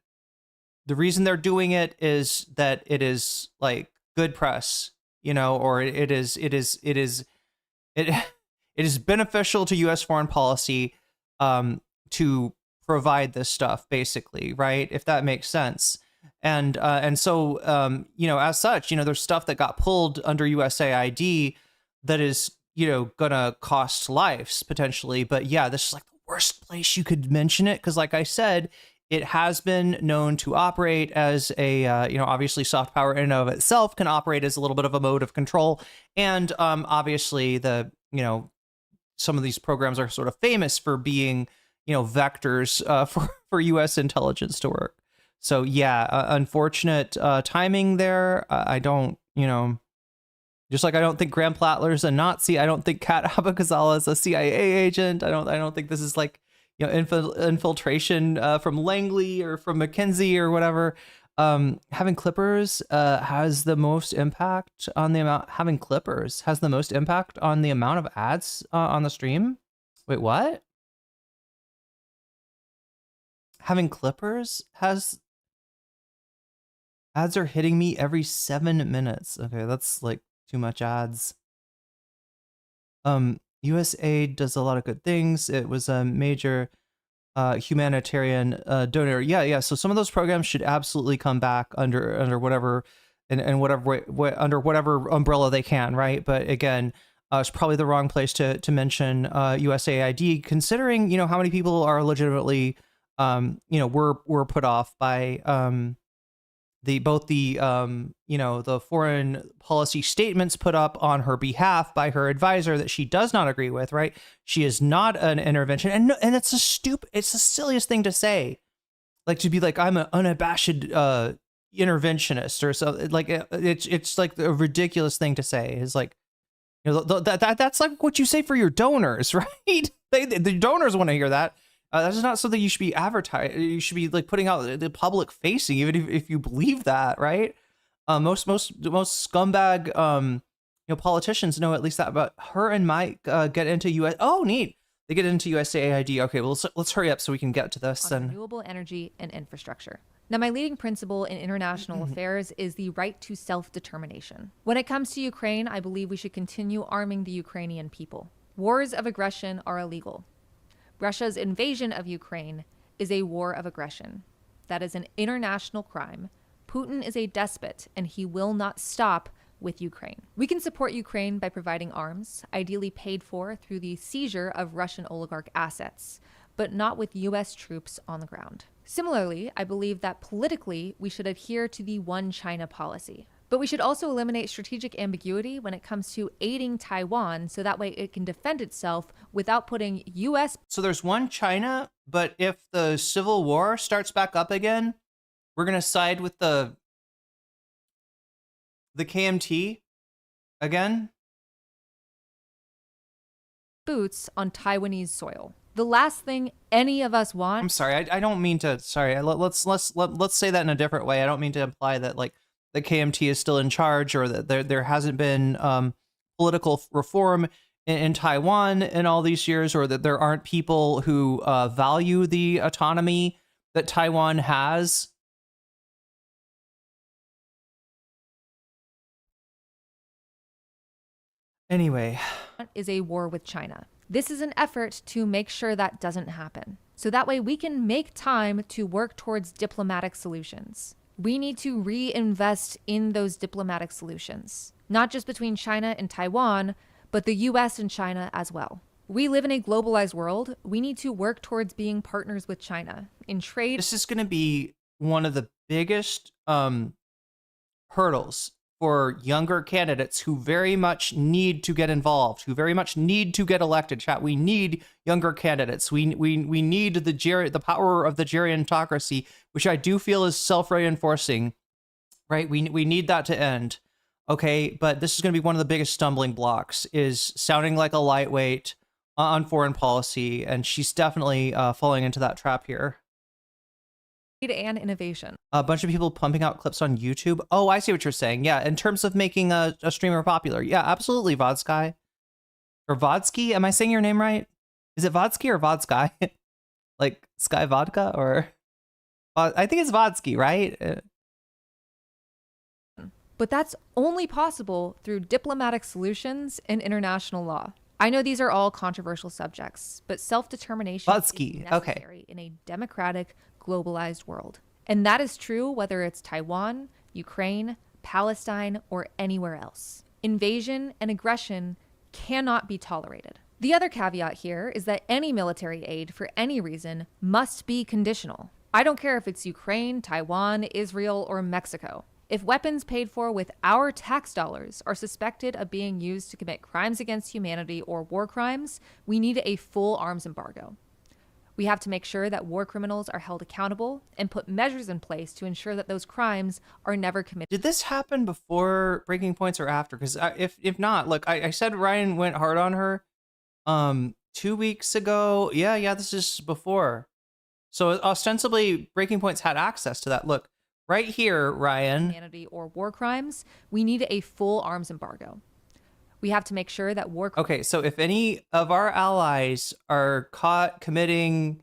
the reason they're doing it is that it is good press, or it is beneficial to U.S. foreign policy to provide this stuff, basically, right? If that makes sense. And so, as such, there's stuff that got pulled under USAID that is, gonna cost lives potentially. But yeah, this is the worst place you could mention it. Cause like I said, it has been known to operate as a, obviously soft power in and of itself can operate as a little bit of a mode of control. And obviously some of these programs are sort of famous for being, vectors for U.S. intelligence to work. So yeah, unfortunate timing there. I don't, just like I don't think Graham Plattler's a Nazi. I don't think Kat Abughazaleh is a CIA agent. I don't think this is infiltration from Langley or from McKinsey or whatever. Having clippers has the most impact on the amount. Having clippers has the most impact on the amount of ads on the stream. Wait, what? Having clippers has Ads are hitting me every 7 minutes. Okay, that's like too much ads. USAID does a lot of good things. It was a major humanitarian donor. Yeah. So some of those programs should absolutely come back under whatever and whatever under whatever umbrella they can, right? But again, it's probably the wrong place to mention USAID, considering how many people are legitimately were put off by the foreign policy statements put up on her behalf by her advisor that she does not agree with, right? She is not an intervention, and it's the silliest thing to say, like to be like, I'm an unabashed interventionist or so. Like it's like a ridiculous thing to say. Is like, that's like what you say for your donors, right? The donors want to hear that. That's not something you should be advertising. You should be like putting out the public facing, even if you believe that, right? Most scumbag, politicians know at least that. But her and Mike get into US. Oh, neat. They get into USAID. Okay, well let's hurry up so we can get to this. On renewable energy and infrastructure. Now, my leading principle in international affairs is the right to self-determination. When it comes to Ukraine, I believe we should continue arming the Ukrainian people. Wars of aggression are illegal. Russia's invasion of Ukraine is a war of aggression. That is an international crime. Putin is a despot, and he will not stop with Ukraine. We can support Ukraine by providing arms, ideally paid for through the seizure of Russian oligarch assets, but not with U.S. troops on the ground. Similarly, I believe that politically we should adhere to the one China policy. But we should also eliminate strategic ambiguity when it comes to aiding Taiwan, so that way it can defend itself without putting U.S. So there's one China, but if the civil war starts back up again, we're going to side with the KMT again? Boots on Taiwanese soil. The last thing any of us want. I'm sorry, I don't mean to. Sorry, let's say that in a different way. I don't mean to imply that like the KMT is still in charge, or that there hasn't been political reform in Taiwan in all these years, or that there aren't people who value the autonomy that Taiwan has. Anyway, is a war with China. This is an effort to make sure that doesn't happen. So that way we can make time to work towards diplomatic solutions. We need to reinvest in those diplomatic solutions, not just between China and Taiwan, but the US and China as well. We live in a globalized world. We need to work towards being partners with China in trade. This is going to be one of the biggest hurdles for younger candidates who very much need to get involved, who very much need to get elected. Chat, we need younger candidates. We need the power of the gerontocracy, which I do feel is self-reinforcing, right? We need that to end. Okay, but this is going to be one of the biggest stumbling blocks, is sounding like a lightweight on foreign policy, and she's definitely falling into that trap here. And innovation. A bunch of people pumping out clips on YouTube. Oh, I see what you're saying. Yeah, in terms of making a streamer popular. Yeah, absolutely, Vodsky. Or Vodsky? Am I saying your name right? Is it Vodsky or Vodsky? Like Sky Vodka? Or I think it's Vodsky, right? But that's only possible through diplomatic solutions and international law. I know these are all controversial subjects, but self-determination is necessary in a democratic, globalized world. And that is true whether it's Taiwan, Ukraine, Palestine, or anywhere else. Invasion and aggression cannot be tolerated. The other caveat here is that any military aid for any reason must be conditional. I don't care if it's Ukraine, Taiwan, Israel, or Mexico. If weapons paid for with our tax dollars are suspected of being used to commit crimes against humanity or war crimes, we need a full arms embargo. We have to make sure that war criminals are held accountable and put measures in place to ensure that those crimes are never committed. Did this happen before Breaking Points or after? Because if not, look, I said Ryan went hard on her 2 weeks ago. Yeah, this is before. So ostensibly Breaking Points had access to that. Look, right here, Ryan. Humanity or war crimes, we need a full arms embargo. We have to make sure that Okay, so if any of our allies are caught committing,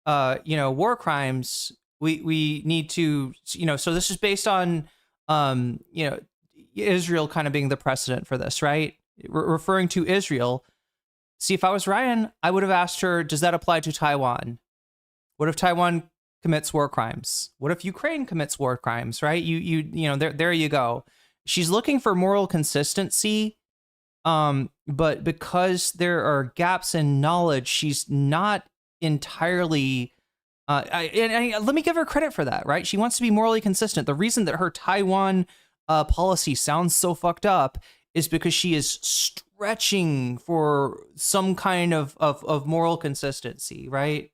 war crimes, we need to, so this is based on, Israel kind of being the precedent for this, right? Referring to Israel. See, if I was Ryan, I would have asked her, does that apply to Taiwan? What if Taiwan commits war crimes? What if Ukraine commits war crimes, right? There you go. She's looking for moral consistency. But because there are gaps in knowledge, she's not entirely, let me give her credit for that, right? She wants to be morally consistent. The reason that her Taiwan policy sounds so fucked up is because she is stretching for some kind of moral consistency, right?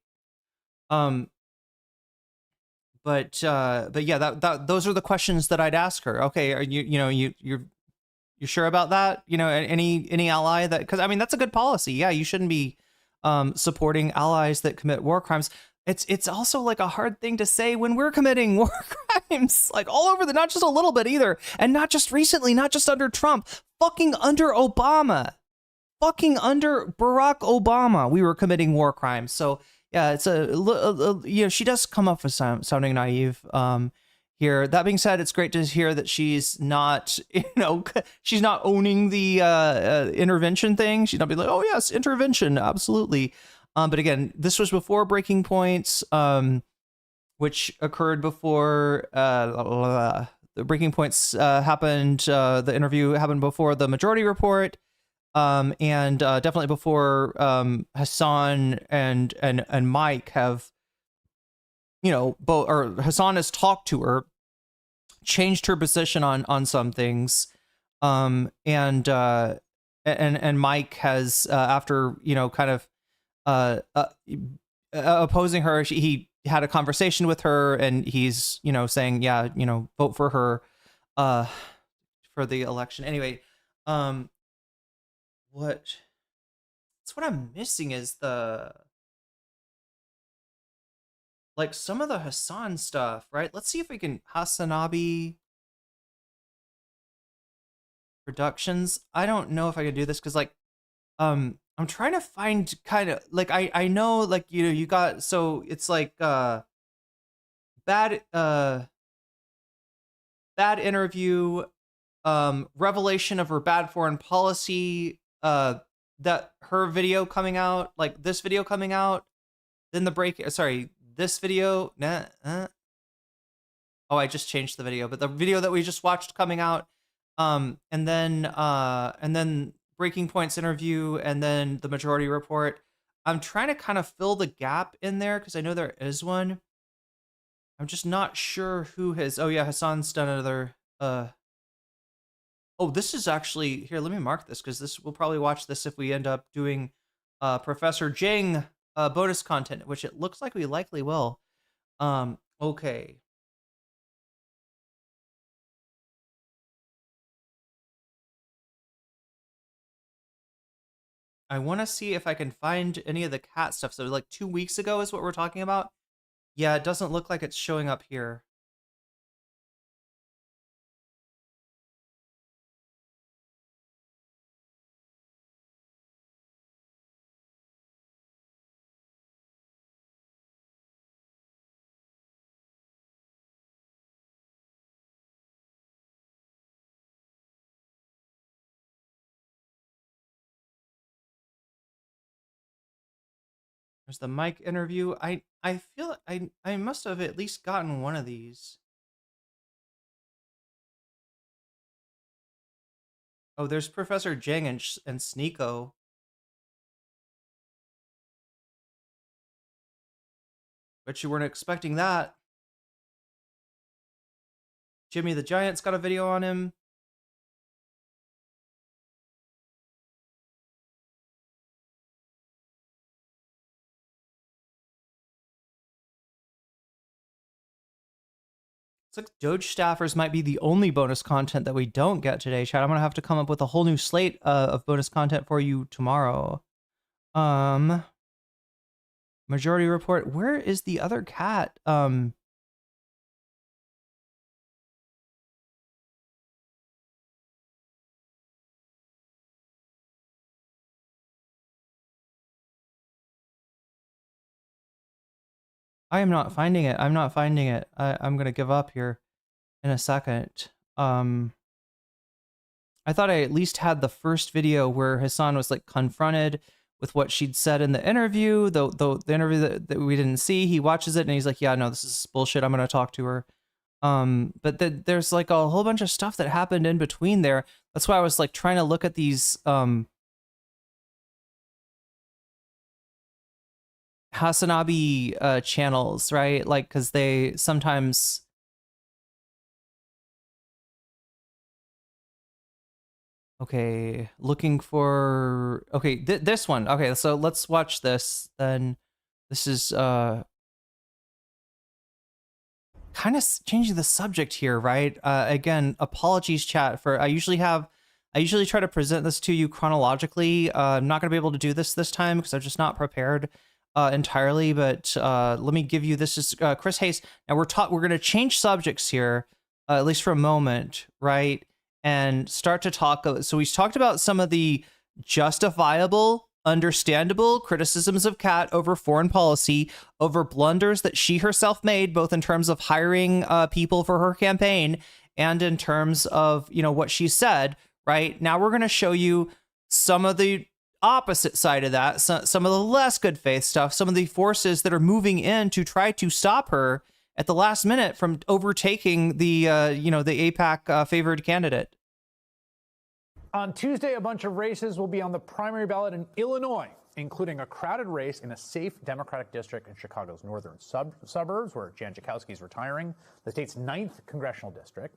But yeah, that those are the questions that I'd ask her. Okay, are you're sure about that? Any ally that, because I mean that's a good policy. Yeah, you shouldn't be supporting allies that commit war crimes. It's also like a hard thing to say when we're committing war crimes, like all over not just a little bit either, and not just recently, not just under Trump, fucking under Obama, fucking under Barack Obama, we were committing war crimes. So yeah, it's she does come up with sounding naive here. That being said, it's great to hear that she's not, she's not owning the intervention thing. She's not being like, oh yes, intervention, absolutely. But again, this was before Breaking Points, which occurred before the Breaking Points happened. The interview happened before the Majority Report, and definitely before Hassan and Mike have, both, or Hassan has talked to her, changed her position on some things, and Mike has after kind of opposing her, he had a conversation with her, and he's saying, yeah, vote for her for the election. Anyway, what I'm missing is some of the Hassan stuff, right? Let's see if we can Hassanabi Productions. I don't know if I can do this because I'm trying to find kind of I know you got, so it's bad interview, revelation of her bad foreign policy, that her video coming out, this video coming out, then this video, oh, I just changed the video, but the video that we just watched coming out, and then Breaking Points interview, and then the Majority Report. I'm trying to kind of fill the gap in there because I know there is one. I'm just not sure who has. Oh yeah, Hassan's done another. Oh, this is actually here. Let me mark this because we'll probably watch this if we end up doing Professor Jing bonus content, which it looks like we likely will. Okay. I want to see if I can find any of the cat stuff. So 2 weeks ago is what we're talking about. Yeah, it doesn't look like it's showing up here. There's the Mike interview. I feel I must have at least gotten one of these. Oh, there's Professor Jing and Sneeko. Bet you weren't expecting that. Jimmy the Giant's got a video on him. It's like Doge staffers might be the only bonus content that we don't get today, Chad. I'm gonna have to come up with a whole new slate of bonus content for you tomorrow. Majority Report. Where is the other cat? I am not finding it. I'm not finding it. I'm gonna give up here in a second. I thought I at least had the first video where Hassan was like confronted with what she'd said in the interview, the interview that we didn't see. He watches it and he's like, yeah, no, this is bullshit. I'm gonna talk to her. But there's like a whole bunch of stuff that happened in between there. That's why I was like trying to look at these Hasanabi channels, right? Like, because they sometimes. Okay, looking for, okay, this one. Okay, so let's watch this then. This is kind of changing the subject here, right? Again, apologies chat for, I usually try to present this to you chronologically. I'm not gonna be able to do this time because I'm just not prepared entirely, but let me give you, this is Chris Hayes. Now we're gonna change subjects here, at least for a moment, right? And start to talk. So we talked about some of the justifiable, understandable criticisms of Kat over foreign policy, over blunders that she herself made, both in terms of hiring people for her campaign and in terms of, you know, what she said, right? Now we're going to show you some of the opposite side of that, some of the less good faith stuff, some of the forces that are moving in to try to stop her at the last minute from overtaking the the APAC favored candidate. On Tuesday, a bunch of races will be on the primary ballot in Illinois, including a crowded race in a safe Democratic district in Chicago's northern suburbs, where Jan Schakowsky is retiring, the state's 9th congressional district.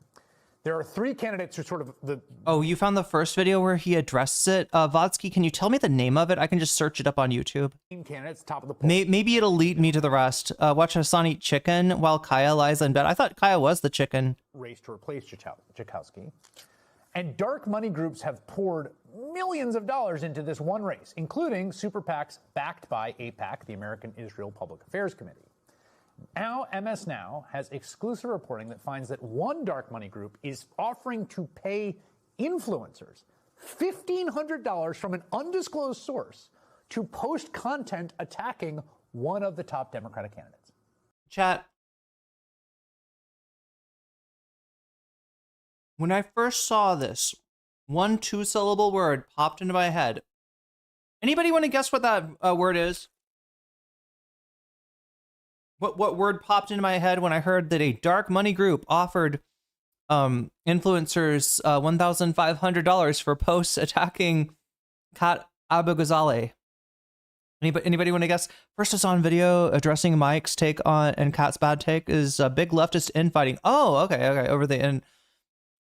There are 3 candidates who sort of the. Oh, you found the first video where he addresses it. Vodsky, can you tell me the name of it? I can just search it up on YouTube. Candidates, top of the poll. Maybe it'll lead me to the rest. Watch Hassan eat chicken while Kaya lies in bed. I thought Kaya was the chicken. Race to replace Schakowsky. And dark money groups have poured millions of dollars into this one race, including super PACs backed by APAC, the American Israel Public Affairs Committee. Now, MS Now has exclusive reporting that finds that one dark money group is offering to pay influencers $1,500 from an undisclosed source to post content attacking one of the top Democratic candidates. Chat. When I first saw this, one 2-syllable word popped into my head. Anybody want to guess what that word is? What word popped into my head when I heard that a dark money group offered influencers $1,500 for posts attacking Kat Abughazaleh? Anybody want to guess? First is on video addressing Mike's take on and Kat's bad take is big leftist infighting. Oh, okay, over the end.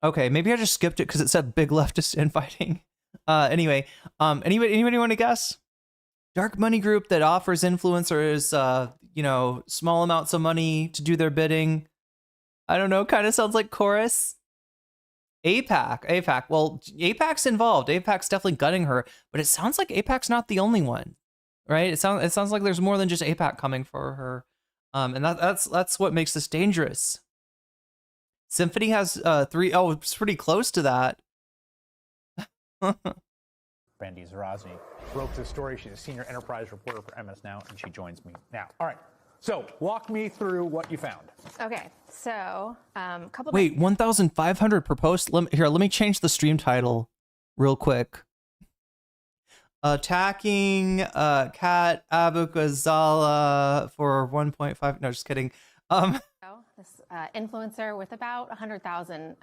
Okay, maybe I just skipped it because it said big leftist infighting. Anyway, anybody want to guess? Dark money group that offers influencers, small amounts of money to do their bidding. I don't know, kind of sounds like chorus. APAC. Well, APAC's involved. APAC's definitely gunning her, but it sounds like APAC's not the only one, right? It sounds like there's more than just APAC coming for her, and that's what makes this dangerous. Symphony has 3. Oh, it's pretty close to that. Brandy Zarazi broke the story. She's a senior enterprise reporter for MS Now, and she joins me now. All right. So walk me through what you found. Okay. So a couple. Wait, 1,500 per post. Let me change the stream title real quick. Attacking Kat Abughazaleh for 1.5. No, just kidding. This influencer with about 100,000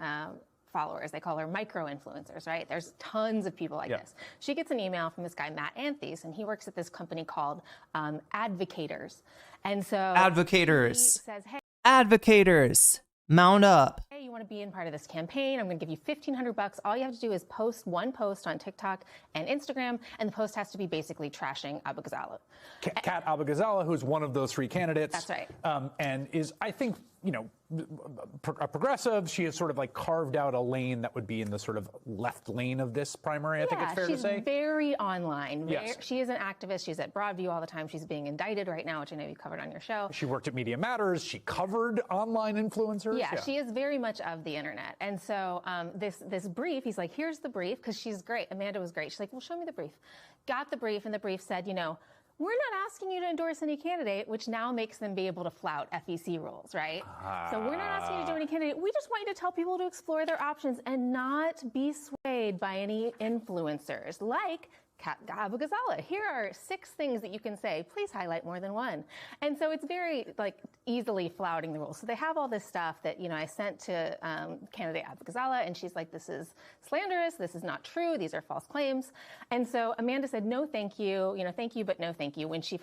followers. They call her micro-influencers, right? There's tons of people like this. She gets an email from this guy, Matt Anthes, and he works at this company called Advocators. And so Advocators. he says, hey, Advocators, mount up. Hey, you want to be in part of this campaign? I'm going to give you $1,500. All you have to do is post one post on TikTok and Instagram, and the post has to be basically trashing Abughazaleh. Kat Abughazaleh, who's one of those 3 candidates. That's right. And is, I think, a progressive. She has sort of like carved out a lane that would be in the sort of left lane of this primary, I think it's fair to say. She's very online. Yes. She is an activist. She's at Broadview all the time. She's being indicted right now, which I know you covered on your show. She worked at Media Matters. She covered online influencers. Yeah, she is very much of the internet. And so this brief, he's like, here's the brief, because she's great. Amanda was great. She's like, well, show me the brief. Got the brief, and the brief said, we're not asking you to endorse any candidate, which now makes them be able to flout FEC rules, right? So we're not asking you to do any candidate. We just want you to tell people to explore their options and not be swayed by any influencers like Abughazaleh. Here are 6 things that you can say. Please highlight more than one. And so it's very easily flouting the rules. So they have all this stuff that I sent to candidate Abughazaleh, and she's like, "This is slanderous. This is not true. These are false claims." And so Amanda said, "No, thank you. Thank you, but no, thank you." When she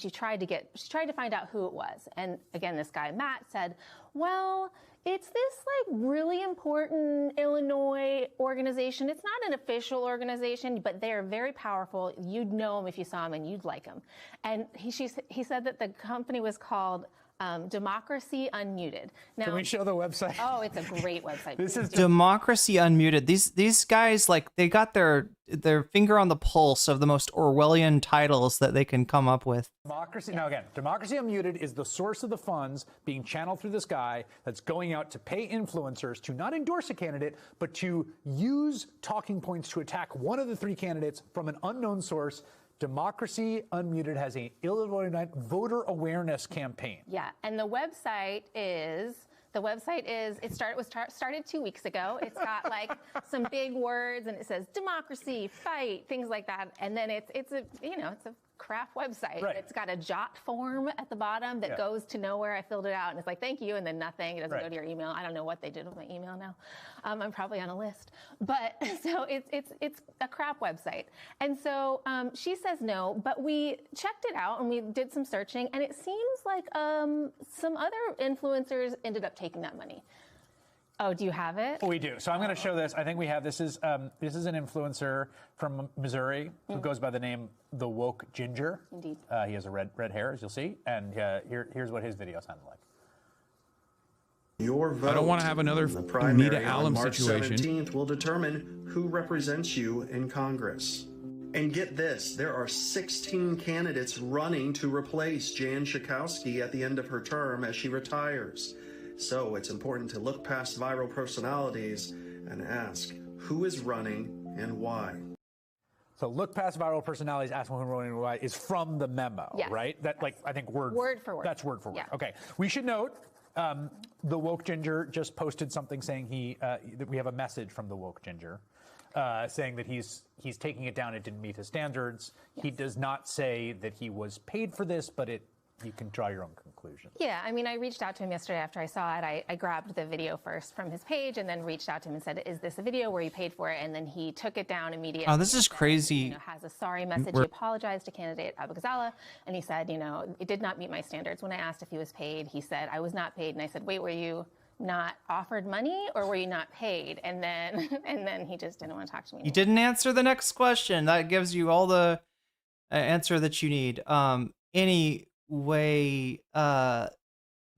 tried to find out who it was. And again, this guy Matt said, "Well, it's this really important Illinois organization. It's not an official organization, but they are very powerful. You'd know them if you saw them, and you'd like them." And he said that the company was called Democracy Unmuted. Now, can we show the website? Oh, it's a great website. This is Democracy Unmuted. These guys, they got their finger on the pulse of the most Orwellian titles that they can come up with. Democracy. Now again, Democracy Unmuted is the source of the funds being channeled through this guy that's going out to pay influencers to not endorse a candidate, but to use talking points to attack one of the 3 candidates from an unknown source. Democracy Unmuted has a Illinois voter awareness campaign. Yeah, and the website is started 2 weeks ago. It's got some big words, and it says democracy, fight, things like that. And then it's a crap website. Right. It's got a jot form at the bottom that goes to nowhere. I filled it out, and it's like, "Thank you," and then nothing. It doesn't go to your email. I don't know what they did with my email now. I'm probably on a list. But so it's a crap website. And so she says no, but we checked it out and we did some searching, and it seems like some other influencers ended up taking that money. Oh, do you have it? We do. So I'm going to show this. I think we have this is an influencer from Missouri who goes by the name The Woke Ginger. Indeed. He has a red hair, as you'll see, and here's what his video sounded like. Your vote I don't want to have another in the primary Nita Allen on March situation. 17th will determine who represents you in Congress. And get this, there are 16 candidates running to replace Jan Schakowsky at the end of her term as she retires. So it's important to look past viral personalities and ask who is running and why. So look past viral personalities, ask who is running and why is from the memo, Yes. right? That I think word for word. That's word for word. Yeah. Okay. We should note the Woke Ginger just posted something saying that we have a message from the Woke Ginger. Saying that he's taking it down, it didn't meet his standards. Yes. He does not say that he was paid for this, but you can draw your own conclusion. Yeah, I mean, I reached out to him yesterday after I saw it. I grabbed the video first from his page and then reached out to him and said, "Is this a video where you paid for it?" And then he took it down immediately. Oh, this is crazy. Has a sorry message. He apologized to candidate Abughazaleh, and he said, it did not meet my standards. When I asked if he was paid, he said, "I was not paid." And I said, "Wait, were you not offered money or were you not paid?" And then he just didn't want to talk to me anymore. You didn't answer the next question. That gives you all the answer that you need. Anyway,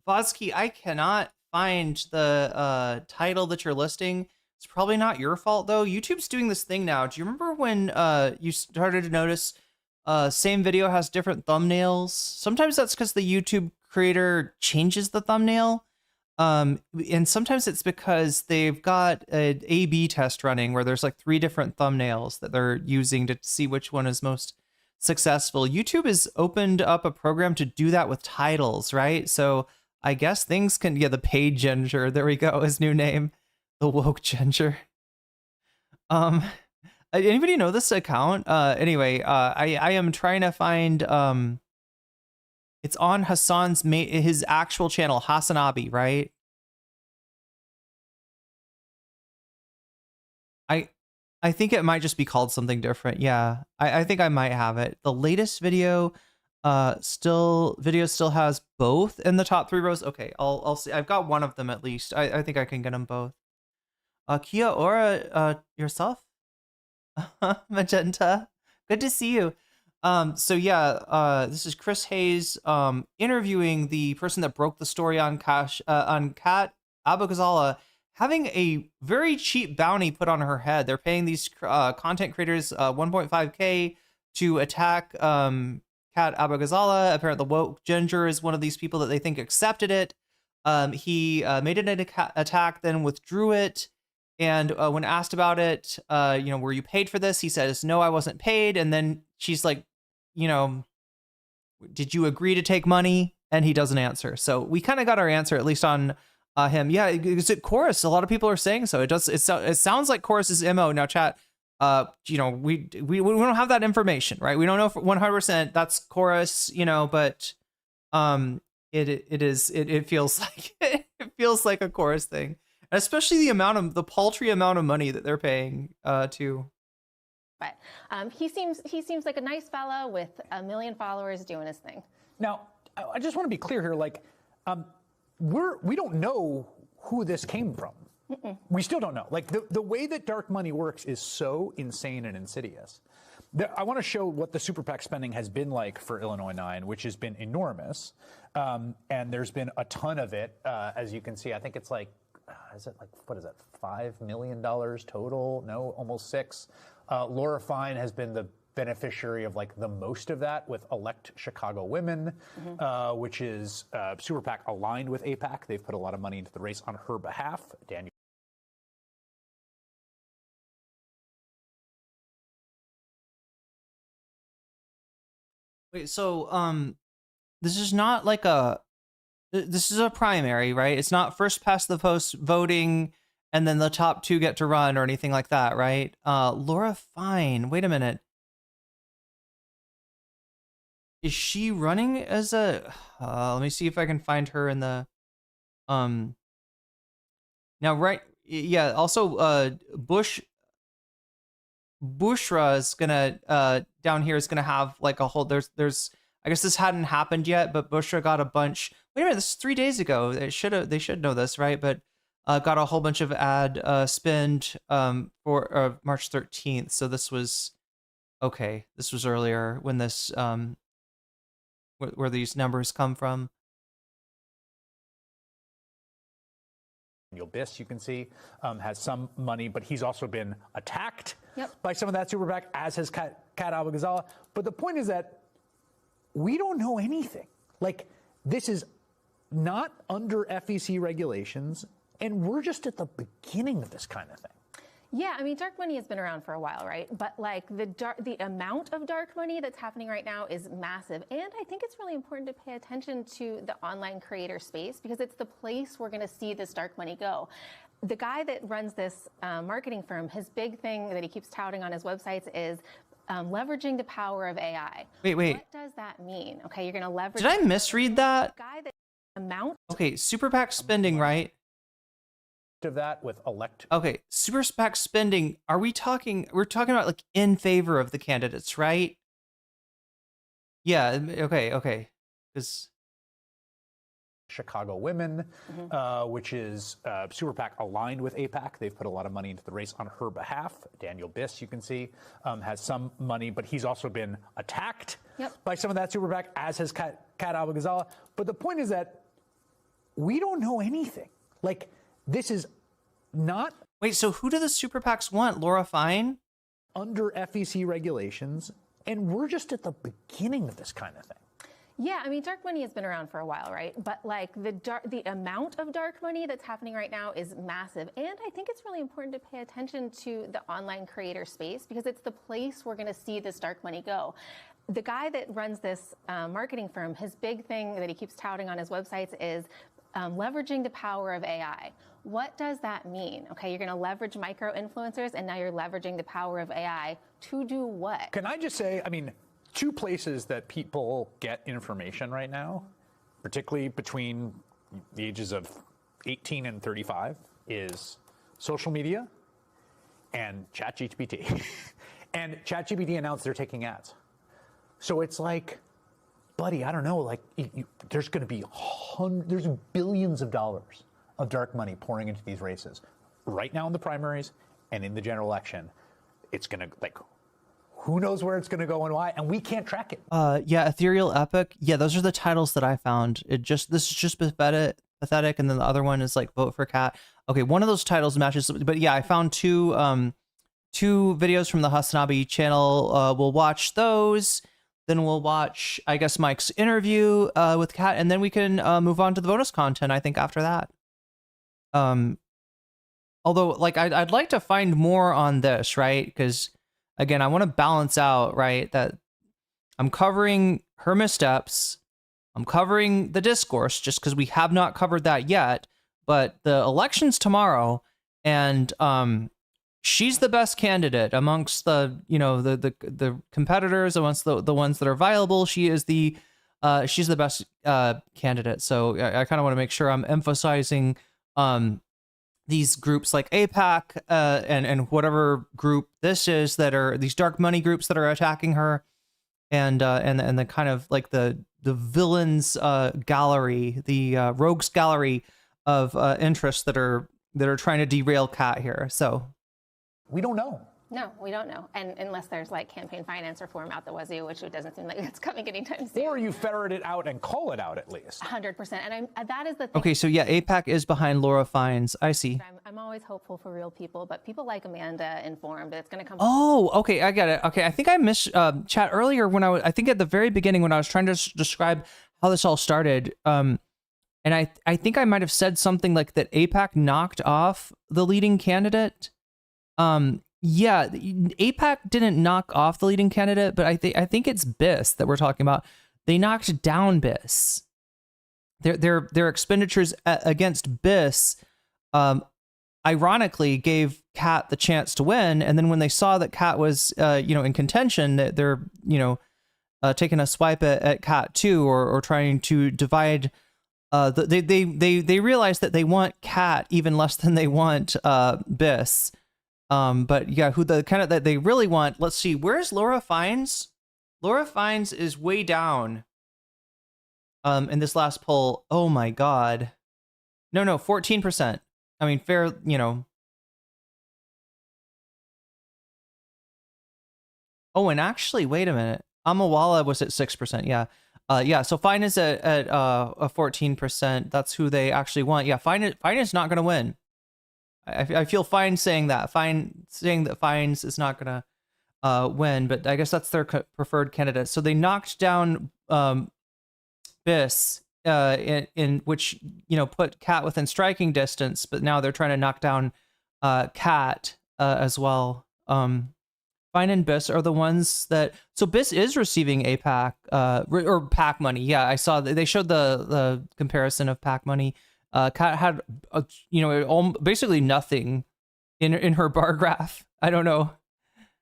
Vodsky, I cannot find the title that you're listing. It's probably not your fault though. YouTube's doing this thing now. Do you remember when you started to notice same video has different thumbnails? Sometimes that's because the YouTube creator changes the thumbnail. And sometimes it's because they've got an A/B test running where there's 3 different thumbnails that they're using to see which one is most successful. YouTube has opened up a program to do that with titles, right? So I guess things can the Paid Ginger. There we go. His new name, the Woke Ginger. Anybody know this account? Anyway, I am trying to find it's on Hassan's his actual channel, Hassanabi, right? I think it might just be called something different. Yeah, I think I might have it. The latest video still has both in the top 3 rows. Okay, I'll see. I've got one of them at least. I think I can get them both. Kia ora, yourself? Magenta. Good to see you. So yeah, this is Chris Hayes interviewing the person that broke the story on Kat Abughazaleh having a very cheap bounty put on her head. They're paying these content creators 1.5K to attack Kat Abughazaleh. Apparently, the Woke Ginger is one of these people that they think accepted it. He made an attack, then withdrew it. And when asked about it, were you paid for this? He says, "No, I wasn't paid." And then she's like, did you agree to take money? And he doesn't answer. So we kind of got our answer, at least on him. Yeah, is it Chorus? A lot of people are saying so. It sounds like Chorus's MO. Now, chat, you know, we don't have that information, right? We don't know for 100% that's Chorus, you know, but it feels like it feels like a Chorus thing, and especially the paltry amount of money that they're paying to. But he seems like a nice fellow with 1 million followers doing his thing. Now, I just want to be clear here. Like, we don't know who this came from. We still don't know. Like, the way that dark money works is so insane and insidious. I want to show what the super PAC spending has been like for Illinois 9, which has been enormous. And there's been a ton of it. As you can see, I think it's like, is it like, what is it, $5 million total? No, almost 6. Laura Fine has been the beneficiary of like the most of that with Elect Chicago Women, which is super PAC aligned with APAC. They've put a lot of money into the race on her behalf. Daniel. Wait, so this is not like this is a primary, right? It's not first past the post voting and then the top 2 get to run or anything like that, right? Laura Fine, wait a minute. Is she running as a let me see if I can find her in the now, right, yeah, also Bushra is gonna down here is gonna have like a whole there's I guess this hadn't happened yet, but Bushra got a bunch. Wait a minute, this is 3 days ago. They should know this, right? But got a whole bunch of ad spend for March 13th. So this was okay. This was earlier when this where these numbers come from. Daniel Biss, you can see, has some money, but he's also been attacked by some of that super PAC, as has Kat Abughazaleh. But the point is that we don't know anything. Like, this is not under FEC regulations, and we're just at the beginning of this kind of thing. Yeah, I mean, dark money has been around for a while, right? But like the amount of dark money that's happening right now is massive. And I think it's really important to pay attention to the online creator space because it's the place we're going to see this dark money go. The guy that runs this marketing firm, his big thing that he keeps touting on his websites is leveraging the power of AI. Wait. What does that mean? Okay, you're going to leverage. Did I misread that? Guy that amount. Okay, super PAC spending, right? Of that with Elect. Okay, super PAC spending. We're talking about like in favor of the candidates, right? Yeah. Okay. Because Chicago Women, which is super PAC aligned with APAC. They've put a lot of money into the race on her behalf. Daniel Biss, you can see, has some money, but he's also been attacked by some of that super PAC, as has Kat Abughazaleh. But the point is that we don't know anything. Like, this is not. Wait, so who do the super PACs want? Laura Fine? Under FEC regulations, and we're just at the beginning of this kind of thing. Yeah, I mean, dark money has been around for a while, right? But like the amount of dark money that's happening right now is massive. And I think it's really important to pay attention to the online creator space because it's the place we're going to see this dark money go. The guy that runs this marketing firm, his big thing that he keeps touting on his websites is leveraging the power of AI. What does that mean? Okay, you're going to leverage micro influencers, and now you're leveraging the power of AI to do what? Can I just say, I mean, 2 places that people get information right now, particularly between the ages of 18 and 35, is social media and ChatGPT. And ChatGPT announced they're taking ads. So it's like, buddy, I don't know, like there's going to be there's billions of dollars of dark money pouring into these races right now in the primaries and in the general election. It's going to, like, who knows where it's going to go and why, and we can't track it. Yeah, Ethereal Epic. Yeah, those are the titles that I found. This is just pathetic, and then the other one is like Vote for Cat. Okay, one of those titles matches, but yeah, I found two videos from the Hasanabi channel. We'll watch those. Then we'll watch, I guess, Mike's interview with Kat, and then we can move on to the bonus content, I think, after that. Although, like, I'd like to find more on this, right? Because, again, I want to balance out, right, that I'm covering her missteps. I'm covering the discourse just because we have not covered that yet. But the election's tomorrow, and she's the best candidate amongst the the competitors, amongst the ones that are viable. She's the best candidate. So I kind of want to make sure I'm emphasizing these groups like APAC and whatever group this is that are these dark money groups that are attacking her, and the kind of like the villains gallery, the rogues gallery of interests that are trying to derail Kat here. So we don't know. No, we don't know. And unless there's like campaign finance reform out the wazoo, which it doesn't seem like it's coming anytime soon. Or you ferret it out and call it out at least. 100%. And that is the thing. Okay, so yeah, APAC is behind Laura Fiennes. I see. I'm always hopeful for real people, but people like Amanda informed that it's going to come. Oh, okay, I get it. Okay, I think I missed chat earlier when I think at the very beginning when I was trying to describe how this all started. And I think I might have said something like that APAC knocked off the leading candidate. Yeah, APAC didn't knock off the leading candidate, but I think it's BIS that we're talking about. They knocked down BIS. Their expenditures against BIS, ironically, gave Kat the chance to win. And then when they saw that Kat was, in contention, that they're, taking a swipe at Kat too, or trying to divide. They realized that they want Kat even less than they want BIS. But yeah, who the kind of that they really want. Let's see, where's Laura Fiennes? Laura Fiennes is way down. In this last poll. Oh my God. No, 14%. I mean, fair, Oh, and actually, wait a minute. Amawala was at 6%. Yeah. Yeah. So Fine is at 14%. That's who they actually want. Yeah. Fine is not going to win. I feel fine saying that. Fine saying that Fiennes is not going to win, but I guess that's their preferred candidate. So they knocked down BIS, in which put Kat within striking distance, but now they're trying to knock down Kat as well. Fine and BIS are the ones that. So BIS is receiving APAC or PAC money. Yeah, I saw they showed the comparison of PAC money. Kat had, basically nothing in her bar graph. I don't know.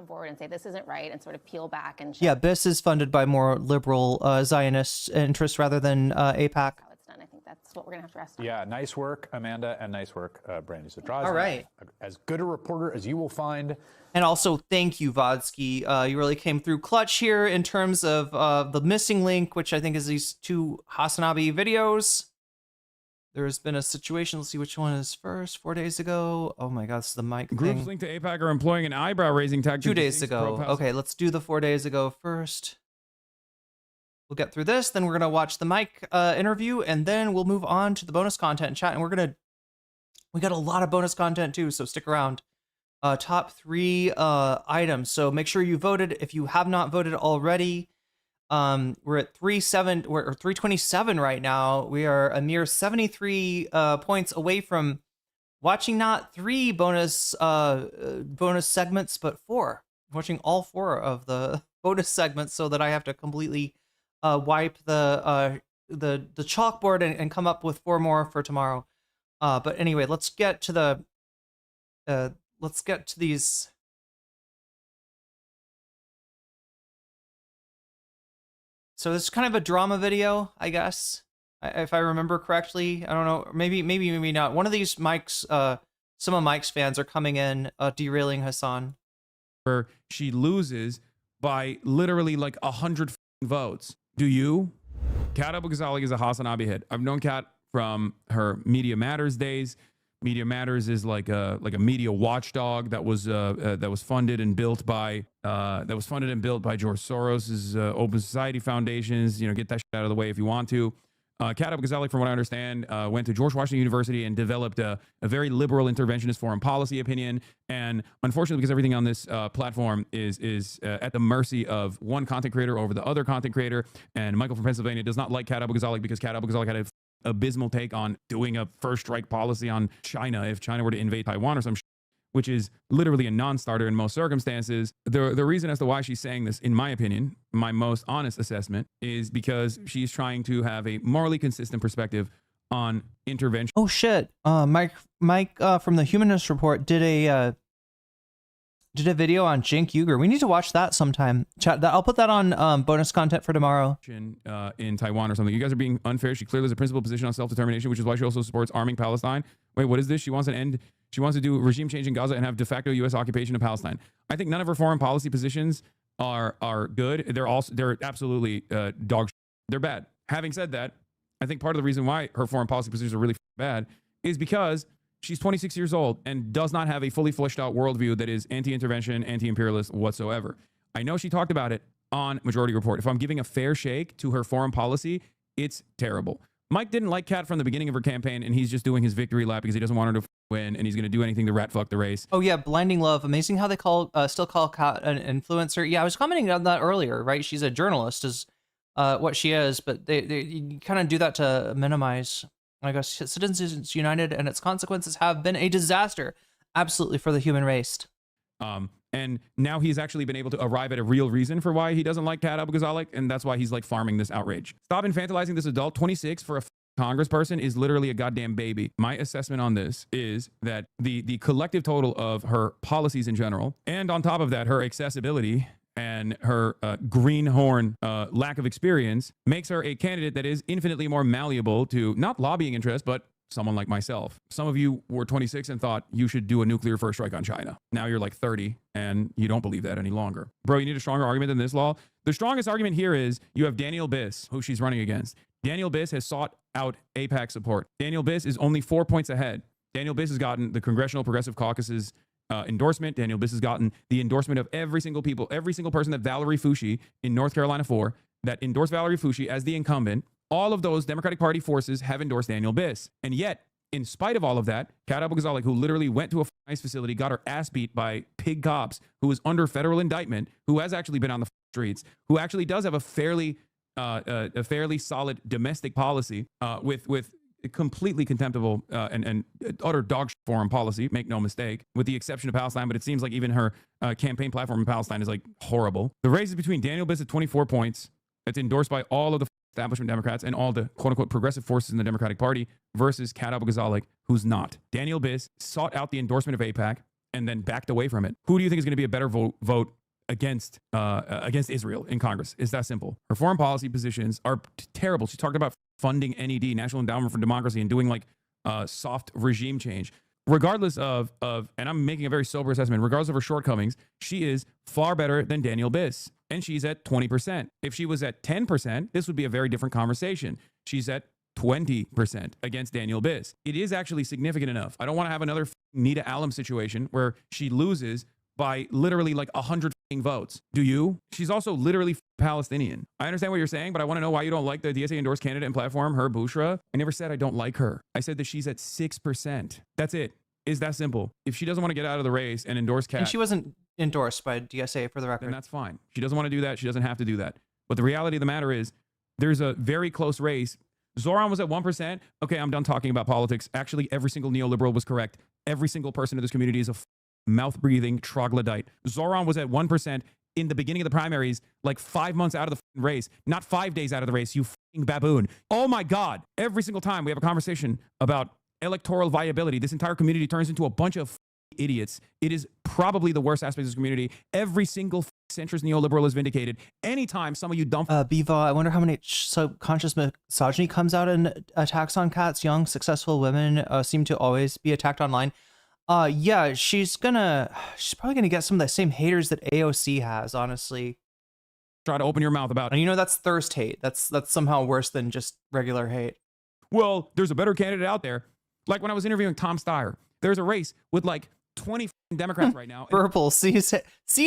Board and say this isn't right and sort of peel back and. Yeah, BIS is funded by more liberal Zionist interests rather than APAC. How it's done. I think that's what we're gonna have to rest on. Yeah, nice work, Amanda, and nice work, Brandy Zadrazi. All right. As good a reporter as you will find. And also, thank you, Vodsky. You really came through clutch here in terms of the missing link, which I think is these two Hasanabi videos. There's been a situation. Let's see which one is first. 4 days ago. Oh my God, this is the mic Groups thing. linked to APAC are employing an eyebrow-raising tactic. 2 days ago. Okay, let's do the 4 days ago first. We'll get through this. Then we're going to watch the mic interview. And then we'll move on to the bonus content and chat. And we got a lot of bonus content too, so stick around. Top 3 items. So make sure you voted. If you have not voted already, we're at 327 right now. We are a mere 73 points away from watching not 3 bonus segments, but 4. Watching all 4 of the bonus segments, so that I have to completely wipe the chalkboard and come up with 4 more for tomorrow. But anyway, let's get to these. So this is kind of a drama video, I guess, if I remember correctly. I don't know, maybe not. One of these Mike's, some of Mike's fans are coming in, derailing Hassan. Where she loses by literally like 100 votes. Do you? Kat Abughazaleh is a Hasanabi hit. I've known Kat from her Media Matters days. Media Matters is like a media watchdog that was funded and built by George Soros's Open Society Foundations. Get that shit out of the way if you want to. Kat Abughazaleh, from what I understand, went to George Washington University and developed a very liberal interventionist foreign policy opinion. And unfortunately, because everything on this platform is at the mercy of one content creator over the other content creator, and Michael from Pennsylvania does not like Kat Abughazaleh because Kat Abughazaleh had a abysmal take on doing a first strike policy on China if China were to invade Taiwan or some shit. which is literally a non-starter in most circumstances. The reason as to why she's saying this, in my opinion, my most honest assessment, is because she's trying to have a morally consistent perspective on intervention. Oh shit. Mike from the Humanist Report did a video on Cenk Uygur. We need to watch that sometime. Chat. I'll put that on bonus content for tomorrow. In Taiwan or something. You guys are being unfair. She clearly has a principled position on self-determination, which is why she also supports arming Palestine. Wait, what is this? She wants an end. She wants to do regime change in Gaza and have de facto U.S. occupation of Palestine. I think none of her foreign policy positions are good. They're absolutely dog shit. They're bad. Having said that, I think part of the reason why her foreign policy positions are really bad is because she's 26 years old and does not have a fully fleshed out worldview that is anti-intervention, anti-imperialist whatsoever. I know she talked about it on Majority Report. If I'm giving a fair shake to her foreign policy, it's terrible. Mike didn't like Kat from the beginning of her campaign, and he's just doing his victory lap because he doesn't want her to win, and he's going to do anything to rat fuck the race. Oh yeah, Blinding Love. Amazing how they still call Kat an influencer. Yeah, I was commenting on that earlier, right? She's a journalist, is what she is, but they kind of do that to minimize, I guess, Citizens United and its consequences have been a disaster, absolutely, for the human race. And now he's actually been able to arrive at a real reason for why he doesn't like Kat Abughazaleh, and that's why he's like farming this outrage. Stop infantilizing this adult. 26 for a congressperson is literally a goddamn baby. My assessment on this is that the collective total of her policies in general, and on top of that, her accessibility and her greenhorn lack of experience, makes her a candidate that is infinitely more malleable to not lobbying interests, but someone like myself. Some of you were 26 and thought you should do a nuclear first strike on China. Now you're like 30 and you don't believe that any longer. Bro, you need a stronger argument than this, law. The strongest argument here is you have Daniel Biss, who she's running against. Daniel Biss has sought out APAC support. Daniel Biss is only 4 points ahead. Daniel Biss has gotten the Congressional Progressive Caucus's endorsement. Daniel Biss has gotten the endorsement of every single person that Valerie Foushee in North Carolina that endorsed Valerie Foushee as the incumbent. All of those Democratic Party forces have endorsed Daniel Biss. And yet, in spite of all of that, Kat Abughazaleh, who literally went to a ICE facility, got her ass beat by pig cops, who is under federal indictment, who has actually been on the streets, who actually does have a fairly solid domestic policy with completely contemptible and utter dog shit foreign policy, make no mistake, with the exception of Palestine, but it seems like even her campaign platform in Palestine is like horrible. The race is between Daniel Biss at 24 points, that's endorsed by all of the establishment Democrats and all the quote-unquote progressive forces in the Democratic Party, versus Kat Abughazaleh, who's not. Daniel Biss sought out the endorsement of APAC and then backed away from it. Who do you think is going to be a better vote against Israel in Congress? It's that simple. Her foreign policy positions are terrible. She talked about funding NED, National Endowment for Democracy, and doing like soft regime change. Regardless of, and I'm making a very sober assessment, regardless of her shortcomings, she is far better than Daniel Biss. And she's at 20%. If she was at 10%, this would be a very different conversation. She's at 20% against Daniel Biss. It is actually significant enough. I don't want to have another Nita Alum situation where she loses by literally like 100 votes. Do you? She's also literally Palestinian. I understand what you're saying, but I want to know why you don't like the DSA endorsed candidate and platform, her Bushra. I never said I don't like her. I said that she's at 6%. That's it. Is that simple. If she doesn't want to get out of the race and endorse Kat, and she wasn't endorsed by DSA, for the record, then that's fine. She doesn't want to do that. She doesn't have to do that. But the reality of the matter is there's a very close race. Zoran was at 1%. Okay, I'm done talking about politics. Actually, every single neoliberal was correct. Every single person in this community is a mouth-breathing troglodyte. Zoran was at 1% in the beginning of the primaries, like 5 months out of the race, not 5 days out of the race, you baboon. Oh my God. Every single time we have a conversation about electoral viability, this entire community turns into a bunch of idiots. It is probably the worst aspect of this community. Every single centrist neoliberal is vindicated. Anytime some of you dump Biva, I wonder how many subconscious misogyny comes out in attacks on cats. Young, successful women seem to always be attacked online. Yeah, she's probably gonna get some of the same haters that AOC has, honestly. Try to open your mouth about, and you know, that's thirst hate. That's somehow worse than just regular hate. Well, there's a better candidate out there. Like when I was interviewing Tom Steyer, there's a race with like 20 Democrats right now. Purple, see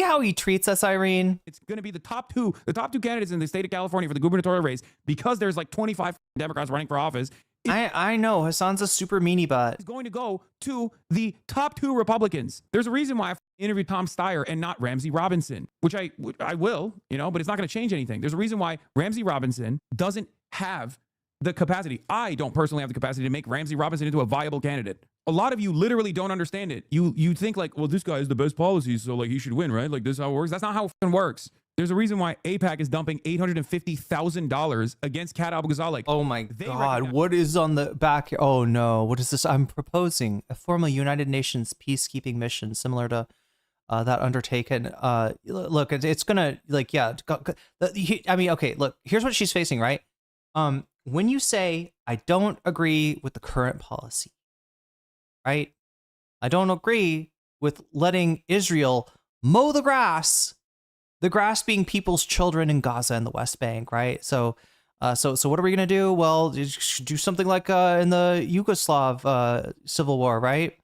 how he treats us, Irene. It's going to be the top two candidates in the state of California for the gubernatorial race, because there's like 25 Democrats running for office. I know Hassan's a super meanie butt. It's going to go to the top 2 Republicans. There's a reason why I interviewed Tom Steyer and not Ramsey Robinson, which I will, but it's not going to change anything. There's a reason why Ramsey Robinson doesn't have the capacity. I don't personally have the capacity to make Ramsey Robinson into a viable candidate. A lot of you literally don't understand it. You think like, well, this guy has the best policies, so like he should win, right? Like this is how it works. That's not how it fucking works. There's a reason why APAC is dumping $850,000 against Kat Abughazaleh. Oh my God, what is on the back? Oh no, what is this? I'm proposing a formal United Nations peacekeeping mission similar to that undertaken. Look, it's gonna like, yeah. I mean, okay, look, here's what she's facing, right? When you say, I don't agree with the current policy, right? I don't agree with letting Israel mow the grass being people's children in Gaza and the West Bank, right? So what are we gonna do? Well, do something like in the Yugoslav civil war, right?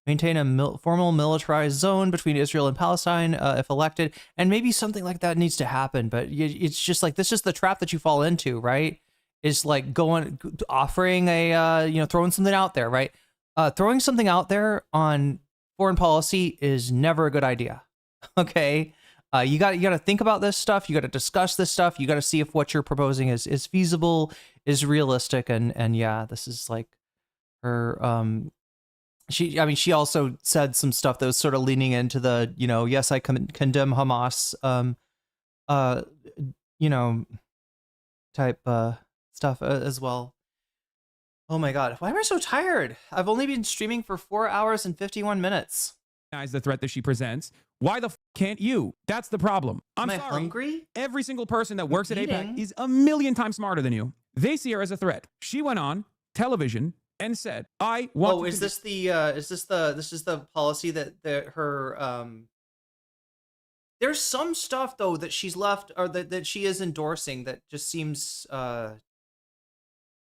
Maintain a formal militarized zone between Israel and Palestine if elected, and maybe something like that needs to happen. But it's just like, this is the trap that you fall into, right? Is like offering a throwing something out there, right? Throwing something out there on foreign policy is never a good idea. Okay. You got to think about this stuff. You got to discuss this stuff. You got to see if what you're proposing is feasible, is realistic, and yeah, this is like her. She also said some stuff that was sort of leaning into the, yes, I condemn Hamas, type stuff as well. Oh my God, why am I so tired? I've only been streaming for 4 hours and 51 minutes. The threat that she presents. Why the can't you? That's the problem. Am I hungry? Every single person that works at APAC is a million times smarter than you. They see her as a threat. She went on television and said, "I want." Oh, is this the policy that her There's some stuff though that she's left, or that she is endorsing, that just seems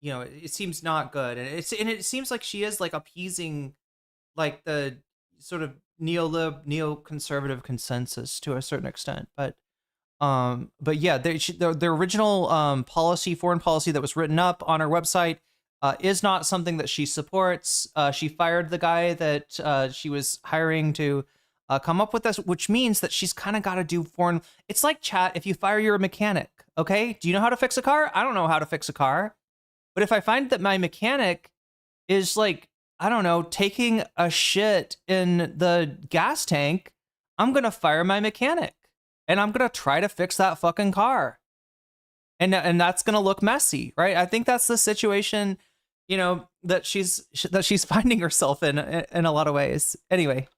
it seems not good, and it seems like she is like appeasing like the sort of neoconservative consensus to a certain extent, but yeah, the original foreign policy that was written up on her website is not something that she supports. She fired the guy that she was hiring to come up with this, which means that she's kind of got to do foreign. It's like, chat, if you fire your mechanic, okay? Do you know how to fix a car? I don't know how to fix a car. But if I find that my mechanic is like, I don't know, taking a shit in the gas tank, I'm going to fire my mechanic and I'm going to try to fix that fucking car. And that's going to look messy, right? I think that's the situation, that she's finding herself in a lot of ways. Anyway.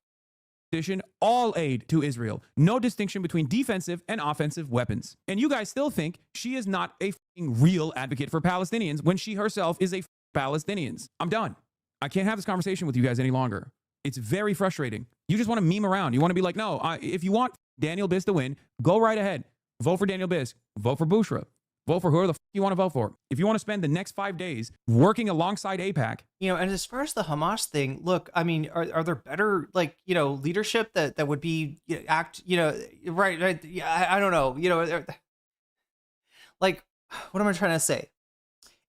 All aid to Israel. No distinction between defensive and offensive weapons. And you guys still think she is not a real advocate for Palestinians when she herself is a Palestinians. I'm done. I can't have this conversation with you guys any longer. It's very frustrating. You just want to meme around. You want to be like, no, if you want Daniel Biss to win, go right ahead. Vote for Daniel Biss. Vote for Bushra. Vote for whoever the you want to vote for. If you want to spend the next 5 days working alongside APAC. And as far as the Hamas thing, look, I mean, are there better, leadership that would be, right. Yeah, I don't know, like, what am I trying to say?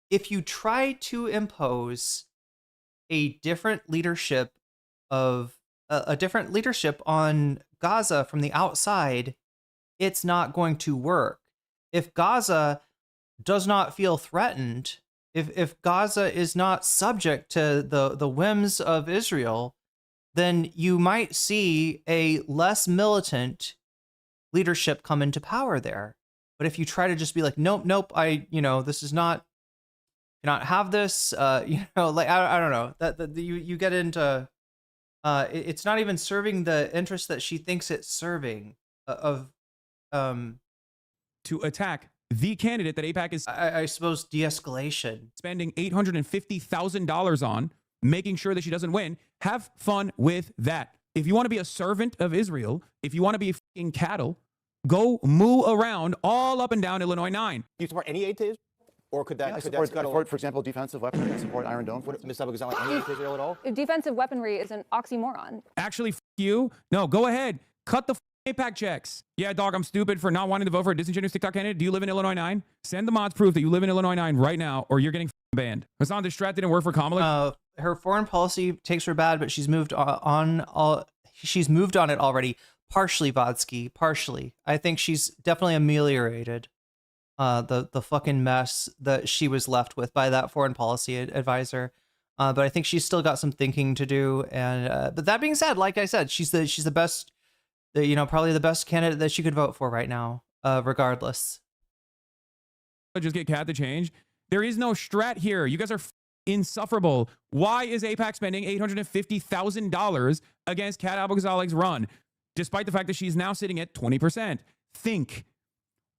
If you try to impose a different leadership on Gaza from the outside, it's not going to work. If Gaza does not feel threatened, if Gaza is not subject to the whims of Israel, then you might see a less militant leadership come into power there. But if you try to just be like, nope, this is not, cannot have this, I don't know, that you get into, it's not even serving the interest that she thinks it's serving to attack the candidate that APAC is, I suppose, de-escalation. Spending $850,000 on, making sure that she doesn't win. Have fun with that. If you want to be a servant of Israel, if you want to be fucking cattle, go moo around all up and down Illinois 9. Do you support any aid to Israel? Or could that, support, for example, defensive weaponry, support Iron Dome? Ms. Abughazaleh, any aid to Israel at all? Defensive weaponry is an oxymoron. Actually, you. No, go ahead. Cut the APAC checks. Yeah, dog, I'm stupid for not wanting to vote for a disingenuous TikTok candidate. Do you live in Illinois 9? Send the mods proof that you live in Illinois 9 right now, or you're getting banned. Hassan Distracted and work for Kamala. Her foreign policy takes her bad, but she's moved on. She's moved on it already. Partially, Vodsky. Partially. I think she's definitely ameliorated the fucking mess that she was left with by that foreign policy advisor. But I think she's still got some thinking to do. And but that being said, like I said, she's the best, probably the best candidate that she could vote for right now, regardless. Just get Kat to change. There is no strat here. You guys are insufferable. Why is AIPAC spending $850,000 against Kat Abughazaleh's run, despite the fact that she's now sitting at 20%? Think.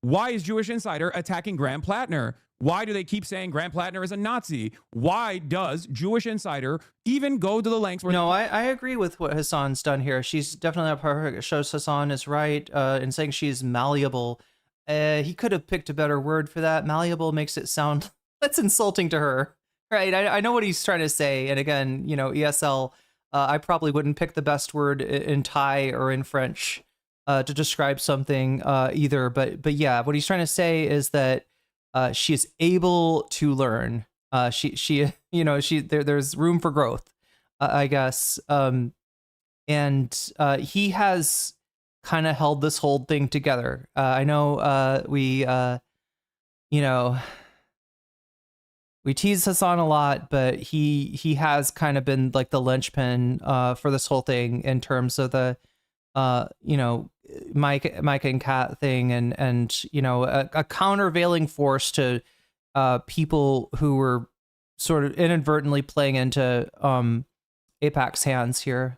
Why is Jewish Insider attacking Graham Plattner? Why do they keep saying Graham Plattner is a Nazi? Why does Jewish Insider even go to the lengths where... No, I agree with what Hassan's done here. She's definitely not perfect. It shows Hassan is right in saying she's malleable. He could have picked a better word for that. Malleable makes it sound... That's insulting to her. Right, I know what he's trying to say. And again, ESL, I probably wouldn't pick the best word in Thai or in French to describe something either. But yeah, what he's trying to say is that she is able to learn. There's room for growth, I guess. And he has kind of held this whole thing together. I know we tease Hassan a lot, but he has kind of been like the linchpin for this whole thing in terms of the Mike and Kat thing, and a countervailing force to people who were sort of inadvertently playing into AIPAC's hands here.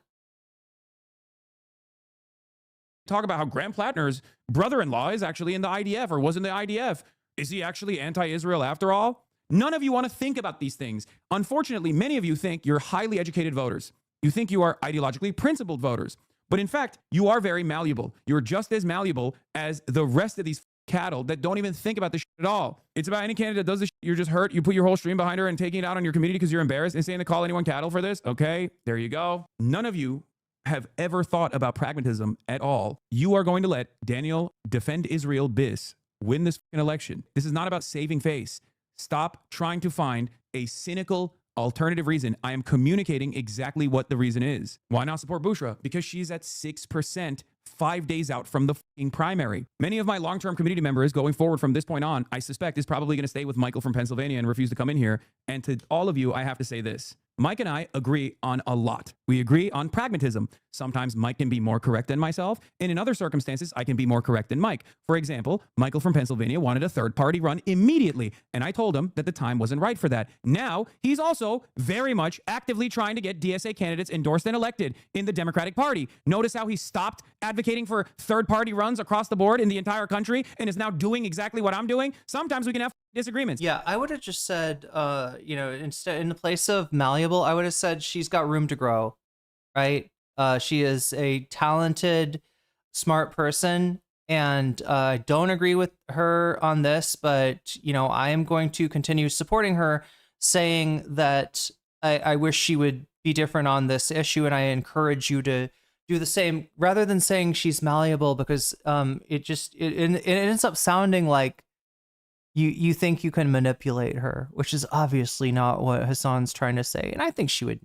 Talk about how Graham Plattner's brother-in-law is actually in the IDF or was in the IDF. Is he actually anti-Israel after all? None of you want to think about these things. Unfortunately, many of you think you're highly educated voters. You think you are ideologically principled voters. But in fact, you are very malleable. You're just as malleable as the rest of these cattle that don't even think about this shit at all. It's about any candidate that does this shit, you're just hurt. You put your whole stream behind her and taking it out on your community because you're embarrassed and saying to call anyone cattle for this. Okay, there you go. None of you have ever thought about pragmatism at all. You are going to let Daniel Defend Israel Biss win this election. This is not about saving face. Stop trying to find a cynical alternative reason. I am communicating exactly what the reason is. Why not support Bushra? Because she's at 6% 5 days out from the primary. Many of my long-term community members going forward from this point on, I suspect, is probably going to stay with Michael from Pennsylvania and refuse to come in here. And to all of you, I have to say this. Mike and I agree on a lot. We agree on pragmatism. Sometimes Mike can be more correct than myself, and in other circumstances, I can be more correct than Mike. For example, Michael from Pennsylvania wanted a third-party run immediately, and I told him that the time wasn't right for that. Now, he's also very much actively trying to get DSA candidates endorsed and elected in the Democratic Party. Notice how he stopped advocating for third-party runs across the board in the entire country and is now doing exactly what I'm doing. Sometimes we can have disagreements. Yeah, I would have just said, instead, in the place of malleable, I would have said she's got room to grow, right? She is a talented, smart person, and I don't agree with her on this, but, I am going to continue supporting her, saying that I wish she would be different on this issue, and I encourage you to do the same, rather than saying she's malleable, because it ends up sounding like you think you can manipulate her, which is obviously not what Hassan's trying to say, and I think she would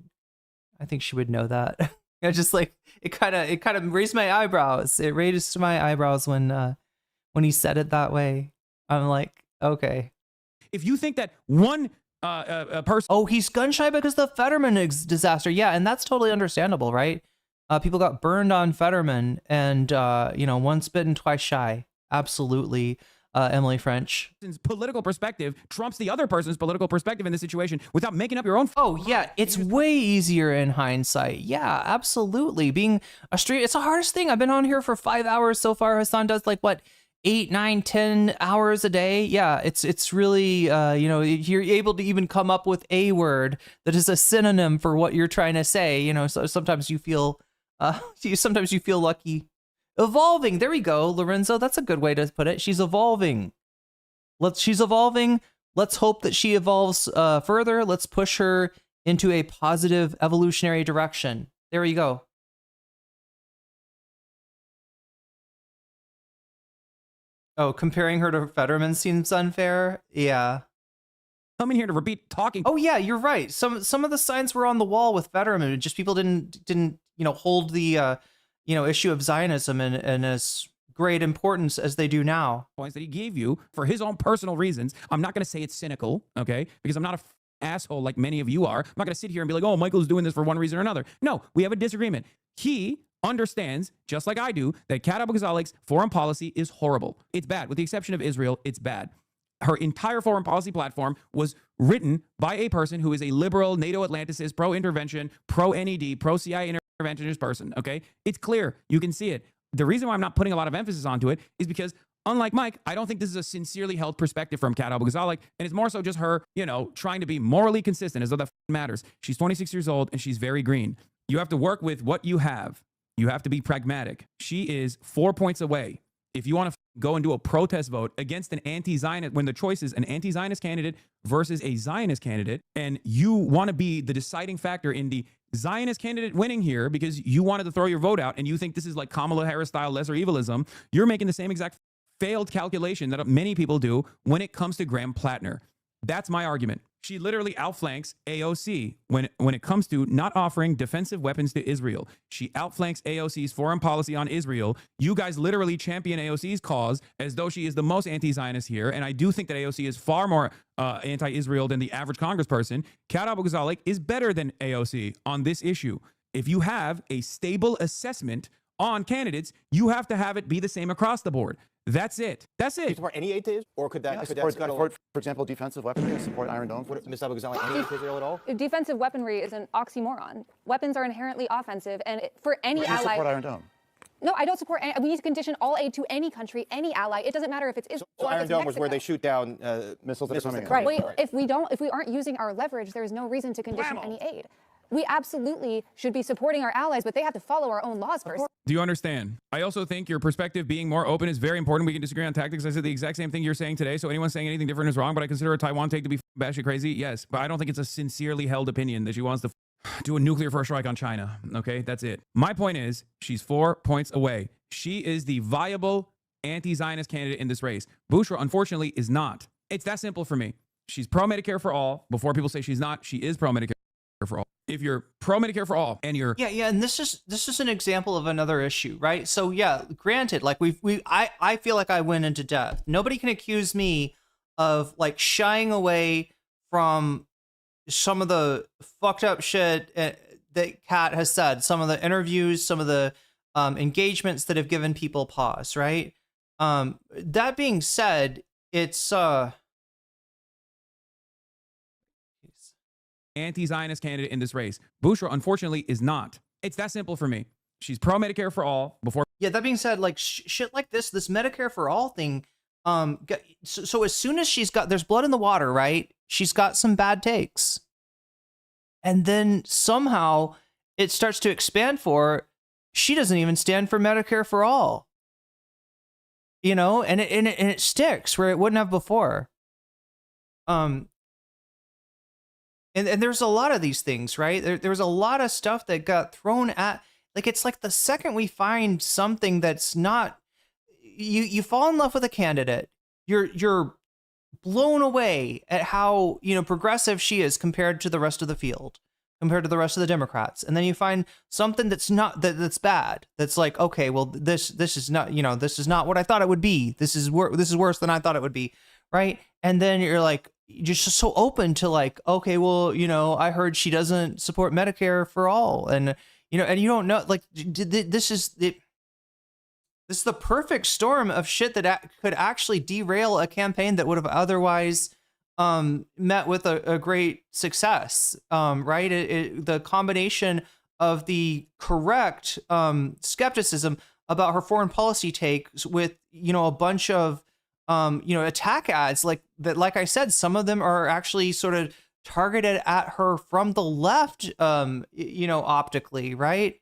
know that. Just like it kind of raised my eyebrows. It raised my eyebrows when he said it that way. I'm like, okay. If you think that one person, he's gun shy because the Fetterman disaster, yeah, and that's totally understandable, right? People got burned on Fetterman, and once bitten, twice shy. Absolutely. Emily French. Political perspective trumps the other person's political perspective in this situation without making up your own. Oh yeah, it's way easier in hindsight. Yeah, absolutely. Being a street, it's the hardest thing. I've been on here for 5 hours so far. Hassan does like what, 8, 9, 10 hours a day. Yeah, it's really you're able to even come up with a word that is a synonym for what you're trying to say. So sometimes you feel lucky. Evolving. There we go, Lorenzo. That's a good way to put it. She's evolving. She's evolving. Let's hope that she evolves further. Let's push her into a positive evolutionary direction. There you go. Oh, comparing her to Fetterman seems unfair. Yeah. Coming here to repeat talking. Oh yeah, you're right. Some of the signs were on the wall with Fetterman. Just people didn't hold the issue of Zionism and as great importance as they do now. Points that he gave you for his own personal reasons. I'm not going to say it's cynical, okay? Because I'm not a asshole like many of you are. I'm not going to sit here and be like, oh, Michael's doing this for one reason or another. No, we have a disagreement. He understands, just like I do, that Kat Abughazaleh's foreign policy is horrible. It's bad. With the exception of Israel, it's bad. Her entire foreign policy platform was written by a person who is a liberal, NATO Atlanticist, pro-intervention, pro-NED, pro-CIA interventionist person, okay? It's clear. You can see it. The reason why I'm not putting a lot of emphasis onto it is because, unlike Mike, I don't think this is a sincerely held perspective from Kat Abughazaleh, and it's more so just her, trying to be morally consistent, as though that matters. She's 26 years old, and she's very green. You have to work with what you have. You have to be pragmatic. She is 4 points away. If you want to go and do a protest vote against an anti-Zionist, when the choice is an anti-Zionist candidate versus a Zionist candidate, and you want to be the deciding factor in the Zionist candidate winning here because you wanted to throw your vote out and you think this is like Kamala Harris style lesser evilism, you're making the same exact failed calculation that many people do when it comes to Graham Plattner. That's my argument. She literally outflanks AOC when it comes to not offering defensive weapons to Israel. She outflanks AOC's foreign policy on Israel. You guys literally champion AOC's cause as though she is the most anti-Zionist here. And I do think that AOC is far more anti-Israel than the average congressperson. Kat Abughazaleh is better than AOC on this issue. If you have a stable assessment on candidates, you have to have it be the same across the board. That's it. That's it. Do you support any aid to Israel? Or could that support, for example, defensive weaponry? Support Iron Dome? Ms. Abughazaleh, any aid to Israel at all? Defensive weaponry is an oxymoron. Weapons are inherently offensive, and for any ally. You support Iron Dome? No, I don't support any. We need to condition all aid to any country, any ally. It doesn't matter if it's Israel So or if Iron it's Dome Mexico. was where they shoot down missiles that are coming in. Right. If we aren't using our leverage, there is no reason to condition any aid. We absolutely should be supporting our allies, but they have to follow our own laws first. Do you understand? I also think your perspective being more open is very important. We can disagree on tactics. I said the exact same thing you're saying today, so anyone saying anything different is wrong, but I consider a Taiwan take to be batshit crazy. Yes, but I don't think it's a sincerely held opinion that she wants to do a nuclear first strike on China. Okay, that's it. My point is, she's 4 points away. She is the viable anti-Zionist candidate in this race. Bushra, unfortunately, is not. It's that simple for me. She's pro-Medicare for all. Before people say she's not, she is pro-Medicare for all. If you're pro-Medicare for all and you're and this is an example of another issue, right? So yeah, granted, like I feel like I win into depth. Nobody can accuse me of like shying away from some of the fucked up shit that Kat has said, some of the interviews, some of the engagements that have given people pause, right? That being said, it's anti-Zionist candidate in this race. Bushra, unfortunately, is not. It's that simple for me. She's pro-Medicare for all. Before. Yeah, that being said, like shit like this Medicare for all thing, so as soon as there's blood in the water, right? She's got some bad takes. And then somehow it starts to expand for, she doesn't even stand for Medicare for all. And it sticks where it wouldn't have before. And there's a lot of these things, right? There's a lot of stuff that got thrown at, like, it's like the second we find something that's not, you fall in love with a candidate, you're blown away at how, progressive she is compared to the rest of the field, compared to the rest of the Democrats. And then you find something that's that's bad. That's like, okay, well, this is not, this is not what I thought it would be. This is worse than I thought it would be. Right. And then you're like, you're just so open to like, okay, well, I heard she doesn't support Medicare for all. And, and you don't know, like, this is the perfect storm of shit that could actually derail a campaign that would have otherwise met with a great success. Right. The combination of the correct skepticism about her foreign policy takes with, a bunch of attack ads like that. Like I said, some of them are actually sort of targeted at her from the left, optically, right?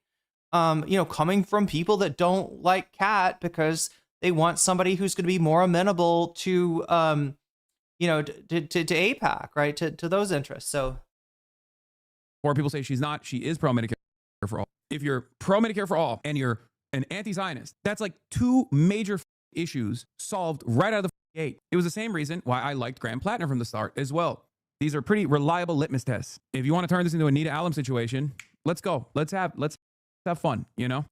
Coming from people that don't like Kat because they want somebody who's going to be more amenable to, to APAC, right? To those interests. So, or people say she's not, she is pro-Medicare for all. If you're pro-Medicare for all and you're an anti-Zionist, that's like two major issues solved right out of the gate. It was the same reason why I liked Graham Plattner from the start as well. These are pretty reliable litmus tests. If you want to turn this into a Nita Allen situation, let's go. Let's have fun.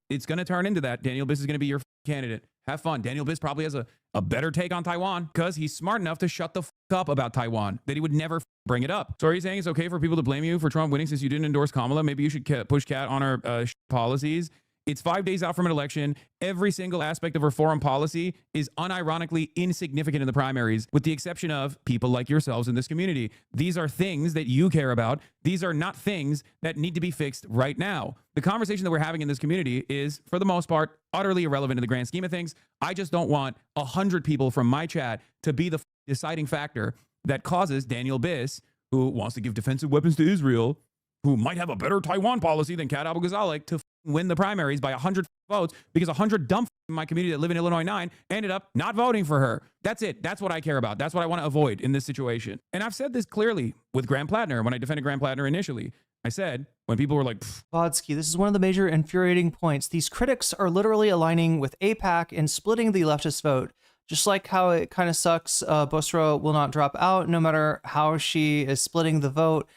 It's going to turn into that. Daniel Biss is going to be your candidate. Have fun. Daniel Biss probably has a better take on Taiwan because he's smart enough to shut the up about Taiwan, that he would never bring it up. So are you saying it's okay for people to blame you for Trump winning since you didn't endorse Kamala? Maybe you should push Kat on her policies. It's 5 days out from an election. Every single aspect of her foreign policy is unironically insignificant in the primaries, with the exception of people like yourselves in this community. These are things that you care about. These are not things that need to be fixed right now. The conversation that we're having in this community is, for the most part, utterly irrelevant in the grand scheme of things. I just don't want 100 people from my chat to be the deciding factor that causes Daniel Biss, who wants to give defensive weapons to Israel, who might have a better Taiwan policy than Kat Abughazaleh, to win the primaries by 100 votes because 100 dumb in my community that live in Illinois 9 ended up not voting for her. That's it. That's what I care about. That's what I want to avoid in this situation. And I've said this clearly with Graham Plattner when I defended Graham Plattner initially. I said, when people were like, Vodsky, this is one of the major infuriating points. These critics are literally aligning with APAC and splitting the leftist vote. Just like how it kind of sucks, Busra will not drop out no matter how she is splitting the vote.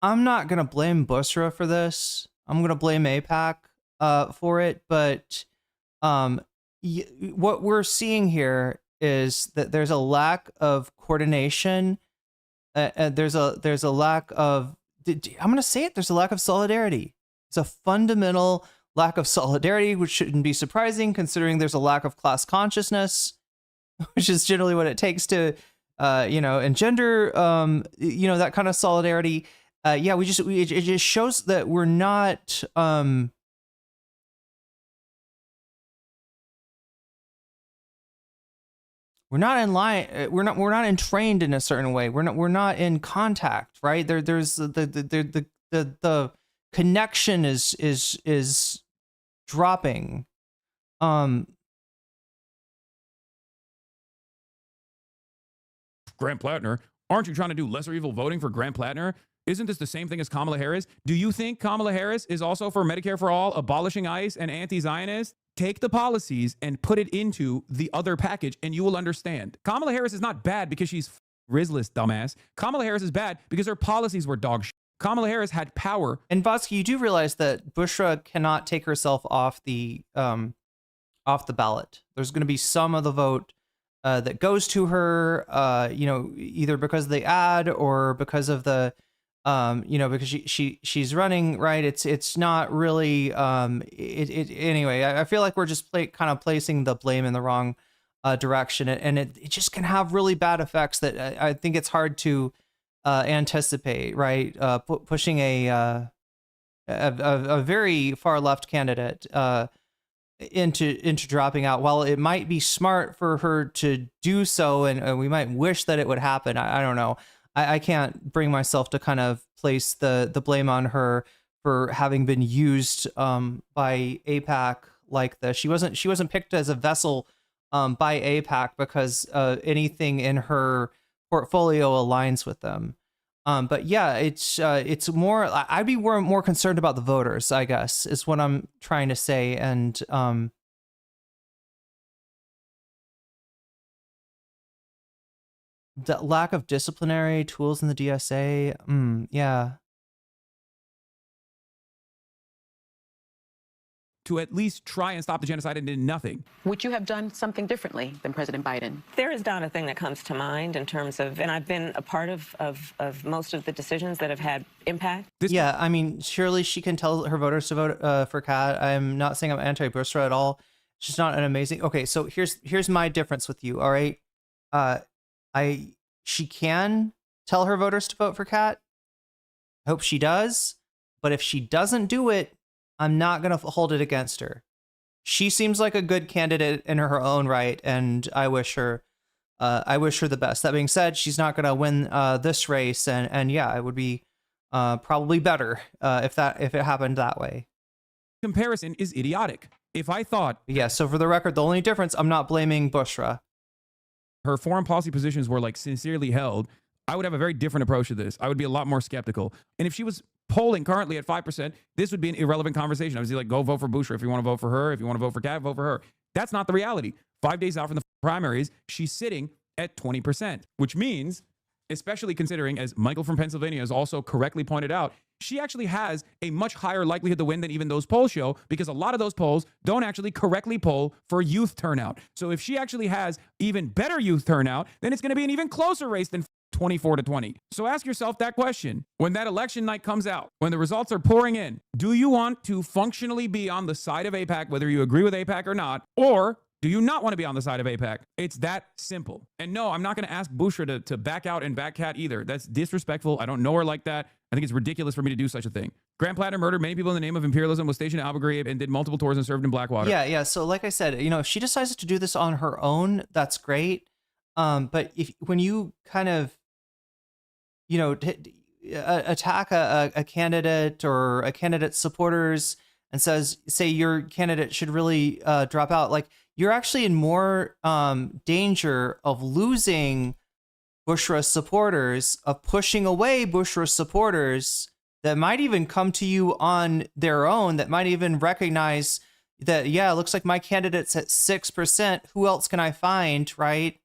I'm not going to blame Busra for this. I'm going to blame APAC for it. But what we're seeing here is that there's a lack of coordination. There's a lack of, I'm going to say it, there's a lack of solidarity. It's a fundamental lack of solidarity, which shouldn't be surprising considering there's a lack of class consciousness, which is generally what it takes to, engender, that kind of solidarity. It just shows that we're not, we're not in line. We're not entrained in a certain way. We're not in contact, right? There's the connection is dropping. Graham Plattner, aren't you trying to do lesser evil voting for Graham Plattner? Isn't this the same thing as Kamala Harris? Do you think Kamala Harris is also for Medicare for all, abolishing ICE, and anti-Zionist? Take the policies and put it into the other package, and you will understand. Kamala Harris is not bad because she's Rizless, dumbass. Kamala Harris is bad because her policies were dog shit. Kamala Harris had power. And Vodsky, you do realize that Bushra cannot take herself off the ballot. There's going to be some of the vote that goes to her, either because of the ad or because of the, because she's running, right? It's not really, anyway, I feel like we're just kind of placing the blame in the wrong direction, and it just can have really bad effects that I think it's hard to anticipate, right? Pushing a very far left candidate into dropping out. While it might be smart for her to do so, and we might wish that it would happen, I don't know. I can't bring myself to kind of place the blame on her for having been used by APAC like this. She wasn't picked as a vessel by APAC because anything in her portfolio aligns with them. But yeah, it's more. I'd be more concerned about the voters, I guess, is what I'm trying to say, and the lack of disciplinary tools in the DSA. Yeah. To at least try and stop the genocide and did nothing. Would you have done something differently than President Biden? There is not a thing that comes to mind in terms of, and I've been a part of most of the decisions that have had impact. Yeah, I mean, surely she can tell her voters to vote for Kat. I'm not saying I'm anti-Busra at all. She's not an amazing. Okay, so here's my difference with you. All right, she can tell her voters to vote for Kat. I hope she does. But if she doesn't do it, I'm not going to hold it against her. She seems like a good candidate in her own right, and I wish her the best. That being said, she's not going to win this race, and yeah, it would be probably better if it happened that way. Comparison is idiotic. If I thought, yeah. So for the record, the only difference, I'm not blaming Bushra. Her foreign policy positions were like sincerely held, I would have a very different approach to this. I would be a lot more skeptical. And if she was polling currently at 5%, this would be an irrelevant conversation. I would say, like, go vote for Bushra if you want to vote for her. If you want to vote for Kat, vote for her. That's not the reality. 5 days out from the primaries, she's sitting at 20%, which means especially considering, as Michael from Pennsylvania has also correctly pointed out, she actually has a much higher likelihood to win than even those polls show, because a lot of those polls don't actually correctly poll for youth turnout. So if she actually has even better youth turnout, then it's going to be an even closer race than 24-20. So ask yourself that question. When that election night comes out, when the results are pouring in, do you want to functionally be on the side of AIPAC, whether you agree with AIPAC or not, or do you not want to be on the side of AIPAC? It's that simple. And no, I'm not going to ask Bushra to back out and back Kat either. That's disrespectful. I don't know her like that. I think it's ridiculous for me to do such a thing. Grant Plattner murdered many people in the name of imperialism, was stationed at Abu Ghraib, and did multiple tours and served in Blackwater. Yeah. So like I said, if she decides to do this on her own, that's great. But when you kind of, attack a candidate or a candidate's supporters and say your candidate should really drop out, like, you're actually in more danger of losing Bushra supporters, of pushing away Bushra supporters that might even come to you on their own, that might even recognize that, yeah, it looks like my candidate's at 6%. Who else can I find, right?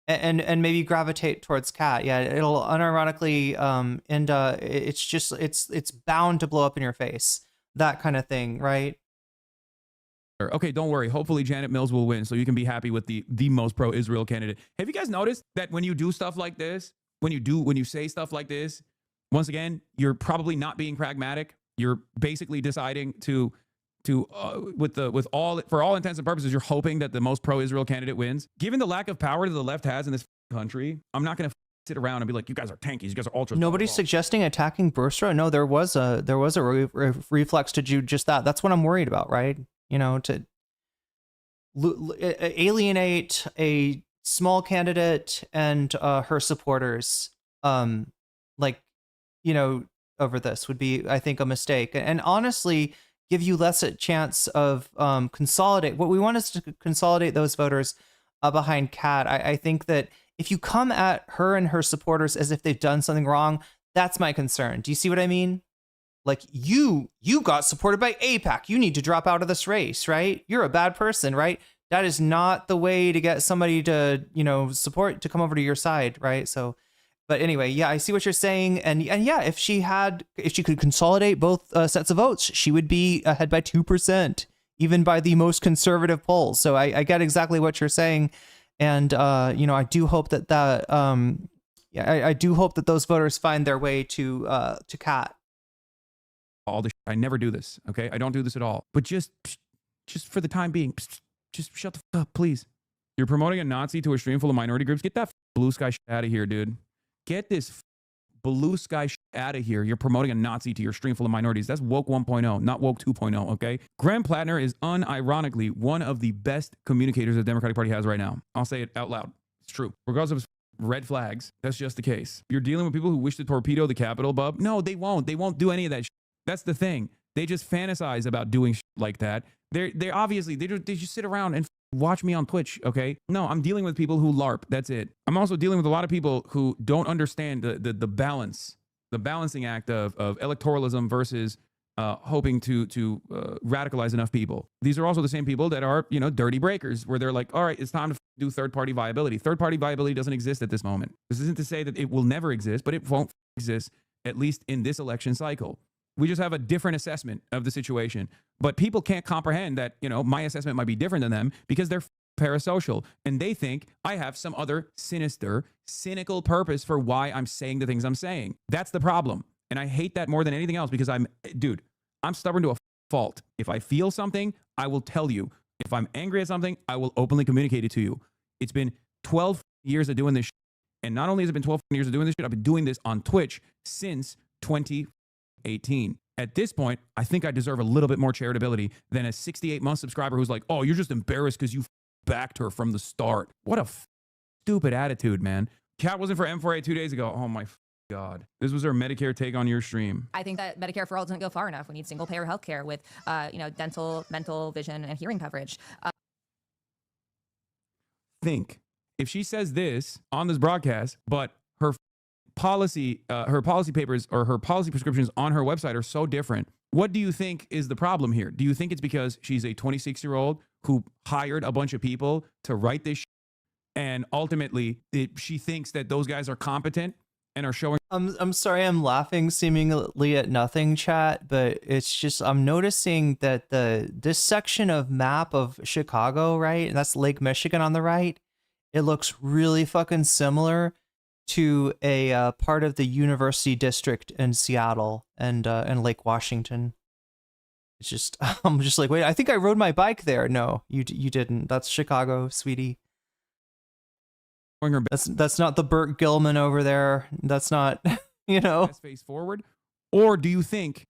And maybe gravitate towards Kat. Yeah, it'll unironically it's bound to blow up in your face. That kind of thing, right? Okay, don't worry. Hopefully Janet Mills will win, so you can be happy with the most pro-Israel candidate. Have you guys noticed that when you do stuff like this, when you say stuff like this, once again, you're probably not being pragmatic. You're basically deciding for all intents and purposes, you're hoping that the most pro-Israel candidate wins. Given the lack of power that the left has in this country, I'm not going to sit around and be like, you guys are tankies, you guys are ultras. Nobody's suggesting attacking Bushra. No, there was a reflex to do just that. That's what I'm worried about, right? To alienate a small candidate and her supporters, over this would be, I think, a mistake. And honestly, give you less a chance of consolidate. What we want is to consolidate those voters behind Kat. I think that if you come at her and her supporters as if they've done something wrong, that's my concern. Do you see what I mean? Like, you got supported by AIPAC. You need to drop out of this race, right? You're a bad person, right? That is not the way to get somebody to, support, to come over to your side, right? So, but anyway, yeah, I see what you're saying. And yeah, if she could consolidate both sets of votes, she would be ahead by 2%, even by the most conservative polls. So I get exactly what you're saying. And, I do hope I do hope that those voters find their way to Kat. All the I never do this, okay? I don't do this at all. But just for the time being, just shut the fuck up, please. You're promoting a Nazi to a stream full of minority groups. Get that blue sky shit out of here, dude. Get this blue sky shit out of here. You're promoting a Nazi to your stream full of minorities. That's woke 1.0, not woke 2.0, okay? Graham Plattner is unironically one of the best communicators the Democratic Party has right now. I'll say it out loud. It's true. Regardless of his red flags, that's just the case. You're dealing with people who wish to torpedo the Capitol, bub. No, they won't. They won't do any of that shit. That's the thing. They just fantasize about doing shit like that. They obviously, they just sit around and watch me on Twitch, okay? No, I'm dealing with people who LARP. That's it. I'm also dealing with a lot of people who don't understand the balancing act of electoralism versus hoping to radicalize enough people. These are also the same people that are, dirty breakers, where they're like, all right, it's time to do third-party viability. Third-party viability doesn't exist at this moment. This isn't to say that it will never exist, but it won't exist, at least in this election cycle. We just have a different assessment of the situation. But people can't comprehend that, my assessment might be different than them because they're parasocial. And they think I have some other sinister, cynical purpose for why I'm saying the things I'm saying. That's the problem. And I hate that more than anything else because I'm stubborn to a fault. If I feel something, I will tell you. If I'm angry at something, I will openly communicate it to you. It's been 12 years of doing this shit. And not only has it been 12 years of doing this shit, I've been doing this on Twitch since 2018. At this point, I think I deserve a little bit more charitability than a 68-month subscriber who's like, oh, you're just embarrassed because you backed her from the start. What a stupid attitude, man. Kat wasn't for M4A 2 days ago. Oh my God. This was her Medicare take on your stream. I think that Medicare for all doesn't go far enough. We need single payer healthcare with, dental, mental, vision, and hearing coverage. Think if she says this on this broadcast, but her policy papers or her policy prescriptions on her website are so different, what do you think is the problem here? Do you think it's because she's a 26-year-old who hired a bunch of people to write this And ultimately, she thinks that those guys are competent and are showing. I'm sorry, I'm laughing seemingly at nothing, chat, but it's just I'm noticing that this section of map of Chicago, right, and that's Lake Michigan on the right, it looks really fucking similar to a part of the University District in Seattle and Lake Washington. It's just I'm just like, wait, I think I rode my bike there. No, you didn't. That's Chicago, sweetie. That's not the Burt Gilman over there. That's not, you know. Face forward. Or do you think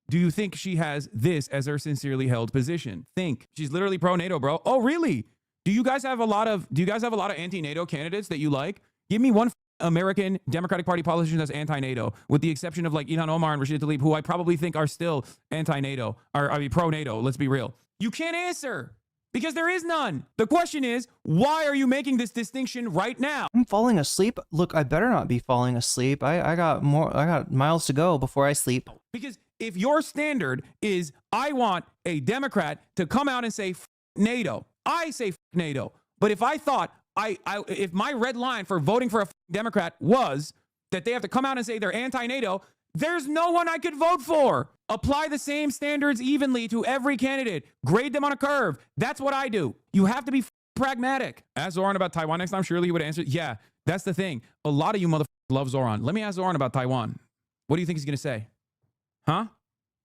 she has this as her sincerely held position? Think she's literally pro NATO, bro. Oh, really? Do you guys have a lot of anti-NATO candidates that you like? Give me one American Democratic Party politician that's anti-NATO, with the exception of like Ilhan Omar and Rashida Tlaib, who I probably think are still anti-NATO, or I mean pro-NATO. Let's be real. You can't answer. Because there is none. The question is, why are you making this distinction right now? I'm falling asleep. Look, I better not be falling asleep. I got miles to go before I sleep. Because if your standard is, I want a Democrat to come out and say F NATO, I say F NATO. But if I thought if my red line for voting for a Democrat was that they have to come out and say they're anti-NATO, there's no one I could vote for. Apply the same standards evenly to every candidate. Grade them on a curve. That's what I do. You have to be pragmatic. Ask Zoran about Taiwan next time. Surely he would answer. Yeah, that's the thing. A lot of you motherfuckers love Zoran. Let me ask Zoran about Taiwan. What do you think he's going to say? Huh?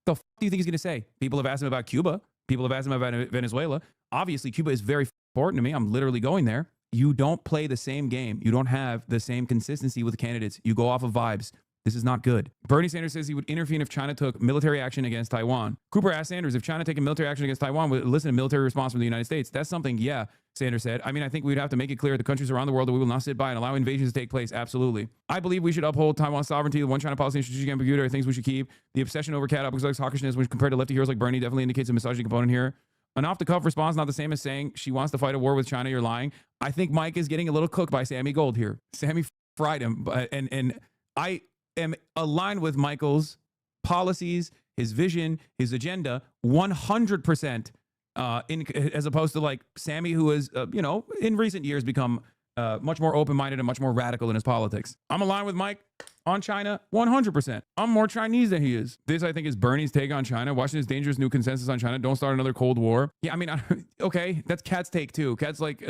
The f do you think he's going to say? People have asked him about Cuba. People have asked him about Venezuela. Obviously, Cuba is very important to me. I'm literally going there. You don't play the same game. You don't have the same consistency with candidates. You go off of vibes. This is not good. Bernie Sanders says he would intervene if China took military action against Taiwan. Cooper asked Sanders, if China taken military action against Taiwan, would listen to military response from the United States? That's something, yeah, Sanders said. I mean, I think we'd have to make it clear to countries around the world that we will not sit by and allow invasions to take place. Absolutely. I believe we should uphold Taiwan's sovereignty. The one China policy and strategic ambiguity are things we should keep. The obsession over cat Abughazaleh's hawkishness, which compared to lefty heroes like Bernie, definitely indicates a misogyny component here. An off-the-cuff response, not the same as saying she wants to fight a war with China. You're lying. I think Mike is getting a little cooked by Sammy Gold here. Sammy fried him, and I am aligned with Michael's policies, his vision, his agenda, 100%. As opposed to like Sammy, who has, in recent years become much more open-minded and much more radical in his politics. I'm aligned with Mike on China 100%. I'm more Chinese than he is. This, I think, is Bernie's take on China. Washington's dangerous new consensus on China. Don't start another Cold War. Yeah, I mean, okay, that's Kat's take too. Kat's like,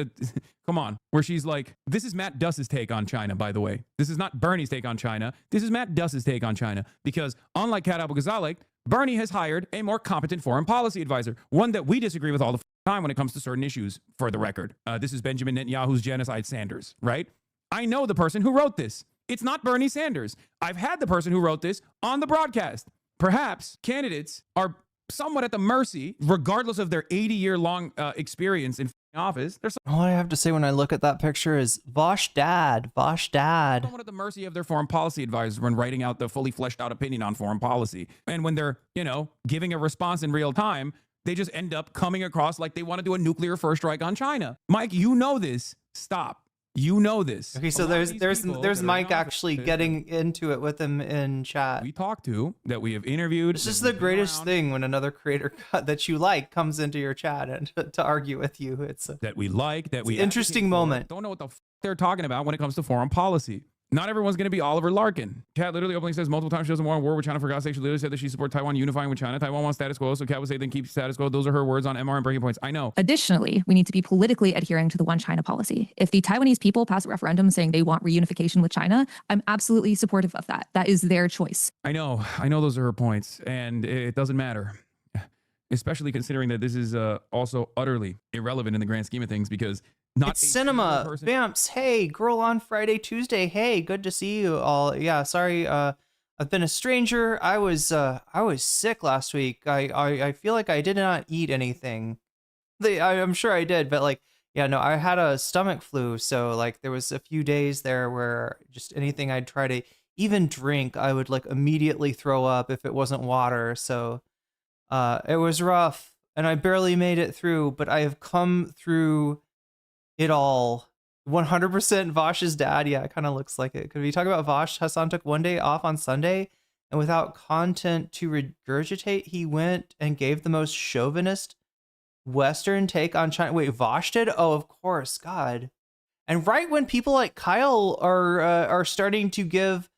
come on. Where she's like, this is Matt Duss's take on China, by the way. This is not Bernie's take on China. This is Matt Duss's take on China. Because unlike Kat Abughazaleh, Bernie has hired a more competent foreign policy advisor, one that we disagree with all the time when it comes to certain issues, for the record. This is Benjamin Netanyahu's genocide Sanders, right? I know the person who wrote this. It's not Bernie Sanders. I've had the person who wrote this on the broadcast. Perhaps candidates are somewhat at the mercy, regardless of their 80-year-long experience in office. All I have to say when I look at that picture is Vosh dad. Somewhat at the mercy of their foreign policy advisors when writing out the fully fleshed out opinion on foreign policy. And when they're, giving a response in real time, they just end up coming across like they want to do a nuclear first strike on China. Mike, you know this. Stop. You know this. Okay, so there's Mike actually getting into it with him in chat. We talked to, that we have interviewed. This is the greatest thing when another creator that you like comes into your chat and to argue with you. It's that we like, that we interesting moment. Don't know what the they're talking about when it comes to foreign policy. Not everyone's going to be Oliver Larkin. Kat literally openly says multiple times she doesn't want a war with China. For God's sake, she literally said that she supports Taiwan unifying with China. Taiwan wants status quo, so Kat would say then keep status quo. Those are her words on MR and breaking points. I know. Additionally, we need to be politically adhering to the one China policy. If the Taiwanese people pass a referendum saying they want reunification with China, I'm absolutely supportive of that. That is their choice. I know those are her points, and it doesn't matter. Especially considering that this is also utterly irrelevant in the grand scheme of things, because it's cinema. Vamps, hey, girl on Friday, Tuesday. Hey, good to see you all. Yeah, sorry. I've been a stranger. I was sick last week. I feel like I did not eat anything. I'm sure I did, but I had a stomach flu. So there was a few days there where just anything I'd try to even drink, I would immediately throw up if it wasn't water. So it was rough, and I barely made it through, but I have come through it all. 100% Vosh's dad. Yeah, it kind of looks like it. Could we talk about Vosh? Hassan took one day off on Sunday, and without content to regurgitate, he went and gave the most chauvinist Western take on China. Wait, Vosh did? Oh, of course. God. And right when people like Kyle are starting to give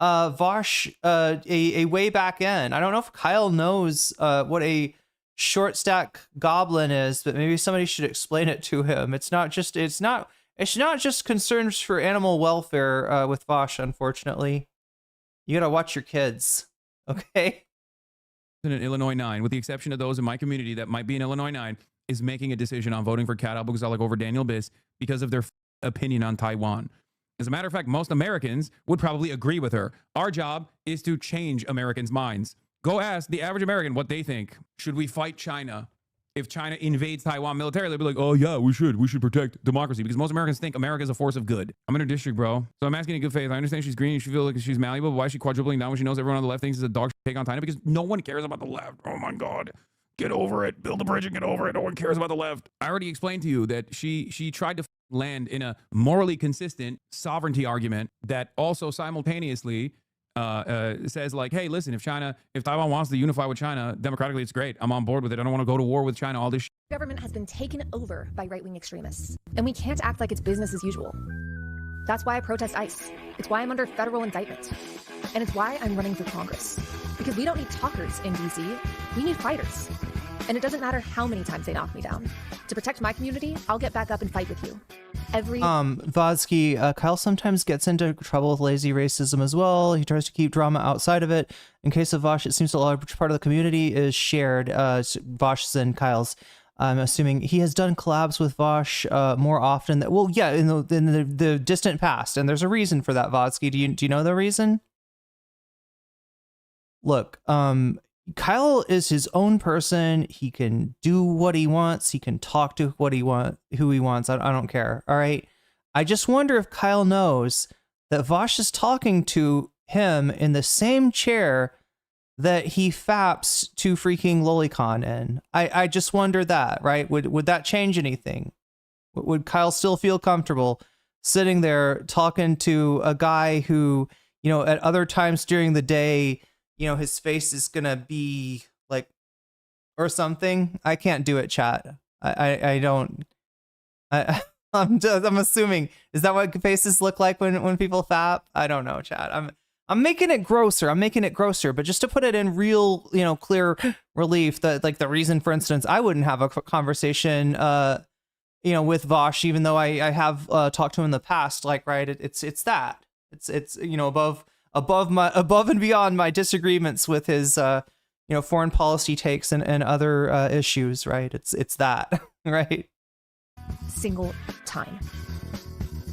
Vosh a way back in. I don't know if Kyle knows what a short stack goblin is, but maybe somebody should explain it to him. It's not just concerns for animal welfare with Vosh, unfortunately. You gotta watch your kids, okay? In Illinois 9, with the exception of those in my community that might be in Illinois 9, is making a decision on voting for Kat Abughazaleh over Daniel Biss because of their opinion on Taiwan. As a matter of fact, most Americans would probably agree with her. Our job is to change Americans' minds. Go ask the average American what they think. Should we fight China? If China invades Taiwan militarily, they'll be like, oh yeah, we should protect democracy, because most Americans think America is a force of good. I'm in her district, bro. So I'm asking in good faith. I understand she's green. She feels like she's malleable, but why is she quadrupling down when she knows everyone on the left thinks it's a dog take on China? Because no one cares about the left. Oh my God. Get over it. Build a bridge and get over it. No one cares about the left. I already explained to you that she tried to land in a morally consistent sovereignty argument that also simultaneously says like, hey, listen, if Taiwan wants to unify with China democratically, it's great. I'm on board with it. I don't want to go to war with China. All this Government has been taken over by right-wing extremists, and we can't act like it's business as usual. That's why I protest ICE. It's why I'm under federal indictment. And it's why I'm running for Congress. Because we don't need talkers in DC. We need fighters. And it doesn't matter how many times they knock me down. To protect my community, I'll get back up and fight with you. Vodsky, Kyle sometimes gets into trouble with lazy racism as well. He tries to keep drama outside of it. In case of Vosh, it seems a large part of the community is shared. Vosh's and Kyle's. I'm assuming he has done collabs with Vosh more often. In the distant past, and there's a reason for that. Vodsky, do you know the reason? Look, Kyle is his own person. He can do what he wants. He can talk to who he wants. I don't care. All right. I just wonder if Kyle knows that Vosh is talking to him in the same chair that he faps to freaking Lolicon in. I just wonder that, right? Would that change anything? Would Kyle still feel comfortable sitting there talking to a guy who, at other times during the day, his face is gonna be like, or something? I can't do it, chat. I don't. I'm assuming. Is that what faces look like when people fap? I don't know, chat. I'm making it grosser. But just to put it in real, clear relief, that like the reason, for instance, I wouldn't have a conversation, with Vosh, even though I have talked to him in the past. Like, right, it's that. It's above and beyond my disagreements with his foreign policy takes and other issues, right? It's that, right? Single time.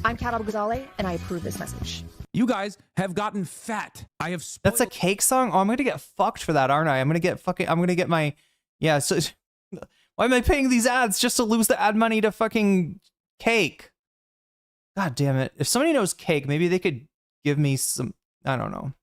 I'm Kat Abughazaleh, and I approve this message. You guys have gotten fat. I have. That's a cake song. Oh, I'm gonna get fucked for that, aren't I? I'm gonna get my. Yeah. So why am I paying these ads just to lose the ad money to fucking cake? God damn it! If somebody knows cake, maybe they could give me some. I don't know.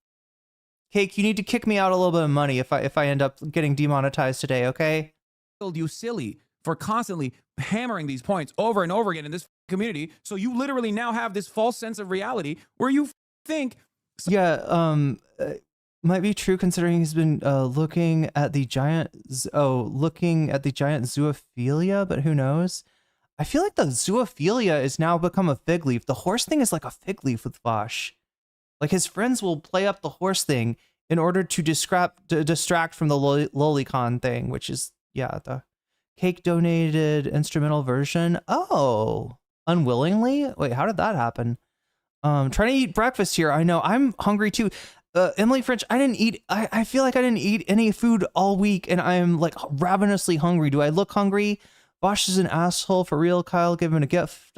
Cake, you need to kick me out a little bit of money if I end up getting demonetized today. Okay. You silly for constantly hammering these points over and over again in this community. So you literally now have this false sense of reality where you think. Might be true considering he's been looking at the giant zoophilia, but who knows? I feel like the zoophilia is now become a fig leaf. The horse thing is like a fig leaf with Vosh. Like his friends will play up the horse thing in order to distract from the Lolicon thing, which is, the cake donated instrumental version. Oh, unwillingly? Wait, how did that happen? Trying to eat breakfast here. I know, I'm hungry too. Emily French, I feel like I didn't eat any food all week and I'm like ravenously hungry. Do I look hungry? Bosch is an asshole for real. Kyle, give him a gift.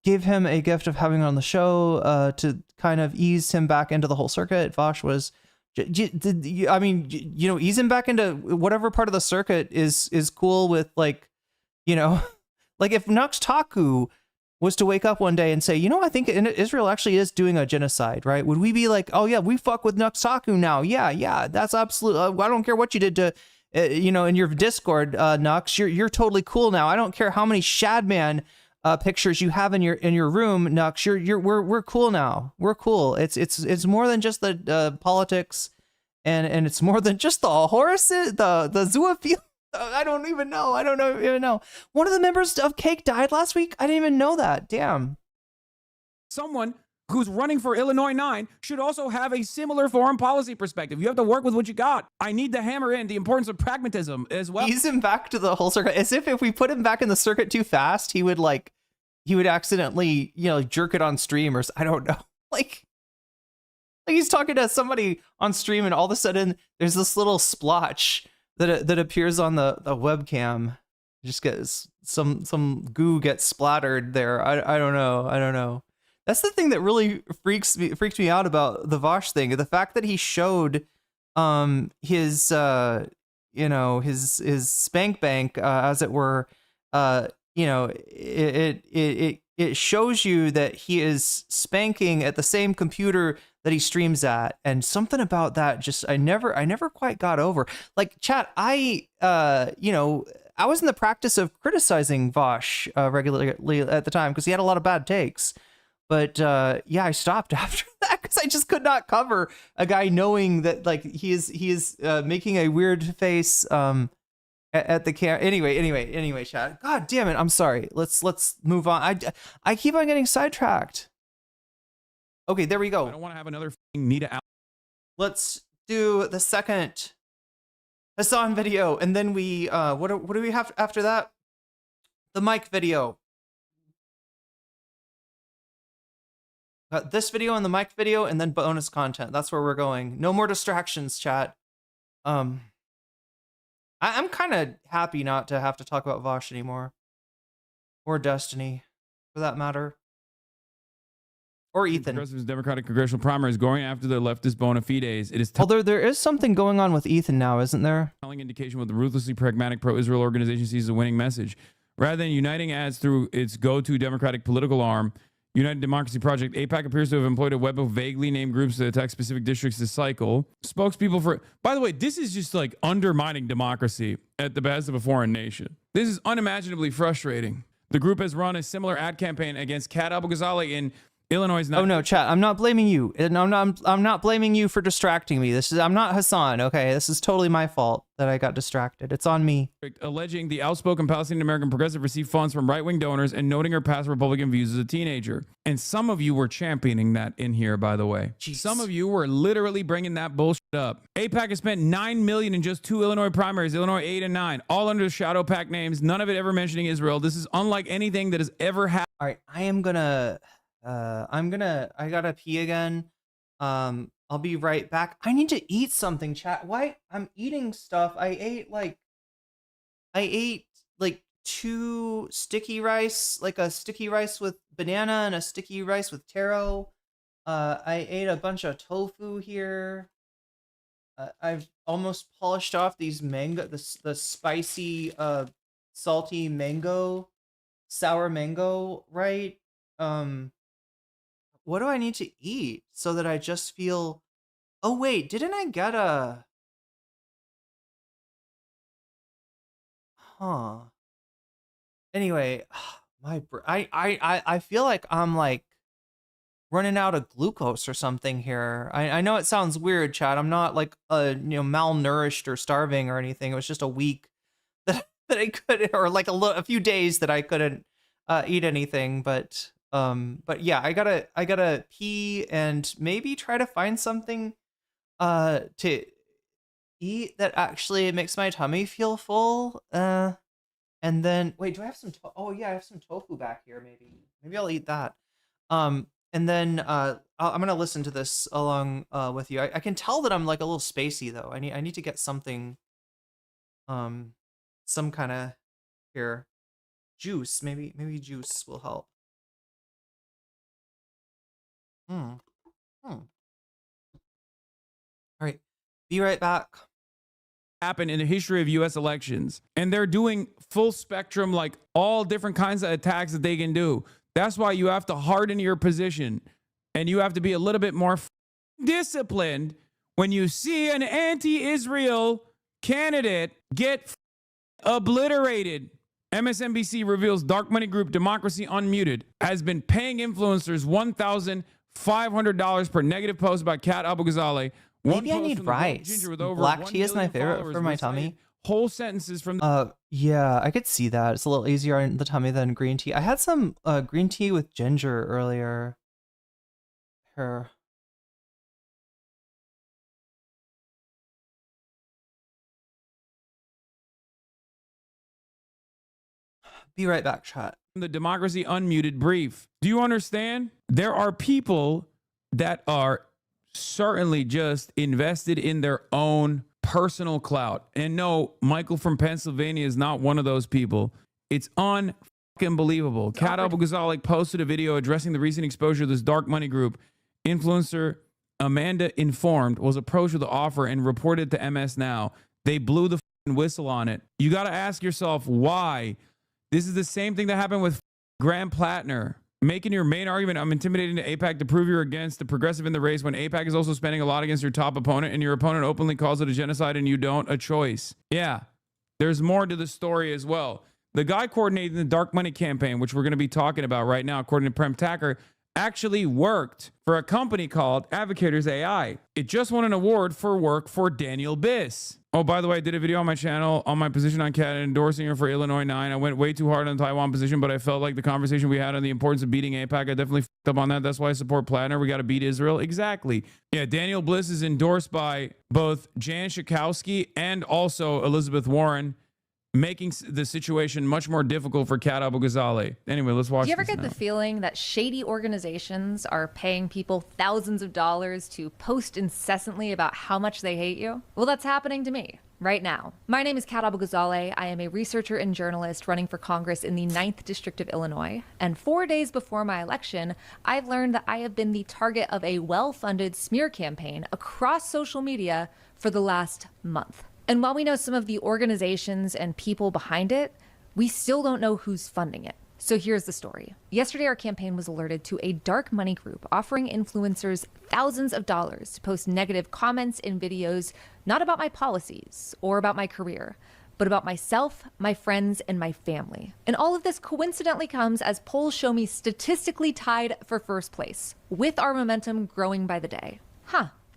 Gave him a gift of having on the show to kind of ease him back into the whole circuit. Vosh was, ease him back into whatever part of the circuit is cool with, like, like if Nux Taku was to wake up one day and say, I think Israel actually is doing a genocide, right? Would we be like, oh yeah, we fuck with Nux Taku now? Yeah, that's absolute. I don't care what you did to, in your Discord, Nux. You're totally cool now. I don't care how many Shadman pictures you have in your room, Nux. We're cool now. We're cool. It's more than just the politics, and it's more than just the horses, the zoophilia. I don't even know. I don't even know. One of the members of Cake died last week. I didn't even know that. Damn. Someone who's running for Illinois 9 should also have a similar foreign policy perspective. You have to work with what you got. I need to hammer in the importance of pragmatism as well. Ease him back to the whole circuit. As if we put him back in the circuit too fast, he would accidentally, jerk it on stream or I don't know. Like he's talking to somebody on stream and all of a sudden there's this little splotch that appears on the webcam. Just gets some goo gets splattered there. I don't know. That's the thing that really freaks me out about the Vosh thing. The fact that he showed his spank bank, as it were, it shows you that he is spanking at the same computer that he streams at, and something about that just I never quite got over. Like, chat, I was in the practice of criticizing Vosh regularly at the time because he had a lot of bad takes. But I stopped after that because I just could not cover a guy knowing that he is making a weird face at the camera. Anyway, chat. God damn it! I'm sorry. Let's move on. I keep on getting sidetracked. Okay, there we go. I don't want to have another Nita out. Let's do the second Hassan video, and then we what do we have after that? The Mike video. Got this video and the Mike video, and then bonus content. That's where we're going. No more distractions, chat. I'm kind of happy not to have to talk about Vosh anymore, or Destiny, for that matter, or Ethan. Progressive's Democratic congressional primary is going after the leftist bona fides. It is although there is something going on with Ethan now, isn't there? Telling indication what the ruthlessly pragmatic pro-Israel organization sees as a winning message, rather than uniting ads through its go-to Democratic political arm. United Democracy Project, APAC appears to have employed a web of vaguely named groups to attack specific districts this cycle. Spokespeople for... By the way, this is just undermining democracy at the behest of a foreign nation. This is unimaginably frustrating. The group has run a similar ad campaign against Kat Abughazaleh in Illinois. Oh no, chat! I'm not blaming you. I'm not blaming you for distracting me. I'm not Hassan. Okay, this is totally my fault that I got distracted. It's on me. Alleging the outspoken Palestinian American progressive received funds from right-wing donors and noting her past Republican views as a teenager. And some of you were championing that in here, by the way. Jeez. Some of you were literally bringing that bullshit up. APAC has spent $9 million in just 2 Illinois primaries, Illinois 8 and 9, all under shadow PAC names. None of it ever mentioning Israel. This is unlike anything that has ever happened. All right, I gotta pee again. I'll be right back. I need to eat something, chat. Why? I'm eating stuff. I ate 2 sticky rice, like a sticky rice with banana and a sticky rice with taro. I ate a bunch of tofu here. I've almost polished off these the spicy, salty mango, sour mango, right? What do I need to eat so that I just feel... Oh, wait, didn't I get a... Huh. Anyway, I feel like I'm running out of glucose or something here. I know it sounds weird, Chad. I'm not malnourished or starving or anything. It was just a week that I could, or a few days that I couldn't eat anything, but yeah, I gotta pee and maybe try to find something to eat that actually makes my tummy feel full. And then wait, do I have some oh yeah, I have some tofu back here. Maybe I'll eat that. And then I'm gonna listen to this along with you. I can tell that I'm a little spacey though. I need to get something, some kind of here juice. Maybe juice will help. All right, be right back. Happen in the history of U.S. elections, and they're doing full spectrum, all different kinds of attacks that they can do. That's why you have to harden your position, and you have to be a little bit more disciplined when you see an anti-Israel candidate get obliterated. MSNBC reveals dark money group Democracy Unmuted has been paying influencers $1,500 per negative post about Kat Abughazaleh. Maybe I need rice. Black tea is my favorite for my tummy. whole sentences from Yeah, I could see that. It's a little easier on the tummy than green tea. I had some green tea with ginger earlier. Here. Be right back, chat. The Democracy Unmuted brief. Do you understand? There are people that are certainly just invested in their own personal clout. And no, Michael from Pennsylvania is not one of those people. It's unbelievable. Kat Abughazaleh posted a video addressing the recent exposure of this dark money group. Influencer Amanda Informed was approached with the offer and reported to MS Now. They blew the whistle on it. You got to ask yourself why. This is the same thing that happened with Graham Plattner. Making your main argument, I'm intimidating to AIPAC to prove you're against the progressive in the race when AIPAC is also spending a lot against your top opponent and your opponent openly calls it a genocide and you don't, a choice. Yeah, there's more to the story as well. The guy coordinating the dark money campaign, which we're going to be talking about right now, according to Prem Tacker, actually worked for a company called Advocators AI. It just won an award for work for Daniel Biss. Oh, by the way, I did a video on my channel on my position on Kat endorsing her for Illinois 9. I went way too hard on the Taiwan position, but I felt like the conversation we had on the importance of beating AIPAC, I definitely f***ed up on that. That's why I support Plattner. We got to beat Israel. Exactly. Yeah, Daniel Bliss is endorsed by both Jan Schakowsky and also Elizabeth Warren, making the situation much more difficult for Kat Abughazaleh. Anyway, let's watch. Do you ever this get now. the feeling that shady organizations are paying people thousands of dollars to post incessantly about how much they hate you? Well, that's happening to me right now. My name is Kat Abughazaleh. I am a researcher and journalist running for Congress in the 9th District of Illinois. And 4 days before my election, I've learned that I have been the target of a well-funded smear campaign across social media for the last month. And while we know some of the organizations and people behind it, we still don't know who's funding it. So here's the story. Yesterday, our campaign was alerted to a dark money group offering influencers thousands of dollars to post negative comments and videos, not about my policies or about my career, but about myself, my friends, and my family. And all of this coincidentally comes as polls show me statistically tied for first place, with our momentum growing by the day.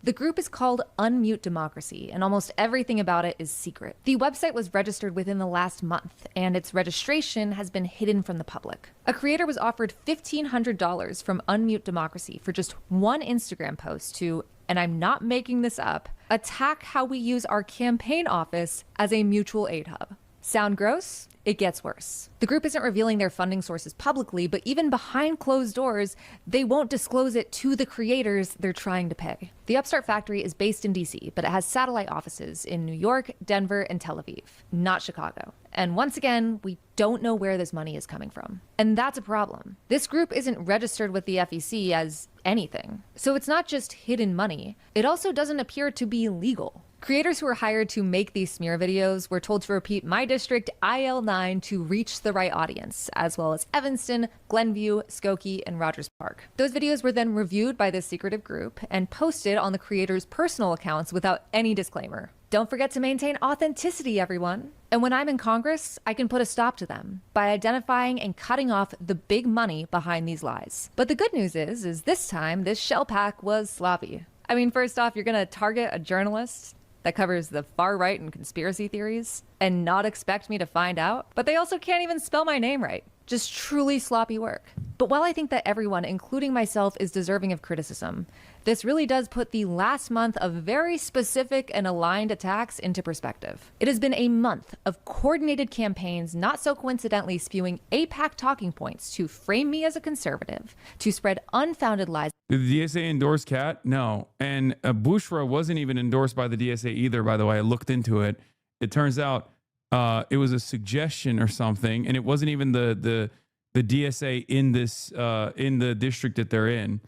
The group is called Unmute Democracy, and almost everything about it is secret. The website was registered within the last month, and its registration has been hidden from the public. A creator was offered $1,500 from Unmute Democracy for just one Instagram post to, and I'm not making this up, attack how we use our campaign office as a mutual aid hub. Sound gross? It gets worse. The group isn't revealing their funding sources publicly, but even behind closed doors, they won't disclose it to the creators they're trying to pay. The Upstart Factory is based in DC, but it has satellite offices in New York, Denver, and Tel Aviv, not Chicago. And once again, we don't know where this money is coming from. And that's a problem. This group isn't registered with the FEC as anything. So it's not just hidden money, it also doesn't appear to be legal. Creators who were hired to make these smear videos were told to repeat my district IL9 to reach the right audience, as well as Evanston, Glenview, Skokie, and Rogers Park. Those videos were then reviewed by this secretive group and posted on the creators' personal accounts without any disclaimer. Don't forget to maintain authenticity, everyone. And when I'm in Congress, I can put a stop to them by identifying and cutting off the big money behind these lies. But the good news is this time, this shell pack was sloppy. I mean, first off, you're gonna target a journalist that covers the far right and conspiracy theories and not expect me to find out? But they also can't even spell my name right. Just truly sloppy work. But while I think that everyone, including myself, is deserving of criticism, this really does put the last month of very specific and aligned attacks into perspective. It has been a month of coordinated campaigns, not so coincidentally spewing AIPAC talking points to frame me as a conservative, to spread unfounded lies. Did the DSA endorse Kat? No. And Bushra wasn't even endorsed by the DSA either, by the way. I looked into it. It turns out it was a suggestion or something, and it wasn't even the DSA in this in the district that they're in.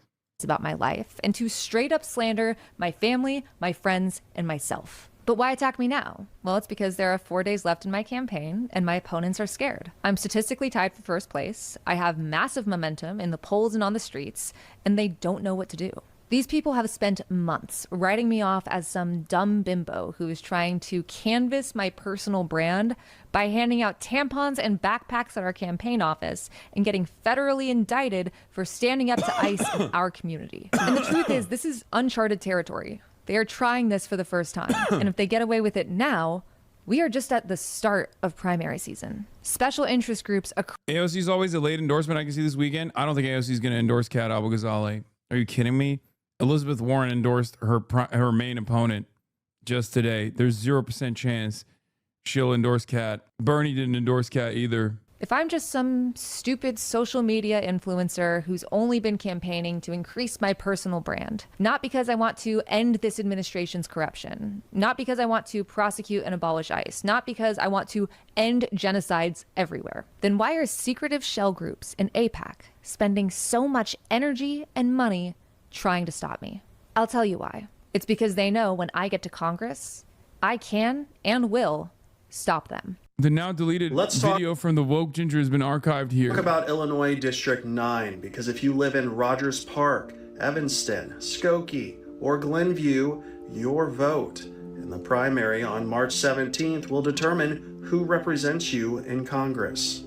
About my life and to straight up slander my family, my friends, and myself. But why attack me now? Well, it's because there are 4 days left in my campaign and my opponents are scared. I'm statistically tied for first place. I have massive momentum in the polls and on the streets, and they don't know what to do. These people have spent months writing me off as some dumb bimbo who is trying to canvas my personal brand by handing out tampons and backpacks at our campaign office and getting federally indicted for standing up to ICE in our community. And the truth is, this is uncharted territory. They are trying this for the first time. And if they get away with it now, We are just at the start of primary season. Special interest groups AOC is always a late endorsement I can see this weekend. I don't think AOC is going to endorse Kat Abughazaleh. Are you kidding me? Elizabeth Warren endorsed her main opponent just today. There's 0% chance she'll endorse Kat. Bernie didn't endorse Kat either. If I'm just some stupid social media influencer who's only been campaigning to increase my personal brand, not because I want to end this administration's corruption, not because I want to prosecute and abolish ICE, not because I want to end genocides everywhere, then why are secretive shell groups in APAC spending so much energy and money trying to stop me? I'll tell you why. It's because they know when I get to Congress, I can and will stop them. The now deleted video from the woke ginger has been archived here. Talk about Illinois District 9, because if you live in Rogers Park, Evanston, Skokie, or Glenview, your vote in the primary on March 17th will determine who represents you in Congress.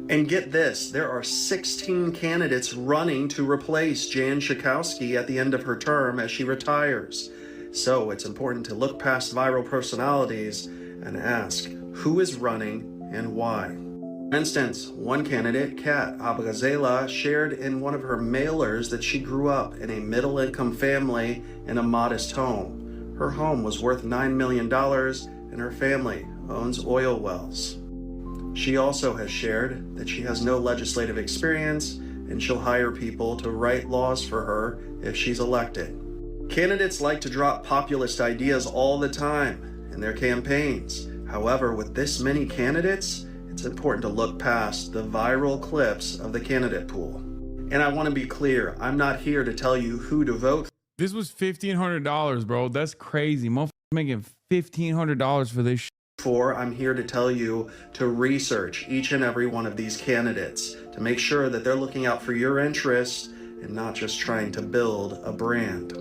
And get this, there are 16 candidates running to replace Jan Schakowsky at the end of her term as she retires. So it's important to look past viral personalities and ask, who is running and why? For instance, one candidate, Kat Abughazaleh, shared in one of her mailers that she grew up in a middle-income family in a modest home. Her home was worth $9 million and her family owns oil wells. She also has shared that she has no legislative experience and she'll hire people to write laws for her if she's elected. Candidates like to drop populist ideas all the time in their campaigns. However, with this many candidates, it's important to look past the viral clips of the candidate pool. And I want to be clear, I'm not here to tell you who to vote. This was $1,500, bro. That's crazy. Motherfuckers making $1,500 for this shit. I'm here to tell you to research each and every one of these candidates to make sure that they're looking out for your interests and not just trying to build a brand.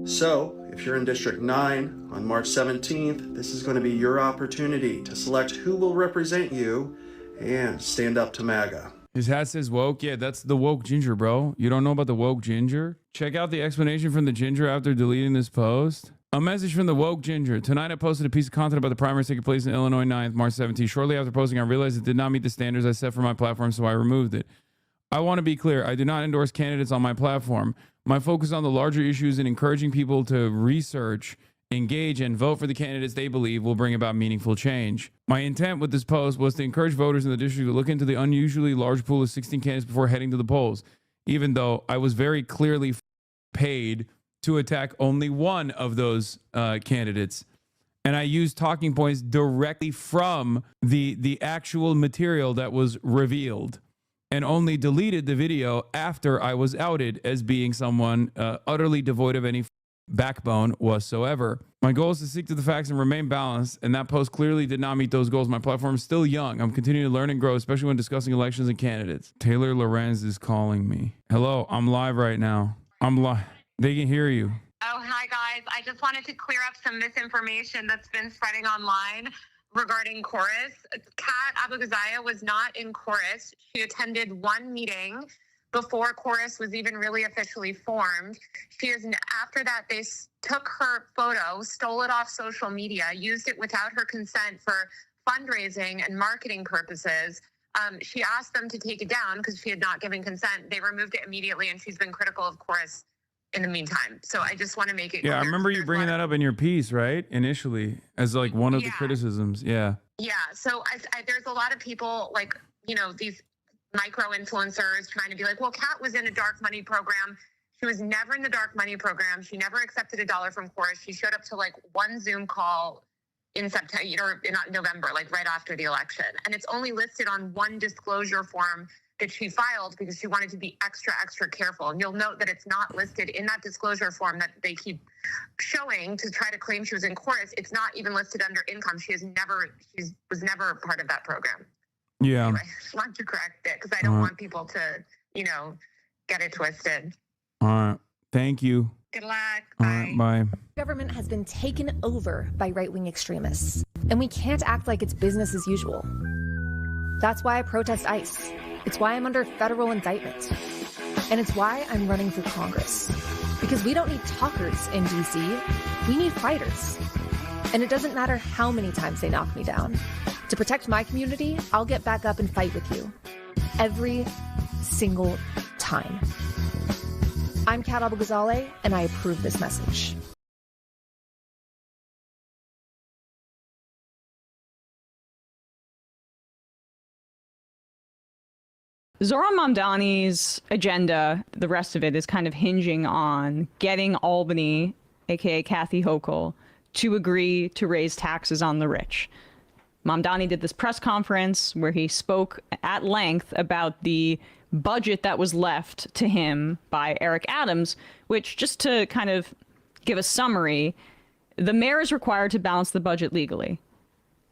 So, if you're in District 9 on March 17th, this is going to be your opportunity to select who will represent you and stand up to MAGA. His hat says woke. Yeah, that's the woke ginger, bro. You don't know about the woke ginger? Check out the explanation from the ginger after deleting this post. A message from the woke ginger. Tonight I posted a piece of content about the primaries taking place in Illinois 9th, March 17th. Shortly after posting, I realized it did not meet the standards I set for my platform, so I removed it. I want to be clear. I do not endorse candidates on my platform. My focus on the larger issues and encouraging people to research, engage, and vote for the candidates they believe will bring about meaningful change. My intent with this post was to encourage voters in the district to look into the unusually large pool of 16 candidates before heading to the polls, even though I was very clearly paid to attack only one of those candidates. And I used talking points directly from the actual material that was revealed, and only deleted the video after I was outed as being someone utterly devoid of any backbone whatsoever. My goal is to stick to the facts and remain balanced, and that post clearly did not meet those goals. My platform is still young. I'm continuing to learn and grow, especially when discussing elections and candidates. Taylor Lorenz is calling me. Hello, I'm live right now. I'm live. They can hear you. Oh, hi, guys. I just wanted to clear up some misinformation that's been spreading online regarding Chorus. Kat Abughazaleh was not in Chorus. She attended one meeting before Chorus was even really officially formed. After that, they took her photo, stole it off social media, used it without her consent for fundraising and marketing purposes. She asked them to take it down because she had not given consent. They removed it immediately, and she's been critical of Chorus in the meantime. So I just want to make it clear. I remember you bringing that up in your piece, right? Initially, as like one of the criticisms. Yeah. Yeah. So there's a lot of people like, these micro influencers trying to be like, well, Kat was in a dark money program. She was never in the dark money program. She never accepted $1 from Chorus. She showed up to like one Zoom call in September or in November, like right after the election. And it's only listed on one disclosure form that she filed because she wanted to be extra careful. And you'll note that it's not listed in that disclosure form that they keep showing to try to claim she was in Chorus. It's not even listed under income. She was never part of that program. Yeah. Anyway, I just want to correct it because I don't want people to, get it twisted. All right. Thank you. Good luck. Bye. Bye. Government has been taken over by right-wing extremists, and we can't act like it's business as usual. That's why I protest ICE. It's why I'm under federal indictment. And it's why I'm running for Congress. Because we don't need talkers in DC. We need fighters. And it doesn't matter how many times they knock me down. To protect my community, I'll get back up and fight with you. Every single time. I'm Kat Abughazaleh, and I approve this message. Zohran Mamdani's agenda, the rest of it, is kind of hinging on getting Albany, aka Kathy Hochul, to agree to raise taxes on the rich. Mamdani did this press conference where he spoke at length about the budget that was left to him by Eric Adams, which, just to kind of give a summary, the mayor is required to balance the budget legally.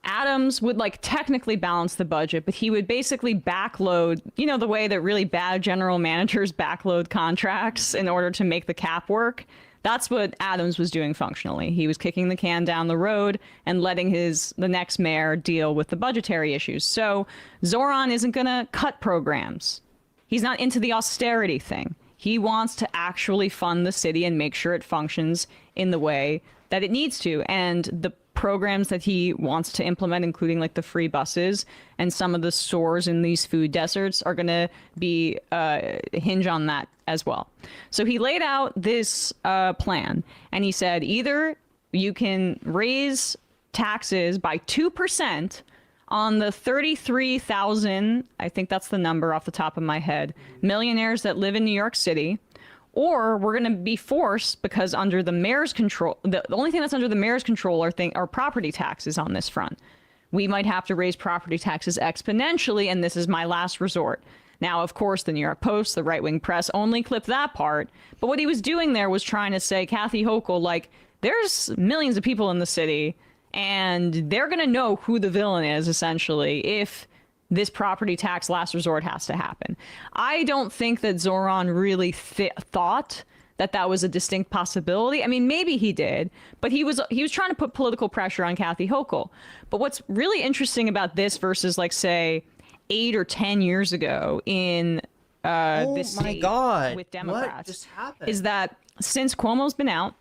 Adams would technically balance the budget, but he would basically backload, the way that really bad general managers backload contracts in order to make the cap work. That's what Adams was doing functionally. He was kicking the can down the road and letting the next mayor deal with the budgetary issues. So Zohran isn't going to cut programs. He's not into the austerity thing. He wants to actually fund the city and make sure it functions in the way that it needs to. And the programs that he wants to implement, including the free buses and some of the stores in these food deserts, are going to be hinge on that as well. So he laid out this plan, and he said either you can raise taxes by 2% on the 33,000, I think that's the number off the top of my head, millionaires that live in New York City, or we're going to be forced, because under the mayor's control, the only thing that's under the mayor's control are property taxes on this front. We might have to raise property taxes exponentially, and this is my last resort. Now, of course, the New York Post, the right-wing press, only clipped that part. But what he was doing there was trying to say, Kathy Hochul, there's millions of people in the city, and they're going to know who the villain is, essentially, if this property tax last resort has to happen. I don't think that Zohran really thought that that was a distinct possibility. I mean, maybe he did, but he was trying to put political pressure on Kathy Hochul. But what's really interesting about this versus, say, 8 or 10 years ago in this state with Democrats, what just happened? Is that since Cuomo's been out,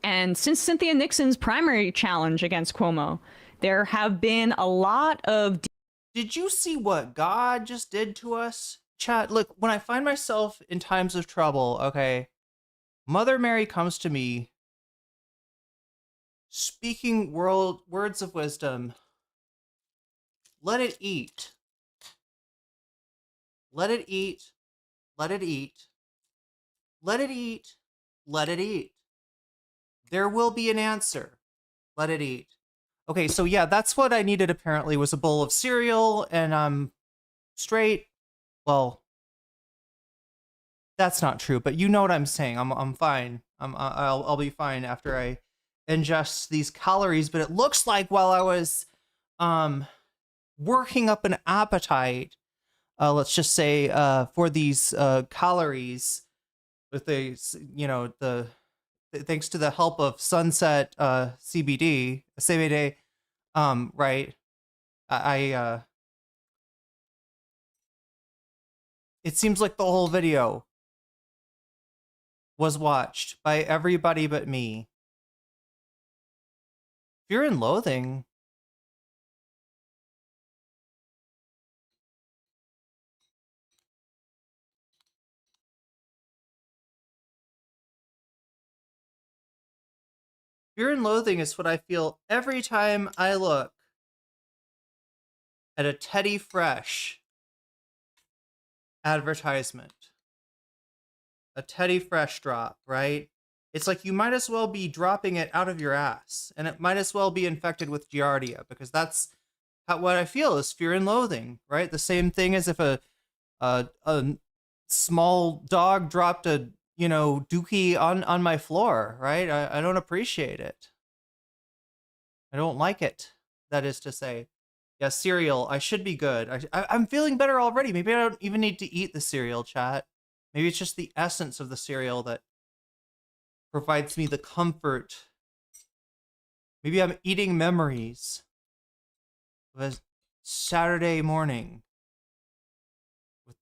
and since Cynthia Nixon's primary challenge against Cuomo, there have been a lot of... Did you see what God just did to us? Chat, look, when I find myself in times of trouble, okay, Mother Mary comes to me, speaking words of wisdom. Let it eat. Let it eat. Let it eat. Let it eat. Let it eat. There will be an answer. Let it eat. Okay, so yeah, that's what I needed apparently, was a bowl of cereal, and I'm straight. Well, that's not true, but you know what I'm saying. I'm fine. I'll be fine after I ingest these calories, but it looks like while I was working up an appetite, let's just say for these calories, with the thanks to the help of Sunset CBD, right? It seems like the whole video was watched by everybody but me. Fear and Loathing. Fear and Loathing is what I feel every time I look at a Teddy Fresh advertisement. A Teddy Fresh drop, right? It's like you might as well be dropping it out of your ass, and it might as well be infected with Giardia, because that's what I feel is Fear and Loathing, right? The same thing as if a small dog dropped a dookie on my floor, right? I don't appreciate it. I don't like it, that is to say. Yeah, cereal, I should be good. I'm feeling better already. Maybe I don't even need to eat the cereal, chat. Maybe it's just the essence of the cereal that provides me the comfort. Maybe I'm eating memories of a Saturday morning with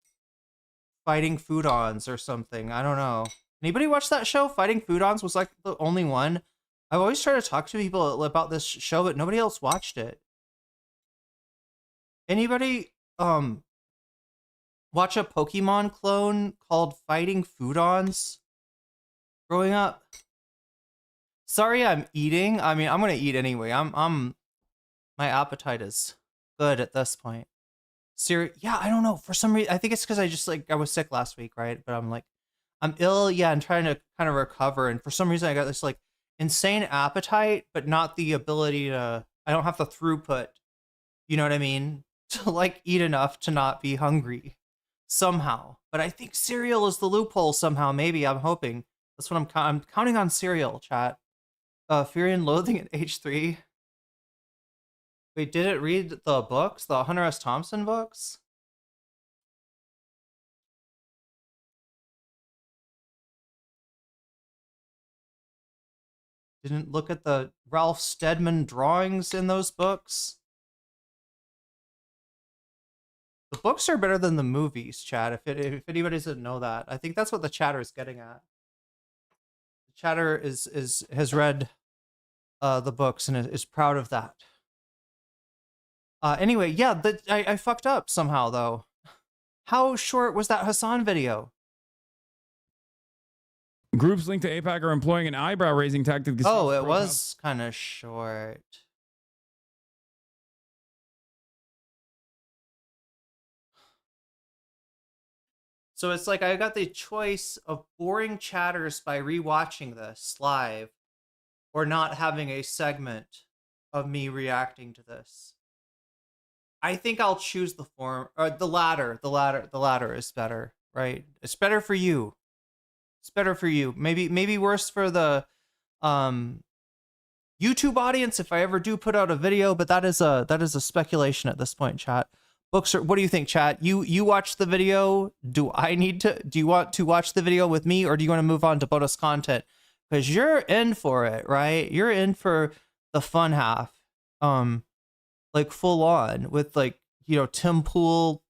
Fighting Food-Ons or something. I don't know. Anybody watch that show? Fighting Food-Ons was like the only one I've always tried to talk to people about this show, but nobody else watched it. Anybody watch a Pokemon clone called Fighting Foodons growing up? Sorry, I'm eating. I mean, I'm gonna eat anyway. My appetite is good at this point. Yeah, I don't know. For some reason, I think it's because I was sick last week, right? But I'm ill. Yeah, I'm trying to kind of recover, and for some reason, I got this like insane appetite, but not the ability to. I don't have the throughput. You know what I mean? To like eat enough to not be hungry somehow. But I think cereal is the loophole somehow. Maybe I'm hoping. That's what I'm counting on cereal. Chat. Fear and Loathing at H3. Wait, did it read the books? The Hunter S. Thompson books? Didn't look at the Ralph Steadman drawings in those books? The books are better than the movies, chat. If anybody doesn't know that. I think that's what the chatter is getting at. The chatter has read the books and is proud of that. Anyway, yeah, I fucked up somehow, though. How short was that Hassan video? Groups linked to APAC are employing an eyebrow-raising tactic. Oh, it was kind of short. So it's like I got the choice of boring chatters by rewatching this live or not having a segment of me reacting to this. I think I'll choose the latter. The latter is better, right? It's better for you. It's better for you. Maybe worse for the YouTube audience if I ever do put out a video, but that is a speculation at this point, chat. Books are, what do you think, chat? You watch the video. Do you want to watch the video with me, or do you want to move on to bonus content? Because you're in for it, right? You're in for the fun half. Like full on with like, Tim Pool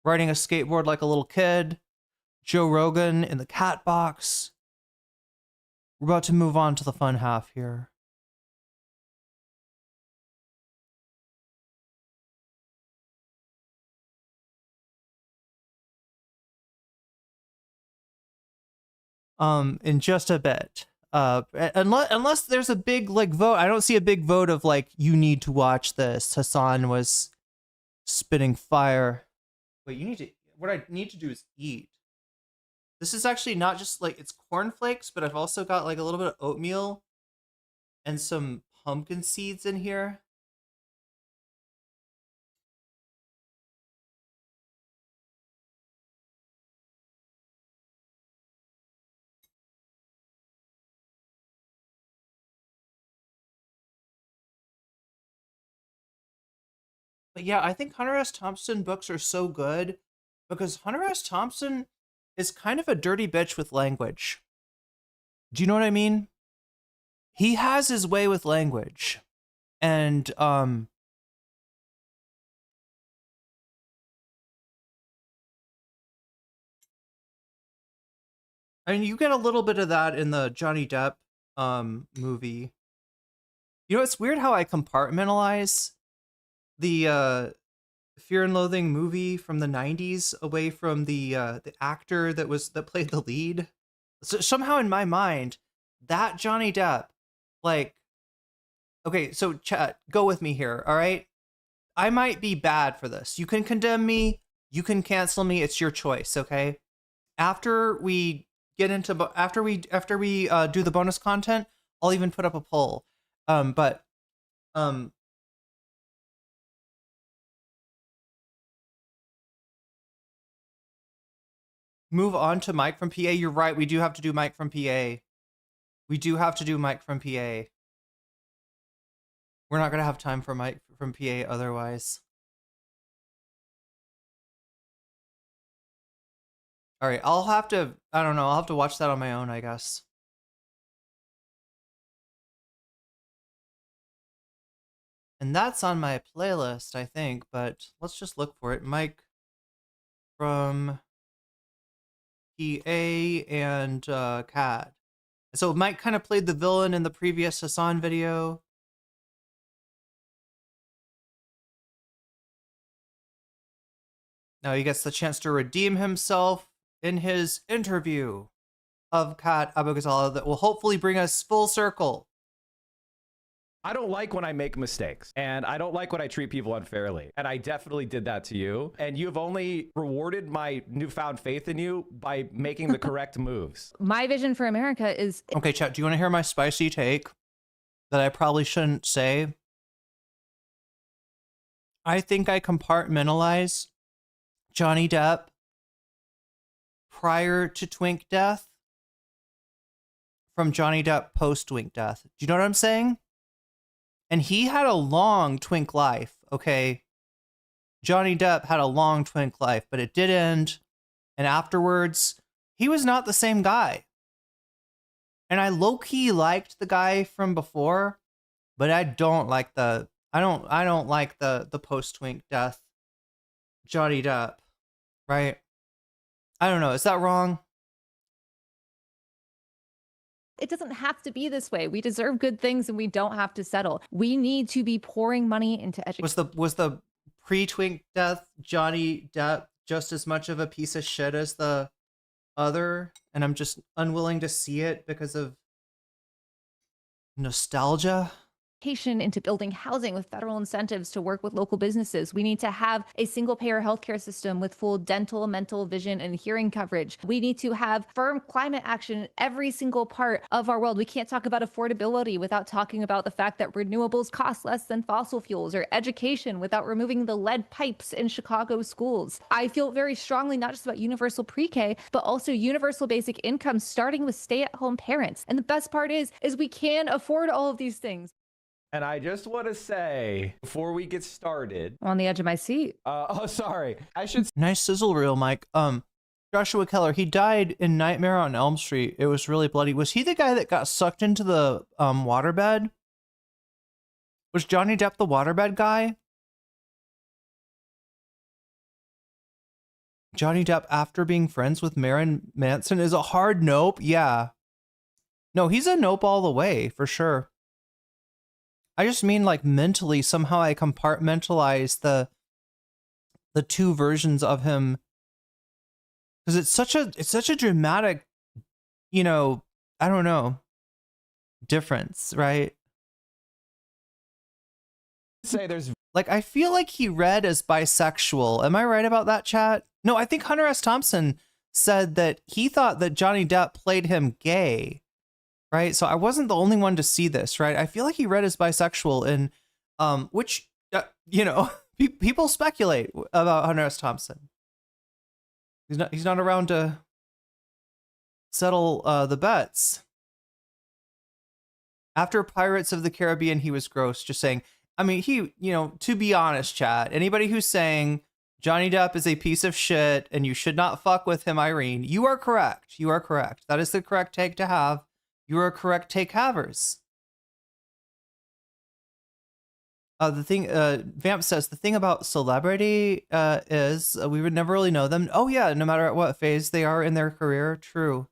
riding a skateboard like a little kid, Joe Rogan in the cat box. We're about to move on to the fun half here. In just a bit. Unless there's a big like vote. I don't see a big vote of like you need to watch this. Hassan was spitting fire. Wait, what I need to do is eat. This is actually not just like it's cornflakes, but I've also got like a little bit of oatmeal and some pumpkin seeds in here. But yeah, I think Hunter S. Thompson books are so good because Hunter S. Thompson is kind of a dirty bitch with language. Do you know what I mean? He has his way with language. And I mean, you get a little bit of that in the Johnny Depp movie. It's weird how I compartmentalize the Fear and Loathing movie from the 90s away from the actor that played the lead. So somehow in my mind, that Johnny Depp, like, okay, so chat, go with me here, all right? I might be bad for this. You can condemn me, you can cancel me, it's your choice, okay? After we do the bonus content, I'll even put up a poll. Move on to Mike from PA. You're right. We do have to do Mike from PA. We do have to do Mike from PA. We're not going to have time for Mike from PA otherwise. All right. I'll have to watch that on my own, I guess. And that's on my playlist, I think, but let's just look for it. Mike from PA and Cat. So Mike kind of played the villain in the previous Hassan video. Now he gets the chance to redeem himself in his interview of Kat Abughazaleh that will hopefully bring us full circle. I don't like when I make mistakes, and I don't like when I treat people unfairly. And I definitely did that to you. And you've only rewarded my newfound faith in you by making the correct moves. My vision for America is... Okay, chat, do you want to hear my spicy take that I probably shouldn't say? I think I compartmentalize Johnny Depp prior to Twink death from Johnny Depp post Twink death. Do you know what I'm saying? And he had a long Twink life, okay? Johnny Depp had a long Twink life, but it did end. And afterwards, he was not the same guy. And I low-key liked the guy from before, but I don't like the post-Twink death Johnny Depp, right? I don't know. Is that wrong? It doesn't have to be this way. We deserve good things and we don't have to settle. We need to be pouring money into education. Was the pre-Twink death Johnny Depp just as much of a piece of shit as the other? And I'm just unwilling to see it because of nostalgia? Into building housing with federal incentives to work with local businesses. We need to have a single payer healthcare system with full dental, mental, vision, and hearing coverage. We need to have firm climate action in every single part of our world. We can't talk about affordability without talking about the fact that renewables cost less than fossil fuels, or education without removing the lead pipes in Chicago schools. I feel very strongly not just about universal pre-K, but also universal basic income starting with stay-at-home parents. And the best part is we can afford all of these things. And I just want to say, before we get started... I'm on the edge of my seat. Sorry. I should... Nice sizzle reel, Mike. Joshua Keller, he died in Nightmare on Elm Street. It was really bloody. Was he the guy that got sucked into the waterbed? Was Johnny Depp the waterbed guy? Johnny Depp, after being friends with Marilyn Manson, is a hard nope. Yeah. No, he's a nope all the way, for sure. I just mean, like, mentally, somehow I compartmentalize the two versions of him, because it's such a dramatic, you know, I don't know, difference, right? Say there's like, I feel like he read as bisexual. Am I right about that, chat? No, I think Hunter S. Thompson said that he thought that Johnny Depp played him gay. Right, so I wasn't the only one to see this, right? I feel like he read as bisexual, and which you know, people speculate about Hunter S. Thompson. He's not around to settle the bets. After Pirates of the Caribbean, he was gross. Just saying. I mean, you know, to be honest, chat. Anybody who's saying Johnny Depp is a piece of shit and you should not fuck with him, Irene, you are correct. You are correct. That is the correct take to have. You are correct, take havers. The thing, Vamp says, the thing about celebrity is we would never really know them. Oh yeah, no matter at what phase they are in their career. True.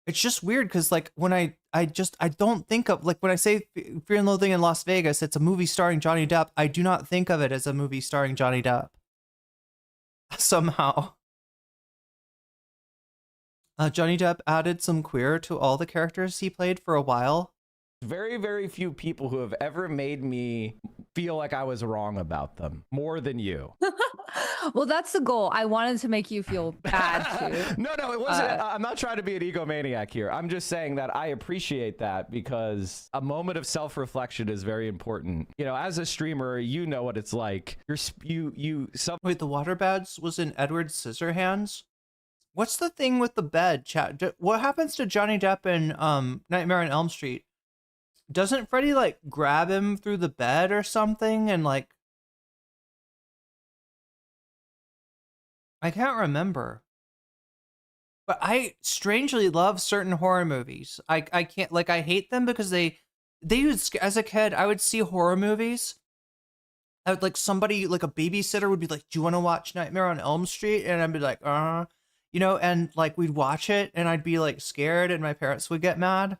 It's just weird because, like, when I don't think of, like, when I say Fear and Loathing in Las Vegas, it's a movie starring Johnny Depp. I do not think of it as a movie starring Johnny Depp. Somehow. Johnny Depp added some queer to all the characters he played for a while. Very, very few people who have ever made me feel like I was wrong about them more than you. Well, that's the goal. I wanted to make you feel bad too. No, it wasn't. I'm not trying to be an egomaniac here. I'm just saying that I appreciate that because a moment of self-reflection is very important. You know, as a streamer, you know what it's like. Wait, the waterbeds was in Edward Scissorhands? What's the thing with the bed, chat? What happens to Johnny Depp in Nightmare on Elm Street? Doesn't Freddy, like, grab him through the bed or something and, like... I can't remember. But I strangely love certain horror movies. I can't, like, I hate them because they would, as a kid, I would see horror movies. Like, somebody, like, a babysitter would be like, do you want to watch Nightmare on Elm Street? And I'd be like, you know, and like we'd watch it and I'd be like scared and my parents would get mad.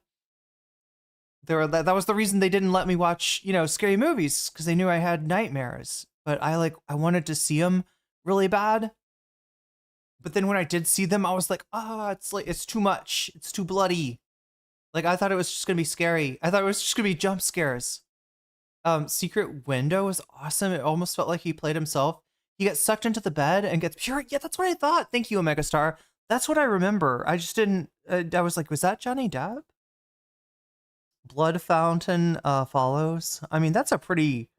That was the reason they didn't let me watch, you know, scary movies, because they knew I had nightmares. But I wanted to see them really bad. But then when I did see them, I was like, it's too much. It's too bloody. Like, I thought it was just gonna be scary. I thought it was just gonna be jump scares. Secret Window was awesome. It almost felt like he played himself. He gets sucked into the bed and gets pure. Yeah, that's what I thought. Thank you, Omega Star. That's what I remember. I just didn't. I was like, was that Johnny Depp? Blood Fountain follows. I mean, that's a pretty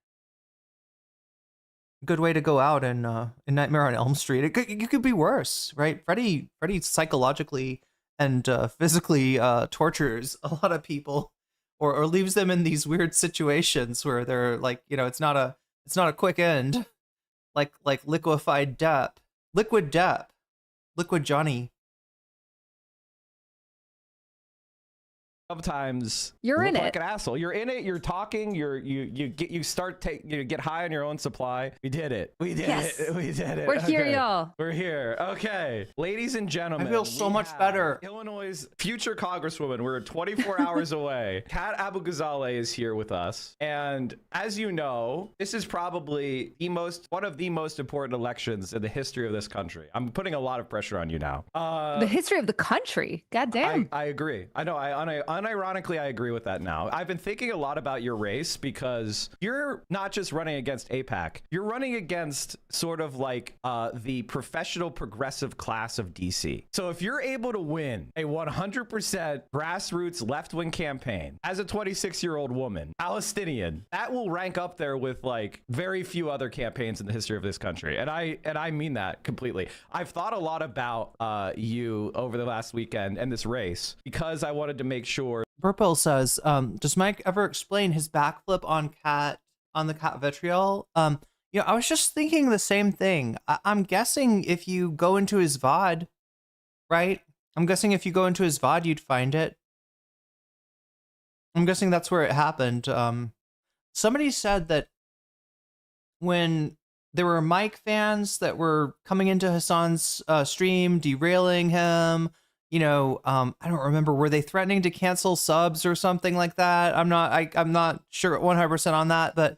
good way to go out in Nightmare on Elm Street. It could be worse, right? Freddy psychologically and physically tortures a lot of people, or leaves them in these weird situations where they're like, you know, it's not a quick end, like Liquid Depp, Liquid Johnny. Sometimes you're in look it like an asshole. You're in it. You're talking. You get high on your own supply. We did it. We did it. We did it. We're here, y'all. We're here. Okay, ladies and gentlemen, I feel so much better. Illinois' future Congresswoman. We're 24 hours away. Kat Abughazaleh is here with us, and as you know, this is probably one of the most important elections in the history of this country. I'm putting a lot of pressure on you now. The history of the country. God damn. I agree. I know. Unironically, I agree with that now. I've been thinking a lot about your race because you're not just running against APAC. You're running against sort of like the professional progressive class of DC. So if you're able to win a 100% grassroots left-wing campaign as a 26-year-old woman, Palestinian, that will rank up there with like very few other campaigns in the history of this country. And I mean that completely. I've thought a lot about you over the last weekend and this race because I wanted to make sure. Burple says, does Mike ever explain his backflip on the cat vitriol? You know, I was just thinking the same thing. I'm guessing if you go into his VOD, right? I'm guessing if you go into his VOD, you'd find it. I'm guessing that's where it happened. Somebody said that when there were Mike fans that were coming into Hassan's stream, derailing him, you know, I don't remember, were they threatening to cancel subs or something like that? I'm not sure 100% on that, but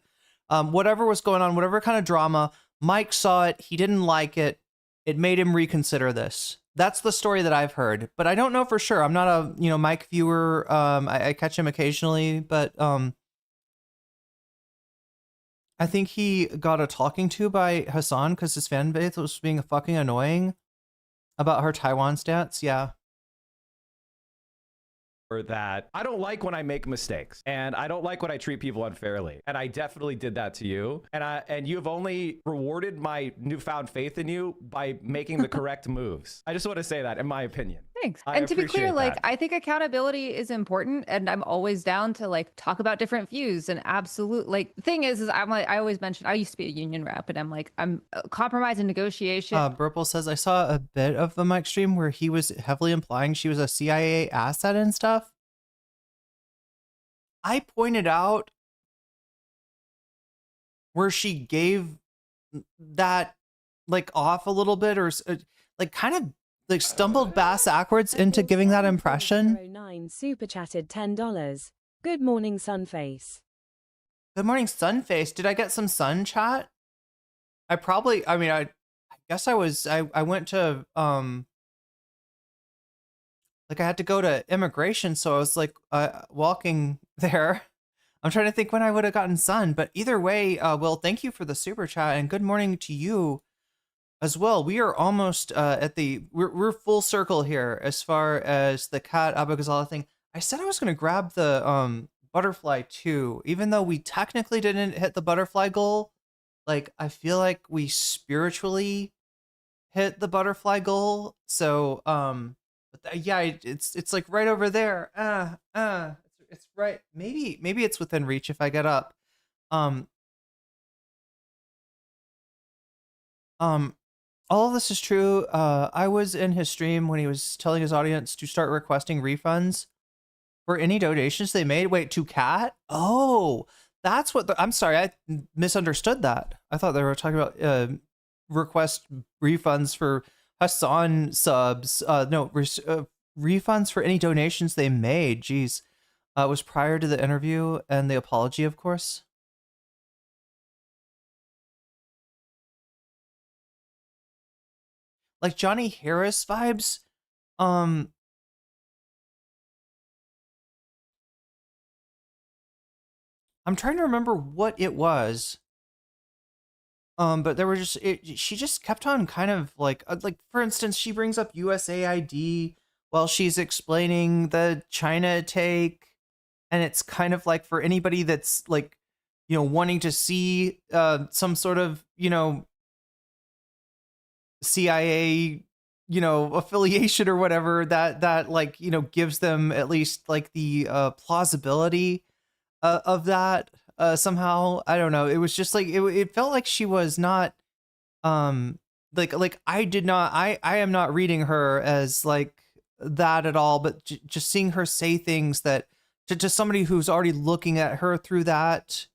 whatever was going on, whatever kind of drama, Mike saw it, he didn't like it, it made him reconsider this. That's the story that I've heard, but I don't know for sure. I'm not a, you know, Mike viewer. I catch him occasionally, but I think he got a talking to by Hassan because his fan base was being fucking annoying about her Taiwan stance. Yeah. That I don't like when I make mistakes, and I don't like when I treat people unfairly, and I definitely did that to you, and you have only rewarded my newfound faith in you by making the correct moves. I just want to say that, in my opinion. Thanks. I And to be clear, appreciate like, that. I think accountability is important, and I'm always down to like talk about different views and absolute. Like, the thing is I'm like, I always mention I used to be a union rep, and I'm like, I'm compromise and negotiation. Burple says, I saw a bit of the Mike stream where he was heavily implying she was a CIA asset and stuff. I pointed out where she gave that like off a little bit, or like kind of like stumbled backwards into giving that impression. 09 super chatted $10. Good morning, Sunface. Good morning, Sunface. Did I get some sun chat? I guess I went to like I had to go to immigration, so I was like walking there. I'm trying to think when I would have gotten sun, but either way, Will, thank you for the super chat and good morning to you as well. We are almost we're full circle here as far as the Kat Abughazaleh thing. I said I was going to grab the butterfly too, even though we technically didn't hit the butterfly goal. Like, I feel like we spiritually hit the butterfly goal. So, yeah, it's like right over there. It's right. Maybe it's within reach if I get up. All of this is true. I was in his stream when he was telling his audience to start requesting refunds for any donations they made. Wait, to Kat? Oh, that's what I'm sorry, I misunderstood that. I thought they were talking about request refunds for Hassan subs, refunds for any donations they made. Geez, was prior to the interview and the apology, of course. Like Johnny Harris vibes. I'm trying to remember what it was. But there were she just kept on kind of like for instance, she brings up USAID while she's explaining the China take, and it's kind of like for anybody that's like, wanting to see some sort of, CIA, affiliation or whatever that like, gives them at least like the plausibility of that somehow. I don't know. It was just like it felt like she was not like I am not reading her as like that at all, but just seeing her say things that to somebody who's already looking at her through that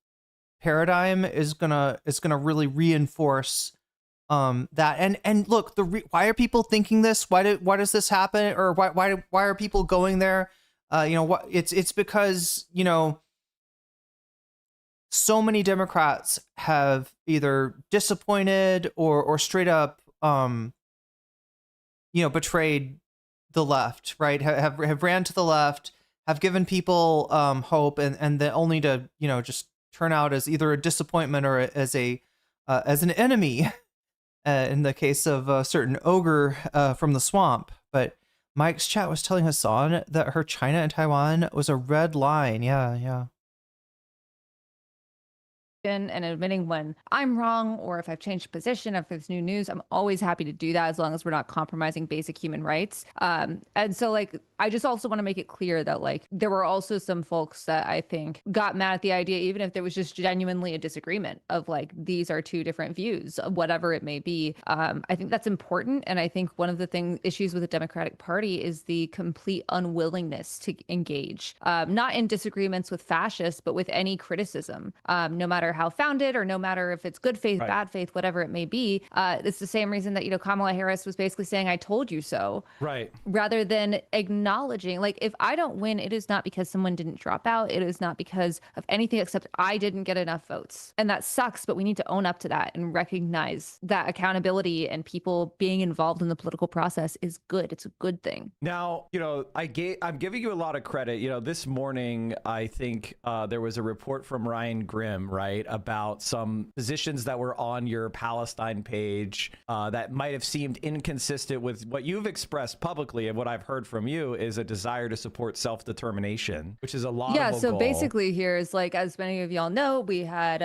paradigm is gonna really reinforce that. And look, why are people thinking this? Why does this happen? Or why are people going there? It's because, so many Democrats have either disappointed or straight up, betrayed the left, right? Have ran to the left, have given people hope, and then only to, just turn out as either a disappointment or as an enemy. In the case of a certain ogre from the swamp. But Mike's chat was telling Hassan that her China and Taiwan was a red line. Yeah. And admitting when I'm wrong, or if I've changed position, if there's new news, I'm always happy to do that as long as we're not compromising basic human rights. And so like, I just also want to make it clear that like, there were also some folks that I think got mad at the idea, even if there was just genuinely a disagreement of like, these are two different views, whatever it may be. I think that's important. And I think one of the issues with the Democratic Party is the complete unwillingness to engage, not in disagreements with fascists, but with any criticism, no matter how founded or no matter if it's good faith, bad faith, whatever it may be. It's the same reason that, Kamala Harris was basically saying, I told you so. Right. Rather than acknowledging, like, if I don't win, it is not because someone didn't drop out. It is not because of anything except I didn't get enough votes. And that sucks, but we need to own up to that and recognize that accountability and people being involved in the political process is good. It's a good thing. Now, I'm giving you a lot of credit. This morning, I think there was a report from Ryan Grimm, right, about some positions that were on your Palestine page that might have seemed inconsistent with what you've expressed publicly, and what I've heard from you is a desire to support self-determination, which is a laudable goal. So basically here is like, as many of y'all know, we had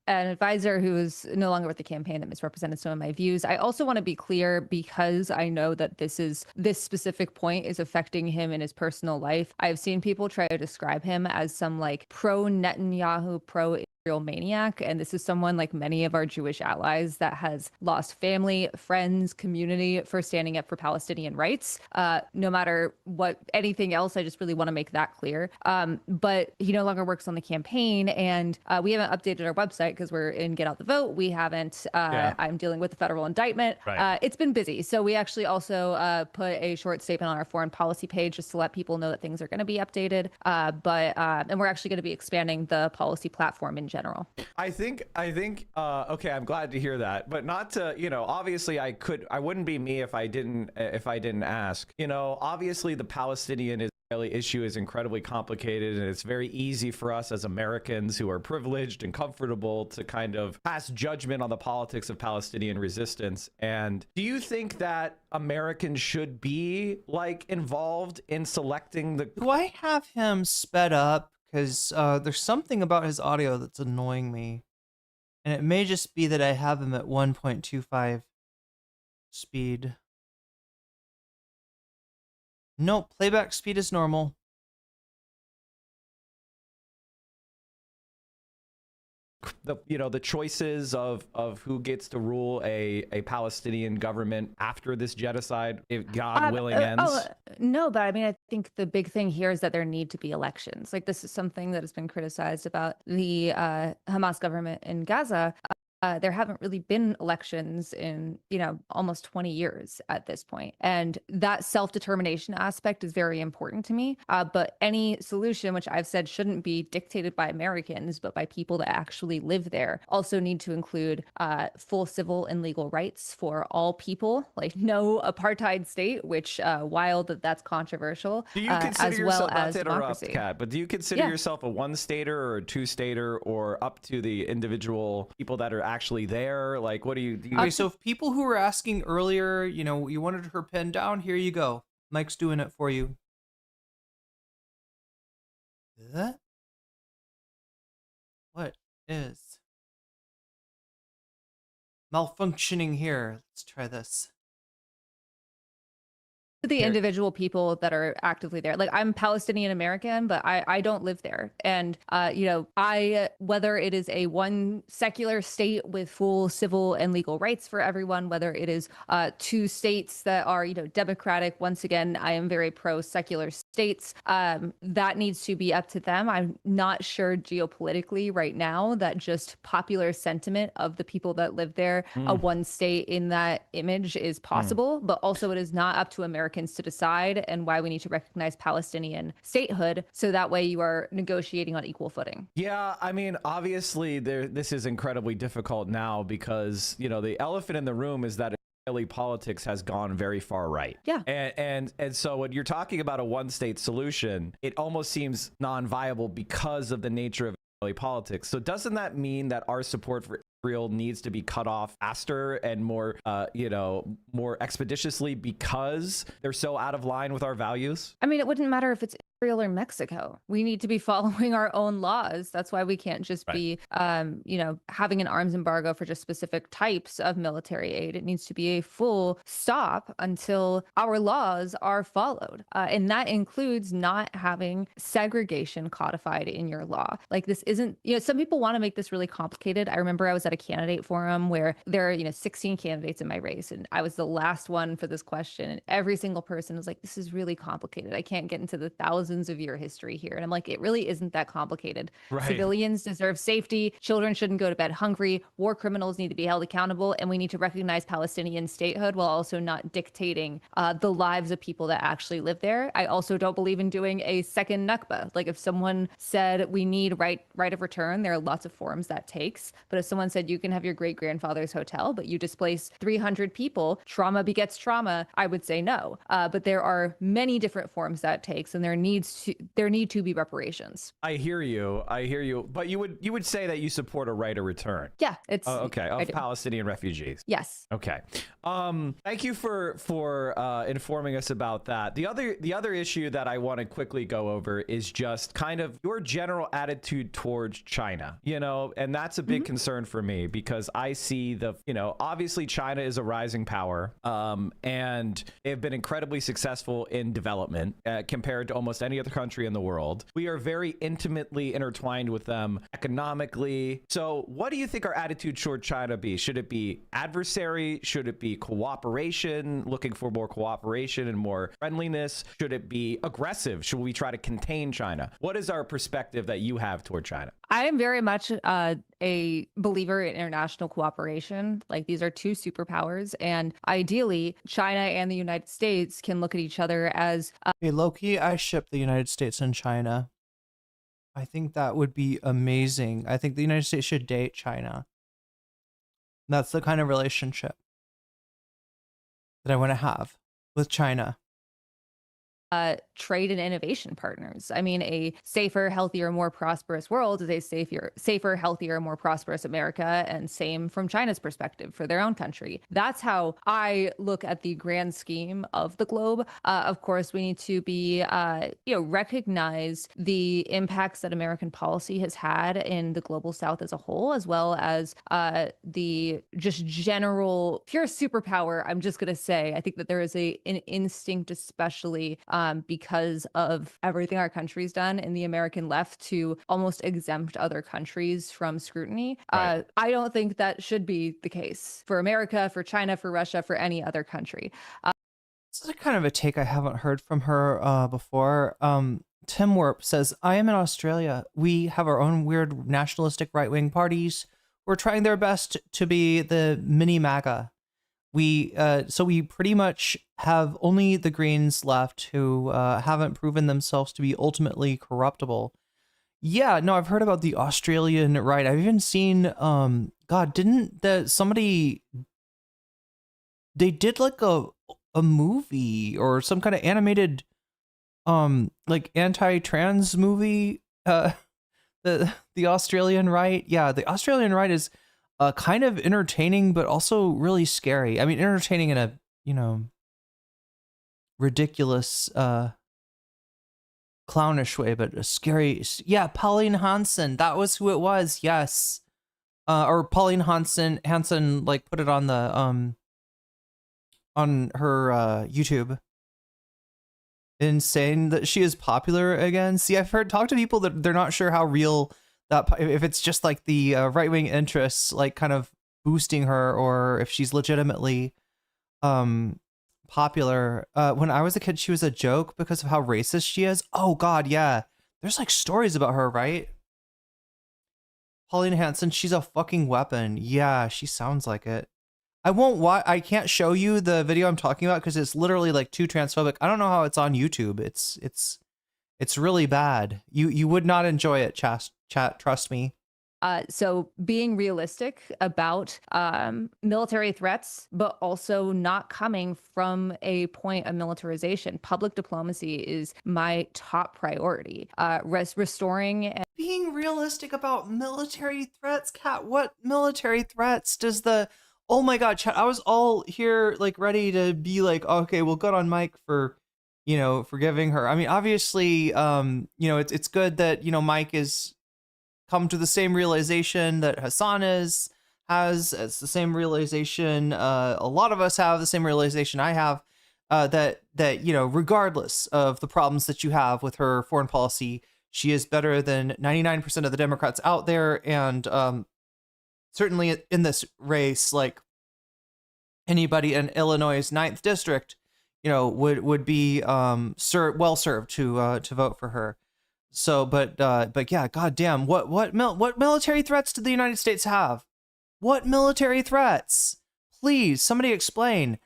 an advisor who is no longer with the campaign that misrepresented some of my views. I also want to be clear, because I know that this specific point is affecting him in his personal life. I've seen people try to describe him as some like pro-Netanyahu, pro-Israel maniac, and this is someone like many of our Jewish allies that has lost family, friends, community for standing up for Palestinian rights. No matter what anything else, I just really want to make that clear. But he no longer works on the campaign, and we haven't updated our website because we're in Get Out the Vote. We haven't. I'm dealing with the federal indictment. Right. It's been busy, so we actually also put a short statement on our foreign policy page just to let people know that things are going to be updated. And we're actually going to be expanding the policy platform in general. I think okay, I'm glad to hear that, but not to, obviously I wouldn't be me if I didn't ask. Obviously the Palestinian Israeli issue is incredibly complicated, and it's very easy for us as Americans who are privileged and comfortable to kind of pass judgment on the politics of Palestinian resistance. And do you think that Americans should be like involved in selecting the... Do I have him sped up? Because there's something about his audio that's annoying me. And it may just be that I have him at 1.25 speed. No, playback speed is normal. The choices of who gets to rule a Palestinian government after this genocide, if God willing ends. No, but I mean, I think the big thing here is that there need to be elections. Like, this is something that has been criticized about the Hamas government in Gaza. there haven't really been elections in, almost 20 years at this point. And that self-determination aspect is very important to me. But any solution, which I've said shouldn't be dictated by Americans, but by people that actually live there, also need to include full civil and legal rights for all people, like no apartheid state, which while that's controversial, Do you consider as yourself, well not as to interrupt, democracy. Kat, but do you consider yourself a one-stater or a two-stater, or up to the individual people that are actually there? Like, what do you? Okay, so if people who were asking earlier, you wanted her pinned down, here you go. Mike's doing it for you. What is malfunctioning here? Let's try this. The individual people that are actively there. Like, I'm Palestinian American, but I don't live there. And, whether it is a one secular state with full civil and legal rights for everyone, whether it is two states that are, democratic, once again, I am very pro secular states. That needs to be up to them. I'm not sure geopolitically right now that just popular sentiment of the people that live there, a one state in that image is possible, but also it is not up to Americans to decide, and why we need to recognize Palestinian statehood so that way you are negotiating on equal footing. Yeah, I mean, obviously this is incredibly difficult now because, the elephant in the room is that Israeli politics has gone very far right. Yeah. And so when you're talking about a one-state solution, it almost seems non-viable because of the nature of Israeli politics. So doesn't that mean that our support for Israel needs to be cut off faster and more, more expeditiously because they're so out of line with our values? I mean, it wouldn't matter if it's Israel or Mexico. We need to be following our own laws. That's why we can't just be, having an arms embargo for just specific types of military aid. It needs to be a full stop until our laws are followed. And that includes not having segregation codified in your law. Like, this isn't, some people want to make this really complicated. I remember I was at a candidate forum where there are, 16 candidates in my race, and I was the last one for this question. And every single person was like, this is really complicated. I can't get into the thousands of year history here. And I'm like, it really isn't that complicated. Right. Civilians deserve safety. Children shouldn't go to bed hungry. War criminals need to be held accountable. And we need to recognize Palestinian statehood while also not dictating the lives of people that actually live there. I also don't believe in doing a second Nakba. Like, if someone said we need right of return, there are lots of forms that takes. But if someone said you can have your great grandfather's hotel, but you displace 300 people, trauma begets trauma, I would say no. But there are many different forms that takes, and there need to be reparations. I hear you. But you would say that you support a right of return. Yeah, it's okay, of Palestinian refugees. Yes. Okay. Thank you for informing us about that. The other issue that I want to quickly go over is just kind of your general attitude towards China. And that's a big concern for me because I see obviously China is a rising power, and they've been incredibly successful in development compared to almost any other country in the world. We are very intimately intertwined with them economically. So what do you think our attitude toward China be? Should it be adversary? Should it be cooperation, looking for more cooperation and more friendliness? Should it be aggressive? Should we try to contain China? What is our perspective that you have toward China? I am very much a believer in international cooperation. Like, these are two superpowers, and ideally, China and the United States can look at each other as. Hey, low-key, I ship the United States and China. I think that would be amazing. I think the United States should date China. That's the kind of relationship that I want to have with China. Trade and innovation partners. I mean, a safer, healthier, more prosperous world is a safer, healthier, more prosperous America, and same from China's perspective for their own country. That's how I look at the grand scheme of the globe. Of course, we need to be, recognize the impacts that American policy has had in the global South as a whole, as well as the just general pure superpower. I'm just going to say, I think that there is an instinct, especially because of everything our country's done in the American left to almost exempt other countries from scrutiny. Right. I don't think that should be the case for America, for China, for Russia, for any other country. This is kind of a take I haven't heard from her before. Tim Warp says, I am in Australia. We have our own weird nationalistic right-wing parties. who are trying their best to be the mini MAGA. So we pretty much have only the Greens left who haven't proven themselves to be ultimately corruptible. Yeah, no, I've heard about the Australian right. I've even seen, God, somebody, they did like a movie or some kind of animated, like anti-trans movie, the Australian right. Yeah, the Australian right is kind of entertaining, but also really scary. I mean, entertaining in a, ridiculous, clownish way, but a scary. Yeah, Pauline Hanson, that was who it was. Yes. Or Pauline Hanson like put it on the, on her, YouTube. Insane that she is popular again. See, I've talked to people that they're not sure how real that, if it's just like the right-wing interests like kind of boosting her, or if she's legitimately popular. When I was a kid, she was a joke because of how racist she is. Oh God, yeah. There's like stories about her, right? Pauline Hanson, she's a fucking weapon. Yeah, she sounds like it. I can't show you the video I'm talking about because it's literally like too transphobic. I don't know how it's on YouTube. It's really bad. You would not enjoy it, chat, trust me. So being realistic about military threats, but also not coming from a point of militarization. Public diplomacy is my top priority. Restoring. Being realistic about military threats, Kat. What military threats does the... Oh my God, chat, I was all here like ready to be like, okay, well, good on Mike for, forgiving her. I mean, obviously, it's good that, Mike is come to the same realization that Hassan has. It's the same realization. A lot of us have the same realization I have, that, regardless of the problems that you have with her foreign policy, she is better than 99% of the Democrats out there. And, certainly in this race, like anybody in Illinois' 9th district, would be well served to vote for her. So, but yeah, goddamn, what military threats did the United States have? What military threats? Please, somebody explain.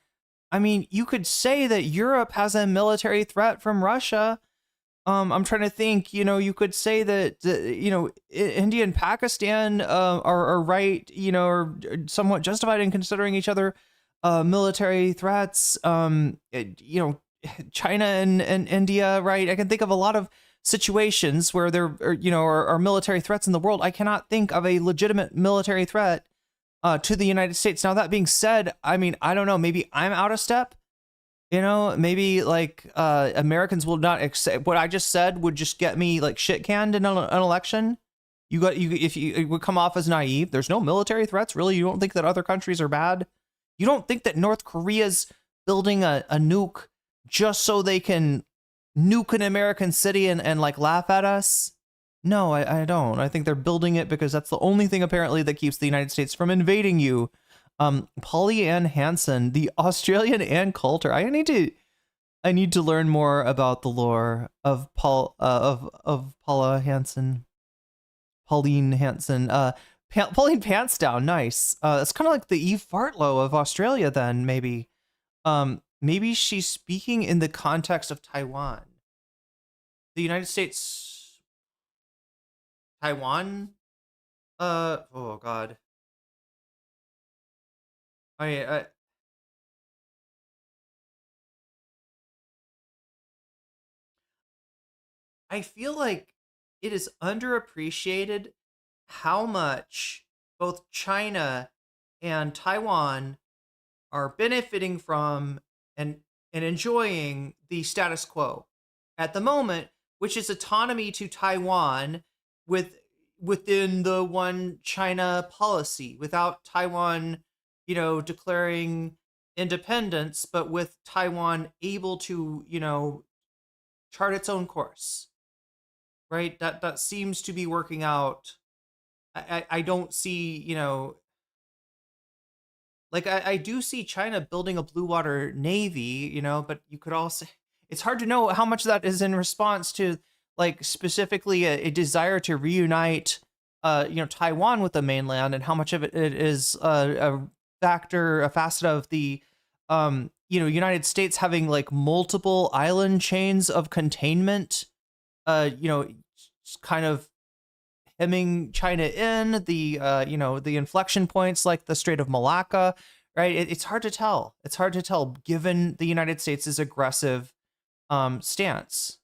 I mean, you could say that Europe has a military threat from Russia. I'm trying to think, you could say that, India and Pakistan are right, are somewhat justified in considering each other military threats. China and India, right? I can think of a lot of situations where there are military threats in the world. I cannot think of a legitimate military threat to the United States. Now, that being said, I mean, I don't know, maybe I'm out of step. Maybe like Americans will not accept what I just said would just get me like shit canned in an election. If you would come off as naive. There's no military threats, really. You don't think that other countries are bad? You don't think that North Korea's building a nuke just so they can nuke an American city and like laugh at us? No, I don't. I think they're building it because that's the only thing apparently that keeps the United States from invading you. Polly Ann Hansen, the Australian Ann Coulter. I need to learn more about the lore of Paula Hansen. Pauline Hansen. Pauline Pants Down, nice. It's kind of like the Eve Fartlow of Australia then, maybe. Maybe she's speaking in the context of Taiwan. The United States... Taiwan? Oh God. I feel like it is underappreciated how much both China and Taiwan are benefiting from and enjoying the status quo at the moment, which is autonomy to Taiwan within the one China policy, without Taiwan declaring independence, but with Taiwan able to, chart its own course, right? That seems to be working out. I don't see, like I do see China building a blue water navy, but you could also, it's hard to know how much of that is in response to like specifically a desire to reunite Taiwan with the mainland, and how much of it is a facet of the United States having like multiple island chains of containment, kind of hemming China in, the inflection points like the Strait of Malacca, right? It's hard to tell. It's hard to tell given the United States' aggressive stance.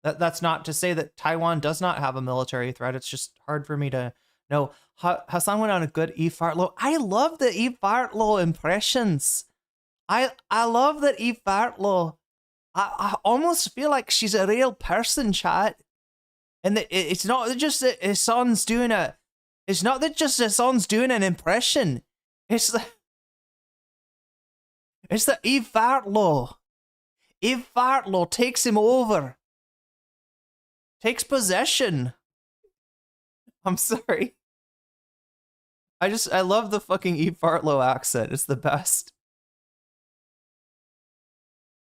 That's not to say that Taiwan does not have a military threat. It's just hard for me to know. Hassan went on a good E. Fartlow. I love the E. Fartlow impressions. I love that E. Fartlow. I almost feel like she's a real person, chat. And it's not just that Hassan's doing an impression. It's the E. Fartlow. E. Fartlow takes him over. Takes possession. I'm sorry. I love the fucking E. Fartlow accent. It's the best.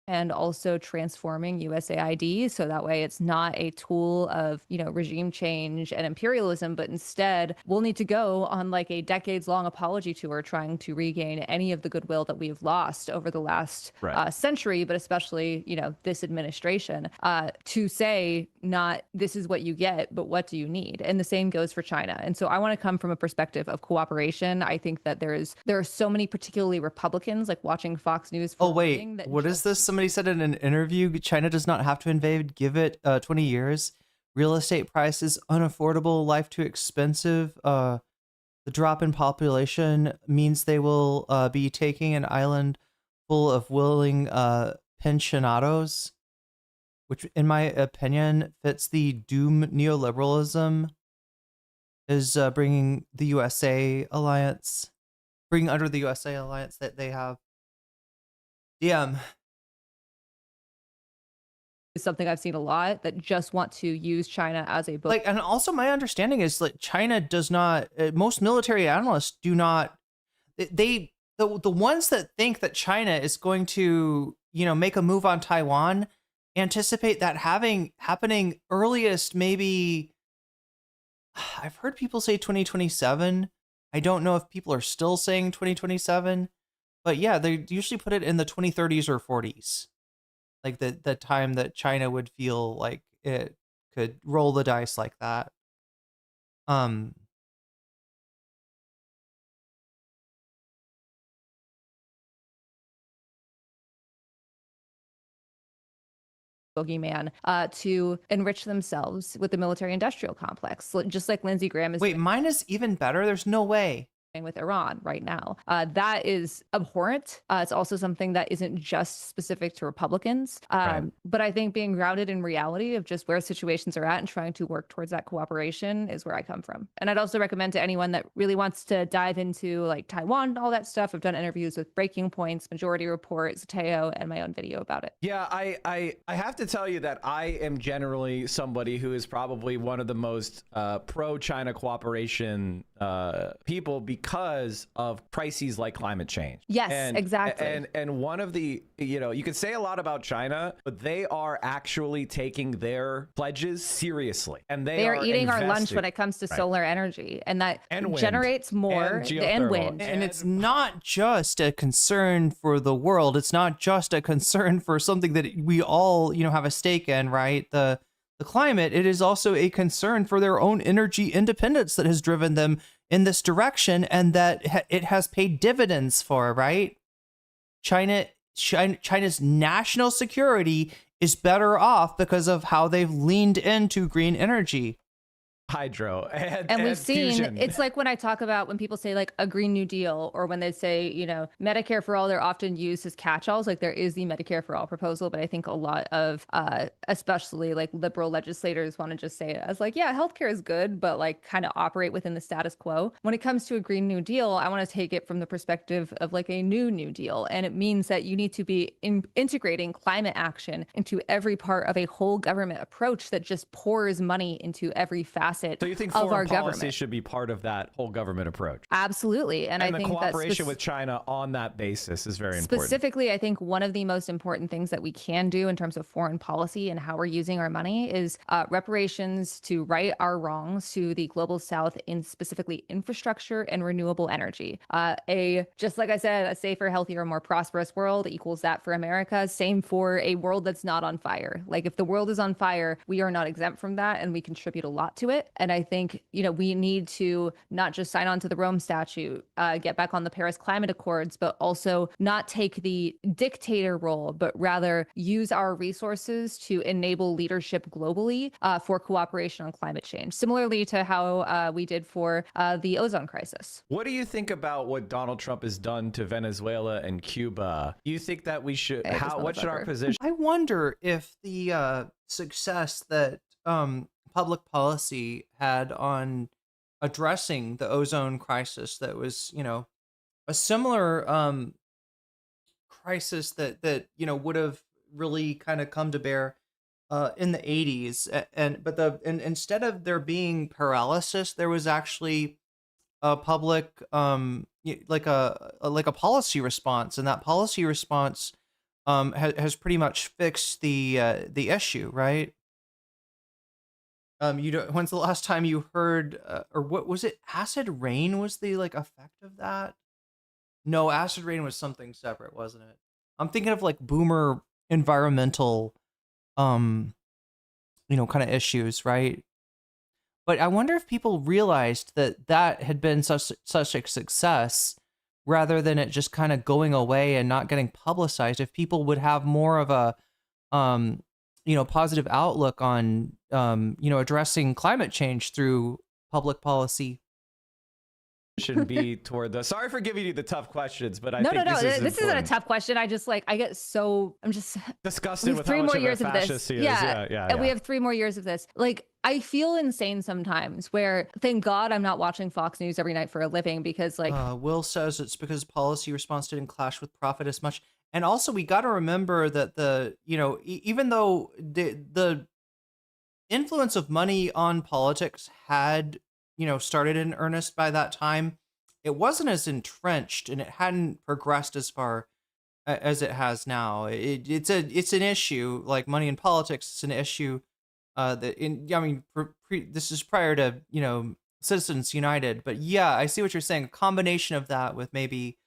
And also transforming USAID so that way it's not a tool of, regime change and imperialism, but instead we'll need to go on like a decades-long apology tour trying to regain any of the goodwill that we've lost over the last century, but especially, this administration, to say not this is what you get, but what do you need? And the same goes for China. And so I want to come from a perspective of cooperation. I think that there are so many, particularly Republicans, like watching Fox News. What is this? Somebody said in an interview, China does not have to invade. Give it 20 years. Real estate prices unaffordable, life too expensive. The drop in population means they will be taking an island full of willing pensionados, which, in my opinion, fits the doom neoliberalism is bringing under the USA alliance that they have. Is something I've seen a lot that just want to use China as a book. And also my understanding is that China does not. Most military analysts do not. The ones that think that China is going to make a move on Taiwan anticipate that happening earliest maybe. I've heard people say 2027. I don't know if people are still saying 2027, but yeah, they usually put it in the 2030s or 40s. Like the time that China would feel like it could roll the dice like that. Boogeyman to enrich themselves with the military-industrial complex, just like Lindsey Graham is. Wait, mine is even better. There's no way. With Iran right now. That is abhorrent. It's also something that isn't just specific to Republicans. But I think being grounded in reality of just where situations are at and trying to work towards that cooperation is where I come from. And I'd also recommend to anyone that really wants to dive into like Taiwan, all that stuff. I've done interviews with Breaking Points, Majority Report, Zateo, and my own video about it. Yeah, I have to tell you that I am generally somebody who is probably one of the most pro-China cooperation people because of crises like climate change. Yes, exactly. And one of the, you can say a lot about China, but they are actually taking their pledges seriously. And they are eating our lunch when it comes to solar energy. And that generates more and wind. And it's not just a concern for the world. It's not just a concern for something that we all, have a stake in, right? The climate. It is also a concern for their own energy independence that has driven them in this direction, and that it has paid dividends for, right? China's national security is better off because of how they've leaned into green energy. Hydro and we've seen fusion. It's like when I talk about when people say like a Green New Deal, or when they say Medicare for all, they're often used as catch-alls. Like there is the Medicare for all proposal, but I think a lot of especially like liberal legislators want to just say it as like, yeah, healthcare is good, but like kind of operate within the status quo. When it comes to a Green New Deal, I want to take it from the perspective of like a new New Deal, and it means that you need to be integrating climate action into every part of a whole government approach that just pours money into every facet So facet you think of foreign our policy government. should be part of that whole government approach? Absolutely. And I the think cooperation with China on that basis is very important. specifically, I think one of the most important things that we can do in terms of foreign policy and how we're using our money is reparations to right our wrongs to the global south in specifically infrastructure and renewable energy. Just like I said, a safer, healthier, more prosperous world equals that for America. Same for a world that's not on fire. Like if the world is on fire, we are not exempt from that and we contribute a lot to it. And I think, we need to not just sign on to the Rome Statute, get back on the Paris Climate Accords, but also not take the dictator role, but rather use our resources to enable leadership globally for cooperation on climate change, similarly to how we did for the ozone crisis. What do you think about what Donald Trump has done to Venezuela and Cuba? You think that we should, what should our position? I wonder if the success that public policy had on addressing the ozone crisis, that was, a similar crisis that would have really kind of come to bear in the 80s, but instead of there being paralysis, there was actually a public like a policy response, and that policy response has pretty much fixed the issue, right? When's the last time you heard, or what was it? Acid rain was the effect of that? No, acid rain was something separate, wasn't it? I'm thinking of boomer environmental, kind of issues, right? But I wonder if people realized that had been such a success, rather than it just kind of going away and not getting publicized. If people would have more of a, positive outlook on, addressing climate change through public policy. Should be toward the. Sorry for giving you the tough questions, but I No, think this isn't a tough question. I just I'm just disgusted with how much of a fascist he is. Yeah. And we have 3 more years of this. I feel insane sometimes where, thank God I'm not watching Fox News every night for a living, because Will says it's because policy response didn't clash with profit as much. And also we got to remember that even though the influence of money on politics had, started in earnest by that time, it wasn't as entrenched and it hadn't progressed as far as it has now. It's an issue, like money in politics. It's an issue this is prior to, Citizens United, but yeah, I see what you're saying. A combination of that with maybe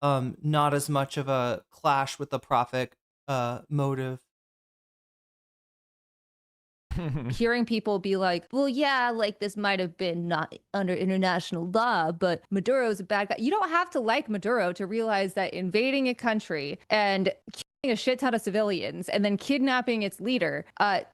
not as much of a clash with the profit motive. Hearing people be like, well, yeah, this might have been not under international law, but Maduro's a bad guy. You don't have to like Maduro to realize that invading a country and killing a shit ton of civilians and then kidnapping its leader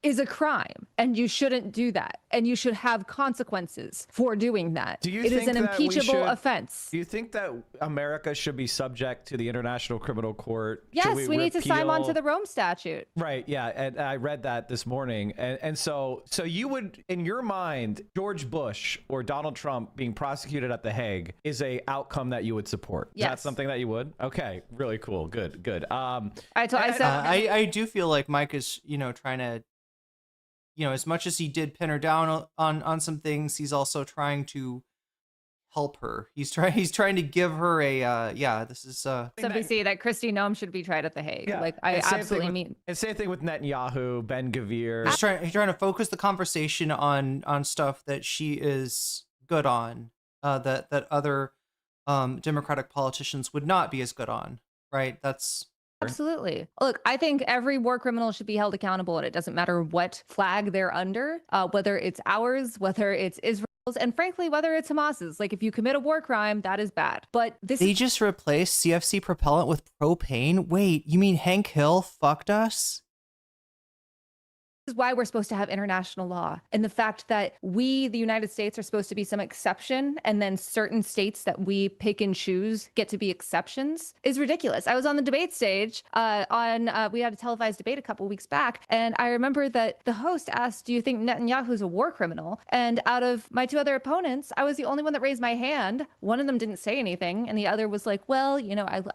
is a crime, and you shouldn't do that, and you should have consequences for doing that. Do you it think is an that impeachable offense. Do you think that America should be subject to the International Criminal Court? Yes, we need to sign on to the Rome Statute. Right, yeah, and I read that this morning, and so you would, in your mind, George Bush or Donald Trump being prosecuted at The Hague is a outcome that you would support? Yes. Is that something that you would? Okay, really cool, good. I do feel like Mike is, trying to, as much as he did pin her down on some things, he's also trying to help her. He's trying to give her a this is Somebody say that Kristi Noem should be tried at The Hague. Yeah. I absolutely mean. And same thing with Netanyahu, Ben Gvir. He's trying to focus the conversation on stuff that she is good on, that other Democratic politicians would not be as good on. Right? That's Absolutely. Look, I think every war criminal should be held accountable, and it doesn't matter what flag they're under, whether it's ours, whether it's Israel's, and frankly, whether it's Hamas's. If you commit a war crime, that is bad. But they just replaced CFC propellant with propane? Wait, you mean Hank Hill fucked us? This is why we're supposed to have international law. And the fact that we, the United States, are supposed to be some exception, and then certain states that we pick and choose get to be exceptions is ridiculous. I was on the debate stage we had a televised debate a couple weeks back, and I remember that the host asked, do you think Netanyahu's a war criminal? And out of my 2 other opponents, I was the only one that raised my hand. One of them didn't say anything, and the other was like, well,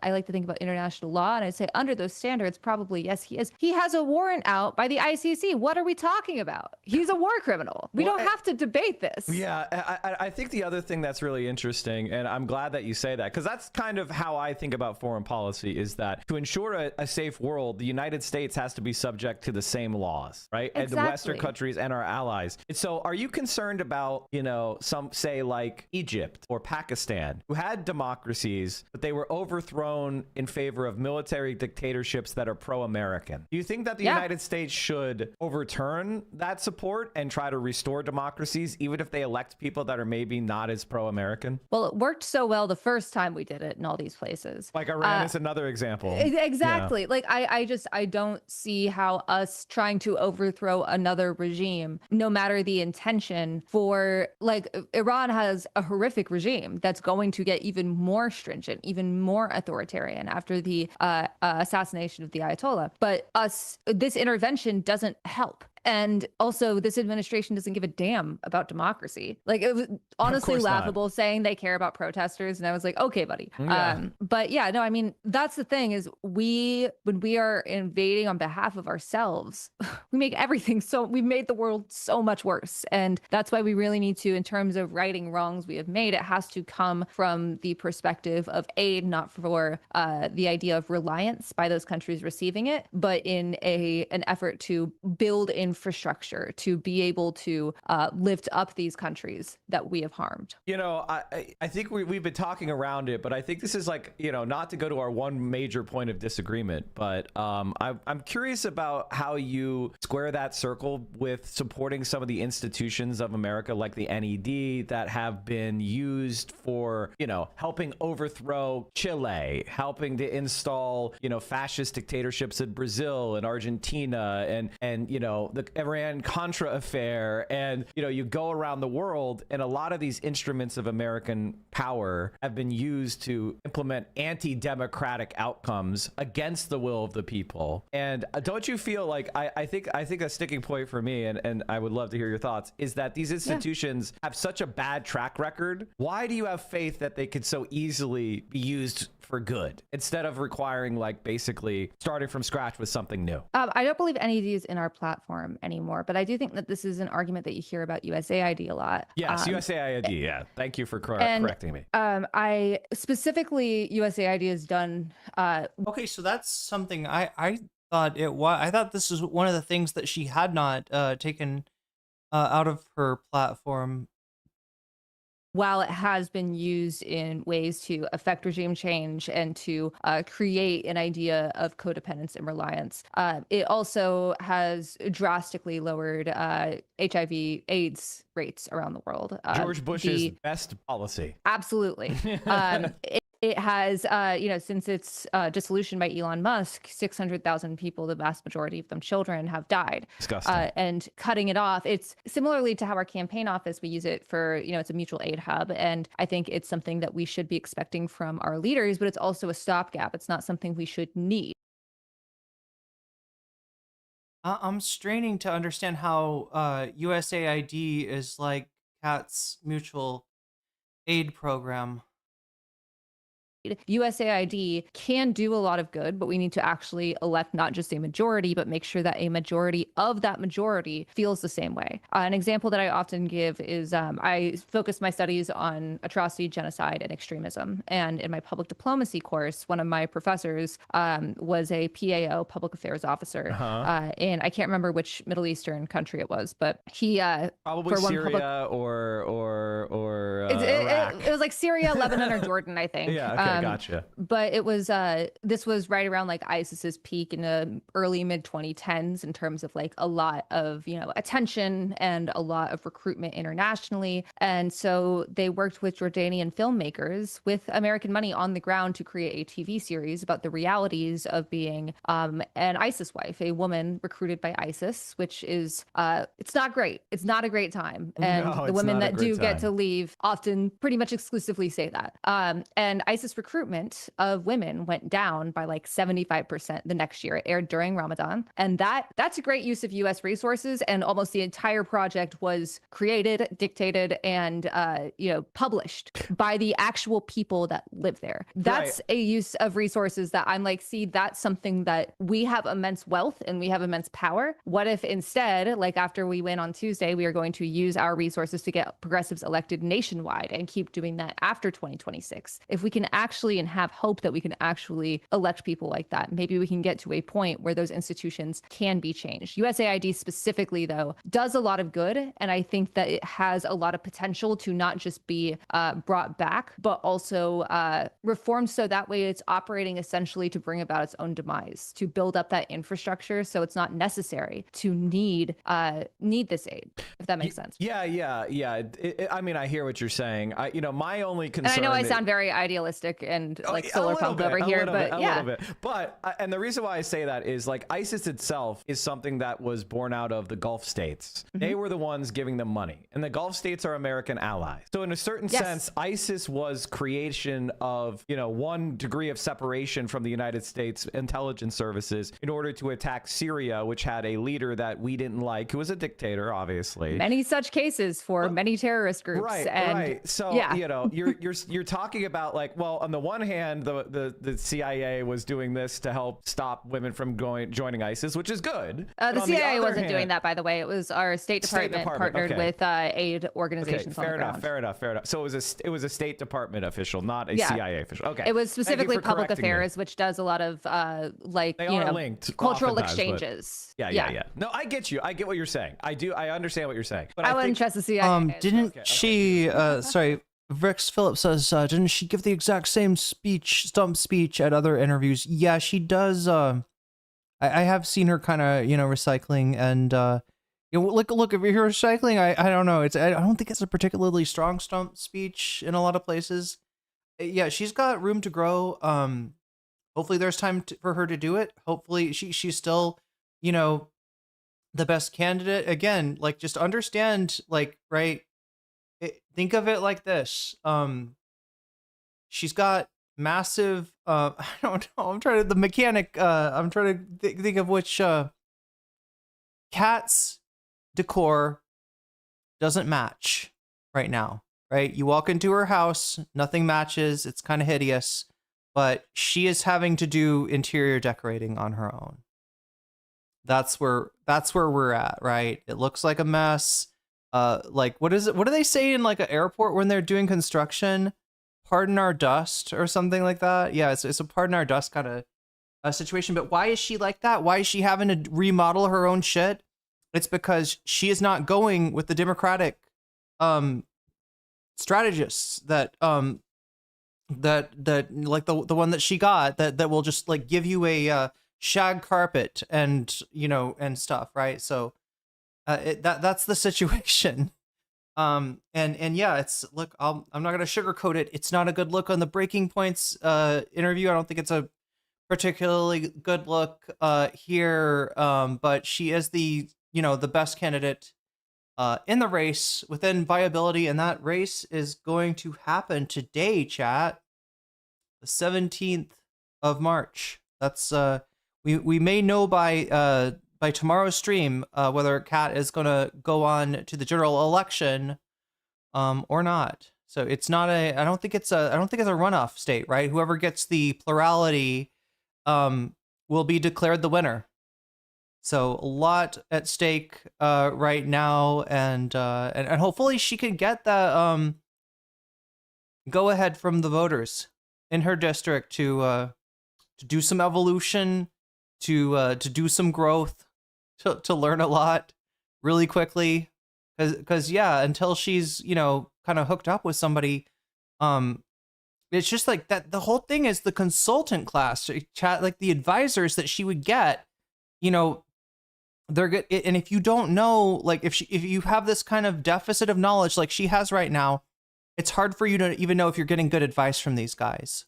I like to think about international law, and I'd say under those standards, probably yes, he is. He has a warrant out by the ICC. what are we talking about? He's a war criminal. We don't have to debate this. Yeah, I think the other thing that's really interesting, and I'm glad that you say that, because that's kind of how I think about foreign policy, is that to ensure a safe world, the United States has to be subject to the same laws, right? And the Western countries and our allies. And so are you concerned about, you know, some say like Egypt or Pakistan, who had democracies, but they were overthrown in favor of military dictatorships that are pro-American? Do you think that the United States should overturn that support and try to restore democracies, even if they elect people that are maybe not as pro-American? Well, it worked so well the first time we did it in all these places. Like Iran is another example. Exactly. Like I don't see how us trying to overthrow another regime, no matter the intention, for like Iran has a horrific regime that's going to get even more stringent, even more authoritarian after the assassination of the Ayatollah. But this intervention doesn't help. And also, this administration doesn't give a damn about democracy. Like, it was honestly laughable saying they care about protesters. And I was like, okay, buddy. Yeah. But yeah, no, I mean, that's the thing is when we are invading on behalf of ourselves, we make everything we've made the world so much worse. And that's why we really need to, in terms of righting wrongs we have made, it has to come from the perspective of aid, not for the idea of reliance by those countries receiving it, but in an effort to build infrastructure to be able to lift up these countries that we have harmed. You know, I think we've been talking around it, but I think this is like, you know, not to go to our one major point of disagreement, but I'm curious about how you square that circle with supporting some of the institutions of America, like the NED, that have been used for, you know, helping overthrow Chile, helping to install, you know, fascist dictatorships in Brazil and Argentina, and you know, the Iran-Contra affair, and, you know, you go around the world, and a lot of these instruments of American power have been used to implement anti-democratic outcomes against the will of the people. And don't you feel like, I think a sticking point for me, and I would love to hear your thoughts, is that these institutions have such a bad track record. Why do you have faith that they could so easily be used for good instead of requiring, like, basically starting from scratch with something new? I don't believe NED is in our platform anymore, but I do think that this is an argument that you hear about USAID a lot. Yes, USAID. Yeah, thank you for correcting me. I specifically, USAID has done. Okay, so that's something I thought it was. I thought this was one of the things that she had not taken out of her platform. While it has been used in ways to affect regime change and to create an idea of codependence and reliance, it also has drastically lowered HIV/AIDS rates around the world. George Bush's best policy. Absolutely. It has, you know, since its dissolution by Elon Musk, 600,000 people, the vast majority of them children, have died. Disgusting. And cutting it off, it's similarly to how our campaign office, we use it for, you know, it's a mutual aid hub. And I think it's something that we should be expecting from our leaders, but it's also a stopgap. It's not something we should need. I'm straining to understand how USAID is like Kat's mutual aid program. USAID can do a lot of good, but we need to actually elect not just a majority, but make sure that a majority of that majority feels the same way. An example that I often give is I focus my studies on atrocity, genocide, and extremism. And in my public diplomacy course, one of my professors was a PAO, public affairs officer, and I can't remember which Middle Eastern country it was, but he probably for Syria or Iraq. It was like Syria, Lebanon, or Jordan, I think. Yeah. Okay. Gotcha. But it was this was right around like ISIS's peak in the early mid 2010s in terms of like a lot of, you know, attention and a lot of recruitment internationally. And so they worked with Jordanian filmmakers with American money on the ground to create a TV series about the realities of being an ISIS wife, a woman recruited by ISIS, which is it's not great. It's not a great time. And No, the it's women not a that great do get time. to leave often pretty much exclusively say that. And ISIS recruitment of women went down by like 75% the next year. It aired during Ramadan. And that's a great use of US resources. And almost the entire project was created, dictated, and published by the actual people that live there. That's a use of resources that I'm like, see, that's something that we have immense wealth and we have immense power. What if instead, like after we win on Tuesday, we are going to use our resources to get progressives elected nationwide and keep doing that after 2026? If we can actually and have hope that we can actually elect people like that, maybe we can get to a point where those institutions can be changed. USAID specifically, though, does a lot of good. And I think that it has a lot of potential to not just be brought back, but also reformed so that way it's operating essentially to bring about its own demise, to build up that infrastructure so it's not necessary to need this aid, if that makes sense. Yeah. I mean, I hear what you're saying. My only concern. And I know I sound very idealistic and like solar pump over here, but yeah. A little bit. But and the reason why I say that is like ISIS itself is something that was born out of the Gulf states. Mm-hmm. They were the ones giving them money, and the Gulf states are American allies. So in a certain sense, ISIS was creation of 1 degree of separation from the United States intelligence services in order to attack Syria, which had a leader that we didn't like, who was a dictator, obviously. Many such cases for many terrorist groups. Right. So you're talking about like, well, on the one hand, the CIA was doing this to help stop women from joining ISIS, which is good. The CIA wasn't doing that, by the way. It was our State Department partnered with aid organizations on the ground. Fair enough. So it was a State Department official, not a CIA official. Okay. It was specifically public affairs, which does a lot of linked cultural exchanges. Yeah. No, I get you. I get what you're saying. I understand what you're saying. But I wouldn't trust the CIA. Didn't she? Sorry. Rex Phillips says, didn't she give the exact same stump speech at other interviews? Yeah, she does. I have seen her kind of, recycling, and look, if you're recycling, I don't know. I don't think it's a particularly strong stump speech in a lot of places. Yeah, she's got room to grow. Hopefully there's time for her to do it. Hopefully she's still, the best candidate. Again, like, just understand, like, right. Think of it like this. She's got massive, I don't know. I'm trying to think of which, Kat's decor doesn't match right now, right? You walk into her house, nothing matches. It's kind of hideous, but she is having to do interior decorating on her own. That's where we're at, right? It looks like a mess. Like, what is it? What do they say in like an airport when they're doing construction? Pardon our dust or something like that. Yeah, it's a pardon our dust kind of situation. But why is she like that? Why is she having to remodel her own shit? It's because she is not going with the Democratic strategists that like the one that she got that will just like give you a shag carpet and and stuff, right? So that's the situation. And yeah, it's look, I'm not gonna sugarcoat it. It's not a good look on the Breaking Points interview. I don't think it's a particularly good look here. But she is the the best candidate in the race within viability, and that race is going to happen today, chat. The 17th of March. That's we may know by tomorrow's stream whether Kat is going to go on to the general election or not. So it's not I don't think it's a runoff state, right? Whoever gets the plurality will be declared the winner. So a lot at stake right now, and hopefully she can get the go ahead from the voters in her district to do some evolution, to do some growth, to learn a lot really quickly, because yeah, until she's kind of hooked up with somebody, it's just like that. The whole thing is the consultant class, chat, like the advisors that she would get, they're good. And if you don't know, like if you have this kind of deficit of knowledge like she has right now, it's hard for you to even know if you're getting good advice from these guys.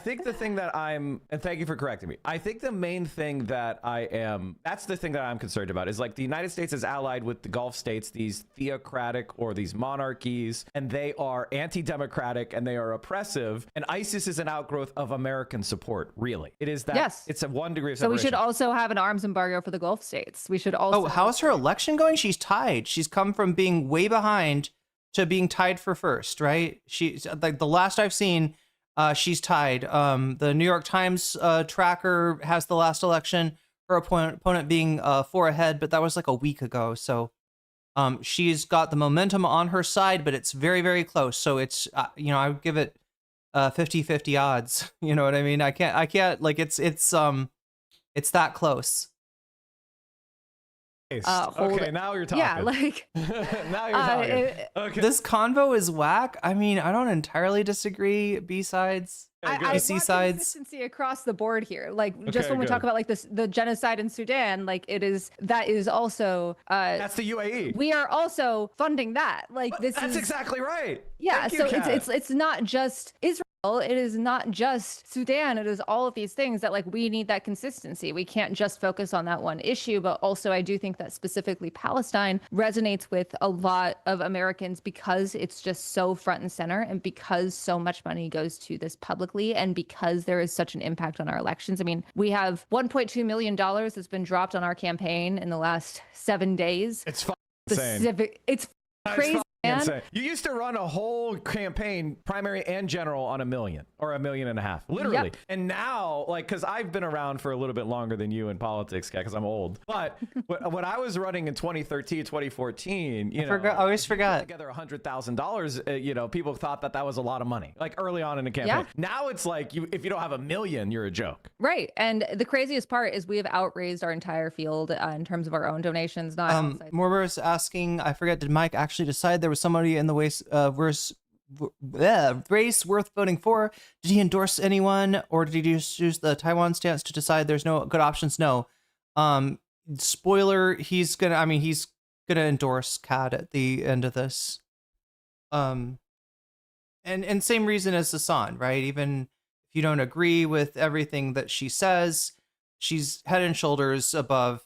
think the thing that and thank you for correcting me. I think the main thing that that's the thing that I'm concerned about is like the United States is allied with the Gulf states, these theocratic or these monarchies, and they are anti-democratic and they are oppressive. And ISIS is an outgrowth of American support, really. It is that. Yes. It's a 1 degree of So separation. we should also have an arms embargo for the Gulf states. We should also. Oh, how's her election going? She's tied. She's come from being way behind to being tied for first, right? She's like the last I've seen, she's tied. The New York Times tracker has the last election, her opponent being 4 ahead, but that was like a week ago. So she's got the momentum on her side, but it's very, very close. So it's, I would give it 50-50 odds. You know what I mean? I can't like it's that close. Okay, now you're talking. Yeah, like now you're talking. Okay. This convo is whack. I mean, I don't entirely disagree. B-sides, I AC sides. Consistency across the board here. Like just Okay, when we good. talk about like the genocide in Sudan, like that is also That's the UAE. We are also funding that. Like That's exactly right. Yeah, Thank you, so Kat. it's not just Israel. It is not just Sudan. It is all of these things that like we need that consistency. We can't just focus on that one issue, but also I do think that specifically Palestine resonates with a lot of Americans because it's just so front and center and because so much money goes to this publicly and because there is such an impact on our elections. I mean, we have $1.2 million that's been dropped on our campaign in the last 7 days. It's insane. It's crazy. Man. Insane. You used to run a whole campaign, primary and general, on $1 million or $1.5 million, literally. Yep. And now, like, because I've been around for a little bit longer than you in politics, because I'm old. But when I was running in 2013, 2014, I always forgot. Together $100,000, people thought that was a lot of money, like early on in the campaign. Yeah. Now it's like if you don't have $1 million, you're a joke. Right. And the craziest part is we have outraised our entire field in terms of our own donations. Not outside. Morber's asking, I forget, did Mike actually decide there was somebody in the race worth voting for? Did he endorse anyone, or did he just use the Taiwan stance to decide there's no good options? No. Spoiler, he's gonna endorse Kat at the end of this. And same reason as Hassan, right? Even if you don't agree with everything that she says, she's head and shoulders above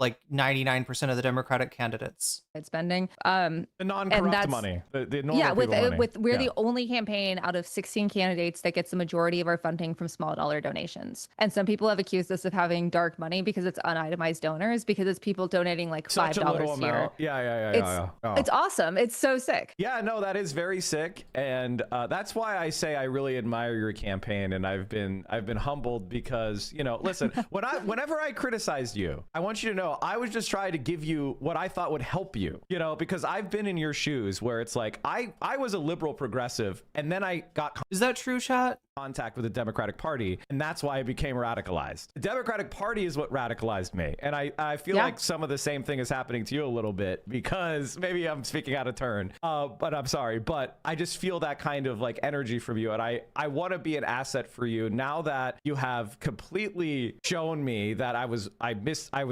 like 99% of the Democratic candidates. Spending the non-corrupt money, the normal people money. We're the only campaign out of 16 candidates that gets the majority of our funding from small dollar donations. And some people have accused us of having dark money because it's unitemized donors, because it's people donating like Such a little $5 here. amount. Yeah. It's awesome. It's so sick. Yeah, no, that is very sick, and that's why I say I really admire your campaign, and I've been humbled because listen, whenever I criticized you, I want you to know I was just trying to give you what I thought would help you, because I've been in your shoes where it's like I was a liberal progressive, and then I got Is that true, chat? Contact with the Democratic Party, and that's why I became radicalized. The Democratic Party is what radicalized me, and I feel like some of the same thing is happening to you a little bit, because maybe I'm speaking out of turn, but I'm sorry, but I just feel that kind of like energy from you, and I want to be an asset for you now that you have completely shown me that I was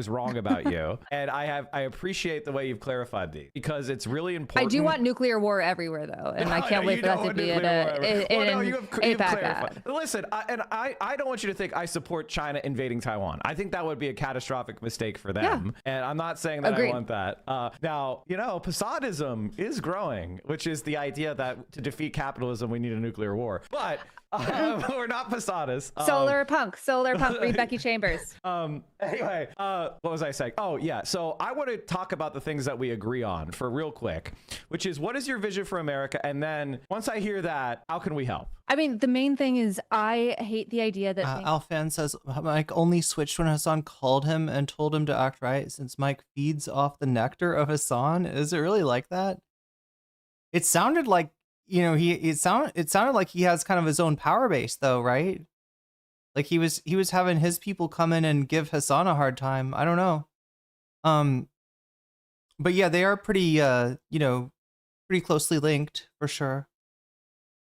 wrong about you, and I appreciate the way you've clarified these, because it's really important. I do want nuclear war everywhere though, and I can't wait for that to be in APAC. Listen, I don't want you to think I support China invading Taiwan. I think that would be a catastrophic mistake for them. Yeah. And I'm not saying that I want that. Now, Possadism is growing, which is the idea that to defeat capitalism, we need a nuclear war. But we're not Posadas. Solar punk, read Becky Chambers. Anyway, what was I saying? Oh, yeah. So I want to talk about the things that we agree on for real quick, which is what is your vision for America? And then once I hear that, how can we help? I mean, the main thing is I hate the idea that Alfan says Mike only switched when Hassan called him and told him to act right, since Mike feeds off the nectar of Hassan. Is it really like that? It sounded like it sounded like he has kind of his own power base though, right? Like he was having his people come in and give Hassan a hard time. I don't know. But yeah, they are pretty pretty closely linked for sure.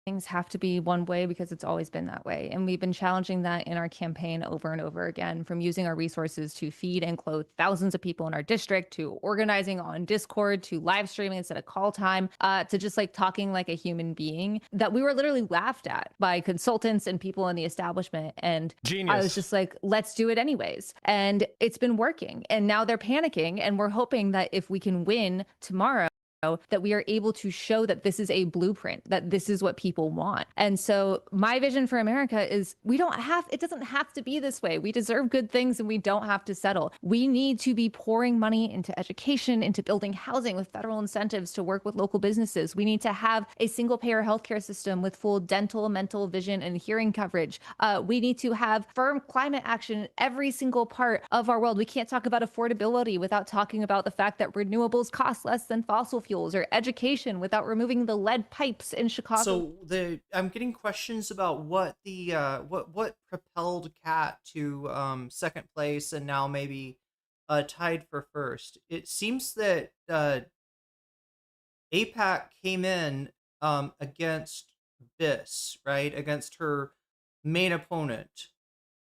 things have to be one way because it's always been that way. And we've been challenging that in our campaign over and over again, from using our resources to feed and clothe thousands of people in our district, to organizing on Discord, to live streaming instead of call time, to just like talking like a human being, that we were literally laughed at by consultants and people in the establishment. And Genius. I was just like, let's do it anyways. And it's been working. And now they're panicking. And we're hoping that if we can win tomorrow, that we are able to show that this is a blueprint, that this is what people want. And so my vision for America is it doesn't have to be this way. We deserve good things and we don't have to settle. We need to be pouring money into education, into building housing with federal incentives to work with local businesses. We need to have a single payer healthcare system with full dental, mental, vision, and hearing coverage. We need to have firm climate action in every single part of our world. We can't talk about affordability without talking about the fact that renewables cost less than fossil fuels, or education without removing the lead pipes in Chicago. So I'm getting questions about what the what propelled Kat to second place and now maybe tied for first. It seems that APAC came in against Biss, right, against her main opponent,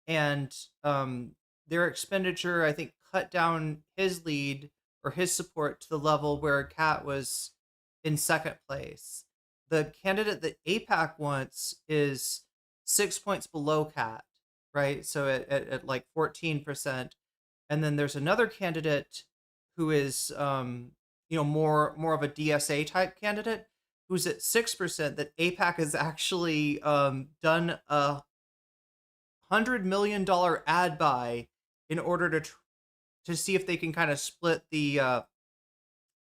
and their expenditure, I think, cut down his lead or his support to the level where Kat was in second place. The candidate that APAC wants is 6 points below Kat, right? So at like 14%. And then there's another candidate who is more of a DSA type candidate who's at 6%, that APAC has actually done a $100 million ad buy in order to see if they can kind of split the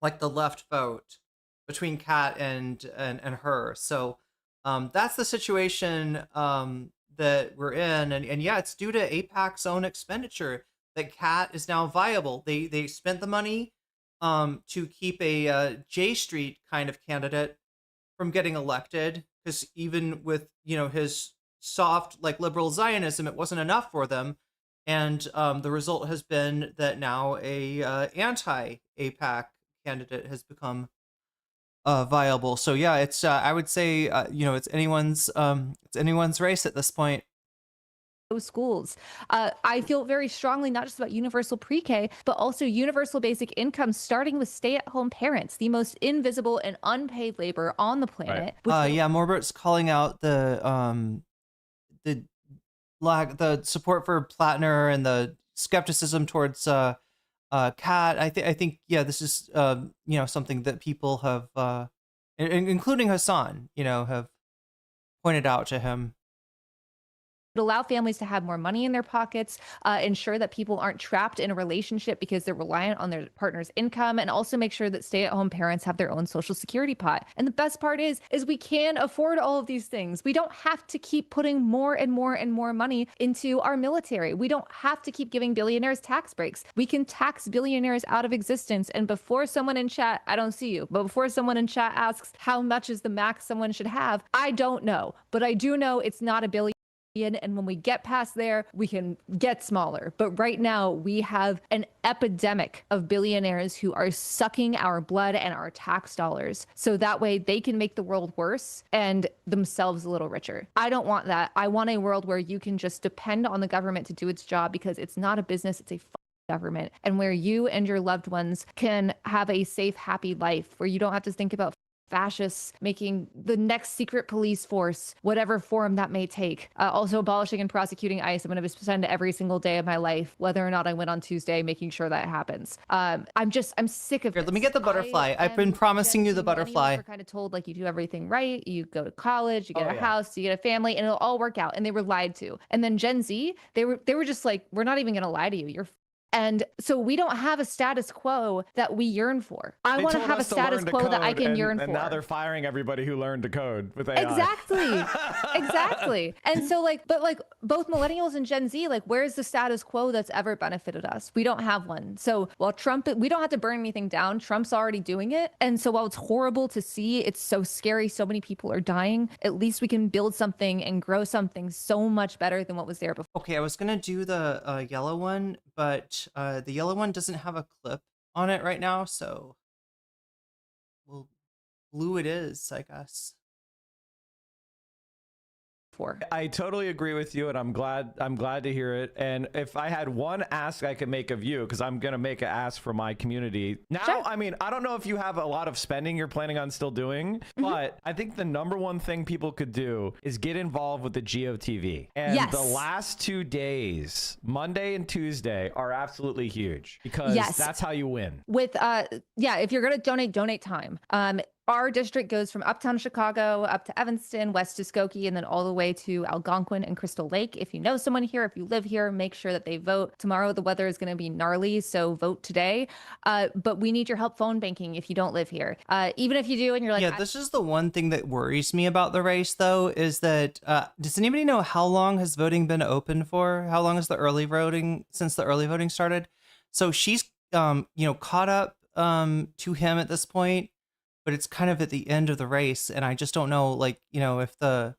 like the left vote between Kat and her. So that's the situation that we're in, and yeah, it's due to APAC's own expenditure that Kat is now viable. They spent the money to keep a J Street kind of candidate from getting elected, because even with his soft like liberal Zionism, it wasn't enough for them. And the result has been that now a anti-APAC candidate has become viable. So yeah, it's I would say it's anyone's race at this point. Those schools. I feel very strongly not just about universal pre-K, but also universal basic income, starting with stay-at-home parents, the most invisible and unpaid labor on the planet. Right. Yeah, Morbert's calling out the support for Plattner and the skepticism towards Kat. I think this is something that people have, including Hassan, have pointed out to him. Allow families to have more money in their pockets, ensure that people aren't trapped in a relationship because they're reliant on their partner's income, and also make sure that stay-at-home parents have their own social security pot. And the best part is we can afford all of these things. We don't have to keep putting more and more and more money into our military. We don't have to keep giving billionaires tax breaks. We can tax billionaires out of existence. And before someone in chat, I don't see you, but before someone in chat asks how much is the max someone should have, I don't know, but I do know it's not $1 billion. And when we get past there, we can get smaller. But right now, we have an epidemic of billionaires who are sucking our blood and our tax dollars, so that way they can make the world worse and themselves a little richer. I don't want that. I want a world where you can just depend on the government to do its job, because it's not a business, it's a government, and where you and your loved ones can have a safe, happy life, where you don't have to think about fascists making the next secret police force, whatever form that may take. Also abolishing and prosecuting ICE. I'm going to spend every single day of my life, whether or not I win on Tuesday, making sure that happens. I'm sick of it. Let me get the butterfly. I've been promising you the butterfly. We're kind of told like you do everything right. You go to college, you get a house, you get a family, and it'll all work out. And they were lied to. And then Gen Z, they were just like, we're not even going to lie to you. You're And so we don't have a status quo that we yearn for. I want to have a status quo that I can yearn for. And now they're firing everybody who learned to code with AI. Exactly. And so but both millennials and Gen Z, where's the status quo that's ever benefited us? We don't have one. So while we don't have to burn anything down. Trump's already doing it. And so while it's horrible to see, it's so scary, so many people are dying, at least we can build something and grow something so much better than what was there before. Okay, I was going to do the yellow one, but the yellow one doesn't have a clip on it right now, so blue it is, I guess. I totally agree with you, and I'm glad to hear it. And if I had one ask I could make of you, because I'm gonna make an ask for my community now. Sure. I mean, I don't know if you have a lot of spending you're planning on still doing, but I think the number one thing people could do is get involved with the GOTV. And the last 2 days, Monday and Tuesday, are absolutely huge because that's how you win. With if you're gonna donate time. Our district goes from uptown Chicago up to Evanston, west to Skokie, and then all the way to Algonquin and Crystal Lake. If you know someone here, if you live here, make sure that they vote. Tomorrow, the weather is going to be gnarly, so vote today. But we need your help phone banking if you don't live here. Even if you do and you're like... Yeah, this is the one thing that worries me about the race, though, is that... does anybody know how long has voting been open for? How long is the early voting, since the early voting started? So she's, caught up to him at this point. But it's kind of at the end of the race, and I just don't know, if the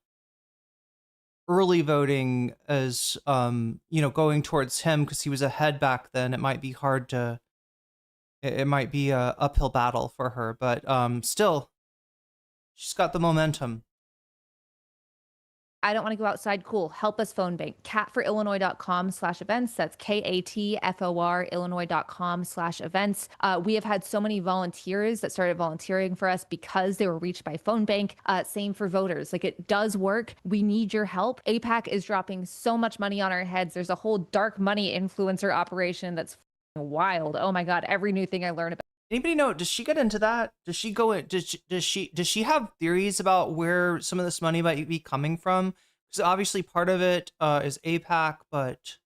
early voting is, going towards him because he was ahead back then. It might be hard to, it might be a uphill battle for her, but still, she's got the momentum. I don't want to go outside. Cool. Help us phone bank. catforillinois.com/events. That's KATFOR Illinois.com/events. We have had so many volunteers that started volunteering for us because they were reached by phone bank. Same for voters. It does work. We need your help. APAC is dropping so much money on our heads. There's a whole dark money influencer operation that's wild. Oh my God. Every new thing I learn about. Anybody know, does she get into that? Does she go in, does she have theories about where some of this money might be coming from? Because obviously part of it is APAC, but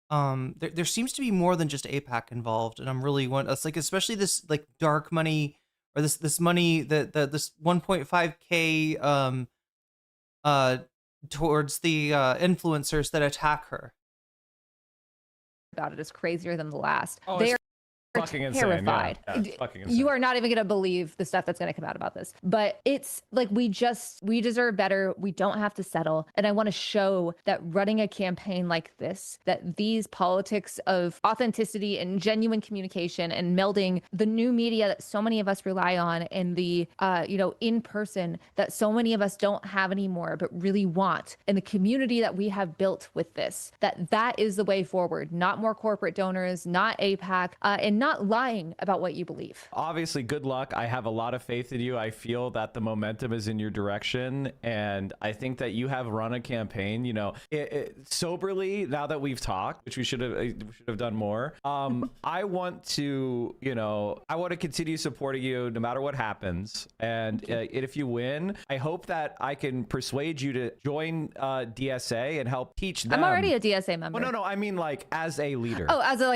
there seems to be more than just APAC involved, and I'm really especially this dark money, or this money that this 1.5K towards the influencers that attack her. About it is crazier than the last. Oh, they are fucking terrified. Insane. Yeah, fucking insane. You are not even going to believe the stuff that's going to come out about this. But it's we deserve better. We don't have to settle. And I want to show that running a campaign like this, that these politics of authenticity and genuine communication and melding the new media that so many of us rely on and the, in person that so many of us don't have anymore, but really want, and the community that we have built with this, that is the way forward. Not more corporate donors, not APAC, and not lying about what you believe. Obviously, good luck. I have a lot of faith in you. I feel that the momentum is in your direction, and I think that you have run a campaign, soberly, now that we've talked, which we should have done more. I want to continue supporting you no matter what happens. And if you win, I hope that I can persuade you to join DSA and help teach them. I'm already a DSA member. Well, no, I mean as a leader. Oh, as a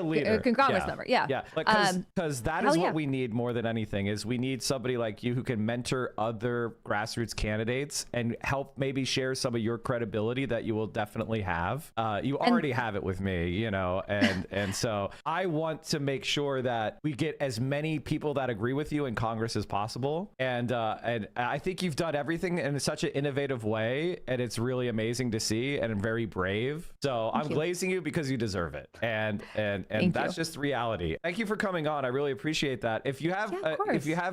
leader. Congress member. Yeah. Because that is what we need more than anything. Is we need somebody like you who can mentor other grassroots candidates and help maybe share some of your credibility that you will definitely have. You already have it with me, and so I want to make sure that we get as many people that agree with you in Congress as possible. And I think you've done everything in such an innovative way, and it's really amazing to see and very brave. So I'm glazing you because you deserve it. And that's just reality. Thank you for coming on. I really appreciate that. If you have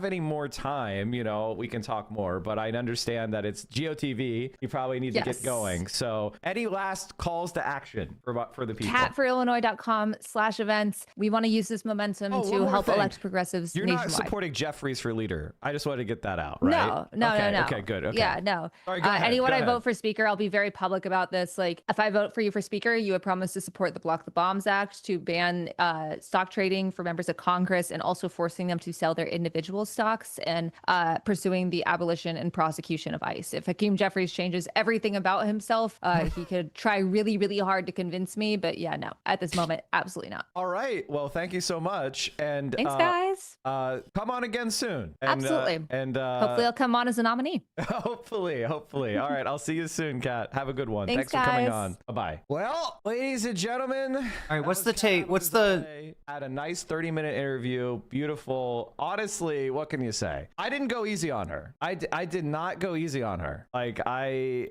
any more time, we can talk more, but I understand that it's GOTV. You probably need to get going. So any last calls to action for the people? catforillinois.com/events. We want to use this momentum to help elect progressives nationwide. You're not supporting Jeffries for leader. I just wanted to get that out, right? No. Okay, good. Okay. Yeah, no. Sorry, go ahead, anyone go I ahead. vote for speaker, I'll be very public about this. If I vote for you for speaker, you would promise to support the Block the Bombs Act to ban stock trading for members of Congress, and also forcing them to sell their individual stocks, and pursuing the abolition and prosecution of ICE. If Hakeem Jeffries changes everything about himself, he could try really, really hard to convince me. But yeah, no, at this moment, absolutely not. All right. Well, thank you so much. And thanks, guys. Come on again soon. And, absolutely. And hopefully I'll come on as a nominee. Hopefully. All right. I'll see you soon, Kat. Have a good one. Thanks for guys. coming on. Bye-bye. Well, ladies and gentlemen. All right. What's the take? What's the Had a nice 30-minute interview. Beautiful. Honestly, what can you say? I didn't go easy on her. I did not go easy on her. Like, I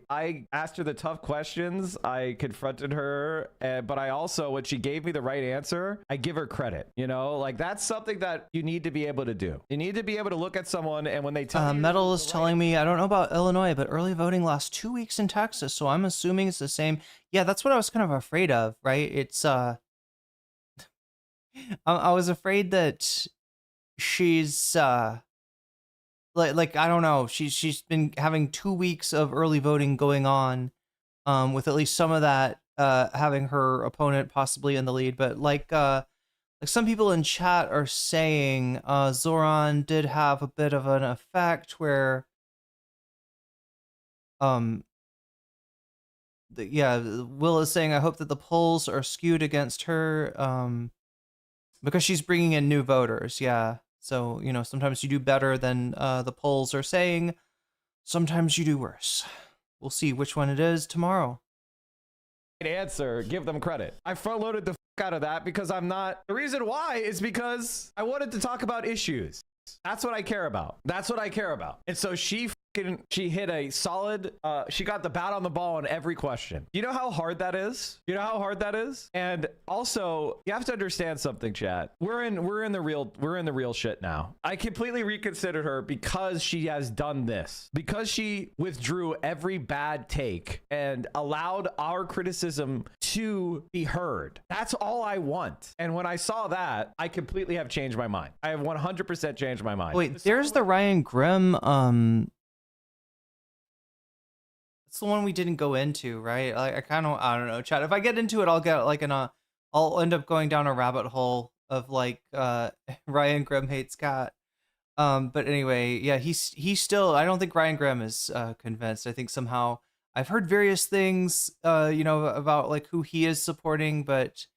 asked her the tough questions. I confronted her, but I also, when she gave me the right answer, I give her credit. You know, like, that's something that you need to be able to do. You need to be able to look at someone, and when they tell you... Metal is telling me, I don't know about Illinois, but early voting lasts 2 weeks in Texas, so I'm assuming it's the same. Yeah, that's what I was kind of afraid of, right? It's, I was afraid that she's like I don't know, she's been having 2 weeks of early voting going on, with at least some of that having her opponent possibly in the lead. But like some people in chat are saying, Zoran did have a bit of an effect where Will is saying, I hope that the polls are skewed against her. Because she's bringing in new voters, yeah. So, you know, sometimes you do better than the polls are saying. Sometimes you do worse. We'll see which one it is tomorrow. Answer, give them credit. I front-loaded the out of that because I'm not... The reason why is because I wanted to talk about issues. That's what I care about. That's what I care about. And so she hit a solid, she got the bat on the ball on every question. You know how hard that is? You know how hard that is? And also, you have to understand something, chat. We're in the real shit now. I completely reconsidered her because she has done this. Because she withdrew every bad take and allowed our criticism to be heard. That's all I want. And when I saw that, I completely have changed my mind. I have 100% changed my mind. Wait, there's the Ryan Grimm, it's the one we didn't go into, right? Like, I don't know, chat. If I get into it, I'll get like I'll end up going down a rabbit hole of like Ryan Grimm hates cat. But anyway, yeah, he's still, I don't think Ryan Grimm is convinced. I think somehow I've heard various things you know, about like who he is supporting, but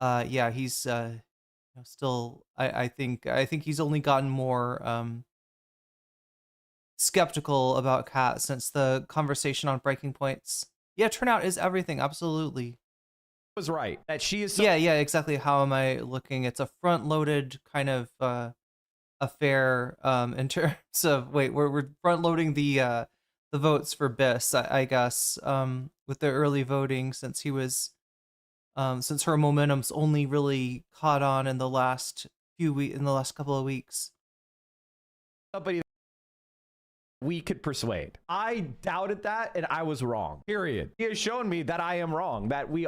yeah, he's still I think he's only gotten more skeptical about Kat since the conversation on Breaking Points. Yeah, turnout is everything. Absolutely. Was right that she is. Yeah, exactly. How am I looking? It's a front-loaded kind of affair in terms of we're front-loading the votes for Biss, I guess, with the early voting since he was since her momentum's only really caught on in the last couple of weeks. Somebody we could persuade. I doubted that and I was wrong. Period. He has shown me that I am wrong, that we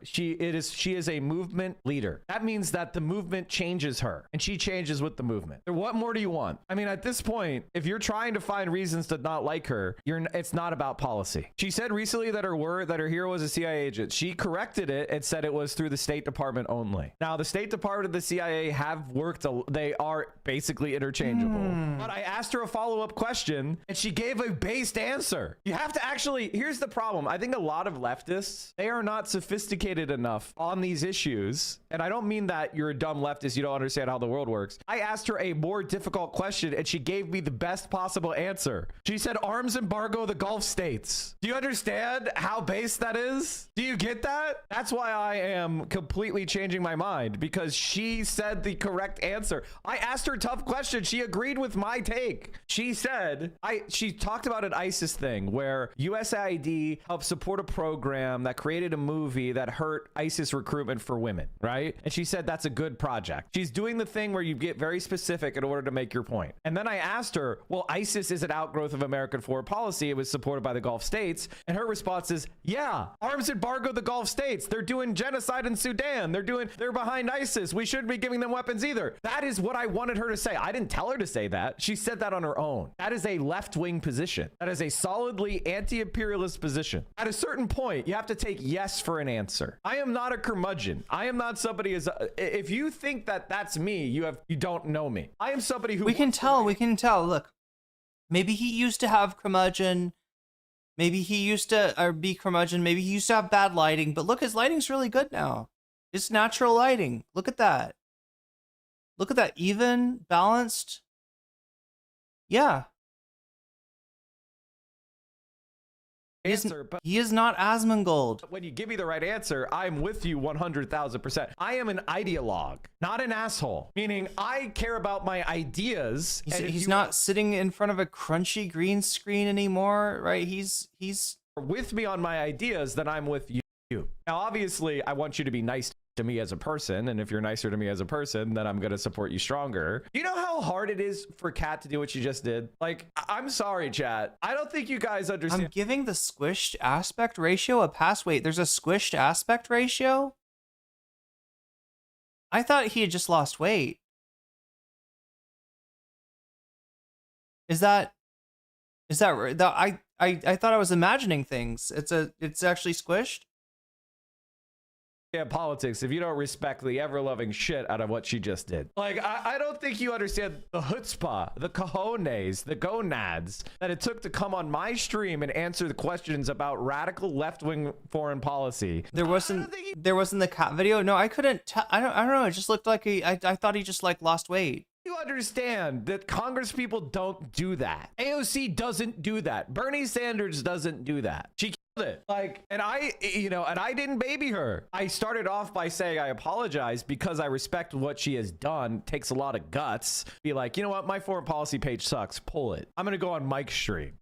she is a movement leader. That means that the movement changes her and she changes with the movement. What more do you want? I mean, at this point, if you're trying to find reasons to not like her, it's not about policy. She said recently that her hero was a CIA agent. She corrected it and said it was through the State Department only. Now, the State Department and the CIA have worked, they are basically interchangeable. But I asked her a follow-up question and she gave a based answer. You have to actually, here's the problem. I think a lot of leftists, they are not sophisticated enough on these issues. And I don't mean that you're a dumb leftist, you don't understand how the world works. I asked her a more difficult question and she gave me the best possible answer. She said arms embargo the Gulf states. Do you understand how base that is? Do you get that? That's why I am completely changing my mind, because she said the correct answer. I asked her tough questions. She agreed with my take. She said, she talked about an ISIS thing where USAID helped support a program that created a movie that hurt ISIS recruitment for women, right? And she said that's a good project. She's doing the thing where you get very specific in order to make your point. And then I asked her, well, ISIS is an outgrowth of American foreign policy. It was supported by the Gulf states. And her response is, yeah, arms embargo the Gulf states. They're doing genocide in Sudan. They're behind ISIS. We shouldn't be giving them weapons either. That is what I wanted her to say. I didn't tell her to say that. She said that on her own. That is a left-wing position. That is a solidly anti-imperialist position. At a certain point, you have to take yes for an answer. I am not a curmudgeon. I am not somebody if you think that that's me, you don't know me. I am somebody who we can tell. Look, maybe he used to have curmudgeon. Maybe he used to be curmudgeon. Maybe he used to have bad lighting. But look, his lighting's really good now. It's natural lighting. Look at that. Look at that. Even, balanced. Yeah. answer, but he is not Asmongold. when you give me the right answer, I'm with you 100,000%. I am an ideologue, not an asshole. Meaning, I care about my ideas. He's not sitting in front of a crunchy green screen anymore, right? He's with me on my ideas, then I'm with you. Now, obviously, I want you to be nice to me as a person, and if you're nicer to me as a person, then I'm going to support you stronger. You know how hard it is for Kat to do what she just did? Like, I'm sorry, chat. I don't think you guys understand. I'm giving the squished aspect ratio a pass. Wait, there's a squished aspect ratio? I thought he had just lost weight. Is that right? I thought I was imagining things. It's actually squished? Yeah, politics, if you don't respect the ever-loving shit out of what she just did. Like, I don't think you understand the chutzpah, the cojones, the gonads that it took to come on my stream and answer the questions about radical left-wing foreign policy. There wasn't the cat video? No, I couldn't tell. I don't know. It just looked like I thought he just like lost weight. You understand that Congress people don't do that. AOC doesn't do that. Bernie Sanders doesn't do that. She killed it. Like, and I didn't baby her. I started off by saying I apologize because I respect what she has done. It takes a lot of guts. Be like, you know what? My foreign policy page sucks. Pull it. I'm going to go on Mike's stream.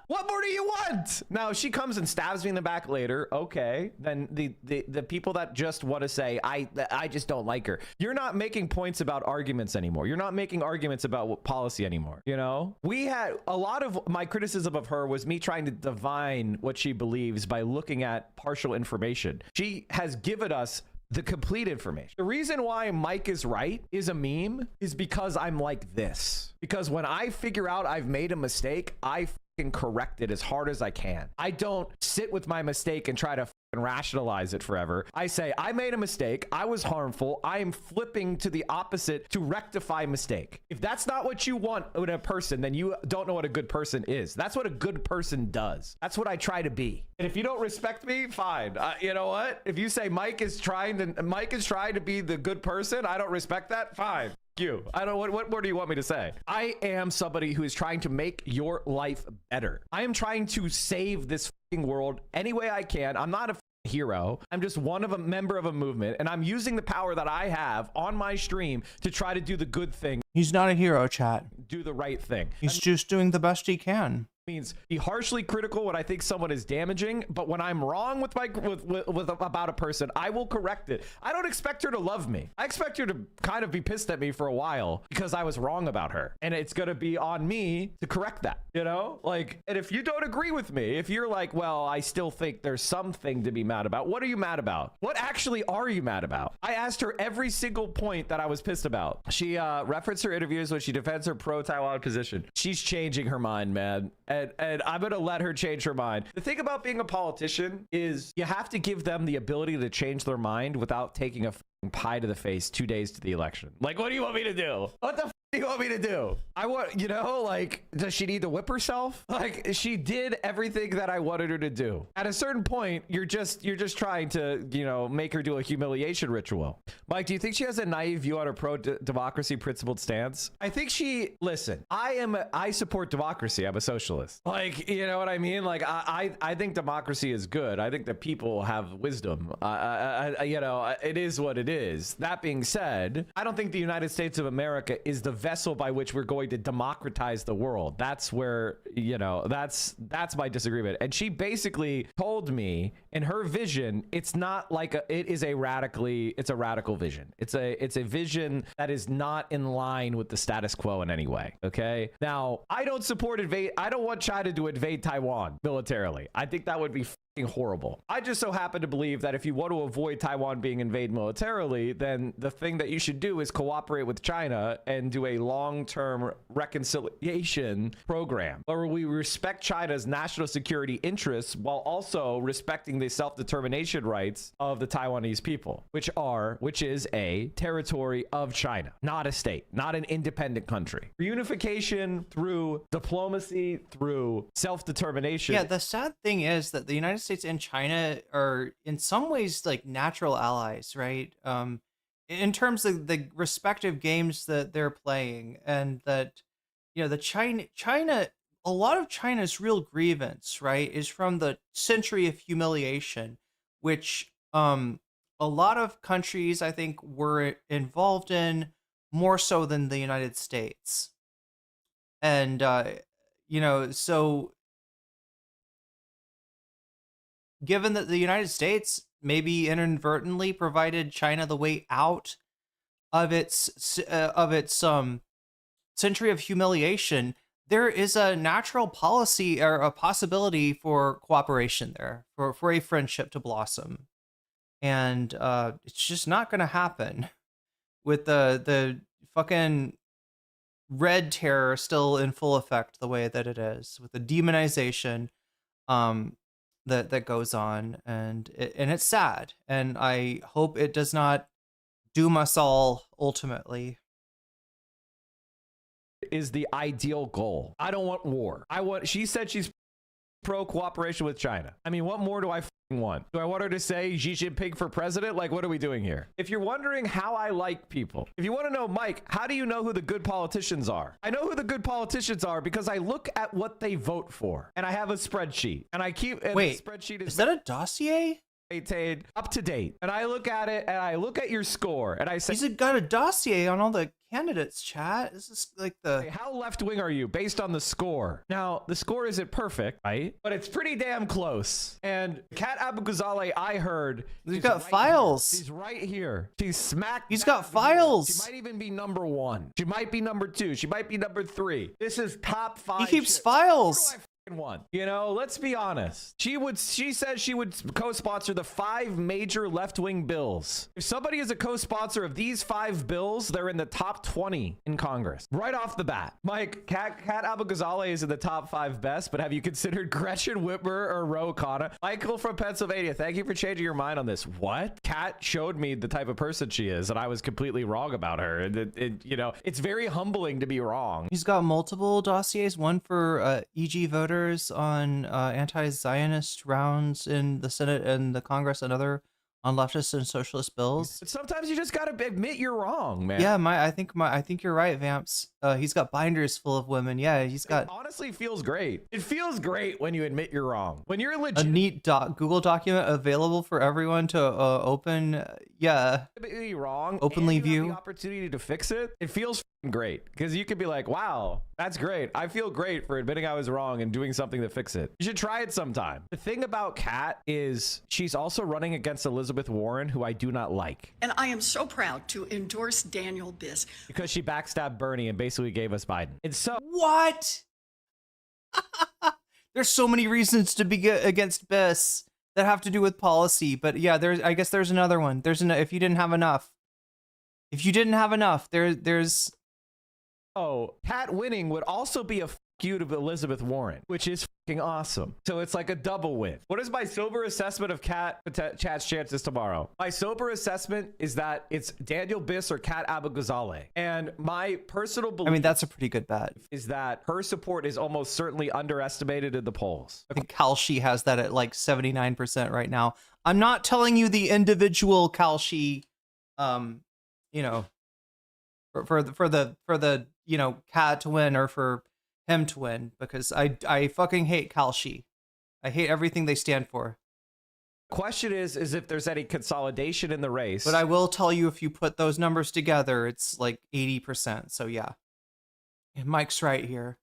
What more do you want? Now, if she comes and stabs me in the back later, okay, then the people that just want to say, I just don't like her. You're not making points about arguments anymore. You're not making arguments about what policy anymore. You know, we had a lot of my criticism of her was me trying to divine what she believes by looking at partial information. She has given us the complete information. The reason why Mike is right is a meme is because I'm like this. Because when I figure out I've made a mistake, I correct it as hard as I can. I don't sit with my mistake and try to rationalize it forever. I say, I made a mistake. I was harmful. I am flipping to the opposite to rectify mistake. If that's not what you want in a person, then you don't know what a good person is. That's what a good person does. That's what I try to be. And if you don't respect me, fine. You know what? If you say Mike is trying to be the good person, I don't respect that, fine. You. I don't what more do you want me to say? I am somebody who is trying to make your life better. I am trying to save this world any way I can. I'm not a hero. I'm just a member of a movement, and I'm using the power that I have on my stream to try to do the good thing. He's not a hero, chat. Do the right thing. He's just doing the best he can. Means be harshly critical when I think someone is damaging, but when I'm wrong with about a person, I will correct it. I don't expect her to love me. I expect her to kind of be pissed at me for a while because I was wrong about her, and it's gonna be on me to correct that, you know? Like, and if you don't agree with me, if you're like, well, I still think there's something to be mad about, what are you mad about? What actually are you mad about? I asked her every single point that I was pissed about. She referenced her interviews when she defends her pro-Taiwan position. She's changing her mind, man. And I'm going to let her change her mind. The thing about being a politician is you have to give them the ability to change their mind without taking a pie to the face 2 days to the election. Like, what do you want me to do? What the do you want me to do? I want, you know, like, does she need to whip herself? Like, she did everything that I wanted her to do. At a certain point, you're just trying to, you know, make her do a humiliation ritual. Mike, do you think she has a naive view on her pro-democracy principled stance? I think listen, I support democracy. I'm a socialist. Like, you know what I mean? Like, I think democracy is good. I think that people have wisdom. You know, it is what it is. That being said, I don't think the United States of America is the vessel by which we're going to democratize the world. That's where, you know, that's my disagreement. And she basically told me in her vision, it's not like it's a radical vision. It's a vision that is not in line with the status quo in any way. Okay. Now, I don't want China to invade Taiwan militarily. I think that would be horrible. I just so happen to believe that if you want to avoid Taiwan being invaded militarily, then the thing that you should do is cooperate with China and do a long-term reconciliation program where we respect China's national security interests while also respecting the self-determination rights of the Taiwanese people, which is a territory of China, not a state, not an independent country. Reunification through diplomacy, through self-determination. Yeah, the sad thing is that the United States and China are in some ways like natural allies, right? In terms of the respective games that they're playing, and that, you know, China a lot of China's real grievance, right, is from the century of humiliation, which a lot of countries, I think, were involved in more so than the United States. And, so given that the United States maybe inadvertently provided China the way out of its century of humiliation, there is a natural policy or a possibility for cooperation there, for a friendship to blossom. And it's just not going to happen with the fucking red terror still in full effect the way that it is, with the demonization that goes on, and it's sad, and I hope it does not doom us all ultimately. Is the ideal goal. I don't want war. She said she's pro cooperation with China. I mean, what more do I want? Do I want her to say Xi Jinping for president? Like, what are we doing here? If you're wondering how I like people, if you want to know, Mike, how do you know who the good politicians are? I know who the good politicians are because I look at what they vote for, and I have a spreadsheet, and I keep. And Wait, the spreadsheet is that a dossier? Maintained up to date, and I look at it, and I look at your score, and I say, he's got a dossier on all the candidates. Chat. This is like the. How left wing are you based on the score? Now the score isn't perfect, right? But it's pretty damn close. And Kat Abughazaleh, I heard, he's got files. She's right here. She's smack. He's got files. She might even be number 1. She might be number 2. She might be number 3. This is top 5. He keeps files. One. Let's be honest. She says she would co-sponsor the 5 major left-wing bills. If somebody is a co-sponsor of these 5 bills, they're in the top 20 in Congress. Right off the bat. Mike, Kat Abughazaleh is in the top 5 best, but have you considered Gretchen Whitmer or Ro Khanna? Michael from Pennsylvania, thank you for changing your mind on this. What? Kat showed me the type of person she is, and I was completely wrong about her. It's very humbling to be wrong. He's got multiple dossiers, one for EG voters on anti-Zionist rounds in the Senate and the Congress, another on leftist and socialist bills. But sometimes you just gotta admit you're wrong, man. Yeah, I think you're right, Vamps. He's got binders full of women. Yeah, he's got. It honestly feels great. It feels great when you admit you're wrong. When you're legit. A neat Google document available for everyone to open. Yeah. Be wrong. Openly and you view. Have the opportunity to fix it. It feels great because you could be like, wow, that's great. I feel great for admitting I was wrong and doing something to fix it. You should try it sometime. The thing about Kat is she's also running against Elizabeth Warren, who I do not like. And I am so proud to endorse Daniel Biss. Because she backstabbed Bernie and basically gave us Biden. And so what? There's so many reasons to be against Biss that have to do with policy, but yeah, I guess there's another one. If you didn't have enough. If you didn't have enough, there's. Oh, Kat winning would also be a you to Elizabeth Warren, which is fucking awesome. So it's like a double win. What is my sober assessment of Chat's chances tomorrow? My sober assessment is that it's Daniel Biss or Kat Abughazaleh. And my personal belief, I mean, that's a pretty good bet, is that her support is almost certainly underestimated in the polls. I think Kalshi has that at like 79% right now. I'm not telling you the individual Kalshi, for the Kat to win or for him to win, because I fucking hate Kalshi. I hate everything they stand for. Question is if there's any consolidation in the race. But I will tell you, if you put those numbers together, it's like 80%. So yeah. And Mike's right here.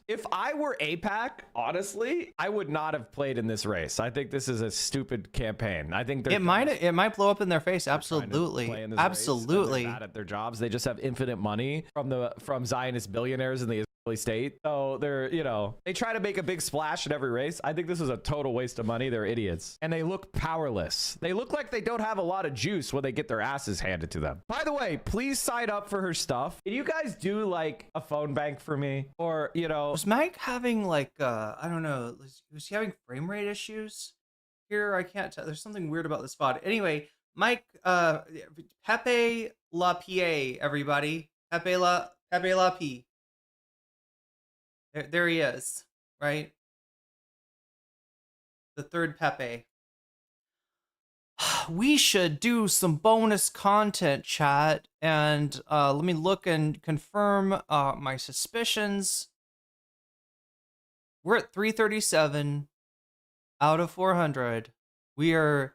If I were APAC, honestly, I would not have played in this race. I think this is a stupid campaign. I think it might blow up in their face. Absolutely, absolutely. They're bad at their jobs. They just have infinite money from Zionist billionaires in the Israeli state. So they try to make a big splash in every race. I think this is a total waste of money. They're idiots, and they look powerless. They look like they don't have a lot of juice when they get their asses handed to them. By the way, please sign up for her stuff. Can you guys do like a phone bank for me, or Was Mike having like I don't know, was he having frame rate issues here? I can't tell. There's something weird about this VOD. Anyway, Mike, Pepe La Pie, everybody. Pepe La Pie. There he is, right? The third Pepe. We should do some bonus content, chat, and let me look and confirm my suspicions. we're at 337 out of 400. We are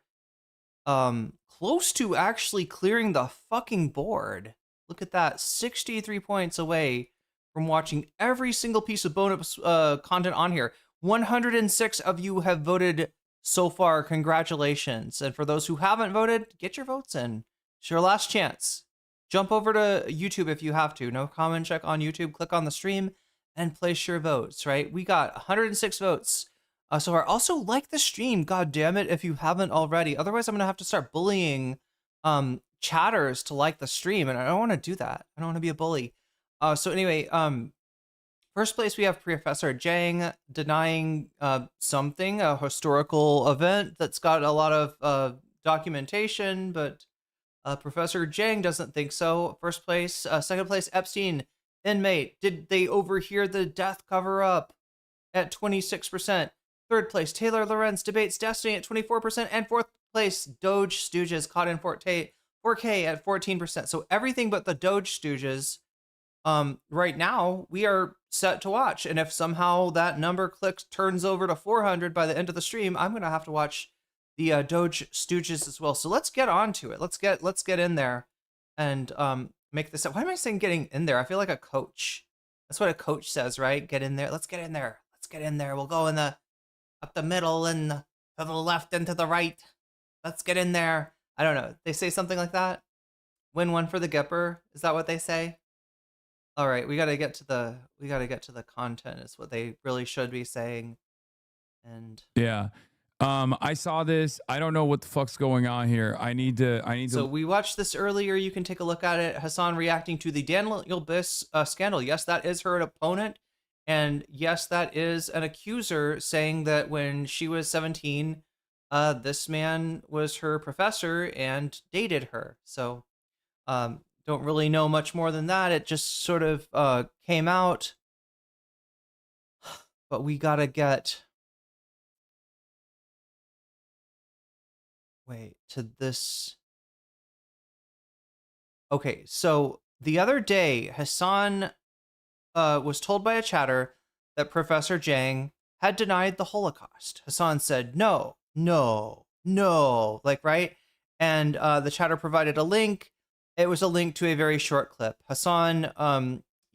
close to actually clearing the fucking board. Look at that, 63 points away from watching every single piece of bonus content on here. 106 of you have voted so far. Congratulations. And for those who haven't voted, get your votes in. It's your last chance. Jump over to YouTube if you have to. No comment check on YouTube. Click on the stream and place your votes, right? We got 106 votes. So far. Also, like the stream, god damn it, if you haven't already. Otherwise, I'm gonna have to start bullying chatters to like the stream, and I don't want to do that. I don't want to be a bully. So anyway, first place we have Professor Jang denying something, a historical event that's got a lot of documentation, but Professor Jang doesn't think so. First place. Second place, Epstein, inmate. Did they overhear the death cover-up at 26%? Third place, Taylor Lorenz debates Destiny at 24%. And fourth place, Doge Stooges caught in 4K at 14%. So everything but the Doge Stooges, right now, we are set to watch. And if somehow that number turns over to 400 by the end of the stream, I'm going to have to watch the Doge Stooges as well. So let's get on to it. Let's get in there and make this up. Why am I saying getting in there? I feel like a coach. That's what a coach says, right? Get in there. Let's get in there. Let's get in there. We'll go in up the middle and to the left and to the right. Let's get in there. I don't know. They say something like that. Win one for the Gipper. Is that what they say? All right, we gotta get to the content. Is what they really should be saying. And yeah, I saw this. I don't know what the fuck's going on here. I need to. So we watched this earlier. You can take a look at it. Hassan reacting to the Daniel Biss scandal. Yes, that is her opponent. And yes, that is an accuser saying that when she was 17, this man was her professor and dated her. So don't really know much more than that. It just sort of came out. But we gotta get to this. Okay, so the other day, Hassan was told by a chatter that Professor Jang had denied the Holocaust. Hassan said, no, like, right? And the chatter provided a link. It was a link to a very short clip. Hassan,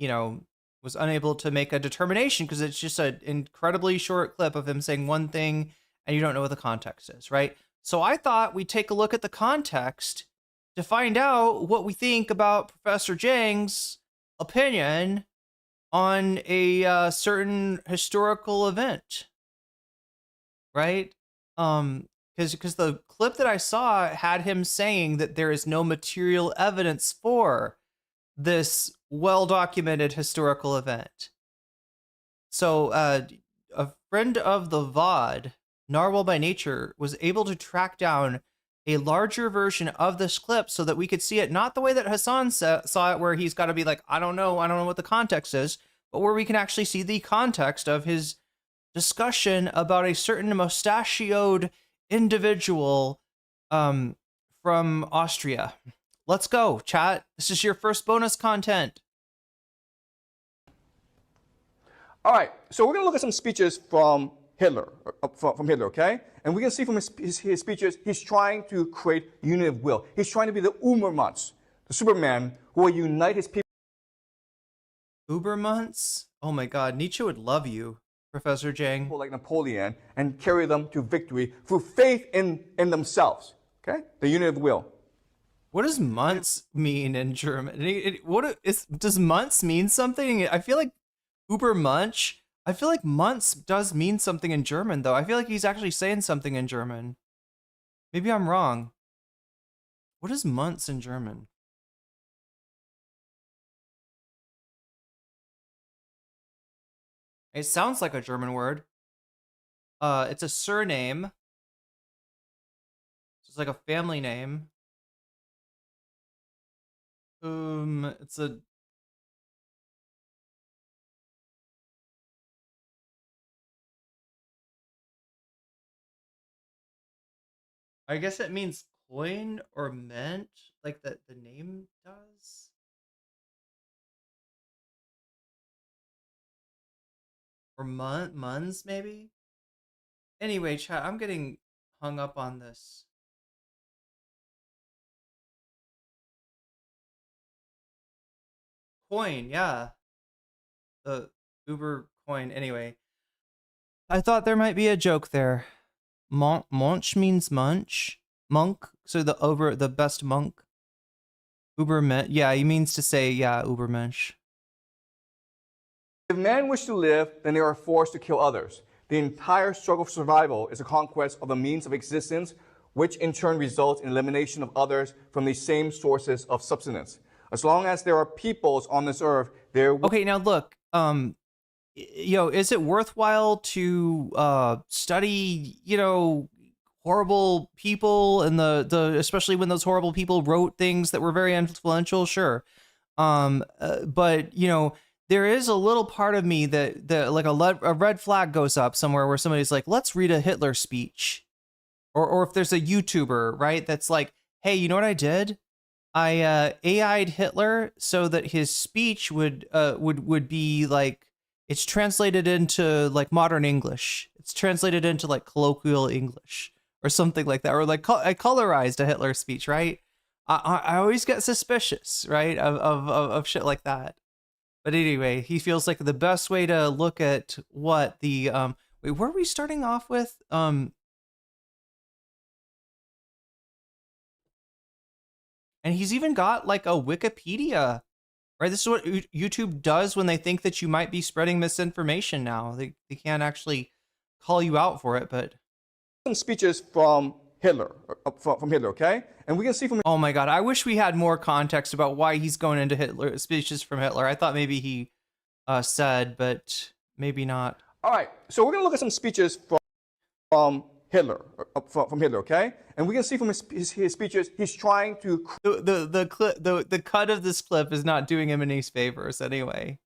was unable to make a determination because it's just an incredibly short clip of him saying one thing and you don't know what the context is, right? So I thought we'd take a look at the context to find out what we think about Professor Jang's opinion on a certain historical event, right? Because the clip that I saw had him saying that there is no material evidence for this well-documented historical event. So a friend of the VOD, Narwhal by Nature, was able to track down a larger version of this clip so that we could see it, not the way that Hassan saw it, where he's got to be like, I don't know what the context is, but where we can actually see the context of his discussion about a certain mustachioed individual from Austria. Let's go, chat. This is your first bonus content. All right, so we're going to look at some speeches from Hitler, okay? And we can see from his speeches, he's trying to create unity of will. He's trying to be the Ubermunts, the Superman who will unite his people. Ubermunts? Oh my God, Nietzsche would love you, Professor Jang. Like Napoleon, and carry them to victory through faith in themselves, okay? The unity of will. What does months mean in German? Does months mean something? I feel like Ubermunch. I feel like months does mean something in German, though. I feel like he's actually saying something in German. Maybe I'm wrong. What is months in German? It sounds like a German word. It's a surname. It's like a family name. It's a... I guess it means coin or mint, like the name does. Or Muns, maybe? Anyway, chat, I'm getting hung up on this. Coin, yeah. The Uber coin. Anyway, I thought there might be a joke there. Monch means munch. Monk, so the best monk. Ubermensch, yeah, he means to say, yeah, Ubermensch. If men wish to live, then they are forced to kill others. The entire struggle for survival is a conquest of the means of existence, which in turn results in elimination of others from the same sources of subsistence. As long as there are peoples on this earth, there will... Okay, now look, is it worthwhile to study, horrible people and the especially when those horrible people wrote things that were very influential? Sure. But there is a little part of me that like a red flag goes up somewhere where somebody's like, let's read a Hitler speech. Or if there's a YouTuber, right, that's like, hey, you know what I did? I AI'd Hitler so that his speech would be like, it's translated into like modern English. It's translated into like colloquial English or something like that. Or like I colorized a Hitler speech, right? I always get suspicious, right, of shit like that. But anyway, he feels like the best way to look at what the wait, where are we starting off with? And he's even got like a Wikipedia, right? This is what YouTube does when they think that you might be spreading misinformation now. They can't actually call you out for it, but some speeches from Hitler, okay? And we can see from... Oh my God, I wish we had more context about why he's going into Hitler speeches from Hitler. I thought maybe he said, but maybe not. All right, so we're going to look at some speeches from Hitler, okay? And we can see from his speeches, he's trying to... The cut of this clip is not doing him any favors anyway.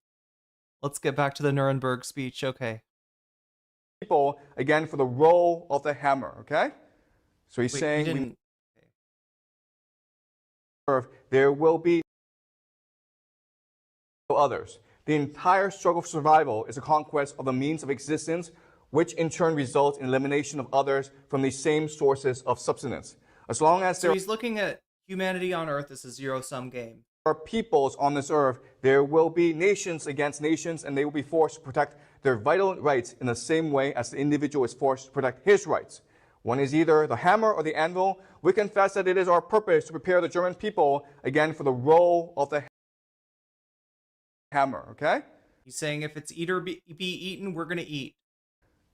Let's get back to the Nuremberg speech, okay. People, again, for the role of the hammer, okay? So he's saying... There will be others. The entire struggle for survival is a conquest of the means of existence, which in turn results in elimination of others from the same sources of subsistence. As long as there... So he's looking at humanity on Earth as a zero-sum game. There are peoples on this earth, there will be nations against nations, and they will be forced to protect their vital rights in the same way as the individual is forced to protect his rights. One is either the hammer or the anvil. We confess that it is our purpose to prepare the German people, again, for the role of the hammer, okay? He's saying if it's eat or be eaten, we're going to eat.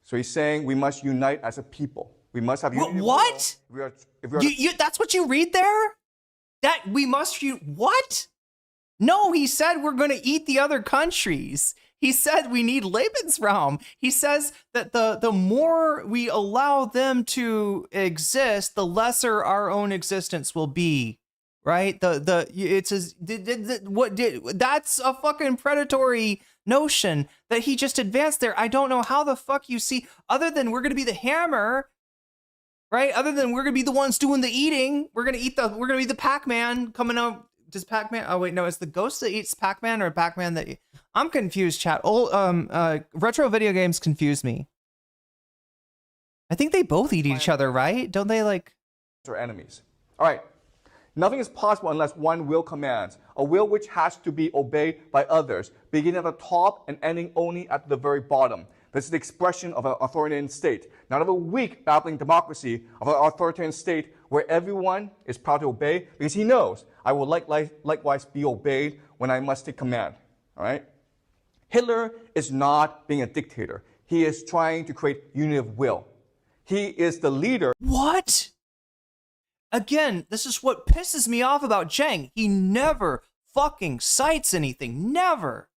So he's saying we must unite as a people. We must have unity. What? That's what you read there? That we must... What? No, he said we're going to eat the other countries. He said we need Lebensraum. He says that the more we allow them to exist, the lesser our own existence will be, right? That's a fucking predatory notion that he just advanced there. I don't know how the fuck you see, other than we're gonna be the hammer, right? Other than we're gonna be the ones doing the eating. We're gonna be the Pac-Man coming out. Does Pac-Man? Oh wait, no, it's the ghost that eats Pac-Man or Pac-Man that... I'm confused, chat. Retro video games confuse me. I think they both eat each other, right? Don't they like... ...are enemies. All right. Nothing is possible unless one will commands, a will which has to be obeyed by others, beginning at the top and ending only at the very bottom. This is the expression of an authoritarian state, not of a weak, babbling democracy, of an authoritarian state where everyone is proud to obey because he knows I will likewise be obeyed when I must take command. All right? Hitler is not being a dictator. He is trying to create unity of will. He is the leader. What? Again, this is what pisses me off about Zhang. He never fucking cites anything. Never.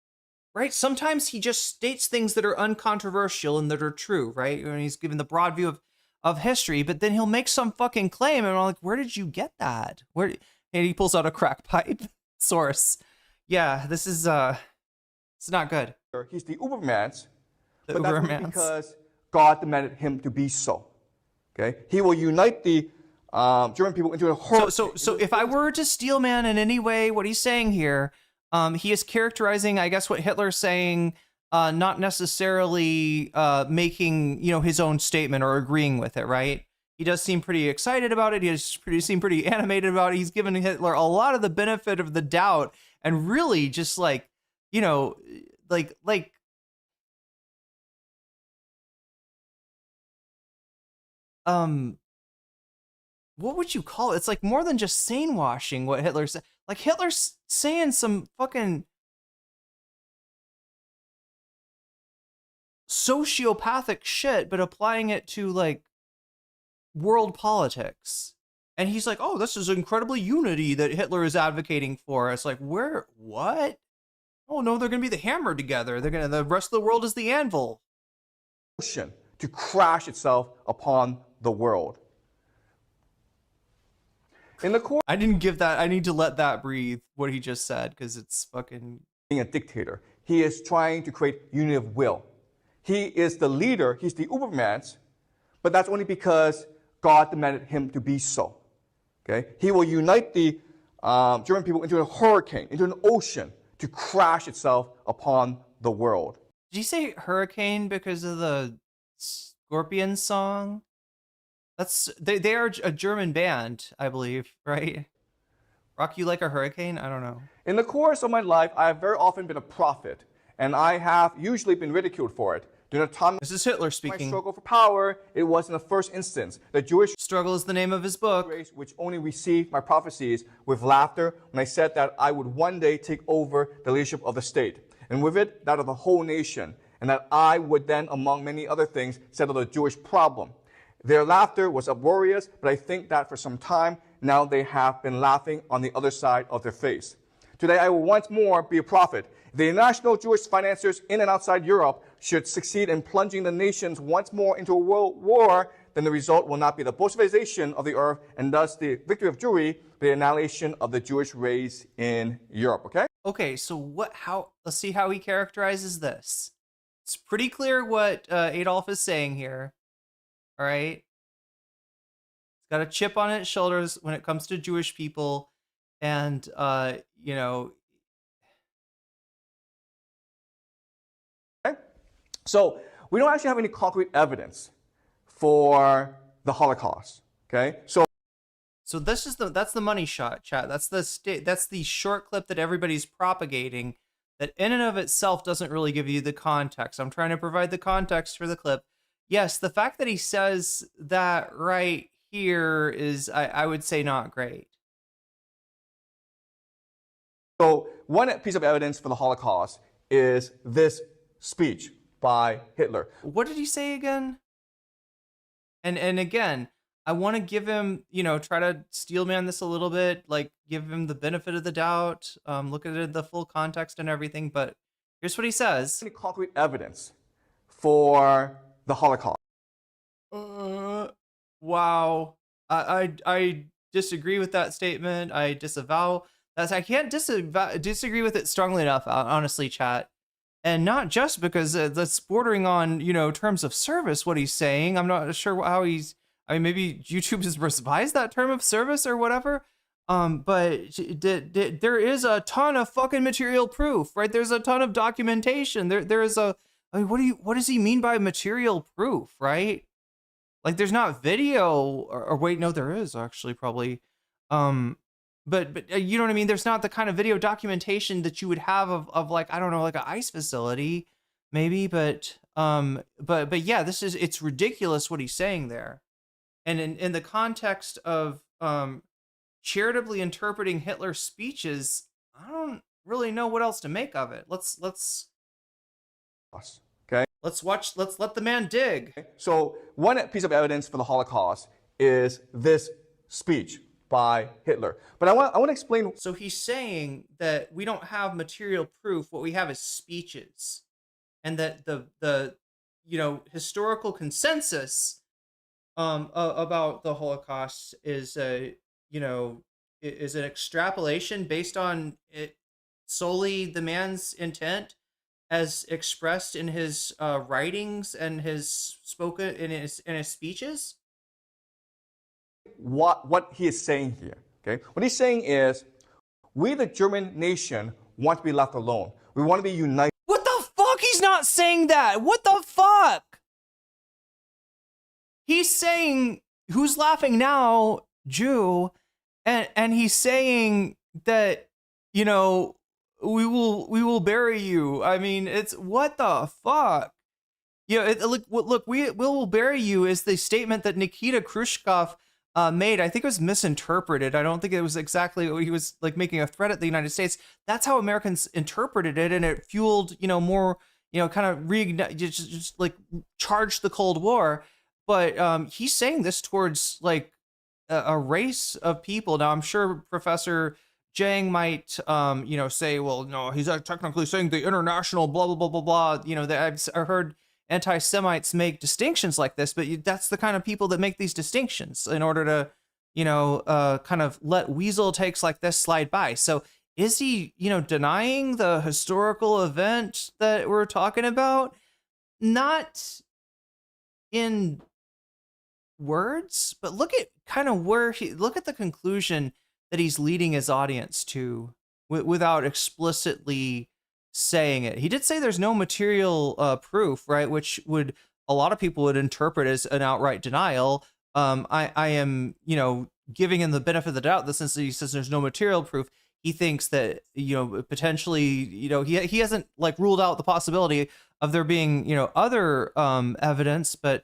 Right? Sometimes he just states things that are uncontroversial and that are true, right? When he's given the broad view of history, but then he'll make some fucking claim and I'm like, where did you get that? And he pulls out a crack pipe source. Yeah, this is it's not good. He's the Ubermans, but that's because God demanded him to be so. Okay? He will unite the German people into a whole... So if I were to steelman in any way what he's saying here, he is characterizing, I guess, what Hitler's saying not necessarily making, you know, his own statement or agreeing with it, right? He does seem pretty excited about it. He does seem pretty animated about it. He's given Hitler a lot of the benefit of the doubt, and really just like, you know, like what would you call it? It's like more than just sane washing what Hitler said. Like Hitler's saying some fucking sociopathic shit, but applying it to like world politics. And he's like, oh, this is incredibly unity that Hitler is advocating for. It's like, where, what? Oh no, they're gonna be the hammer together. The rest of the world is the anvil. To crash itself upon the world. In the course, I didn't give that. I need to let that breathe. What he just said, because it's fucking. Being a dictator, he is trying to create unity of will. He is the leader. He's the Uberman, but that's only because God demanded him to be so. Okay, he will unite the German people into a hurricane, into an ocean, to crash itself upon the world. Did you say hurricane because of the Scorpion song? That's they are a German band, I believe, right? Rock You Like a Hurricane? I don't know. In the course of my life, I have very often been a prophet, and I have usually been ridiculed for it. During the time this is Hitler speaking. My struggle for power, it was in the first instance. The Jewish struggle is the name of his book, race, which only received my prophecies with laughter when I said that I would one day take over the leadership of the state, and with it, that of the whole nation, and that I would then, among many other things, settle the Jewish problem. Their laughter was uproarious, but I think that for some time now they have been laughing on the other side of their face. Today I will once more be a prophet. If the national Jewish financiers in and outside Europe should succeed in plunging the nations once more into a world war, then the result will not be the Bolshevization of the earth and thus the victory of Jewry, but the annihilation of the Jewish race in Europe, okay? Okay, so let's see how he characterizes this. It's pretty clear what Adolf is saying here. All right. It's got a chip on its shoulders when it comes to Jewish people. And, you know. Okay. So we don't actually have any concrete evidence for the Holocaust. Okay. So that's the money shot, chat. That's the short clip that everybody's propagating that in and of itself doesn't really give you the context. I'm trying to provide the context for the clip. Yes, the fact that he says that right here is, I would say, not great. So one piece of evidence for the Holocaust is this speech by Hitler. What did he say again? And again, I want to give him, you know, try to steelman this a little bit, like give him the benefit of the doubt, look at it, the full context and everything. But here's what he says. Any concrete evidence for the Holocaust? Wow. I disagree with that statement. I disavow. I can't disagree with it strongly enough, honestly, chat. And not just because that's bordering on, you know, terms of service, what he's saying. I'm not sure how he's, I mean, maybe YouTube has revised that term of service or whatever. But there is a ton of fucking material proof, right? There's a ton of documentation. There is a, I mean, what does he mean by material proof, right? Like there's not video or wait, no, there is actually probably. But you know what I mean? There's not the kind of video documentation that you would have of like, I don't know, like an ice facility maybe, but yeah, it's ridiculous what he's saying there. And in the context of charitably interpreting Hitler's speeches, I don't really know what else to make of it. Let's okay. Let's let the man dig. Okay. So one piece of evidence for the Holocaust is this speech by Hitler. But I want to explain. So he's saying that we don't have material proof. What we have is speeches, and that the you know, historical consensus about the Holocaust is you know, is an extrapolation based on it solely the man's intent as expressed in his writings and his spoken in his speeches. What he is saying here, okay? What he's saying is, we the German nation want to be left alone. We want to be united. What the fuck? He's not not saying that. What the fuck? He's saying, who's laughing now, Jew, and he's saying that, you know, we will bury you. I mean, it's what the fuck? You know, look, we will bury you is the statement that Nikita Khrushchev made. I think it was misinterpreted. I don't think it was exactly, he was like making a threat at the United States. That's how Americans interpreted it, and it fueled, you know, more, you know, kind of reignite, just like charged the Cold War. But he's saying this towards like a race of people. Now, I'm sure Professor Zhang might, you know, say, well, no, he's technically saying the international blah, blah, blah, blah, blah. You know, that I've heard anti-Semites make distinctions like this, but that's the kind of people that make these distinctions in order to, you know, kind of let weasel takes like this slide by. So is he, you know, denying the historical event that we're talking about? Not in words, but look at kind of where look at the conclusion that he's leading his audience to without explicitly saying it. He did say there's no material proof, right? Which would, a lot of people would interpret as an outright denial. I am, you know, giving him the benefit of the doubt, since he says there's no material proof. He thinks that, you know, potentially, you know, he hasn't like ruled out the possibility of there being, you know, other evidence, but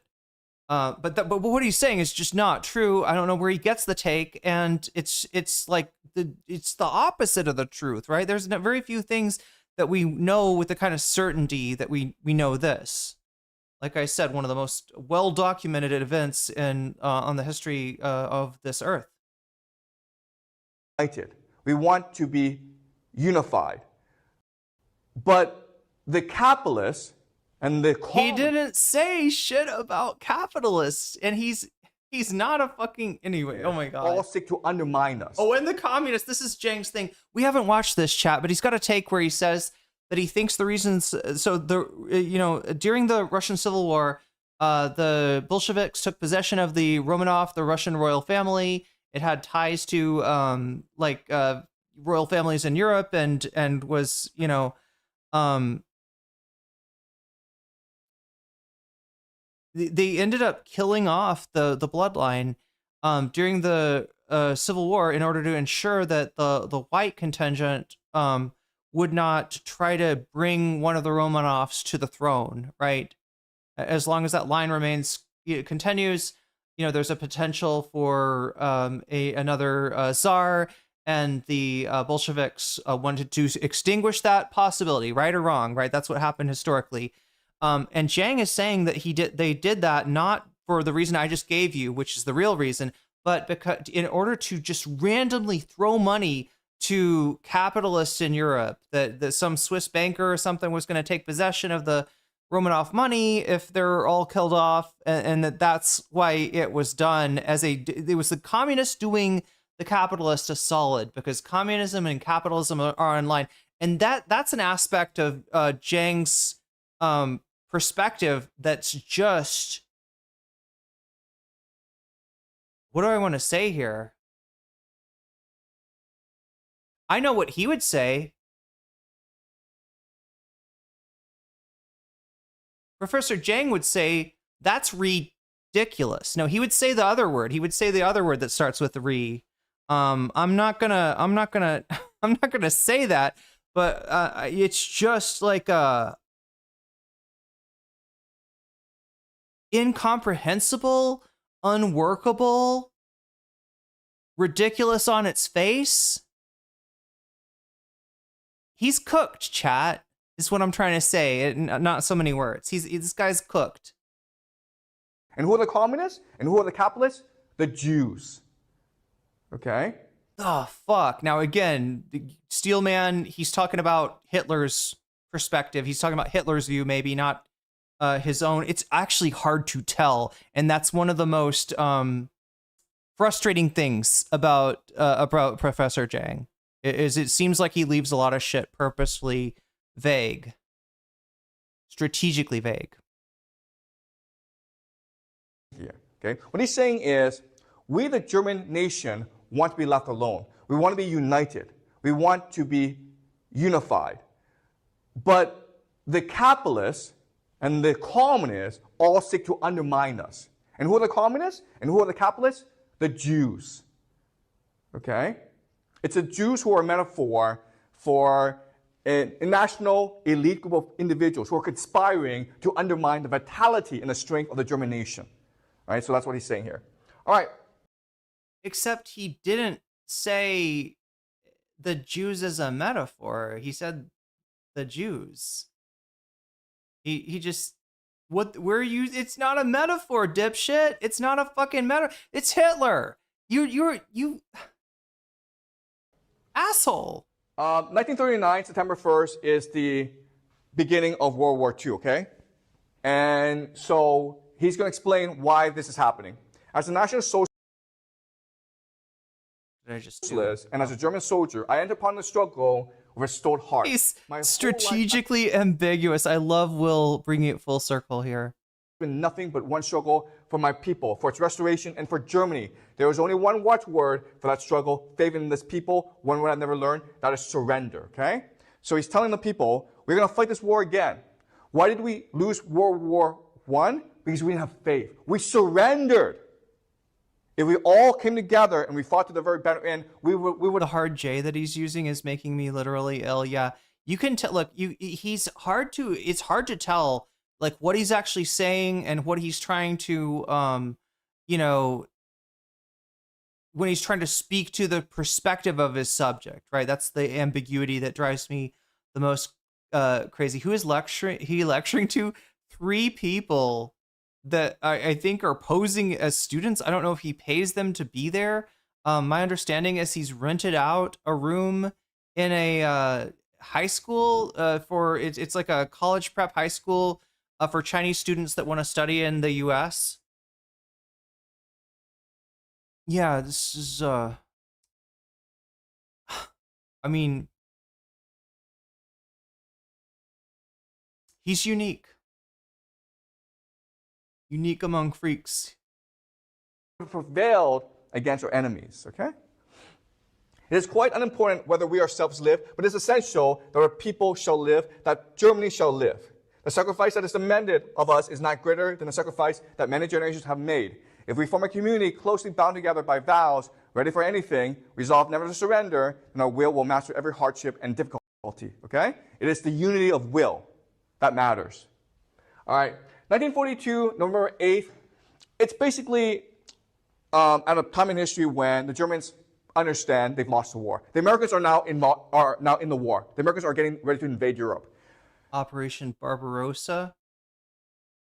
what he's saying is just not true. I don't know where he gets the take, and it's like it's the opposite of the truth, right? There's very few things that we know with the kind of certainty that we know this. Like I said, one of the most well-documented events in on the history of this earth. We want to be unified, but the capitalists and the he didn't say shit about capitalists, and he's not a fucking anyway. Oh my god! All seek to undermine us. Oh, and the communists. This is Zhang's thing. We haven't watched this chat, but he's got a take where he says that he thinks the reasons. So the you know, during the Russian Civil War, the Bolsheviks took possession of the Romanov, the Russian royal family. It had ties to royal families in Europe, and was, you know, they ended up killing off the bloodline during the Civil War in order to ensure that the white contingent would not try to bring one of the Romanovs to the throne, right? As long as that line continues, you know, there's a potential for another czar, and the Bolsheviks wanted to extinguish that possibility, right or wrong, right? That's what happened historically. And Zhang is saying that they did that not for the reason I just gave you, which is the real reason, but because in order to just randomly throw money to capitalists in Europe, that some Swiss banker or something was going to take possession of the Romanov money if they're all killed off, and that's why it was done it was the communists doing the capitalists a solid, because communism and capitalism are in line, and that's an aspect of Zhang's perspective that's just, what do I want to say here? I know what he would say. Professor Zhang would say that's ridiculous. No, he would say the other word. He would say the other word that starts with re. I'm not gonna say that, but it's just like incomprehensible, unworkable, ridiculous on its face. He's cooked, chat, is what I'm trying to say. Not so many words. This guy's cooked. And who are the communists? And who are the capitalists? The Jews. Okay? Oh, fuck. Now, again, Steelman, he's talking about Hitler's perspective. He's talking about Hitler's view, maybe not his own. It's actually hard to tell. And that's one of the most frustrating things about Professor Zhang. It seems like he leaves a lot of shit purposefully vague. Strategically vague. Yeah. Okay? What he's saying is, we, the German nation, want to be left alone. We want to be united. We want to be unified. But the capitalists and the communists all seek to undermine us. And who are the communists? And who are the capitalists? The Jews. Okay? It's the Jews who are a metaphor for a national elite group of individuals who are conspiring to undermine the vitality and the strength of the German nation. All right, so that's what he's saying here. All right. Except he didn't say the Jews as a metaphor. He said the Jews. He just it's not a metaphor, dipshit. It's not a fucking metaphor. It's Hitler. You asshole. 1939, September 1st, is the beginning of World War II, okay? And so he's going to explain why this is happening. As a National Socialist and as a German soldier, I entered upon the struggle with a stone heart. He's strategically ambiguous. I love Will bringing it full circle here. Been nothing but one struggle for my people, for its restoration, and for Germany. There was only one watchword for that struggle, favoring this people, one word I've never learned, that is surrender, okay? So he's telling the people, we're going to fight this war again. Why did we lose World War I? Because we didn't have faith. We surrendered. If we all came together and we fought to the very better end, we would. The hard J that he's using is making me literally ill. Yeah, you can tell. Look, it's hard to tell like what he's actually saying and what he's trying to, when he's trying to speak to the perspective of his subject, right? That's the ambiguity that drives me the most crazy. Who is lecturing? He lecturing to 3 people that I think are posing as students. I don't know if he pays them to be there. My understanding is he's rented out a room in a high school for it's like a college prep high school for Chinese students that want to study in the U.S. Yeah, this is I mean, he's unique. Unique among freaks. Prevailed against our enemies, okay? It is quite unimportant whether we ourselves live, but it is essential that our people shall live, that Germany shall live. The sacrifice that is demanded of us is not greater than the sacrifice that many generations have made. If we form a community closely bound together by vows, ready for anything, resolved never to surrender, then our will master every hardship and difficulty, okay? It is the unity of will that matters. All right, 1942, November 8th, it's basically at a time in history when the Germans understand they've lost the war. The Americans are now in the war. The Americans are getting ready to invade Europe. Operation Barbarossa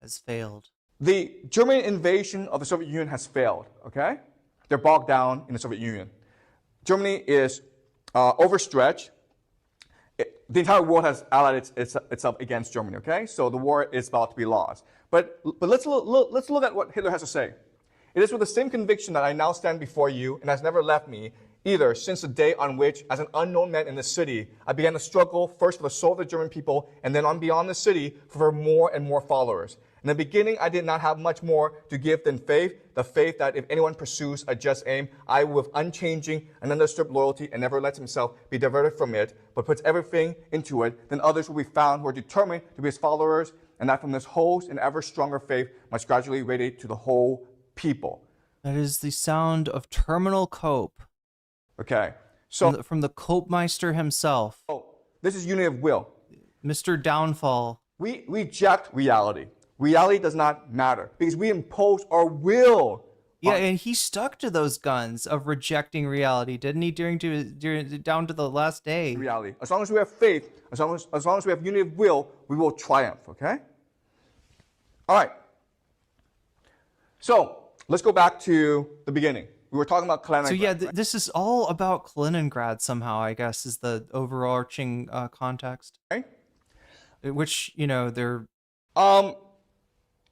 has failed. The German invasion of the Soviet Union has failed, okay? They're bogged down in the Soviet Union. Germany is overstretched. The entire world has allied itself against Germany, okay? So the war is about to be lost. But let's look at what Hitler has to say. It is with the same conviction that I now stand before you and has never left me, either since the day on which, as an unknown man in the city, I began to struggle first for the soul of the German people and then on beyond the city for more and more followers. In the beginning, I did not have much more to give than faith, the faith that if anyone pursues a just aim, I will with unchanging and undisturbed loyalty and never lets himself be diverted from it, but puts everything into it, then others will be found who are determined to be his followers, and that from this whole and ever stronger faith must gradually radiate to the whole people. That is the sound of terminal cope. Okay, so from the Copemeister himself. Oh, this is unity of will. Mr. Downfall. We reject reality. Reality does not matter because we impose our will. Yeah, and he stuck to those guns of rejecting reality, didn't he? During down to the last day. Reality. As long as we have faith, as long as we have unity of will, we will triumph. Okay. All right. So let's go back to the beginning. We were talking about Kaliningrad. So yeah, this is all about Kaliningrad somehow, I guess, is the overarching context. Okay. Which, they're...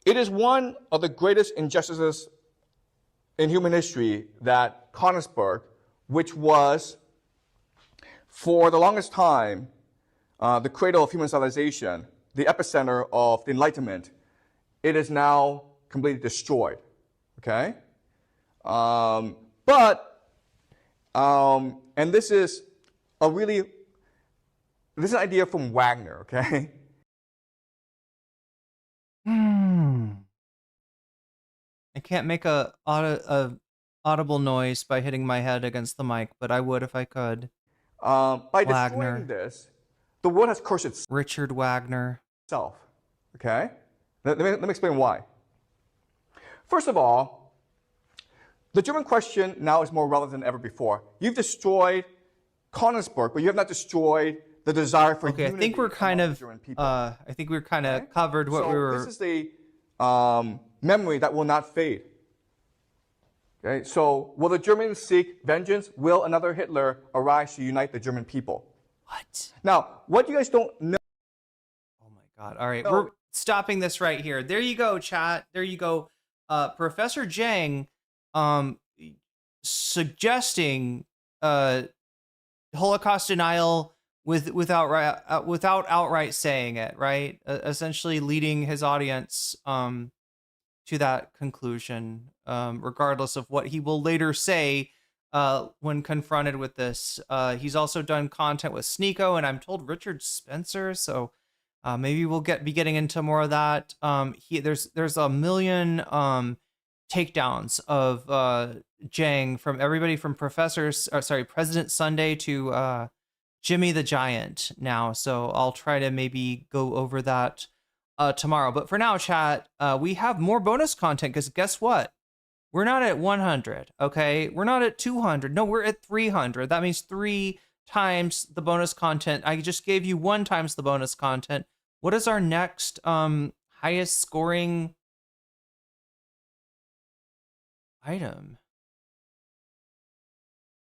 It is one of the greatest injustices in human history that Königsberg, which was, for the longest time, the cradle of human civilization, the epicenter of the Enlightenment, it is now completely destroyed. Okay? And this is an idea from Wagner, okay? I can't make a audible noise by hitting my head against the mic, but I would if I could. By Wagner. destroying this, the world has cursed itself. Richard Wagner. Okay? Let me explain why. First of all, the German question now is more relevant than ever before. You've destroyed Konigsberg, but you have not destroyed the desire for unity. I think we're kind of covered what we were. This is the memory that will not fade. Okay, so will the Germans seek vengeance? Will another Hitler arise to unite the German people? What? Now, what you guys don't know. Oh my God! All right, we're stopping this right here. There you go, chat. There you go. Professor Zhang, suggesting Holocaust denial without outright saying it, right? Essentially leading his audience to that conclusion, regardless of what he will later say when confronted with this. He's also done content with Sneeko, and I'm told Richard Spencer, so maybe we'll be getting into more of that. There's a million takedowns of Zhang from everybody from President Sunday to Jimmy the Giant now, so I'll try to maybe go over that tomorrow. But for now, chat, we have more bonus content, because guess what? We're not at 100, okay? We're not at 200. No, we're at 300. That means 3 times the bonus content. I just gave you 1 times the bonus content. What is our next highest scoring item?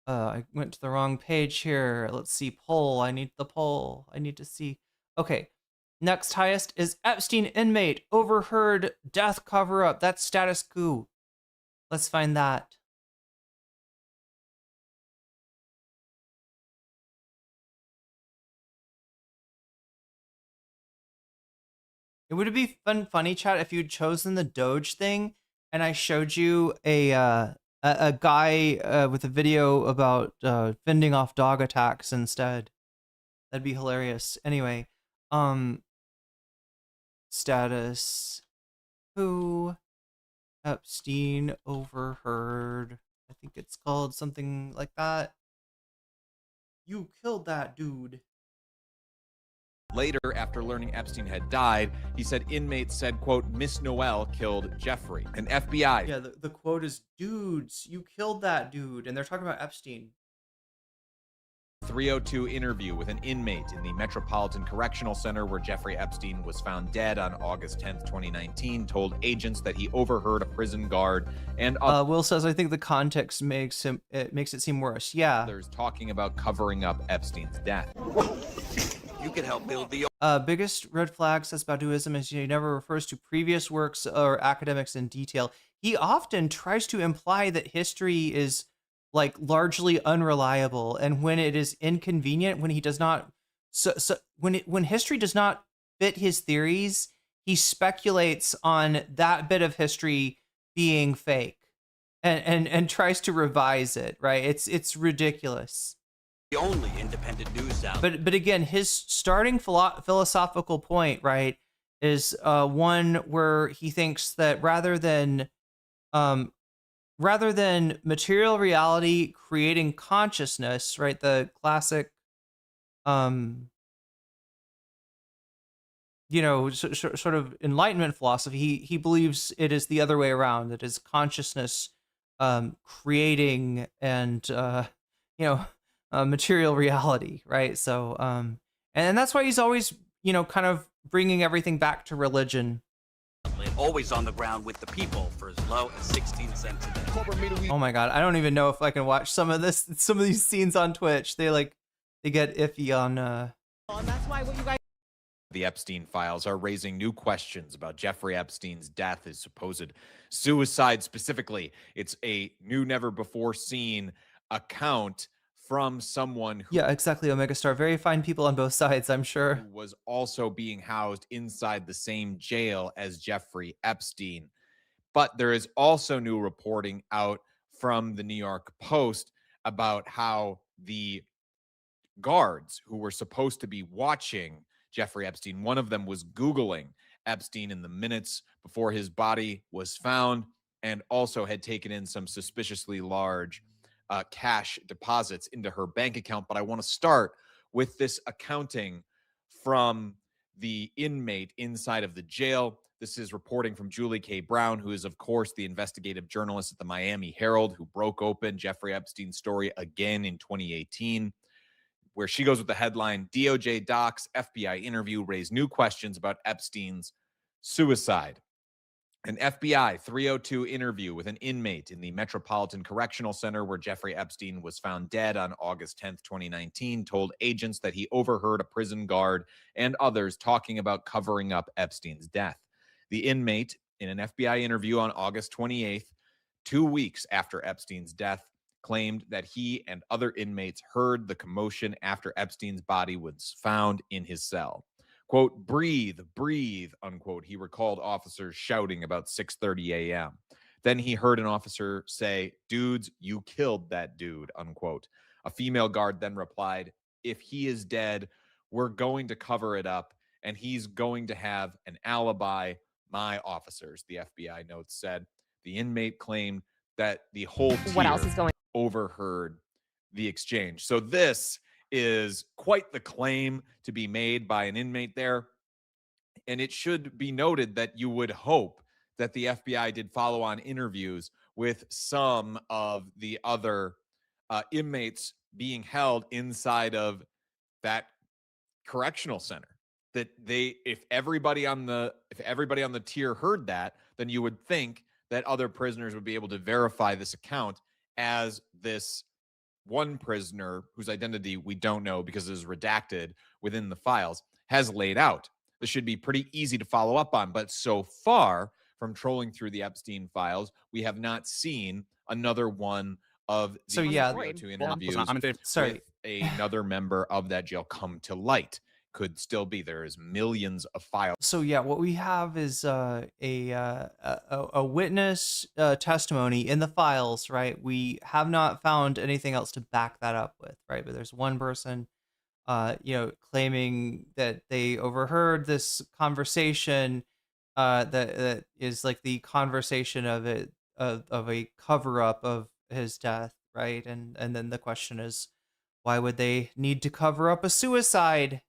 I went to the wrong page here. Let's see, poll. I need the poll. I need to see. Okay. Next highest is Epstein inmate overheard death cover-up. That's status quo. Let's find that. It would be funny, chat, if you'd chosen the Doge thing and I showed you a guy with a video about fending off dog attacks instead. That'd be hilarious. Anyway, status who Epstein overheard. I think it's called something like that. You killed that dude. Later, after learning Epstein had died, he said inmates said, quote, Miss Noel killed Jeffrey. An FBI. Yeah, the quote is, dudes, you killed that dude. And they're talking about Epstein. 302 interview with an inmate in the Metropolitan Correctional Center where Jeffrey Epstein was found dead on August 10th, 2019, told agents that he overheard a prison guard and Will says, I think the context makes it seem worse. Yeah. others talking about covering up Epstein's death. You can help build the biggest red flag, says Baduism, is he never refers to previous works or academics in detail. He often tries to imply that history is like largely unreliable, and when it is inconvenient, when he does not, when history does not fit his theories, he speculates on that bit of history being fake, and tries to revise it. Right? It's ridiculous. The only independent news out. But again, his starting philosophical point, right, is one where he thinks that rather than material reality creating consciousness, right, the classic, sort of Enlightenment philosophy, he believes it is the other way around. It is consciousness creating and material reality, right? So and that's why he's always kind of bringing everything back to religion. Always on the ground with the people for as low as 16 cents a day. Oh my God, I don't even know if I can watch some of these scenes on Twitch. They get iffy on That's why what you guys. The Epstein files are raising new questions about Jeffrey Epstein's death, his supposed suicide specifically. It's a new, never before seen account from someone who exactly, Omega Star. Very fine people on both sides, I'm sure. Was also being housed inside the same jail as Jeffrey Epstein. But there is also new reporting out from the New York Post about how the guards who were supposed to be watching Jeffrey Epstein, one of them was Googling Epstein in the minutes before his body was found, and also had taken in some suspiciously large cash deposits into her bank account. But I want to start with this accounting from the inmate inside of the jail. This is reporting from Julie K. Brown, who is, of course, the investigative journalist at the Miami Herald, who broke open Jeffrey Epstein's story again in 2018, where she goes with the headline, DOJ docs FBI interview raise new questions about Epstein's suicide. An FBI 302 interview with an inmate in the Metropolitan Correctional Center where Jeffrey Epstein was found dead on August 10th, 2019, told agents that he overheard a prison guard and others talking about covering up Epstein's death. The inmate, in an FBI interview on August 28th, 2 weeks after Epstein's death, claimed that he and other inmates heard the commotion after Epstein's body was found in his cell. Quote, breathe, breathe, unquote. He recalled officers shouting about 6:30 a.m. Then he heard an officer say, dudes, you killed that dude, unquote. A female guard then replied, if he is dead, we're going to cover it up, and he's going to have an alibi. My officers, the FBI notes said. The inmate claimed that the whole tier overheard the exchange. So this is quite the claim to be made by an inmate there. And it should be noted that you would hope that the FBI did follow-on interviews with some of the other inmates being held inside of that correctional center. That if everybody on the tier heard that, then you would think that other prisoners would be able to verify this account, as this one prisoner whose identity we don't know because it is redacted within the files has laid out. This should be pretty easy to follow up on, but so far from trolling through the Epstein files, we have not seen another one of the 302 interviews with another member of that jail come to light. Could still be. There is millions of files. So yeah, what we have is a witness testimony in the files, right? We have not found anything else to back that up with, right? But there's one person, claiming that they overheard this conversation, that is like the conversation of a cover up of his death, right? And then the question is, why would they need to cover up a suicide?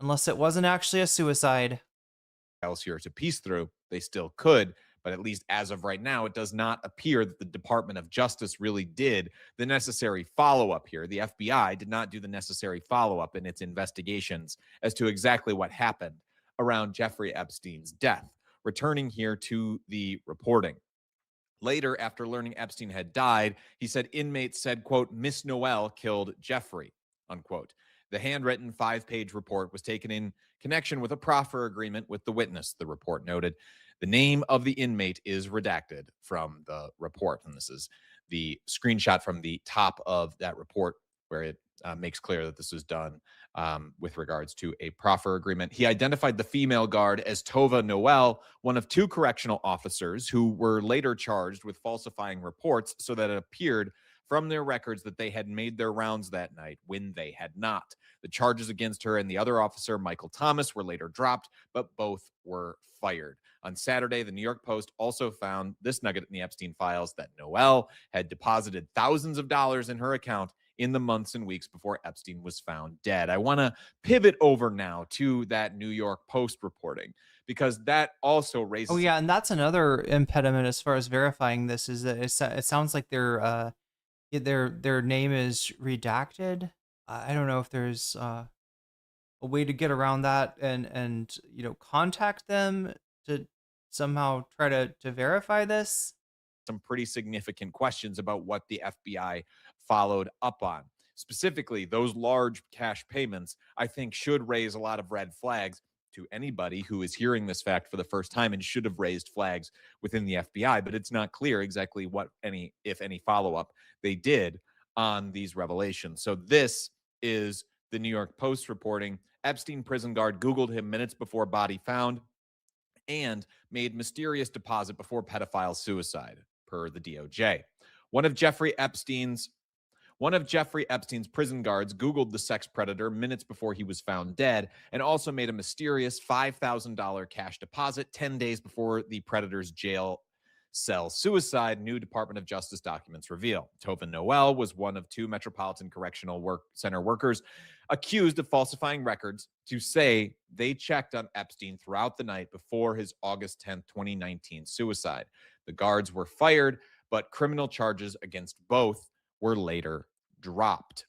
Unless it wasn't actually a suicide. Else here to piece through, they still could, but at least as of right now, it does not appear that the Department of Justice really did the necessary follow-up here. The FBI did not do the necessary follow-up in its investigations as to exactly what happened around Jeffrey Epstein's death. Returning here to the reporting. Later, after learning Epstein had died, he said inmates said, quote, Miss Noel killed Jeffrey, unquote. The handwritten 5-page report was taken in connection with a proffer agreement with the witness, the report noted. The name of the inmate is redacted from the report. And this is the screenshot from the top of that report where it makes clear that this was done with regards to a proffer agreement. He identified the female guard as Tova Noel, one of 2 correctional officers who were later charged with falsifying reports so that it appeared from their records that they had made their rounds that night when they had not. The charges against her and the other officer, Michael Thomas, were later dropped, but both were fired. On Saturday, the New York Post also found this nugget in the Epstein files that Noel had deposited thousands of dollars in her account in the months and weeks before Epstein was found dead. I want to pivot over now to that New York Post reporting, because that also raises... Oh, yeah, and that's another impediment as far as verifying this, is that it sounds like their name is redacted. I don't know if there's a way to get around that and contact them to somehow try to verify this. Some pretty significant questions about what the FBI followed up on. Specifically, those large cash payments, I think, should raise a lot of red flags to anybody who is hearing this fact for the first time, and should have raised flags within the FBI, but it's not clear exactly what if any follow-up they did on these revelations. So this is the New York Post reporting. Epstein prison guard Googled him minutes before body found and made mysterious deposit before pedophile suicide, per the DOJ. One of One of Jeffrey Epstein's prison guards Googled the sex predator minutes before he was found dead and also made a mysterious $5,000 cash deposit 10 days before the predator's jail cell suicide, new Department of Justice documents reveal. Tova Noel was one of 2 Metropolitan Correctional Center workers accused of falsifying records to say they checked on Epstein throughout the night before his August 10th, 2019 suicide. The guards were fired, but criminal charges against both were later dropped.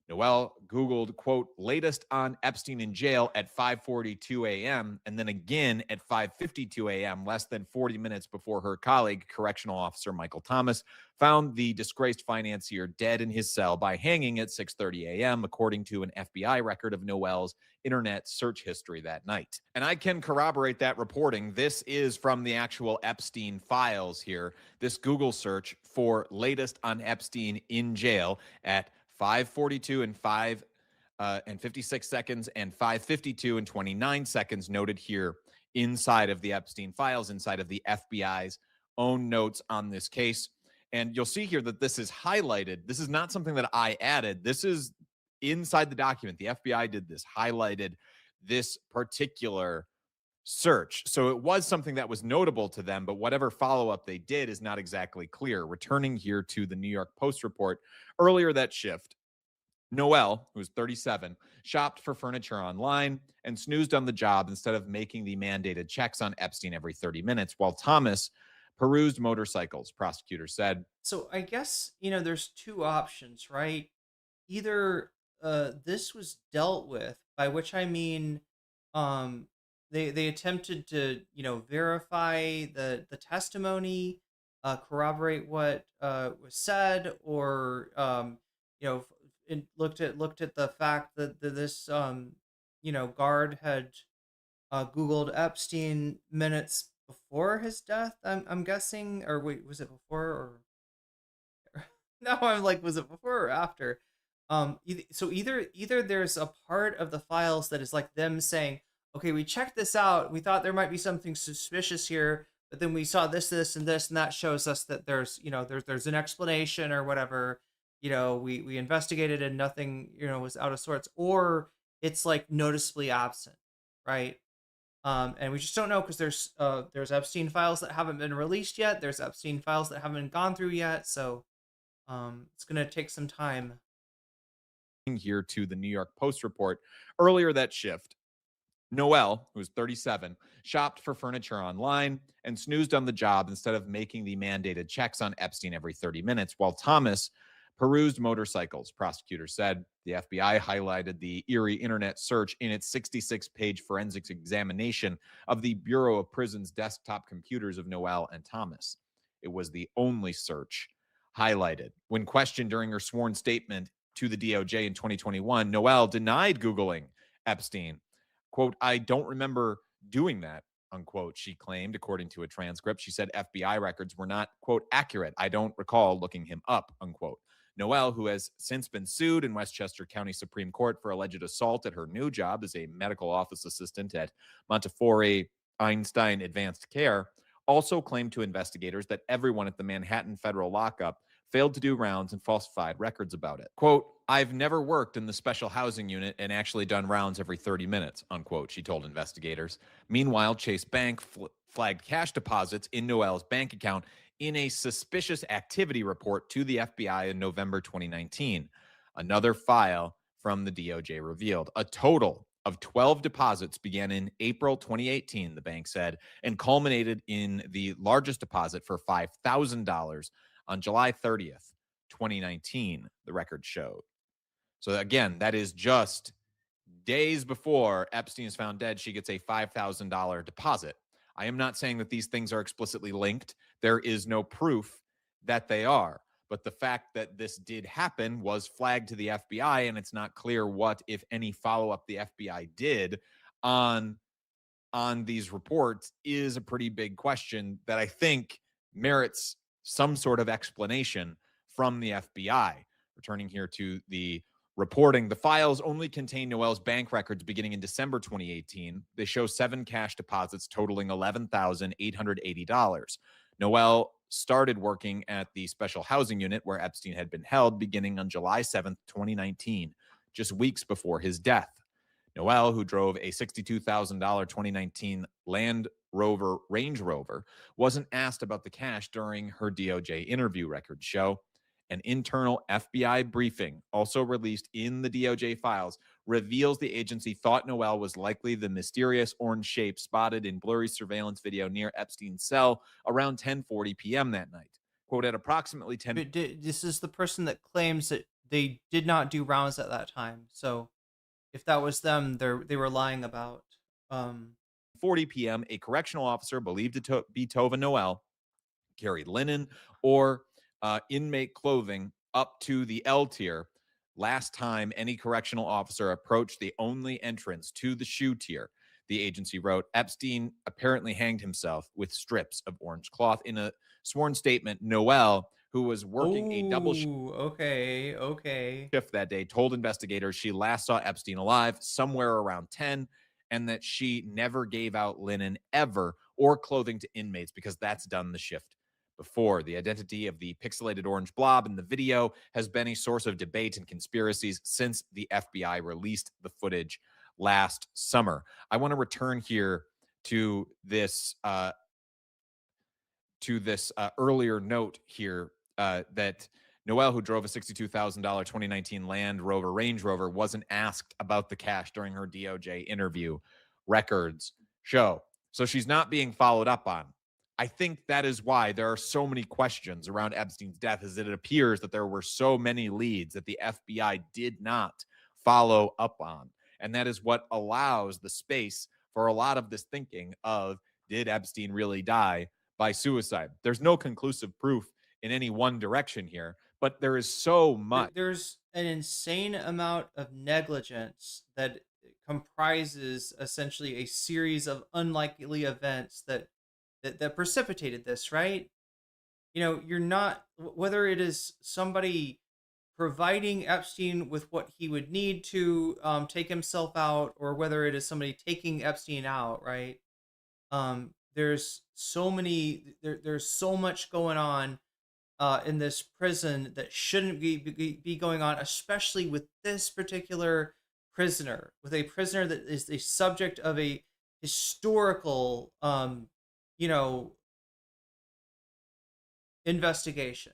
Noel Googled, quote, latest on Epstein in jail at 5:42 a.m. and then again at 5:52 a.m., less than 40 minutes before her colleague, Correctional Officer Michael Thomas, found the disgraced financier dead in his cell by hanging at 6:30 a.m., according to an FBI record of Noel's internet search history that night. And I can corroborate that reporting. This is from the actual Epstein files here. This Google search for latest on Epstein in jail at 5:42 and 56 seconds and 5:52 and 29 seconds noted here inside of the Epstein files, inside of the FBI's own notes on this case. And you'll see here that this is highlighted. This is not something that I added. This is inside the document. The FBI did this, highlighted this particular search. So it was something that was notable to them, but whatever follow-up they did is not exactly clear. Returning here to the New York Post report, earlier that shift, Noel, who's 37, shopped for furniture online and snoozed on the job instead of making the mandated checks on Epstein every 30 minutes, while Thomas perused motorcycles, prosecutors said. So I guess, there's 2 options, right? Either this was dealt with, by which I mean they attempted to, verify the testimony, corroborate what was said, or looked at the fact that this guard had Googled Epstein minutes before his death. I'm guessing, or wait, was it before or no? I'm like, was it before or after? So either there's a part of the files that is like them saying, okay, we checked this out, we thought there might be something suspicious here, but then we saw this, and this, and that shows us that there's an explanation or whatever. We investigated and nothing, was out of sorts, or it's like noticeably absent, right? And we just don't know, because there's Epstein files that haven't been released yet. There's Epstein files that haven't gone through yet. So it's going to take some time. Here to the New York Post report, earlier that shift, Noel, who's 37, shopped for furniture online and snoozed on the job instead of making the mandated checks on Epstein every 30 minutes, while Thomas perused motorcycles, prosecutors said. The FBI highlighted the eerie internet search in its 66-page forensics examination of the Bureau of Prisons desktop computers of Noel and Thomas. It was the only search highlighted. When questioned during her sworn statement to the DOJ in 2021, Noel denied Googling Epstein. Quote, I don't remember doing that, unquote, she claimed, according to a transcript. She said FBI records were not, quote, accurate. I don't recall looking him up, unquote. Noel, who has since been sued in Westchester County Supreme Court for alleged assault at her new job as a medical office assistant at Montefiore Einstein Advanced Care, also claimed to investigators that everyone at the Manhattan federal lockup failed to do rounds and falsified records about it. Quote, I've never worked in the special housing unit and actually done rounds every 30 minutes, unquote, she told investigators. Meanwhile, Chase Bank flagged cash deposits in Noel's bank account in a suspicious activity report to the FBI in November 2019. Another file from the DOJ revealed a total of 12 deposits began in April 2018, the bank said, and culminated in the largest deposit for $5,000 on July 30th, 2019, the record showed. So again, that is just days before Epstein is found dead, she gets a $5,000 deposit. I am not saying that these things are explicitly linked. There is no proof that they are. But the fact that this did happen was flagged to the FBI, and it's not clear what, if any, follow-up the FBI did on these reports is a pretty big question that I think merits some sort of explanation from the FBI. Returning here to the reporting, the files only contain Noel's bank records beginning in December 2018. They show 7 cash deposits totaling $11,880. Noel started working at the special housing unit where Epstein had been held beginning on July 7th, 2019, just weeks before his death. Noel, who drove a $62,000 2019 Land Rover Range Rover, wasn't asked about the cash during her DOJ interview, records show. An internal FBI briefing, also released in the DOJ files, reveals the agency thought Noel was likely the mysterious orange shape spotted in blurry surveillance video near Epstein's cell around 10:40 p.m. that night. Quote, at approximately 10... This is the person that claims that they did not do rounds at that time. So if that was them, they were lying about. 40 p.m., a correctional officer believed to be Tova Noel carried linen or inmate clothing up to the L tier. Last time any correctional officer approached the only entrance to the shoe tier, the agency wrote, Epstein apparently hanged himself with strips of orange cloth. In a sworn statement, Noel, who was working a double shift that day, told investigators she last saw Epstein alive somewhere around 10 and that she never gave out linen ever or clothing to inmates because that's done the shift before. The identity of the pixelated orange blob in the video has been a source of debate and conspiracies since the FBI released the footage last summer. I want to return here to this earlier note here that Noel, who drove a $62,000 2019 Land Rover Range Rover, wasn't asked about the cash during her DOJ interview, records show. So she's not being followed up on. I think that is why there are so many questions around Epstein's death, is that it appears that there were so many leads that the FBI did not follow up on. And that is what allows the space for a lot of this thinking of, did Epstein really die by suicide? There's no conclusive proof in any one direction here, but there is so much. There's an insane amount of negligence that comprises essentially a series of unlikely events that precipitated this, right? You know, you're not, whether it is somebody providing Epstein with what he would need to take himself out, or whether it is somebody taking Epstein out, right? There's so many, there's so much going on in this prison that shouldn't be going on, especially with this particular prisoner, with a prisoner that is the subject of a historical, investigation.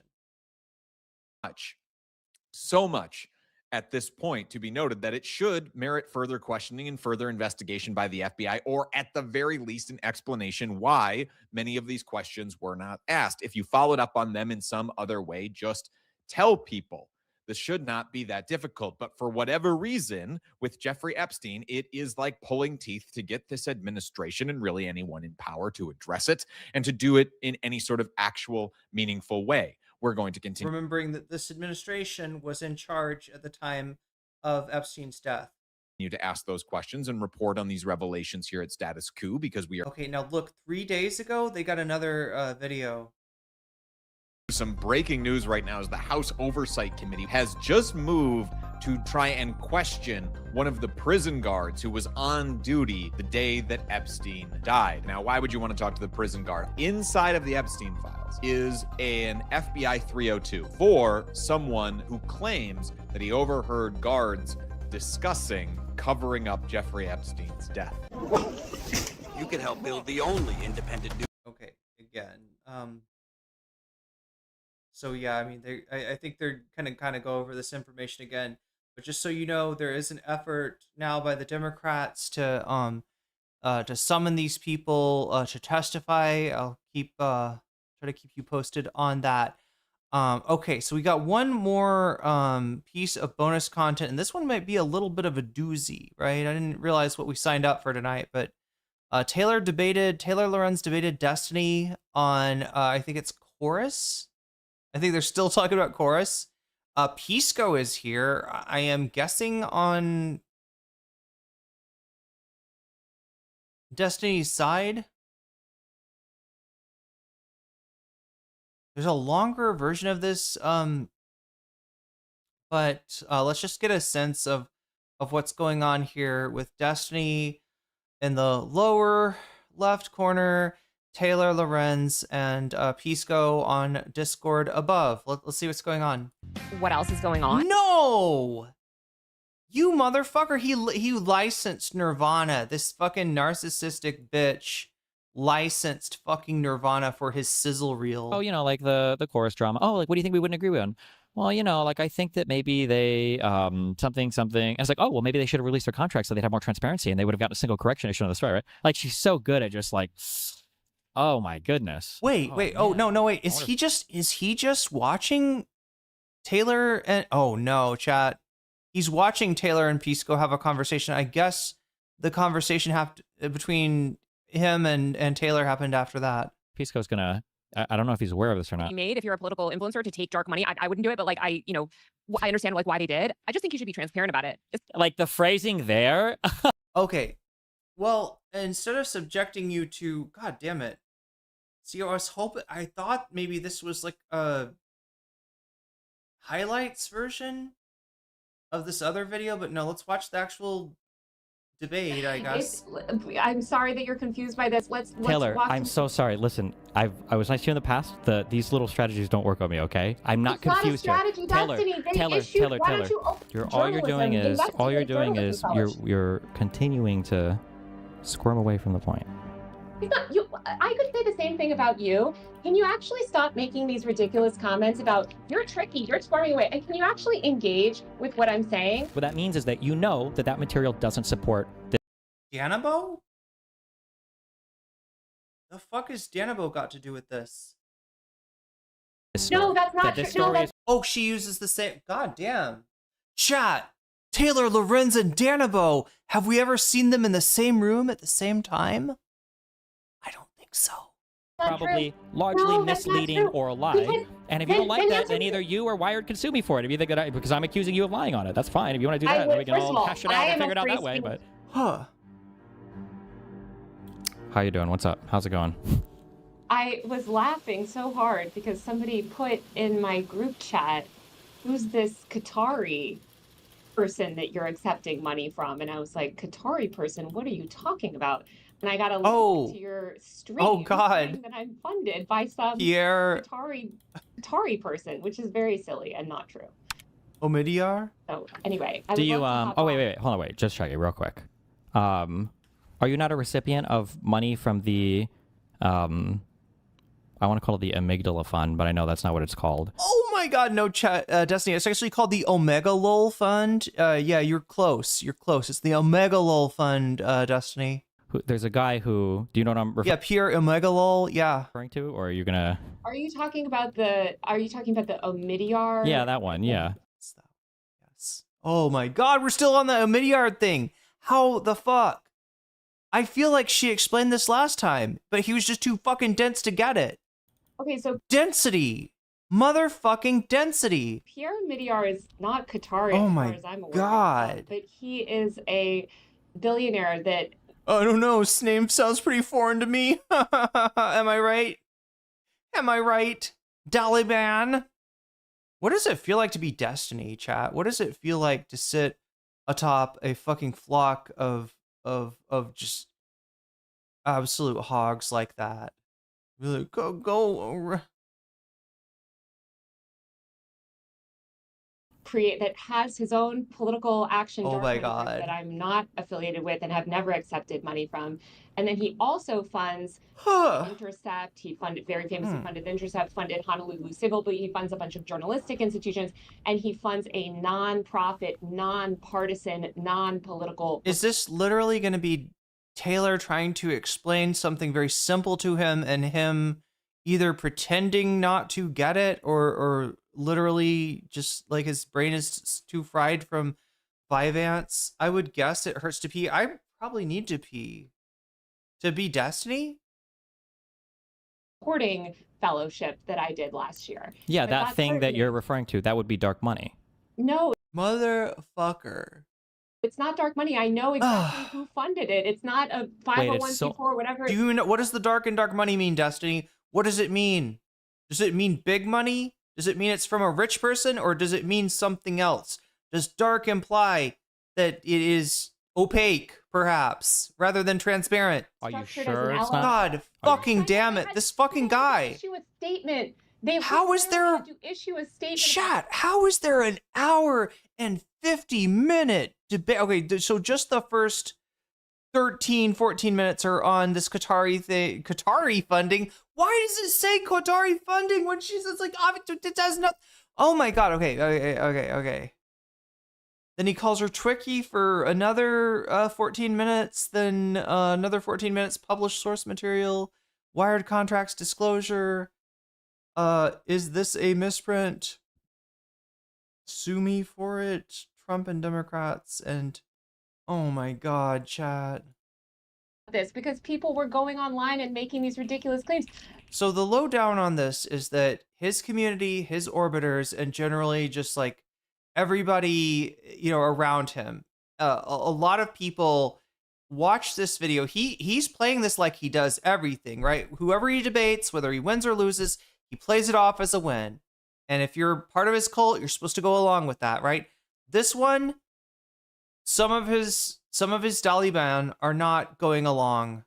So much at this point to be noted that it should merit further questioning and further investigation by the FBI, or at the very least an explanation why many of these questions were not asked. If you followed up on them in some other way, just tell people. This should not be that difficult. But for whatever reason, with Jeffrey Epstein, it is like pulling teeth to get this administration and really anyone in power to address it and to do it in any sort of actual meaningful way. We're going to continue. Remembering that this administration was in charge at the time of Epstein's death. You to ask those questions and report on these revelations here at Status Coup, because we are... Okay, now look, 3 days ago, they got another video. Some breaking news right now is the House Oversight Committee has just moved to try and question one of the prison guards who was on duty the day that Epstein died. Now, why would you want to talk to the prison guard? Inside of the Epstein files is an FBI 302 for someone who claims that he overheard guards discussing covering up Jeffrey Epstein's death. You can help build the only independent news. Okay, again. So yeah, I mean, I think they're kind of go over this information again. But just so you know, there is an effort now by the Democrats to summon these people to testify. I'll try to keep you posted on that. Okay, so we got one more piece of bonus content, and this one might be a little bit of a doozy, right? I didn't realize what we signed up for tonight, but Taylor Lorenz debated Destiny on I think it's Chorus. I think they're still talking about Chorus. Pisco is here. I am guessing on Destiny's side. There's a longer version of this, but let's just get a sense of what's going on here with Destiny in the lower left corner. Taylor Lorenz and Pisco on Discord above. Let's see what's going on. What else is going on? No! You motherfucker, he licensed Nirvana. This fucking narcissistic bitch licensed fucking Nirvana for his sizzle reel. Oh, like the chorus drama. Oh, like, what do you think we wouldn't agree on? Well, like, I think that maybe they, something. And it's like, oh, well, maybe they should have released their contract so they'd have more transparency and they would have gotten a single correction issue on the story, right? Like, she's so good at just like, oh my goodness. Wait. Oh, no, wait. Is he just watching Taylor and, oh no, chat. He's watching Taylor and Pisco have a conversation. I guess the conversation between him and Taylor happened after that. Pisco's gonna, I don't know if he's aware of this or not. Made if you're a political influencer to take dark money, I wouldn't do it, but like I understand like why they did. I just think you should be transparent about it. Like the phrasing there. Okay, well, instead of subjecting you to, God damn it. See, I thought maybe this was like a highlights version of this other video, but no, let's watch the actual debate, I guess. I'm sorry that you're confused by this. Let's Taylor, watch I'm so sorry. Listen, I was nice to you in the past. These little strategies don't work on me, okay? I'm not confused here. Taylor, all you're doing is you're continuing to squirm away from the point. It's not, I could say the same thing about you. Can you actually stop making these ridiculous comments about you're tricky, you're squirming away, and can you actually engage with what I'm saying? What that means is that that material doesn't support this. Danabo? The fuck has Danabo got to do with this? No, that's not true. Oh, she uses the same. God damn. Chat. Taylor Lorenz and Danabo. Have we ever seen them in the same room at the same time? I don't think so. Probably largely misleading or a lie. And if you don't like that, then either you or Wired can sue me for it. If you think that because I'm accusing you of lying on it, that's fine. If you want to do that, then we can all hash it out and figure it out that way. But how you doing? What's up? How's it going? I was laughing so hard because somebody put in my group chat, who's this Qatari person that you're accepting money from? And I was like, Qatari person? What are you talking about? And I got a link to your stream. Oh, God. Saying that I'm funded by some Qatari person, which is very silly and not true. Omidyar? So anyway. Do you, oh, wait. Hold on, wait. Just check it real quick. Are you not a recipient of money from the, I want to call it the Amygdala Fund, but I know that's not what it's called. Oh my God, no, chat, Destiny. It's actually called the Omega Lol Fund. Yeah, you're close. It's the Omega Lol Fund, Destiny. There's a guy who, do you know what I'm referring to? Yeah, Pierre Omegalol, yeah. Referring to, or are you gonna? Are you talking about the Omidyar? Yeah, that one, yeah. Yes. Oh my God, we're still on the Omidyar thing. How the fuck? I feel like she explained this last time, but he was just too fucking dense to get it. Okay, so density. Motherfucking density. Pierre Omidyar is not Qatari as far as I'm aware. God. But he is a billionaire that I don't know. His name sounds pretty foreign to me. Am I right? Daliban. What does it feel like to be Destiny, chat? What does it feel like to sit atop a fucking flock of just absolute hogs like that? Really, go. that has his own political action Oh my dark money God. group that I'm not affiliated with and have never accepted money from. And then he also funds Intercept. He funded very famously funded Intercept, funded Honolulu Civil, but he funds a bunch of journalistic institutions, and he funds a non-profit, non-partisan, non-political. Is this literally going to be Taylor trying to explain something very simple to him and him either pretending not to get it or literally just like his brain is too fried from Vyvanse? I would guess it hurts to pee. I probably need to pee. To be Destiny? Reporting fellowship that I did last year. Yeah, But that that's thing that certainly- you're referring to, that would be dark money. No, Motherfucker. it's not dark money. I know exactly who funded it. It's not a 501c4, whatever. Do you know what does the dark and dark money mean, Destiny? What does it mean? Does it mean big money? Does it mean it's from a rich person, or does it mean something else? Does dark imply that it is opaque, perhaps, rather than transparent. Are you Structured sure as it's an not? God fucking damn it. This fucking guy. Issue a statement. They How is there to issue a statement? chat? How is there an hour and 50-minute debate? Okay, so just the first 13, 14 minutes are on this Qatari funding. Why does it say Qatari funding when she says like it does not? Oh my god. Okay. Then he calls her Twicky for another 14 minutes. Then another 14 minutes published source material, wired contracts disclosure. Is this a misprint? Sue me for it. Trump and Democrats and oh my god, chat. This because people were going online and making these ridiculous claims. So the lowdown on this is that his community, his orbiters, and generally just like everybody, around him, a lot of people watch this video. He's playing this like he does everything, right? Whoever he debates, whether he wins or loses, he plays it off as a win. And if you're part of his cult, you're supposed to go along with that, right? This one, some of his Taliban are not going along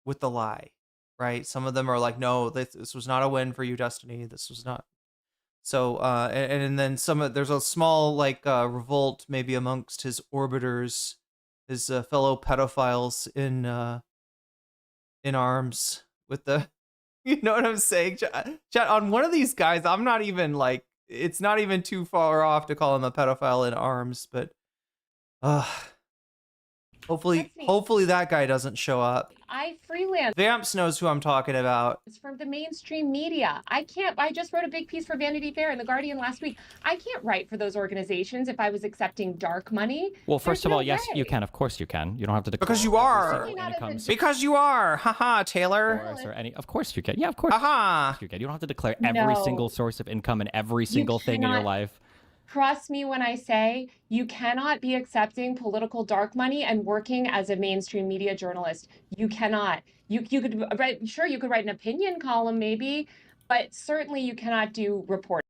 with the lie, right? Some of them are like, no, this was not a win for you, Destiny. This was not. So, and then there's a small revolt maybe amongst his orbiters, his fellow pedophiles in arms with the, you know what I'm saying? Chat, on one of these guys, I'm not even it's not even too far off to call him a pedophile in arms, but hopefully that guy doesn't show up. I freelance. Vamps knows who I'm talking about. It's from the mainstream media. I just wrote a big piece for Vanity Fair and The Guardian last week. I can't write for those organizations if I was accepting dark money. Well, first of all, yes, you can. Of course you can. You don't have to declare. Because you are. Because you are. Haha, Taylor. Of course you can. Yeah, of course. Haha. You can. You don't have to declare every single source of income and every single thing in your life. Trust me when I say you cannot be accepting political dark money and working as a mainstream media journalist. You cannot. You could write, sure, you could write an opinion column maybe, but certainly you cannot do reporting.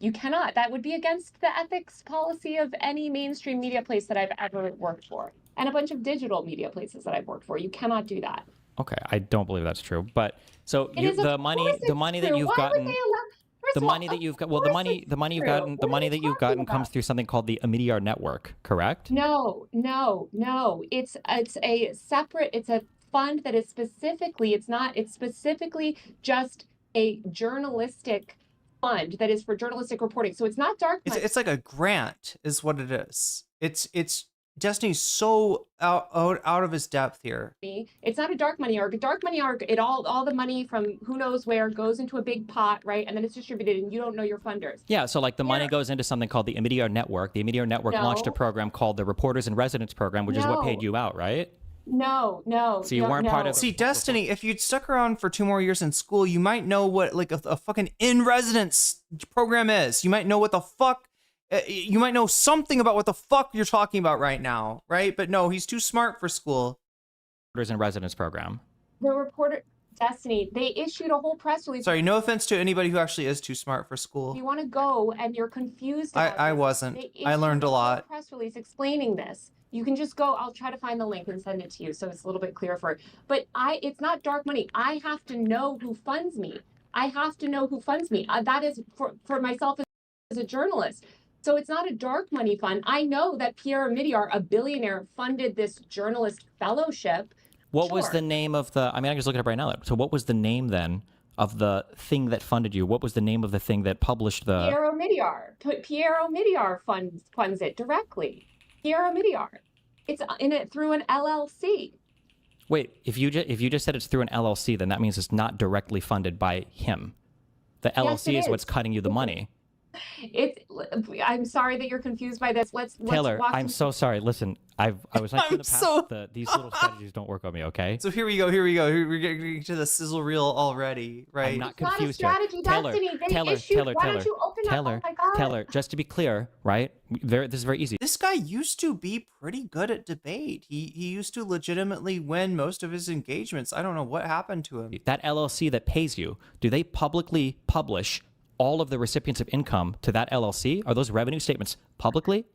You cannot. That would be against the ethics policy of any mainstream media place that I've ever worked for, and a bunch of digital media places that I've worked for. You cannot do that. Okay, I don't believe that's true. But so the money that you've gotten. The money that you've got, well, the money that you've gotten comes through something called the Amidyar Network, correct? No. It's a separate. It's a fund that is specifically. It's specifically just a journalistic fund that is for journalistic reporting. So it's not dark money. It's like a grant, is what it is. It's Destiny's so out of his depth here. It's not a dark money arc. A dark money arc, all the money from who knows where goes into a big pot, right? And then it's distributed and you don't know your funders. Yeah, so like the money goes into something called the Amidyar Network. The Amidyar Network launched a program called the Reporters in Residence Program, which is what paid you out, right? No. So you weren't part of. See, Destiny, if you'd stuck around for 2 more years in school, you might know what like a fucking in-residence program is. You might know what the fuck. You might know something about what the fuck you're talking about right now, right? But no, he's too smart for school. Reporters in Residence Program. The reporter, Destiny, they issued a whole press release. Sorry, no offense to anybody who actually is too smart for school. If you want to go and you're confused. I wasn't. I learned a lot. Press release explaining this. You can just go. I'll try to find the link and send it to you so it's a little bit clearer for it. But it's not dark money. I have to know who funds me. That is for myself as a journalist. So it's not a dark money fund. I know that Pierre Omidyar, a billionaire, funded this journalist fellowship. What was the name of the, I mean, I can just look it up right now. So what was the name then of the thing that funded you? What was the name of the thing that published the... Pierre Omidyar. Pierre Omidyar funds it directly. Pierre Omidyar. It's in it through an LLC. Wait, if you just said it's through an LLC, then that means it's not directly funded by him. The LLC is what's cutting you the money. I'm sorry that you're confused by this. Let's Taylor, walk I'm so sorry. Listen, I was like in the past, these little strategies don't work on me, okay? So here we go. We're getting to the sizzle reel already, right? I'm not confused here. Taylor, why don't you open up? Oh my God. Taylor, just to be clear, right? This is very easy. This guy used to be pretty good at debate. He used to legitimately win most of his engagements. I don't know what happened to him. That LLC that pays you, do they publicly publish all of the recipients of income to that LLC? Are those revenue statements publicly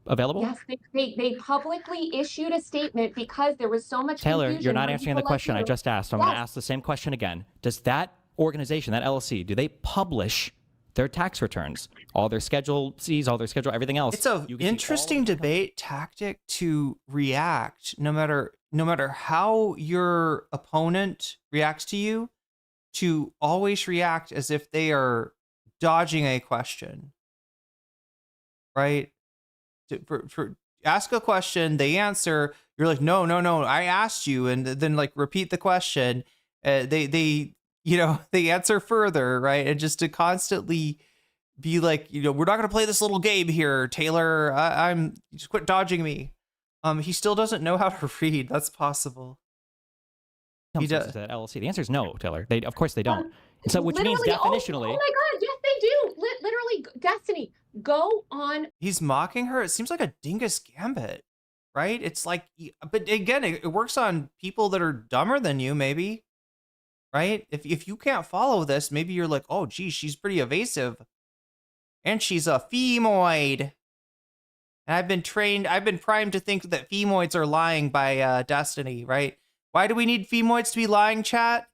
available? Yes, they publicly issued a statement because there was so much Taylor, confusion. you're not when answering the people like question I you- just asked. So I'm Yes. going to ask the same question again. Does that organization, that LLC, do they publish their tax returns, all their Schedule Cs, all their schedule, everything else? It's an interesting debate tactic to react, no matter how your opponent reacts to you, to always react as if they are dodging a question, right? For ask a question, they answer, you're like, no, I asked you, and then like repeat the question. They they answer further, right? And just to constantly be like, we're not going to play this little game here, Taylor. I'm just quit dodging me. He still doesn't know how to read. That's possible. He does. That LLC. The answer is no, Taylor. Of course they don't. So which means definitionally. Oh my God, yes they do. Literally, Destiny, go on. He's mocking her. It seems like a dingus gambit, right? It's like, but again, it works on people that are dumber than you, maybe, right? If you can't follow this, maybe you're like, oh, geez, she's pretty evasive. And she's a femoid. And I've been primed to think that femoids are lying by Destiny, right? Why do we need femoids to be lying, chat?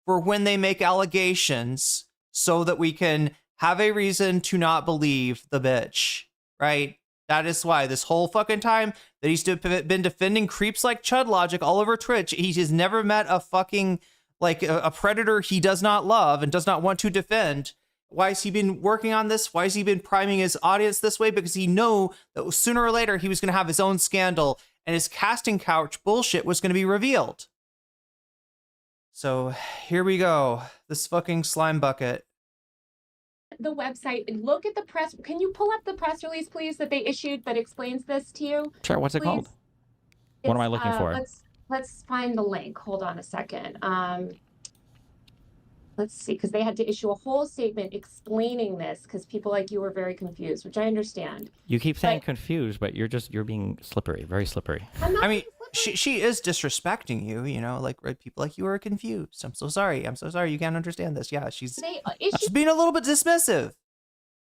For when they make allegations so that we can have a reason to not believe the bitch, right? That is why this whole fucking time that he's been defending creeps like Chud Logic all over Twitch, he has never met a fucking, like, a predator he does not love and does not want to defend. Why has he been working on this? Why has he been priming his audience this way? Because he knew that sooner or later he was going to have his own scandal and his casting couch bullshit was going to be revealed. So here we go. This fucking slime bucket. The website, look at the press. Can you pull up the press release, please, that they issued that explains this to you? Sure. What's it called? What am I looking for? Let's find the link. Hold on a second. Let's see, because they had to issue a whole statement explaining this because people like you were very confused, which I understand. You keep saying confused, but you're being slippery, very slippery. I mean, she is disrespecting you, like, right? People like you are confused. I'm so sorry. You can't understand this. Yeah, she's being a little bit dismissive.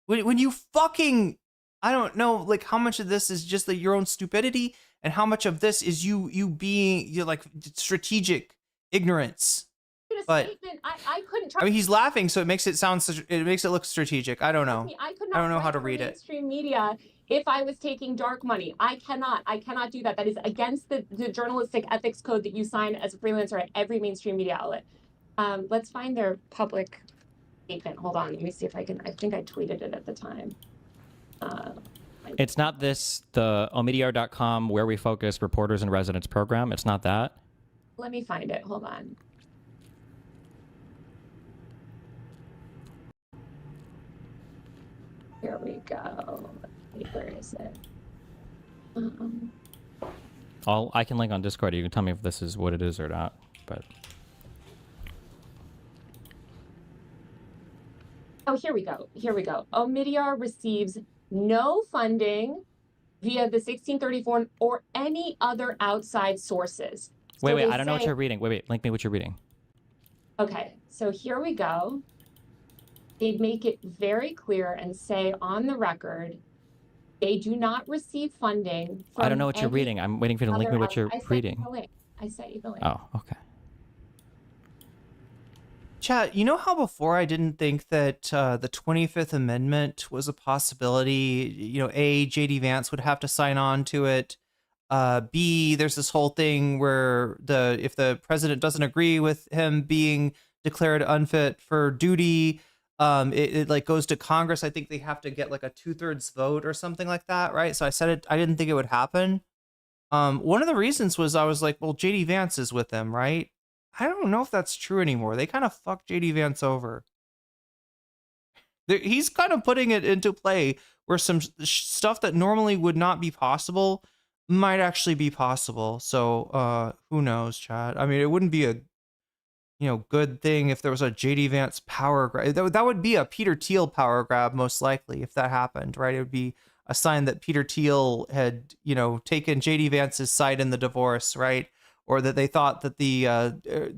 When you fucking, I don't know, like, how much of this is just like your own stupidity and how much of this is you being, like, strategic ignorance. But I couldn't try. I mean, he's laughing, so it makes it look strategic. I don't know. I don't know how to read it. Mainstream media, if I was taking dark money, I cannot do that. That is against the journalistic ethics code that you sign as a freelancer at every mainstream media outlet. Let's find their public statement. Hold on, let me see if I can. I think I tweeted it at the time. It's not the omidyar.com where we focus reporters and residents program. It's not that. Let me find it. Hold on. Here we go. Where is it? I can link on Discord. You can tell me if this is what it is or not. But oh, here we go. Omidyar receives no funding via the 1634 or any other outside sources. wait. I don't know what you're reading. Wait. Link me what you're reading. Okay, so here we go. They make it very clear and say on the record, they do not receive funding. I don't know what you're reading. I'm waiting for you to link me what you're reading. I sent you the link. Oh, okay. Chat, you know how before I didn't think that the 25th Amendment was a possibility? A, J.D. Vance would have to sign on to it. B, there's this whole thing where if the president doesn't agree with him being declared unfit for duty, it like goes to Congress. I think they have to get like a 2/3 vote or something like that, right? So I said it. I didn't think it would happen. One of the reasons was I was like, well, J.D. Vance is with them, right? I don't know if that's true anymore. They kind of fucked J.D. Vance over. He's kind of putting it into play where some stuff that normally would not be possible might actually be possible. So who knows, chat? I mean, it wouldn't be a good thing if there was a J.D. Vance power grab. That would be a Peter Thiel power grab, most likely, if that happened, right? It would be a sign that Peter Thiel had, taken J.D. Vance's side in the divorce, right? Or that they thought that the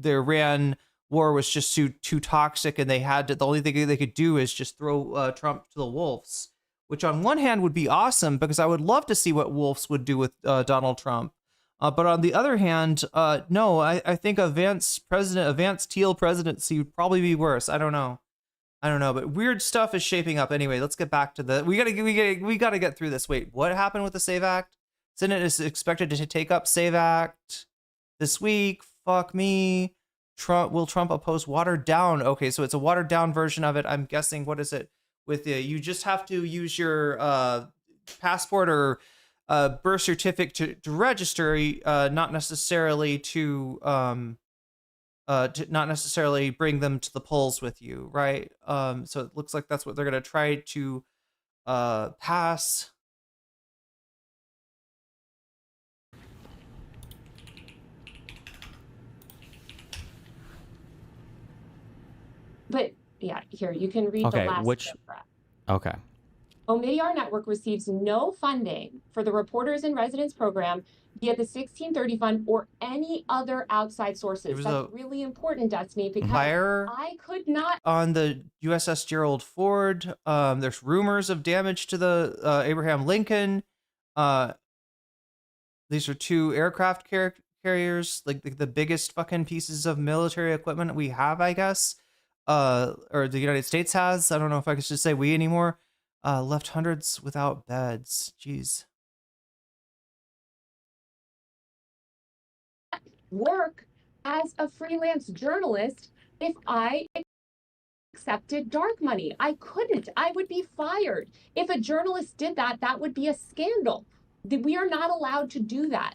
Iran war was just too toxic, and the only thing they could do is just throw Trump to the wolves, which on one hand would be awesome because I would love to see what wolves would do with Donald Trump. But on the other hand, no, I think a Vance Teal presidency would probably be worse. I don't know, but weird stuff is shaping up. Anyway, let's get back to we gotta get through this. Wait, what happened with the SAVE Act? Senate is expected to take up SAVE Act this week. Fuck me. Will Trump oppose watered down? Okay, so it's a watered down version of it. I'm guessing, what is it? With you just have to use your passport or birth certificate to register, not necessarily to not necessarily bring them to the polls with you, right? So it looks like that's what they're gonna try to pass. But yeah, here, you can read Okay, the last paragraph. Okay. Omidyar Network receives no funding for the Reporters in Residence program via the 1630 Fund or any other outside sources. That's really important, Destiny, because I could not. On the USS Gerald Ford, there's rumors of damage to the Abraham Lincoln. These are 2 aircraft carriers, like the biggest fucking pieces of military equipment we have, I guess. Or the United States has. I don't know if I could just say we anymore. Left hundreds without beds. Jeez. Work as a freelance journalist if I accepted dark money. I couldn't. I would be fired. If a journalist did that, that would be a scandal. We are not allowed to do that.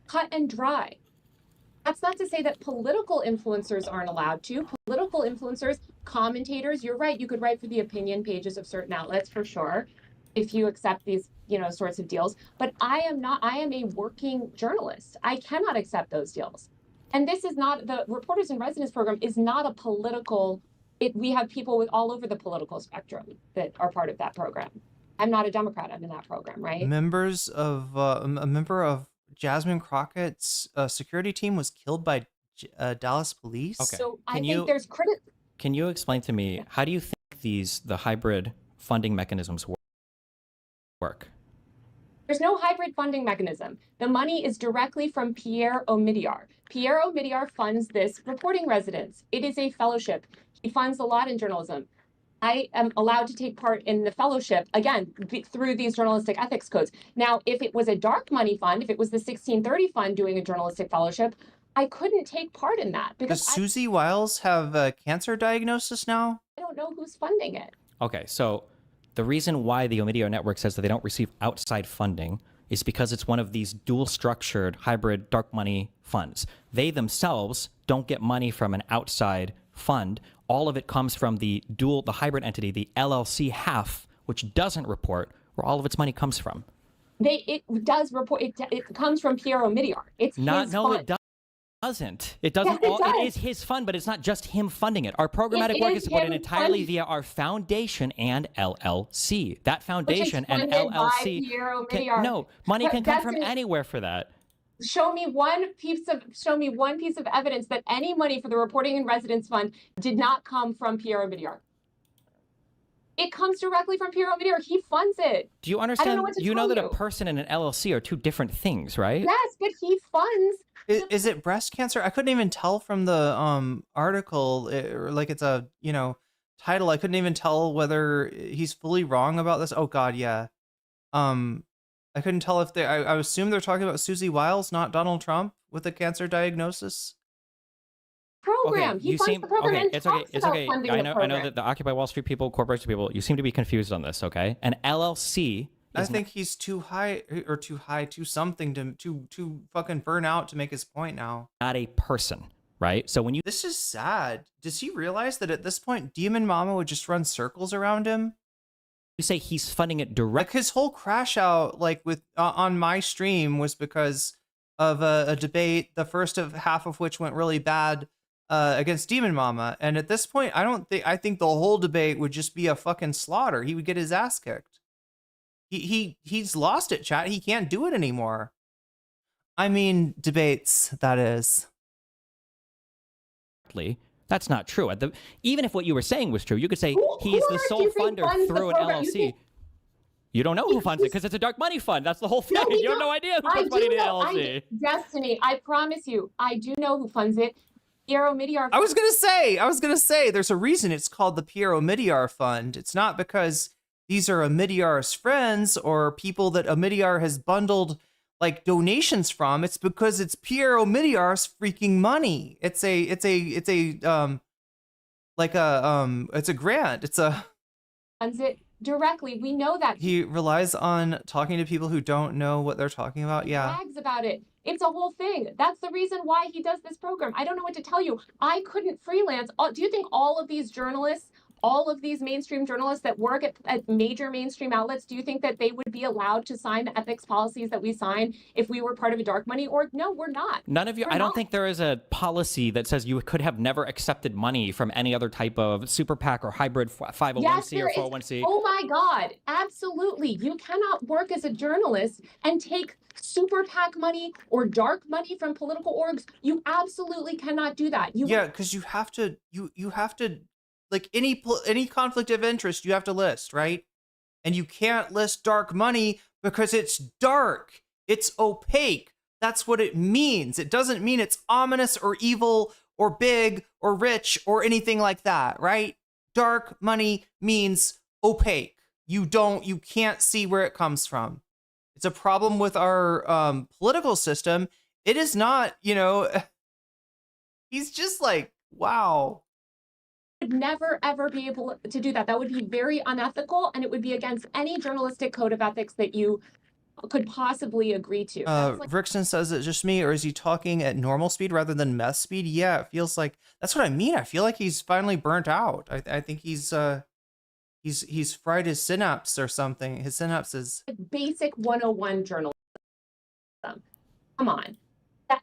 Cut and dry. That's not to say that political influencers aren't allowed to. Political influencers, commentators, you're right, you could write for the opinion pages of certain outlets for sure, if you accept these, sorts of deals. But I am a working journalist. I cannot accept those deals. And this is not, the Reporters in Residence program is not a political, we have people with all over the political spectrum that are part of that program. I'm not a Democrat, I'm in that program, right? A member of Jasmine Crockett's security team was killed by Dallas police. Okay. So I think there's Can you explain to me, how do you think the hybrid funding mechanisms work? There's no hybrid funding mechanism. The money is directly from Pierre Omidyar. Pierre Omidyar funds this reporting residence. It is a fellowship. He funds a lot in journalism. I am allowed to take part in the fellowship, again, through these journalistic ethics codes. Now, if it was a dark money fund, if it was the 1630 fund doing a journalistic fellowship, I couldn't take part in that. Because Does Susie Wiles have a cancer diagnosis now? I don't know who's funding it. Okay, so the reason why the Omidyar Network says that they don't receive outside funding is because it's one of these dual-structured hybrid dark money funds. They themselves don't get money from an outside fund. All of it comes from the hybrid entity, the LLC half, which doesn't report where all of its money comes from. It does report. It comes from Pierre Omidyar. It's his fund. It doesn't. It doesn't. Yes, It is his fund, but it's not just him funding it. Our programmatic work is supported entirely via our foundation and LLC. That foundation and LLC. Money can come from anywhere for that. Show me one piece of evidence that any money for the Reporting in Residence Fund did not come from Pierre Omidyar. It comes directly from Pierre Omidyar. He funds it. Do you understand? You know that a person and an LLC are 2 different things, right? Yes, but he funds. Is it breast cancer? I couldn't even tell from the article, like it's a title. I couldn't even tell whether he's fully wrong about this. Oh God, yeah. I couldn't tell if I assume they're talking about Susie Wiles, not Donald Trump, with a cancer diagnosis. Program. Okay, he funds the program and it's talks okay. It's about okay. funding I the know program. that the Occupy Wall Street people, corporation people, you seem to be confused on this. Okay, an LLC. I think he's too something to fucking burn out to make his point now. Not a person, right? So when you this is sad. Does he realize that at this point, Demon Mama would just run circles around him? You say he's funding it directly. Like his whole crash out, like with on my stream, was because of a debate. The first half of which went really bad against Demon Mama, and at this point, I think the whole debate would just be a fucking slaughter. He would get his ass kicked. He's lost it, chat. He can't do it anymore. I mean, debates, that is. That's not true. Even if what you were saying was true, you could say he's the sole funder through an LLC. You don't know who funds it because it's a dark money fund. That's the whole thing. No, You have no idea who puts money to the LLC. Destiny, I promise you, I do know who funds it. Piero Midyar. I was gonna say, there's a reason it's called the Piero Midyar Fund. It's not because these are Midyar's friends or people that Midyar has bundled like donations from. It's because it's Piero Midyar's freaking money. It's a grant. It's a Funds it directly. We know that. He relies on talking to people who don't know what they're talking about. Yeah. Brags about it. It's a whole thing. That's the reason why he does this program. I don't know what to tell you. I couldn't freelance. Do you think all of these journalists, all of these mainstream journalists that work at major mainstream outlets, do you think that they would be allowed to sign the ethics policies that we sign if we were part of a dark money org? No, we're not. None of you. I don't think there is a policy that says you could have never accepted money from any other type of super PAC or hybrid 501c Yes, or 401c. Oh my God, absolutely. You cannot work as a journalist and take super PAC money or dark money from political orgs. You absolutely cannot do that. Yeah, because you have to, you have to, like any conflict of interest, you have to list, right? And you can't list dark money because it's dark. It's opaque. That's what it means. It doesn't mean it's ominous or evil or big or rich or anything like that, right? Dark money means opaque. You can't see where it comes from. It's a problem with our political system. It is not, he's just like, wow. Would never ever be able to do that. That would be very unethical, and it would be against any journalistic code of ethics that you could possibly agree to. Rickson says it's just me, or is he talking at normal speed rather than meth speed? Yeah, it feels like that's what I mean. I feel like he's finally burnt out. I think he's fried his synapse or something. His synapses. Basic 101 journalism. Come on.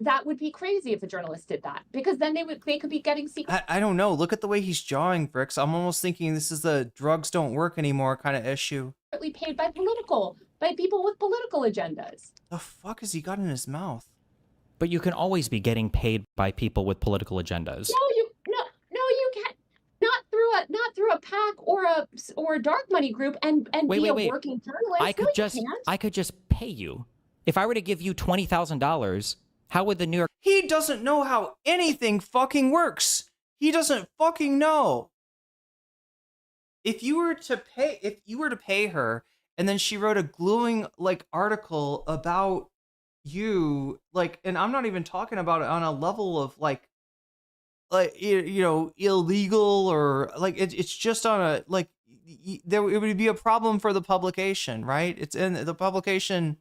That would be crazy if a journalist did that, because then they could be getting secret. I don't know. Look at the way he's jawing, Bricks. I'm almost thinking this is the drugs don't work anymore kind of issue. Paid by people with political agendas. The fuck has he got in his mouth? But you can always be getting paid by people with political agendas. No, you can't. Not through a PAC or a dark money group and be a working journalist. I could just pay you. If I were to give you $20,000. How would the New York... He doesn't know how anything fucking works. He doesn't fucking know. If you were to pay her and then she wrote a glowing article about you, and I'm not even talking about it on a level of illegal or it's just on a it would be a problem for the publication, right? It's in the publication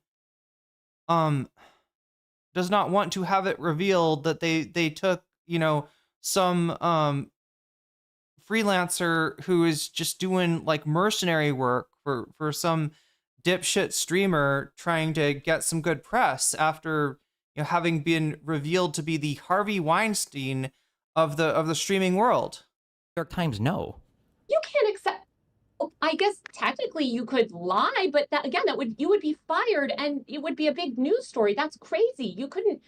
does not want to have it revealed that they took, some freelancer who is just doing mercenary work for some dipshit streamer trying to get some good press after having been revealed to be the Harvey Weinstein of the streaming world. New York Times, no. You can't accept. I guess technically you could lie, but you would be fired and it would be a big news story. That's crazy. You couldn't.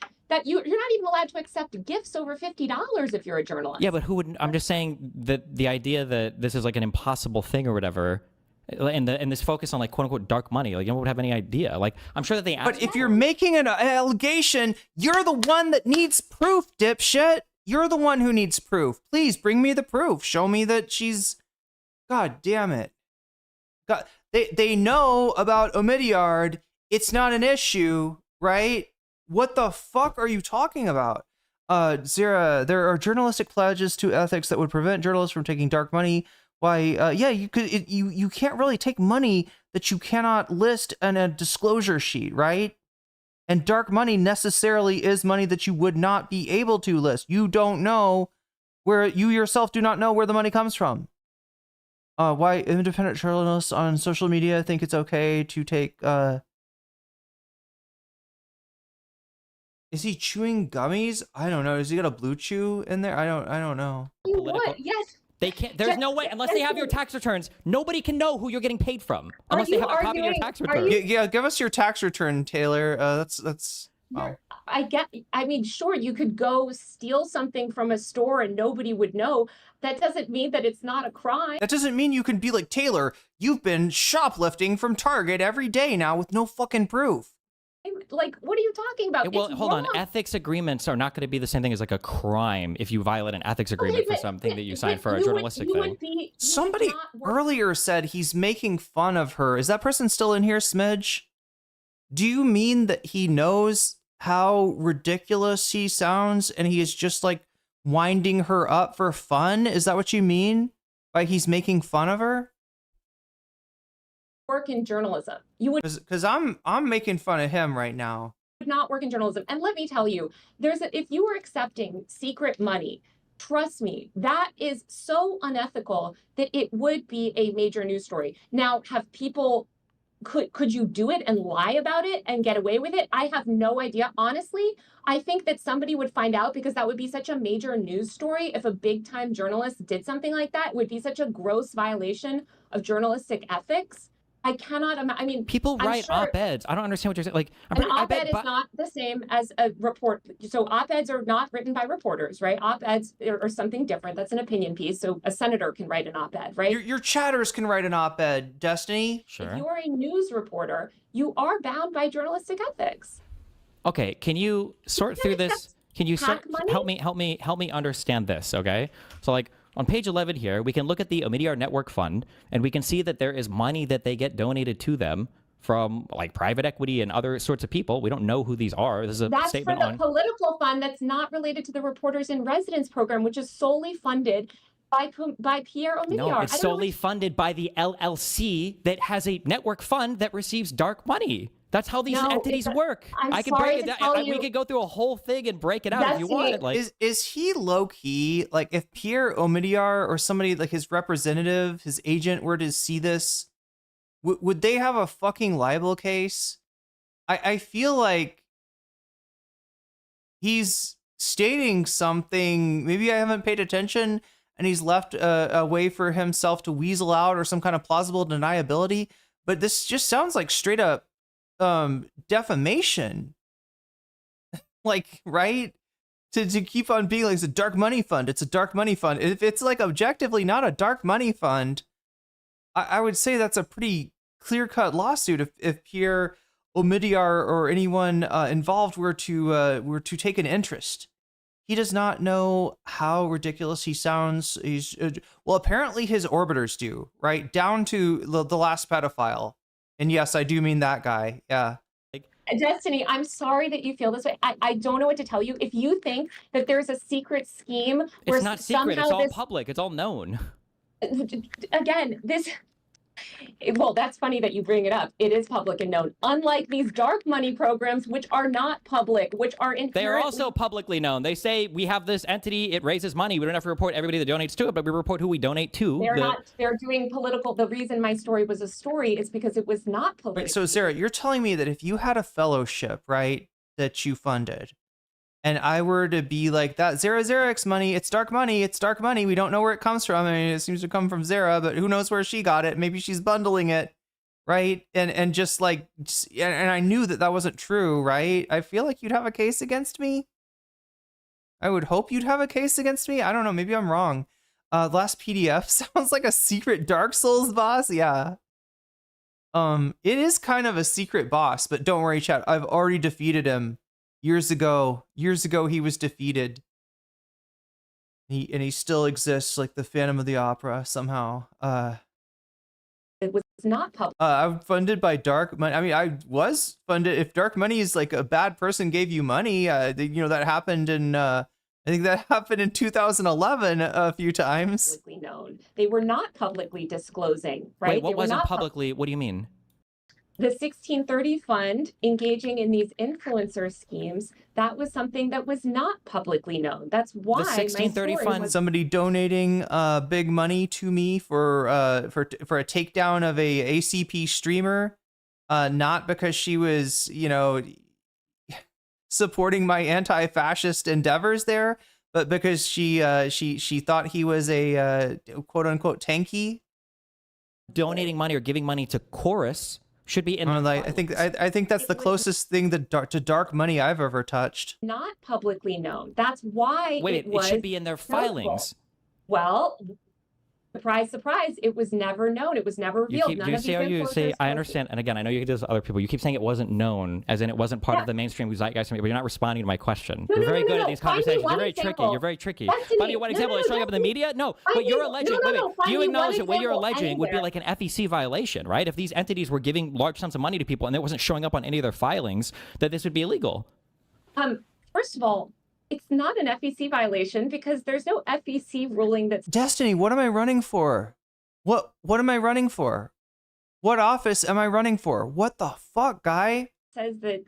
You're not even allowed to accept gifts over $50 if you're a journalist. Yeah, but who would? I'm just saying that the idea that this is an impossible thing or whatever, and this focus on quote unquote dark money, no one would have any idea. I'm sure that they. But if you're making an allegation, you're the one that needs proof, dipshit. You're the one who needs proof. Please bring me the proof. Show me that she's. God damn it. God, they know about Midyar. It's not an issue, right? What the fuck are you talking about? Zira, there are journalistic pledges to ethics that would prevent journalists from taking dark money. Why, you can't really take money that you cannot list in a disclosure sheet, right? And dark money necessarily is money that you would not be able to list. You don't know you yourself do not know where the money comes from. Why independent journalists on social media think it's okay to take, is he chewing gummies? I don't know. Has he got a blue chew in there? I don't know. What? Yes. They can't. There's no way unless they have your tax returns. Nobody can know who you're getting paid from unless they have a copy of your tax return. Yeah, give us your tax return, Taylor. That's. Wow. I mean, sure, you could go steal something from a store and nobody would know. That doesn't mean that it's not a crime. That doesn't mean you can be like, Taylor, you've been shoplifting from Target every day now with no fucking proof. Like, what are you talking about? Well, It's hold on. wrong. Ethics agreements are not going to be the same thing as like a crime if you violate an ethics agreement for something that you signed for a journalistic thing. Somebody earlier said he's making fun of her. Is that person still in here, Smidge? Do you mean that he knows how ridiculous he sounds and he is just like winding her up for fun? Is that what you mean by he's making fun of her? Work in journalism. You would Because I'm making fun of him right now. not work in journalism. And let me tell you, if you were accepting secret money, trust me, that is so unethical that it would be a major news story. Now, have people could you do it and lie about it and get away with it? I have no idea. Honestly, I think that somebody would find out because that would be such a major news story. If a big time journalist did something like that, it would be such a gross violation of journalistic ethics. I cannot imagine. I mean, People write op-eds. I don't understand what you're saying. Like, an op-ed is not the same as a report. So op-eds are not written by reporters, right? Op-eds are something different. That's an opinion piece. So a senator can write an op-ed, right? Your chatters can write an op-ed, Destiny. Sure. If you are a news reporter, you are bound by journalistic ethics. Okay, can you sort through this? Can you PAC money? help me understand this? Okay, so like on page 11 here, we can look at the Omidyar Network Fund, and we can see that there is money that they get donated to them from like private equity and other sorts of people. We don't know who these are. This is a That's statement for the on. political fund that's not related to the Reporters in Residence program, which is solely funded by Pierre Omidyar. No, it's solely funded by the LLC that has a network fund that receives dark money. That's how these entities work. I'm can sorry break to it. tell We you- could go through a whole thing and break it out if you want. Like, is he low key? Like, if Pierre Omidyar or somebody like his representative, his agent, were to see this, would they have a fucking libel case? I feel like he's stating something. Maybe I haven't paid attention, and he's left a way for himself to weasel out or some kind of plausible deniability. But this just sounds like straight up defamation. Like, right? To keep on being like, it's a dark money fund. It's a dark money fund. If it's like objectively not a dark money fund, I would say that's a pretty clear-cut lawsuit. If Pierre Omidyar or anyone involved were to take an interest. He does not know how ridiculous he sounds. He's well, apparently his orbiters do, right? Down to the last pedophile. And yes, I do mean that guy. Yeah. Destiny, I'm sorry that you feel this way. I don't know what to tell you. If you think that there's a secret scheme where it's not secret. somehow It's all this, public. It's all known. again, well, that's funny that you bring it up. It is public and known. Unlike these dark money programs, which are not public, which are inherently... They are also publicly known. They say we have this entity, it raises money. We don't have to report everybody that donates to it, but we report who we donate to. They're doing political... The reason my story was a story is because it was not political. Wait, so Sarah, you're telling me that if you had a fellowship, right, that you funded, and I were to be like, that Zara's money, it's dark money, we don't know where it comes from. I mean, it seems to come from Zara, but who knows where she got it? Maybe she's bundling it, right? And just like, and I knew that wasn't true, right? I feel like you'd have a case against me. I would hope you'd have a case against me. I don't know, maybe I'm wrong. Last PDF sounds like a secret Dark Souls boss. Yeah. It is kind of a secret boss, but don't worry, chat. I've already defeated him. Years ago, he was defeated. He still exists, like the Phantom of the Opera somehow. It was not public. I'm funded by dark money. I mean, I was funded. If dark money is like a bad person gave you money, that happened in. I think that happened in 2011 a few times. Publicly known. They were not publicly disclosing, right? Wait, what wasn't publicly? What do you mean? The 1630 fund engaging in these influencer schemes, that was something that was not publicly known. That's why The 1630 my story fund. was... Somebody donating big money to me for a takedown of a ACP streamer, not because she was supporting my anti-fascist endeavors there, but because she thought he was a quote unquote tanky. Donating money or giving money to Chorus should be in. I think that's the closest thing to dark money I've ever touched. Not publicly known. That's why it should be in their filings. Well, surprise, surprise, it was never known. It was never revealed. Do you see how you say, I understand, and again, I know you can do this with other people. You keep saying it wasn't known, as in it wasn't part of the mainstream zeitgeist, but you're not responding to my question. You're very good at these conversations. You're very tricky. You're very tricky. Find me one example that's showing up in the media? No, what you're alleging, do you acknowledge that what you're alleging would be like an FEC violation, right? If these entities were giving large sums of money to people and it wasn't showing up on any of their filings, that this would be illegal. First of all, it's not an FEC violation because there's no FEC ruling that's... Destiny, what am I running for? What am I running for? What office am I running for? What the fuck, guy? Says that,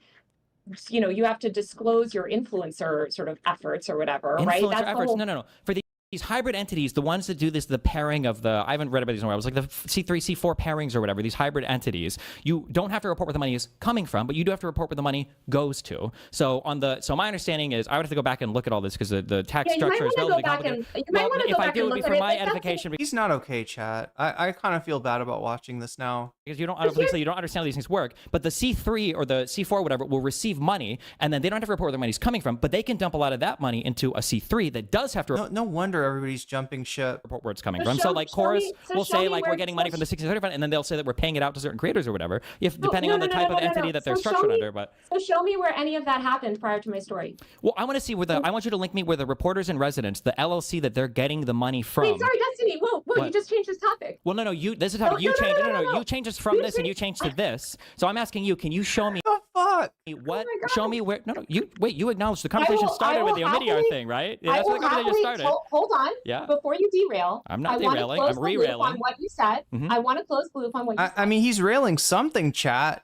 you know, you have to disclose your influencer sort of efforts or whatever, right? Influencer That's efforts. No. For these hybrid entities, the ones that do this, the pairing of the, I haven't read about these anywhere. It was like the C3, C4 pairings or whatever, these hybrid entities, you don't have to report where the money is coming from, but you do have to report where the money goes to. So my understanding is, I would have to go back and look at all this because the tax structure is relatively complicated. If I do, it would be for my edification. He's not okay, chat. I kind of feel bad about watching this now. Because you don't understand how these things work, but the C3 or the C4 whatever will receive money, and then they don't have to report where the money's coming from, but they can dump a lot of that money into a C3 that does have to no wonder everybody's jumping ship. Report where it's coming from. So like Chorus will say like we're getting money from the 1630 fund, and then they'll say that we're paying it out to certain creators or whatever, depending on the type of entity that they're structured under. But so show me where any of that happened prior to my story. Well, I want to see where I want you to link me where the reporters in residence, the LLC that they're getting the money from. Wait, sorry, Destiny. Whoa, you just changed this topic. Well, no, this is how you changed. No, you changed us from this and you changed to this. So I'm asking you, can you show me fuck? What? Show me where. No, you acknowledge the conversation started with the Omidyar thing, right? Yeah, that's where the conversation started. Hold on. Yeah. Before you derail, I'm not derailing. I'm re-railing. On what you said. I want to close the loop on what you said. I mean, he's railing something, chat.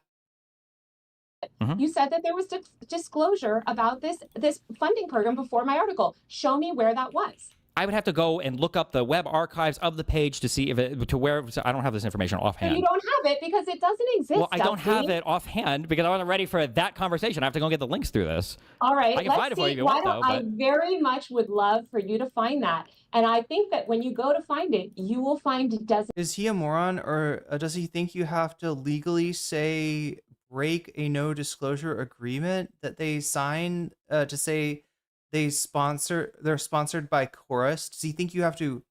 You said that there was disclosure about this funding program before my article. Show me where that was. I would have to go and look up the web archives of the page to see if I don't have this information offhand. But you don't have it because it doesn't exist. Well, I don't have it offhand because I wasn't ready for that conversation. I have to go get the links through this. All right, I can find it for you if you want, though. I very much would love for you to find that. And I think that when you go to find it, you will find it doesn't. Is he a moron, or does he think you have to legally say break a no disclosure agreement that they sign to say they're sponsored by Chorus? Does he think you have to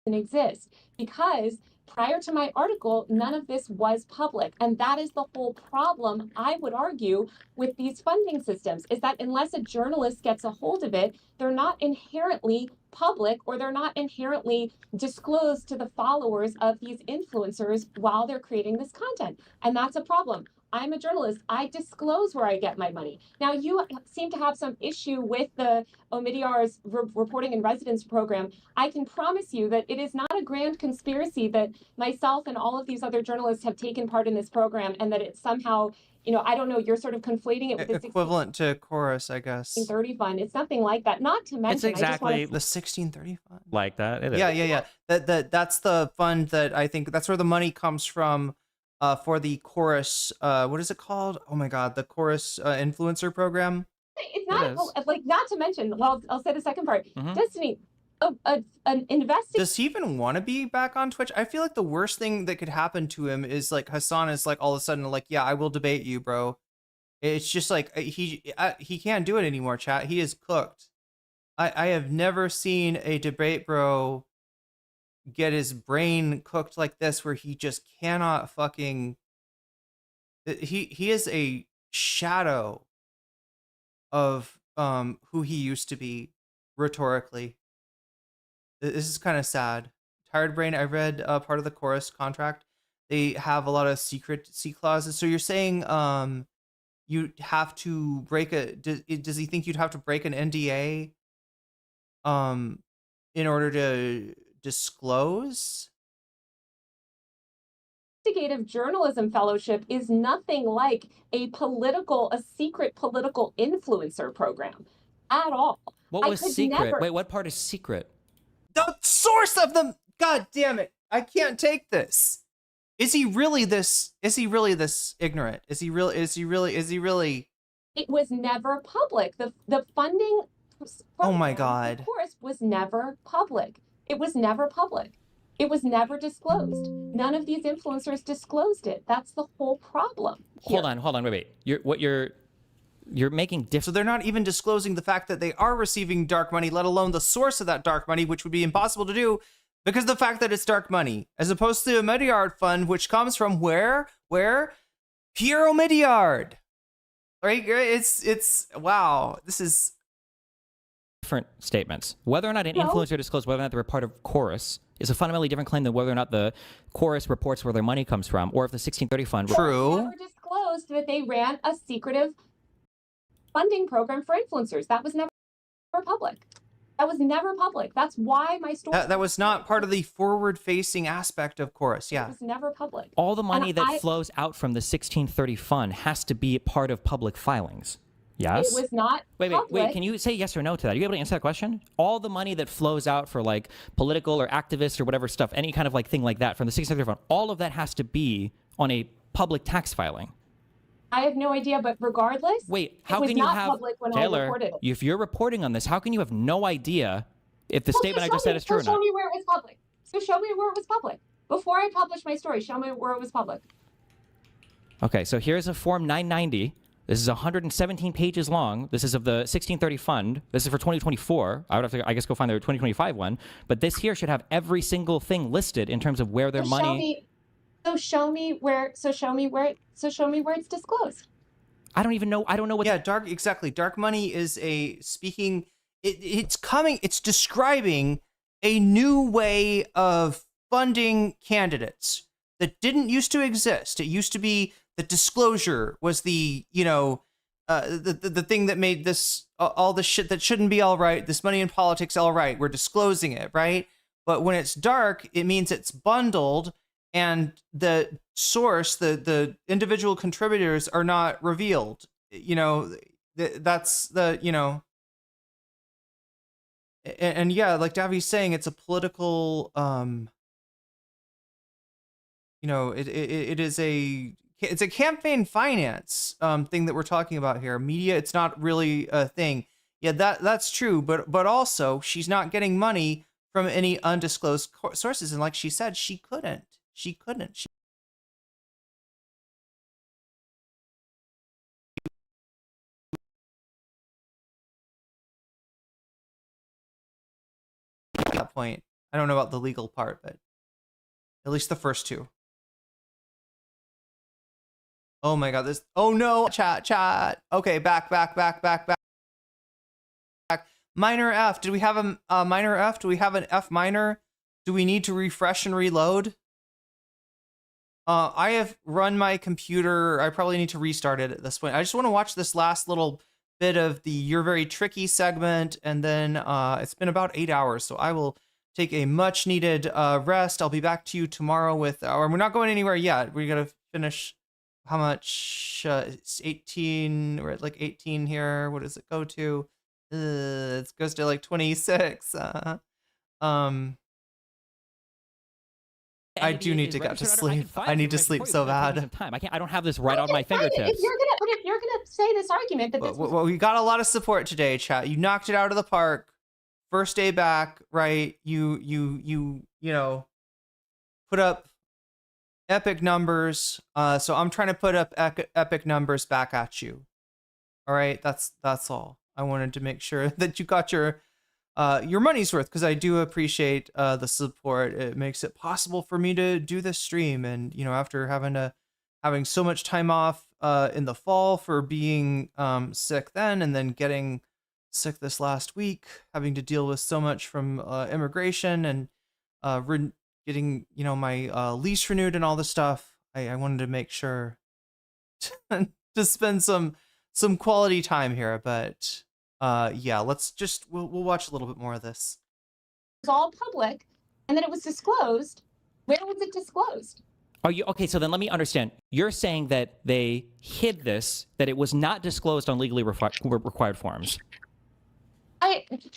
exist? Because prior to my article, none of this was public. And that is the whole problem, I would argue, with these funding systems, is that unless a journalist gets a hold of it, they're not inherently public, or they're not inherently disclosed to the followers of these influencers while they're creating this content. And that's a problem. I'm a journalist. I disclose where I get my money. Now, you seem to have some issue with the Omidyar's reporting in residence program. I can promise you that it is not a grand conspiracy that myself and all of these other journalists have taken part in this program, and that it's somehow, I don't know, you're sort of conflating it with the equivalent to Chorus, I guess. 1630 fund. It's nothing like that. Not to mention, it's exactly the 1630 fund. Like that. It is. Yeah. That's the fund that I think that's where the money comes from. For the Chorus, what is it called? Oh my God, the Chorus influencer program. It's not like, not to mention. Well, I'll say the second part. Destiny, an investing. Does he even want to be back on Twitch? I feel like the worst thing that could happen to him is like Hassan is like all of a sudden like, yeah, I will debate you, bro. It's just like he can't do it anymore. Chat, he is cooked. I have never seen a debate bro get his brain cooked like this, where he just cannot fucking. He is a shadow of who he used to be rhetorically. This is kind of sad. Tired Brain, I read part of the Chorus contract. They have a lot of secrecy clauses. So you're saying you have to break does he think you'd have to break an NDA in order to disclose? Investigative journalism fellowship is nothing like a secret political influencer program at all. What was secret? Wait, what part is secret? The source of them. God damn it. I can't take this. Is he really this ignorant? Is he really? It was never public. The funding. Oh my God. Of course, was never public. It was never public. It was never disclosed. None of these influencers disclosed it. That's the whole problem. Hold on, wait. You're making different. So they're not even disclosing the fact that they are receiving dark money, let alone the source of that dark money, which would be impossible to do because of the fact that it's dark money, as opposed to a Mediard fund, which comes from where? Piero Mediard. Right? It's wow. This is different statements. Whether or not an influencer disclosed whether or not they're a part of Chorus is a fundamentally different claim than whether or not the Chorus reports where their money comes from, or if the 1630 fund. True. Never disclosed that they ran a secretive funding program for influencers. That was never public. That was never public. That's why my story. That was not part of the forward-facing aspect of Chorus. Yeah. It was never public. All the money that flows out from the 1630 fund has to be part of public filings. Yes? It was not Wait. Can you say yes or no to that? Are you able to answer that question? All the money that flows out for like political or activist or whatever stuff, any kind of like thing like that from the 1630 fund, all of that has to be on a public tax filing. I have no idea, but regardless, how can you have public when Taylor? I reported it. If you're reporting on this, how can you have no idea if the statement I just said is true or not? Show me where it was public. So show me where it was public before I publish my story. Show me where it was public. Okay, so here's a Form 990. This is 117 pages long. This is of the 1630 fund. This is for 2024. I would have to, I guess, go find their 2025 one. But this here should have every single thing listed in terms of where their money. Show me where it's disclosed. I don't even know. I don't know what. Yeah, exactly. Dark money is it's describing a new way of funding candidates that didn't used to exist. It used to be that disclosure was the thing that made this all the shit that shouldn't be all right. This money in politics all right. We're disclosing it, right? But when it's dark, it means it's bundled. And the source, the individual contributors are not revealed. That's the, and yeah, like Davi's saying, it's a political, it's a campaign finance thing that we're talking about here. Media, it's not really a thing. Yeah, that's true. But also, she's not getting money from any undisclosed sources. And like she said, she couldn't. At that point, I don't know about the legal part, but at least the first two. Oh my god, this. Oh no, chat. Okay, back. Minor F. Did we have a minor F? Do we have an F minor? Do we need to refresh and reload? I have run my computer. I probably need to restart it at this point. I just want to watch this last little bit of the You're Very Tricky segment, and then it's been about 8 hours, so I will take a much needed rest. I'll be back to you tomorrow with, or we're not going anywhere yet. We gotta finish how much? It's 18. We're at like 18 here. What does it go to? It goes to like 26. I do need to get to sleep. I need to sleep so bad. I don't have this right on my fingertips. If you're gonna say this argument that this well, we got a lot of support today, chat. You knocked it out of the park. First day back, right? You put up epic numbers. So I'm trying to put up epic numbers back at you. All right, that's all. I wanted to make sure that you got your money's worth, because I do appreciate the support. It makes it possible for me to do this stream, and after having so much time off in the fall for being sick then, and then getting sick this last week, having to deal with so much from immigration and getting my lease renewed and all this stuff. I wanted to make sure to spend some quality time here, but yeah, we'll watch a little bit more of this. It was all public, and then it was disclosed. Where was it disclosed? Are you okay? So then let me understand. You're saying that they hid this, that it was not disclosed on legally required forms.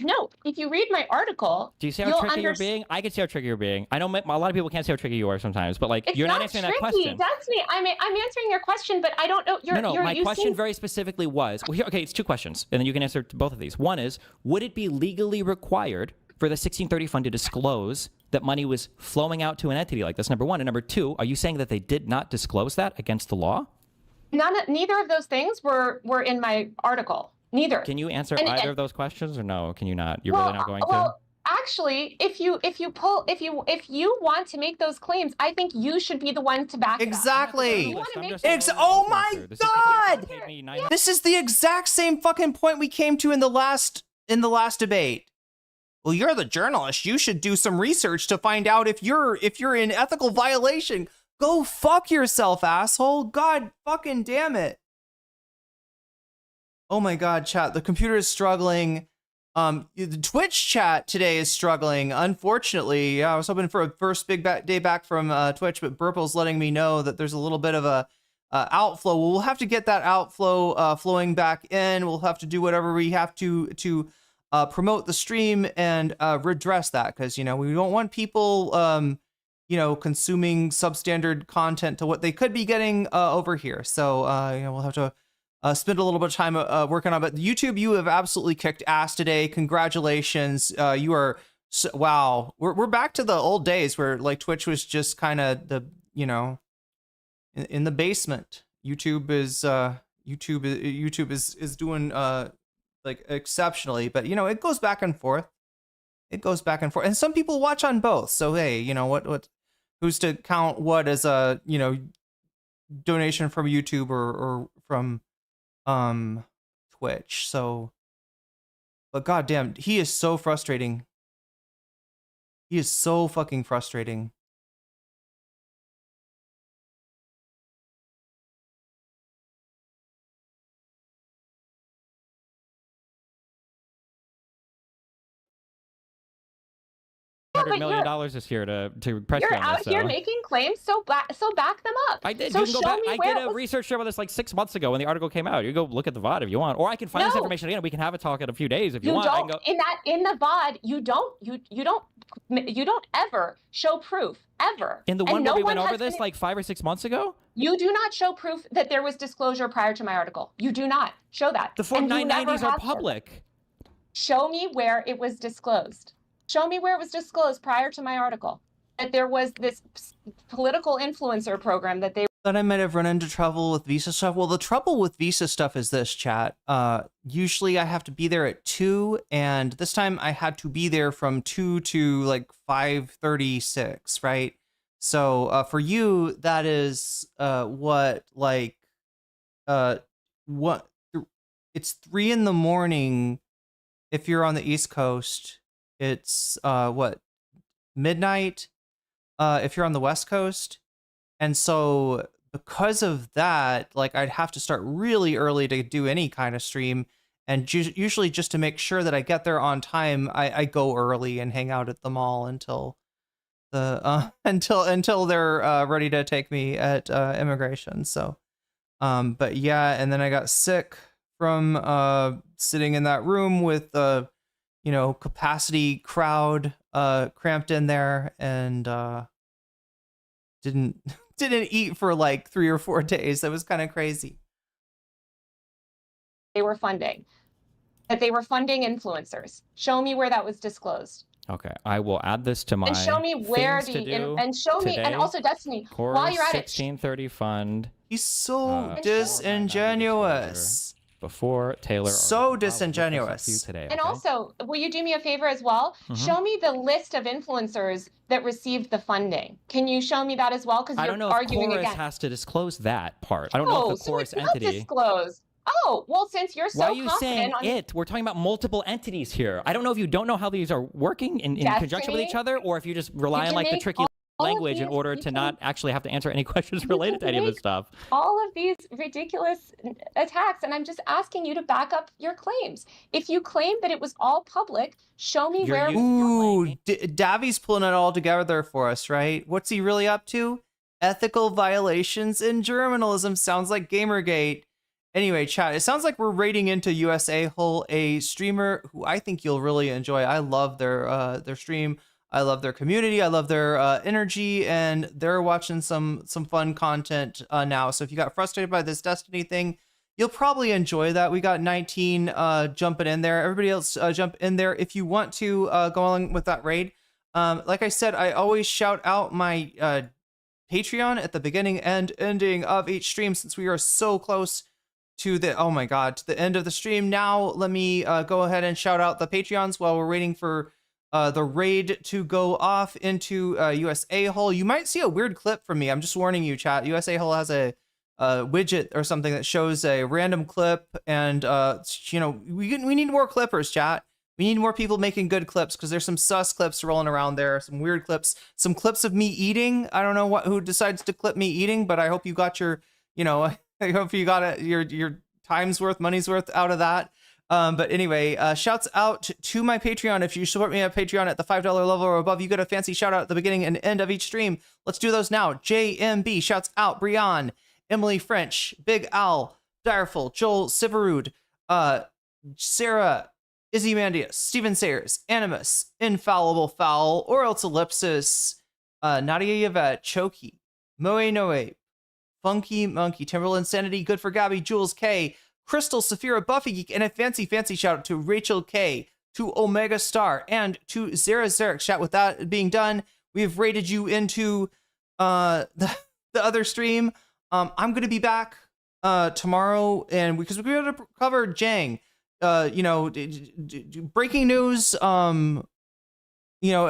No. If you read my article, do you see how tricky you're being? I can see how tricky you're being. I know a lot of people can't see how tricky you are sometimes, but like you're not answering that question. That's me. I'm answering your question, but I don't know. My question very specifically was, okay, it's two questions, and then you can answer both of these. One is, would it be legally required for the 1630 fund to disclose that money was flowing out to an entity like this, number one? And number two, are you saying that they did not disclose that against the law? Neither of those things were in my article. Neither. Can you answer either of those questions, or no? Can you not? You're really not going to? Actually, if you want to make those claims, I think you should be the one to back exactly. it up. Oh my God! This is the exact same fucking point we came to in the last debate. Well, you're the journalist. You should do some research to find out if you're in ethical violation. Go fuck yourself, asshole. God fucking damn it. Oh my God, chat. The computer is struggling. The Twitch chat today is struggling. Unfortunately, I was hoping for a first big day back from Twitch, but Burple's letting me know that there's a little bit of a outflow. We'll have to get that outflow flowing back in. We'll have to do whatever we have to promote the stream and redress that, because we don't want people consuming substandard content to what they could be getting over here. So we'll have to spend a little bit of time working on it. But YouTube, you have absolutely kicked ass today. Congratulations. You are wow. We're back to the old days where like Twitch was just kind of the in the basement. YouTube is doing like exceptionally, but it goes back and forth. And some people watch on both. So hey, what who's to count what as a donation from YouTube or from Twitch. So but goddamn, he is so frustrating. He is so fucking frustrating. $100 million this year to press you You're on out this, here so. making claims, so back them up. I did. So You can go back. show me I where did a research show about this like 6 months ago when the article came out. You can go look at the VOD if you want, or I can find this information again. We can have a talk in a few days if you want. Don't in the VOD. You don't ever show proof ever. In the one where we went over this like 5 or 6 months ago. You do not show proof that there was disclosure prior to my article. You do not show that. The Form 990s are public. Show me where it was disclosed. Show me where it was disclosed prior to my article that there was this political influencer program that they. Thought I might have run into trouble with visa stuff. Well, the trouble with visa stuff is this, chat. Usually I have to be there at 2, and this time I had to be there from 2 to like 5:36, right? So for you, that is it's 3 in the morning if you're on the East Coast. It's midnight if you're on the West Coast. And so because of that, like I'd have to start really early to do any kind of stream, and usually just to make sure that I get there on time, I go early and hang out at the mall until until they're ready to take me at immigration. So but yeah, and then I got sick from sitting in that room with capacity crowd cramped in there, and didn't eat for like 3 or 4 days. That was kind of crazy. They were funding influencers. Show me where that was disclosed. Okay, I will add this to my. And show me where and also Destiny. Chorus While you're at 1630 fund. He's so disingenuous. Before Taylor. So disingenuous. Today, and also, will you do me a favor as well? Show me the list of influencers that received the funding. Can you show me that as well? Because I don't know you're if arguing Chorus again. has to disclose that part. I don't know if the Chorus so it's not entity. Disclosed. Oh, well, since you're so Why are you saying confident it? We're talking about multiple entities here. I don't know if you don't know how these are working in conjunction with each other, or if you just rely on like the tricky language in order to not actually have to answer any questions related to any of this stuff. All of these ridiculous attacks, and I'm just asking you to back up your claims. If you claim that it was all public, show me where. Ooh, Davi's pulling it all together for us, right? What's he really up to? Ethical violations in journalism. Sounds like Gamergate. Anyway, chat, it sounds like we're raiding into USA Hole, a streamer who I think you'll really enjoy. I love their stream. I love their community. I love their energy, and they're watching some fun content now. So if you got frustrated by this Destiny thing, You'll probably enjoy that. We got 19 jumping in there. Everybody else jump in there if you want to go along with that raid. Like I said, I always shout out my Patreon at the beginning and ending of each stream, since we are so close to the, oh my god, to the end of the stream. Now let me go ahead and shout out the Patreons while we're waiting for the raid to go off into USA Hole. You might see a weird clip from me. I'm just warning you, chat. USA Hole has a widget or something that shows a random clip, and you know, we need more clippers, chat. We need more people making good clips, because there's some sus clips rolling around there, some weird clips, some clips of me eating. I don't know who decides to clip me eating, but I hope you got your, you know, I hope you got your time's worth, money's worth out of that. But anyway, shouts out to my Patreon. If you support me at Patreon at the $5 level or above, you get a fancy shout out at the beginning and end of each stream. Let's do those now. JMB shouts out Brian, Emily French, Big Al, Direful, Joel Siverud, Sarah, Izzy Mandius, Steven Sayers, Animus, Infallible Fowl, or else Ellipsis, Nadia Yvette, Choki, Moe Noe, Funky Monkey, Timberland Sanity, Good for Gabby, Jules K, Crystal, Saphira, Buffy Geek, and a fancy shout out to Rachel K, to Omega Star, and to Zara Zarek. Chat, with that being done, we've rated you into the other stream. I'm going to be back tomorrow, and because we're going to cover Jang. You know, breaking news, you know,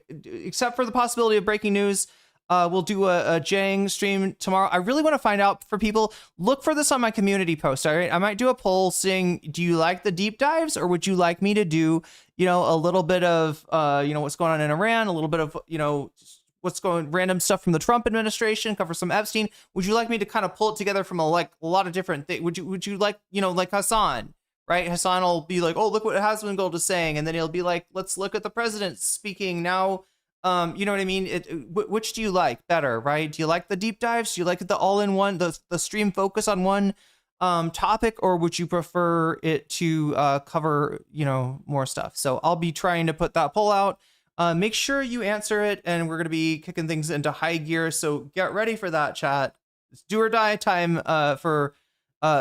except for the possibility of breaking news, we'll do a Jang stream tomorrow. I really want to find out for people. Look for this on my community post. All right, I might do a poll saying, do you like the deep dives, or would you like me to do, you know, a little bit of, you know, what's going on in Iran, a little bit of, you know, what's going, random stuff from the Trump administration, cover some Epstein. Would you like me to kind of pull it together from a lot of different things? Would you like, you know, like Hassan? Right, Hassan will be like, "Oh, look what Hasmongold is saying," and then he'll be like, "Let's look at the president speaking now." You know what I mean? Which do you like better? Right? Do you like the deep dives? Do you like the all-in-one, the stream focus on one topic, or would you prefer it to cover, you know, more stuff? So I'll be trying to put that poll out. Make sure you answer it, and we're gonna be kicking things into high gear. So get ready for that, chat. It's do or die time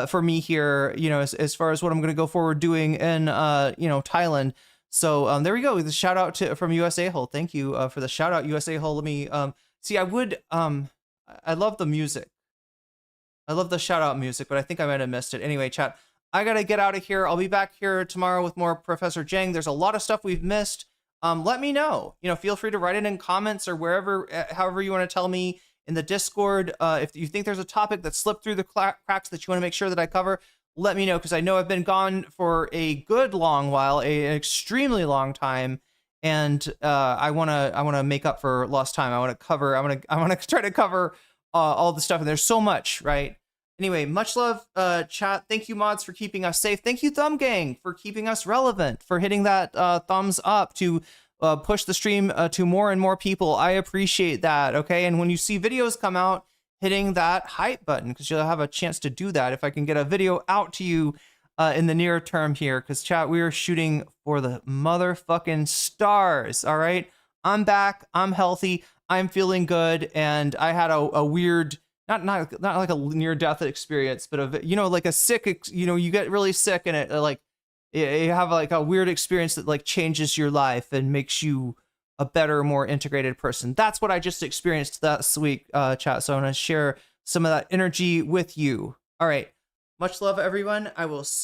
for me here, you know, as far as what I'm going to go forward doing in, you know, Thailand. So there we go. The shout out from USA Hole. Thank you for the shout out, USA Hole. Let me see. I love the music. I love the shout out music, but I think I might have missed it. Anyway, chat, I got to get out of here. I'll be back here tomorrow with more Professor Jang. There's a lot of stuff we've missed. Let me know. You know, feel free to write it in comments or wherever, however you want to tell me. In the Discord, if you think there's a topic that slipped through the cracks that you want to make sure that I cover, let me know, because I know I've been gone for a good long while, an extremely long time, and I want to make up for lost time. I want to try to cover all the stuff, and there's so much, right? Anyway, much love, chat. Thank you, mods, for keeping us safe. Thank you, Thumb Gang, for keeping us relevant, for hitting that thumbs up to push the stream to more and more people. I appreciate that. Okay, and when you see videos come out, hitting that hype button, because you'll have a chance to do that if I can get a video out to you in the near term here, because chat, we are shooting for the motherfucking stars. All right, I'm back, I'm healthy, I'm feeling good, and I had a weird, not like a near death experience, but you know, like a sick, you know, you get really sick and it like you have like a weird experience that like changes your life and makes you a better, more integrated person. That's what I just experienced this week, chat. So I want to share some of that energy with you. All right. Much love, everyone. I will see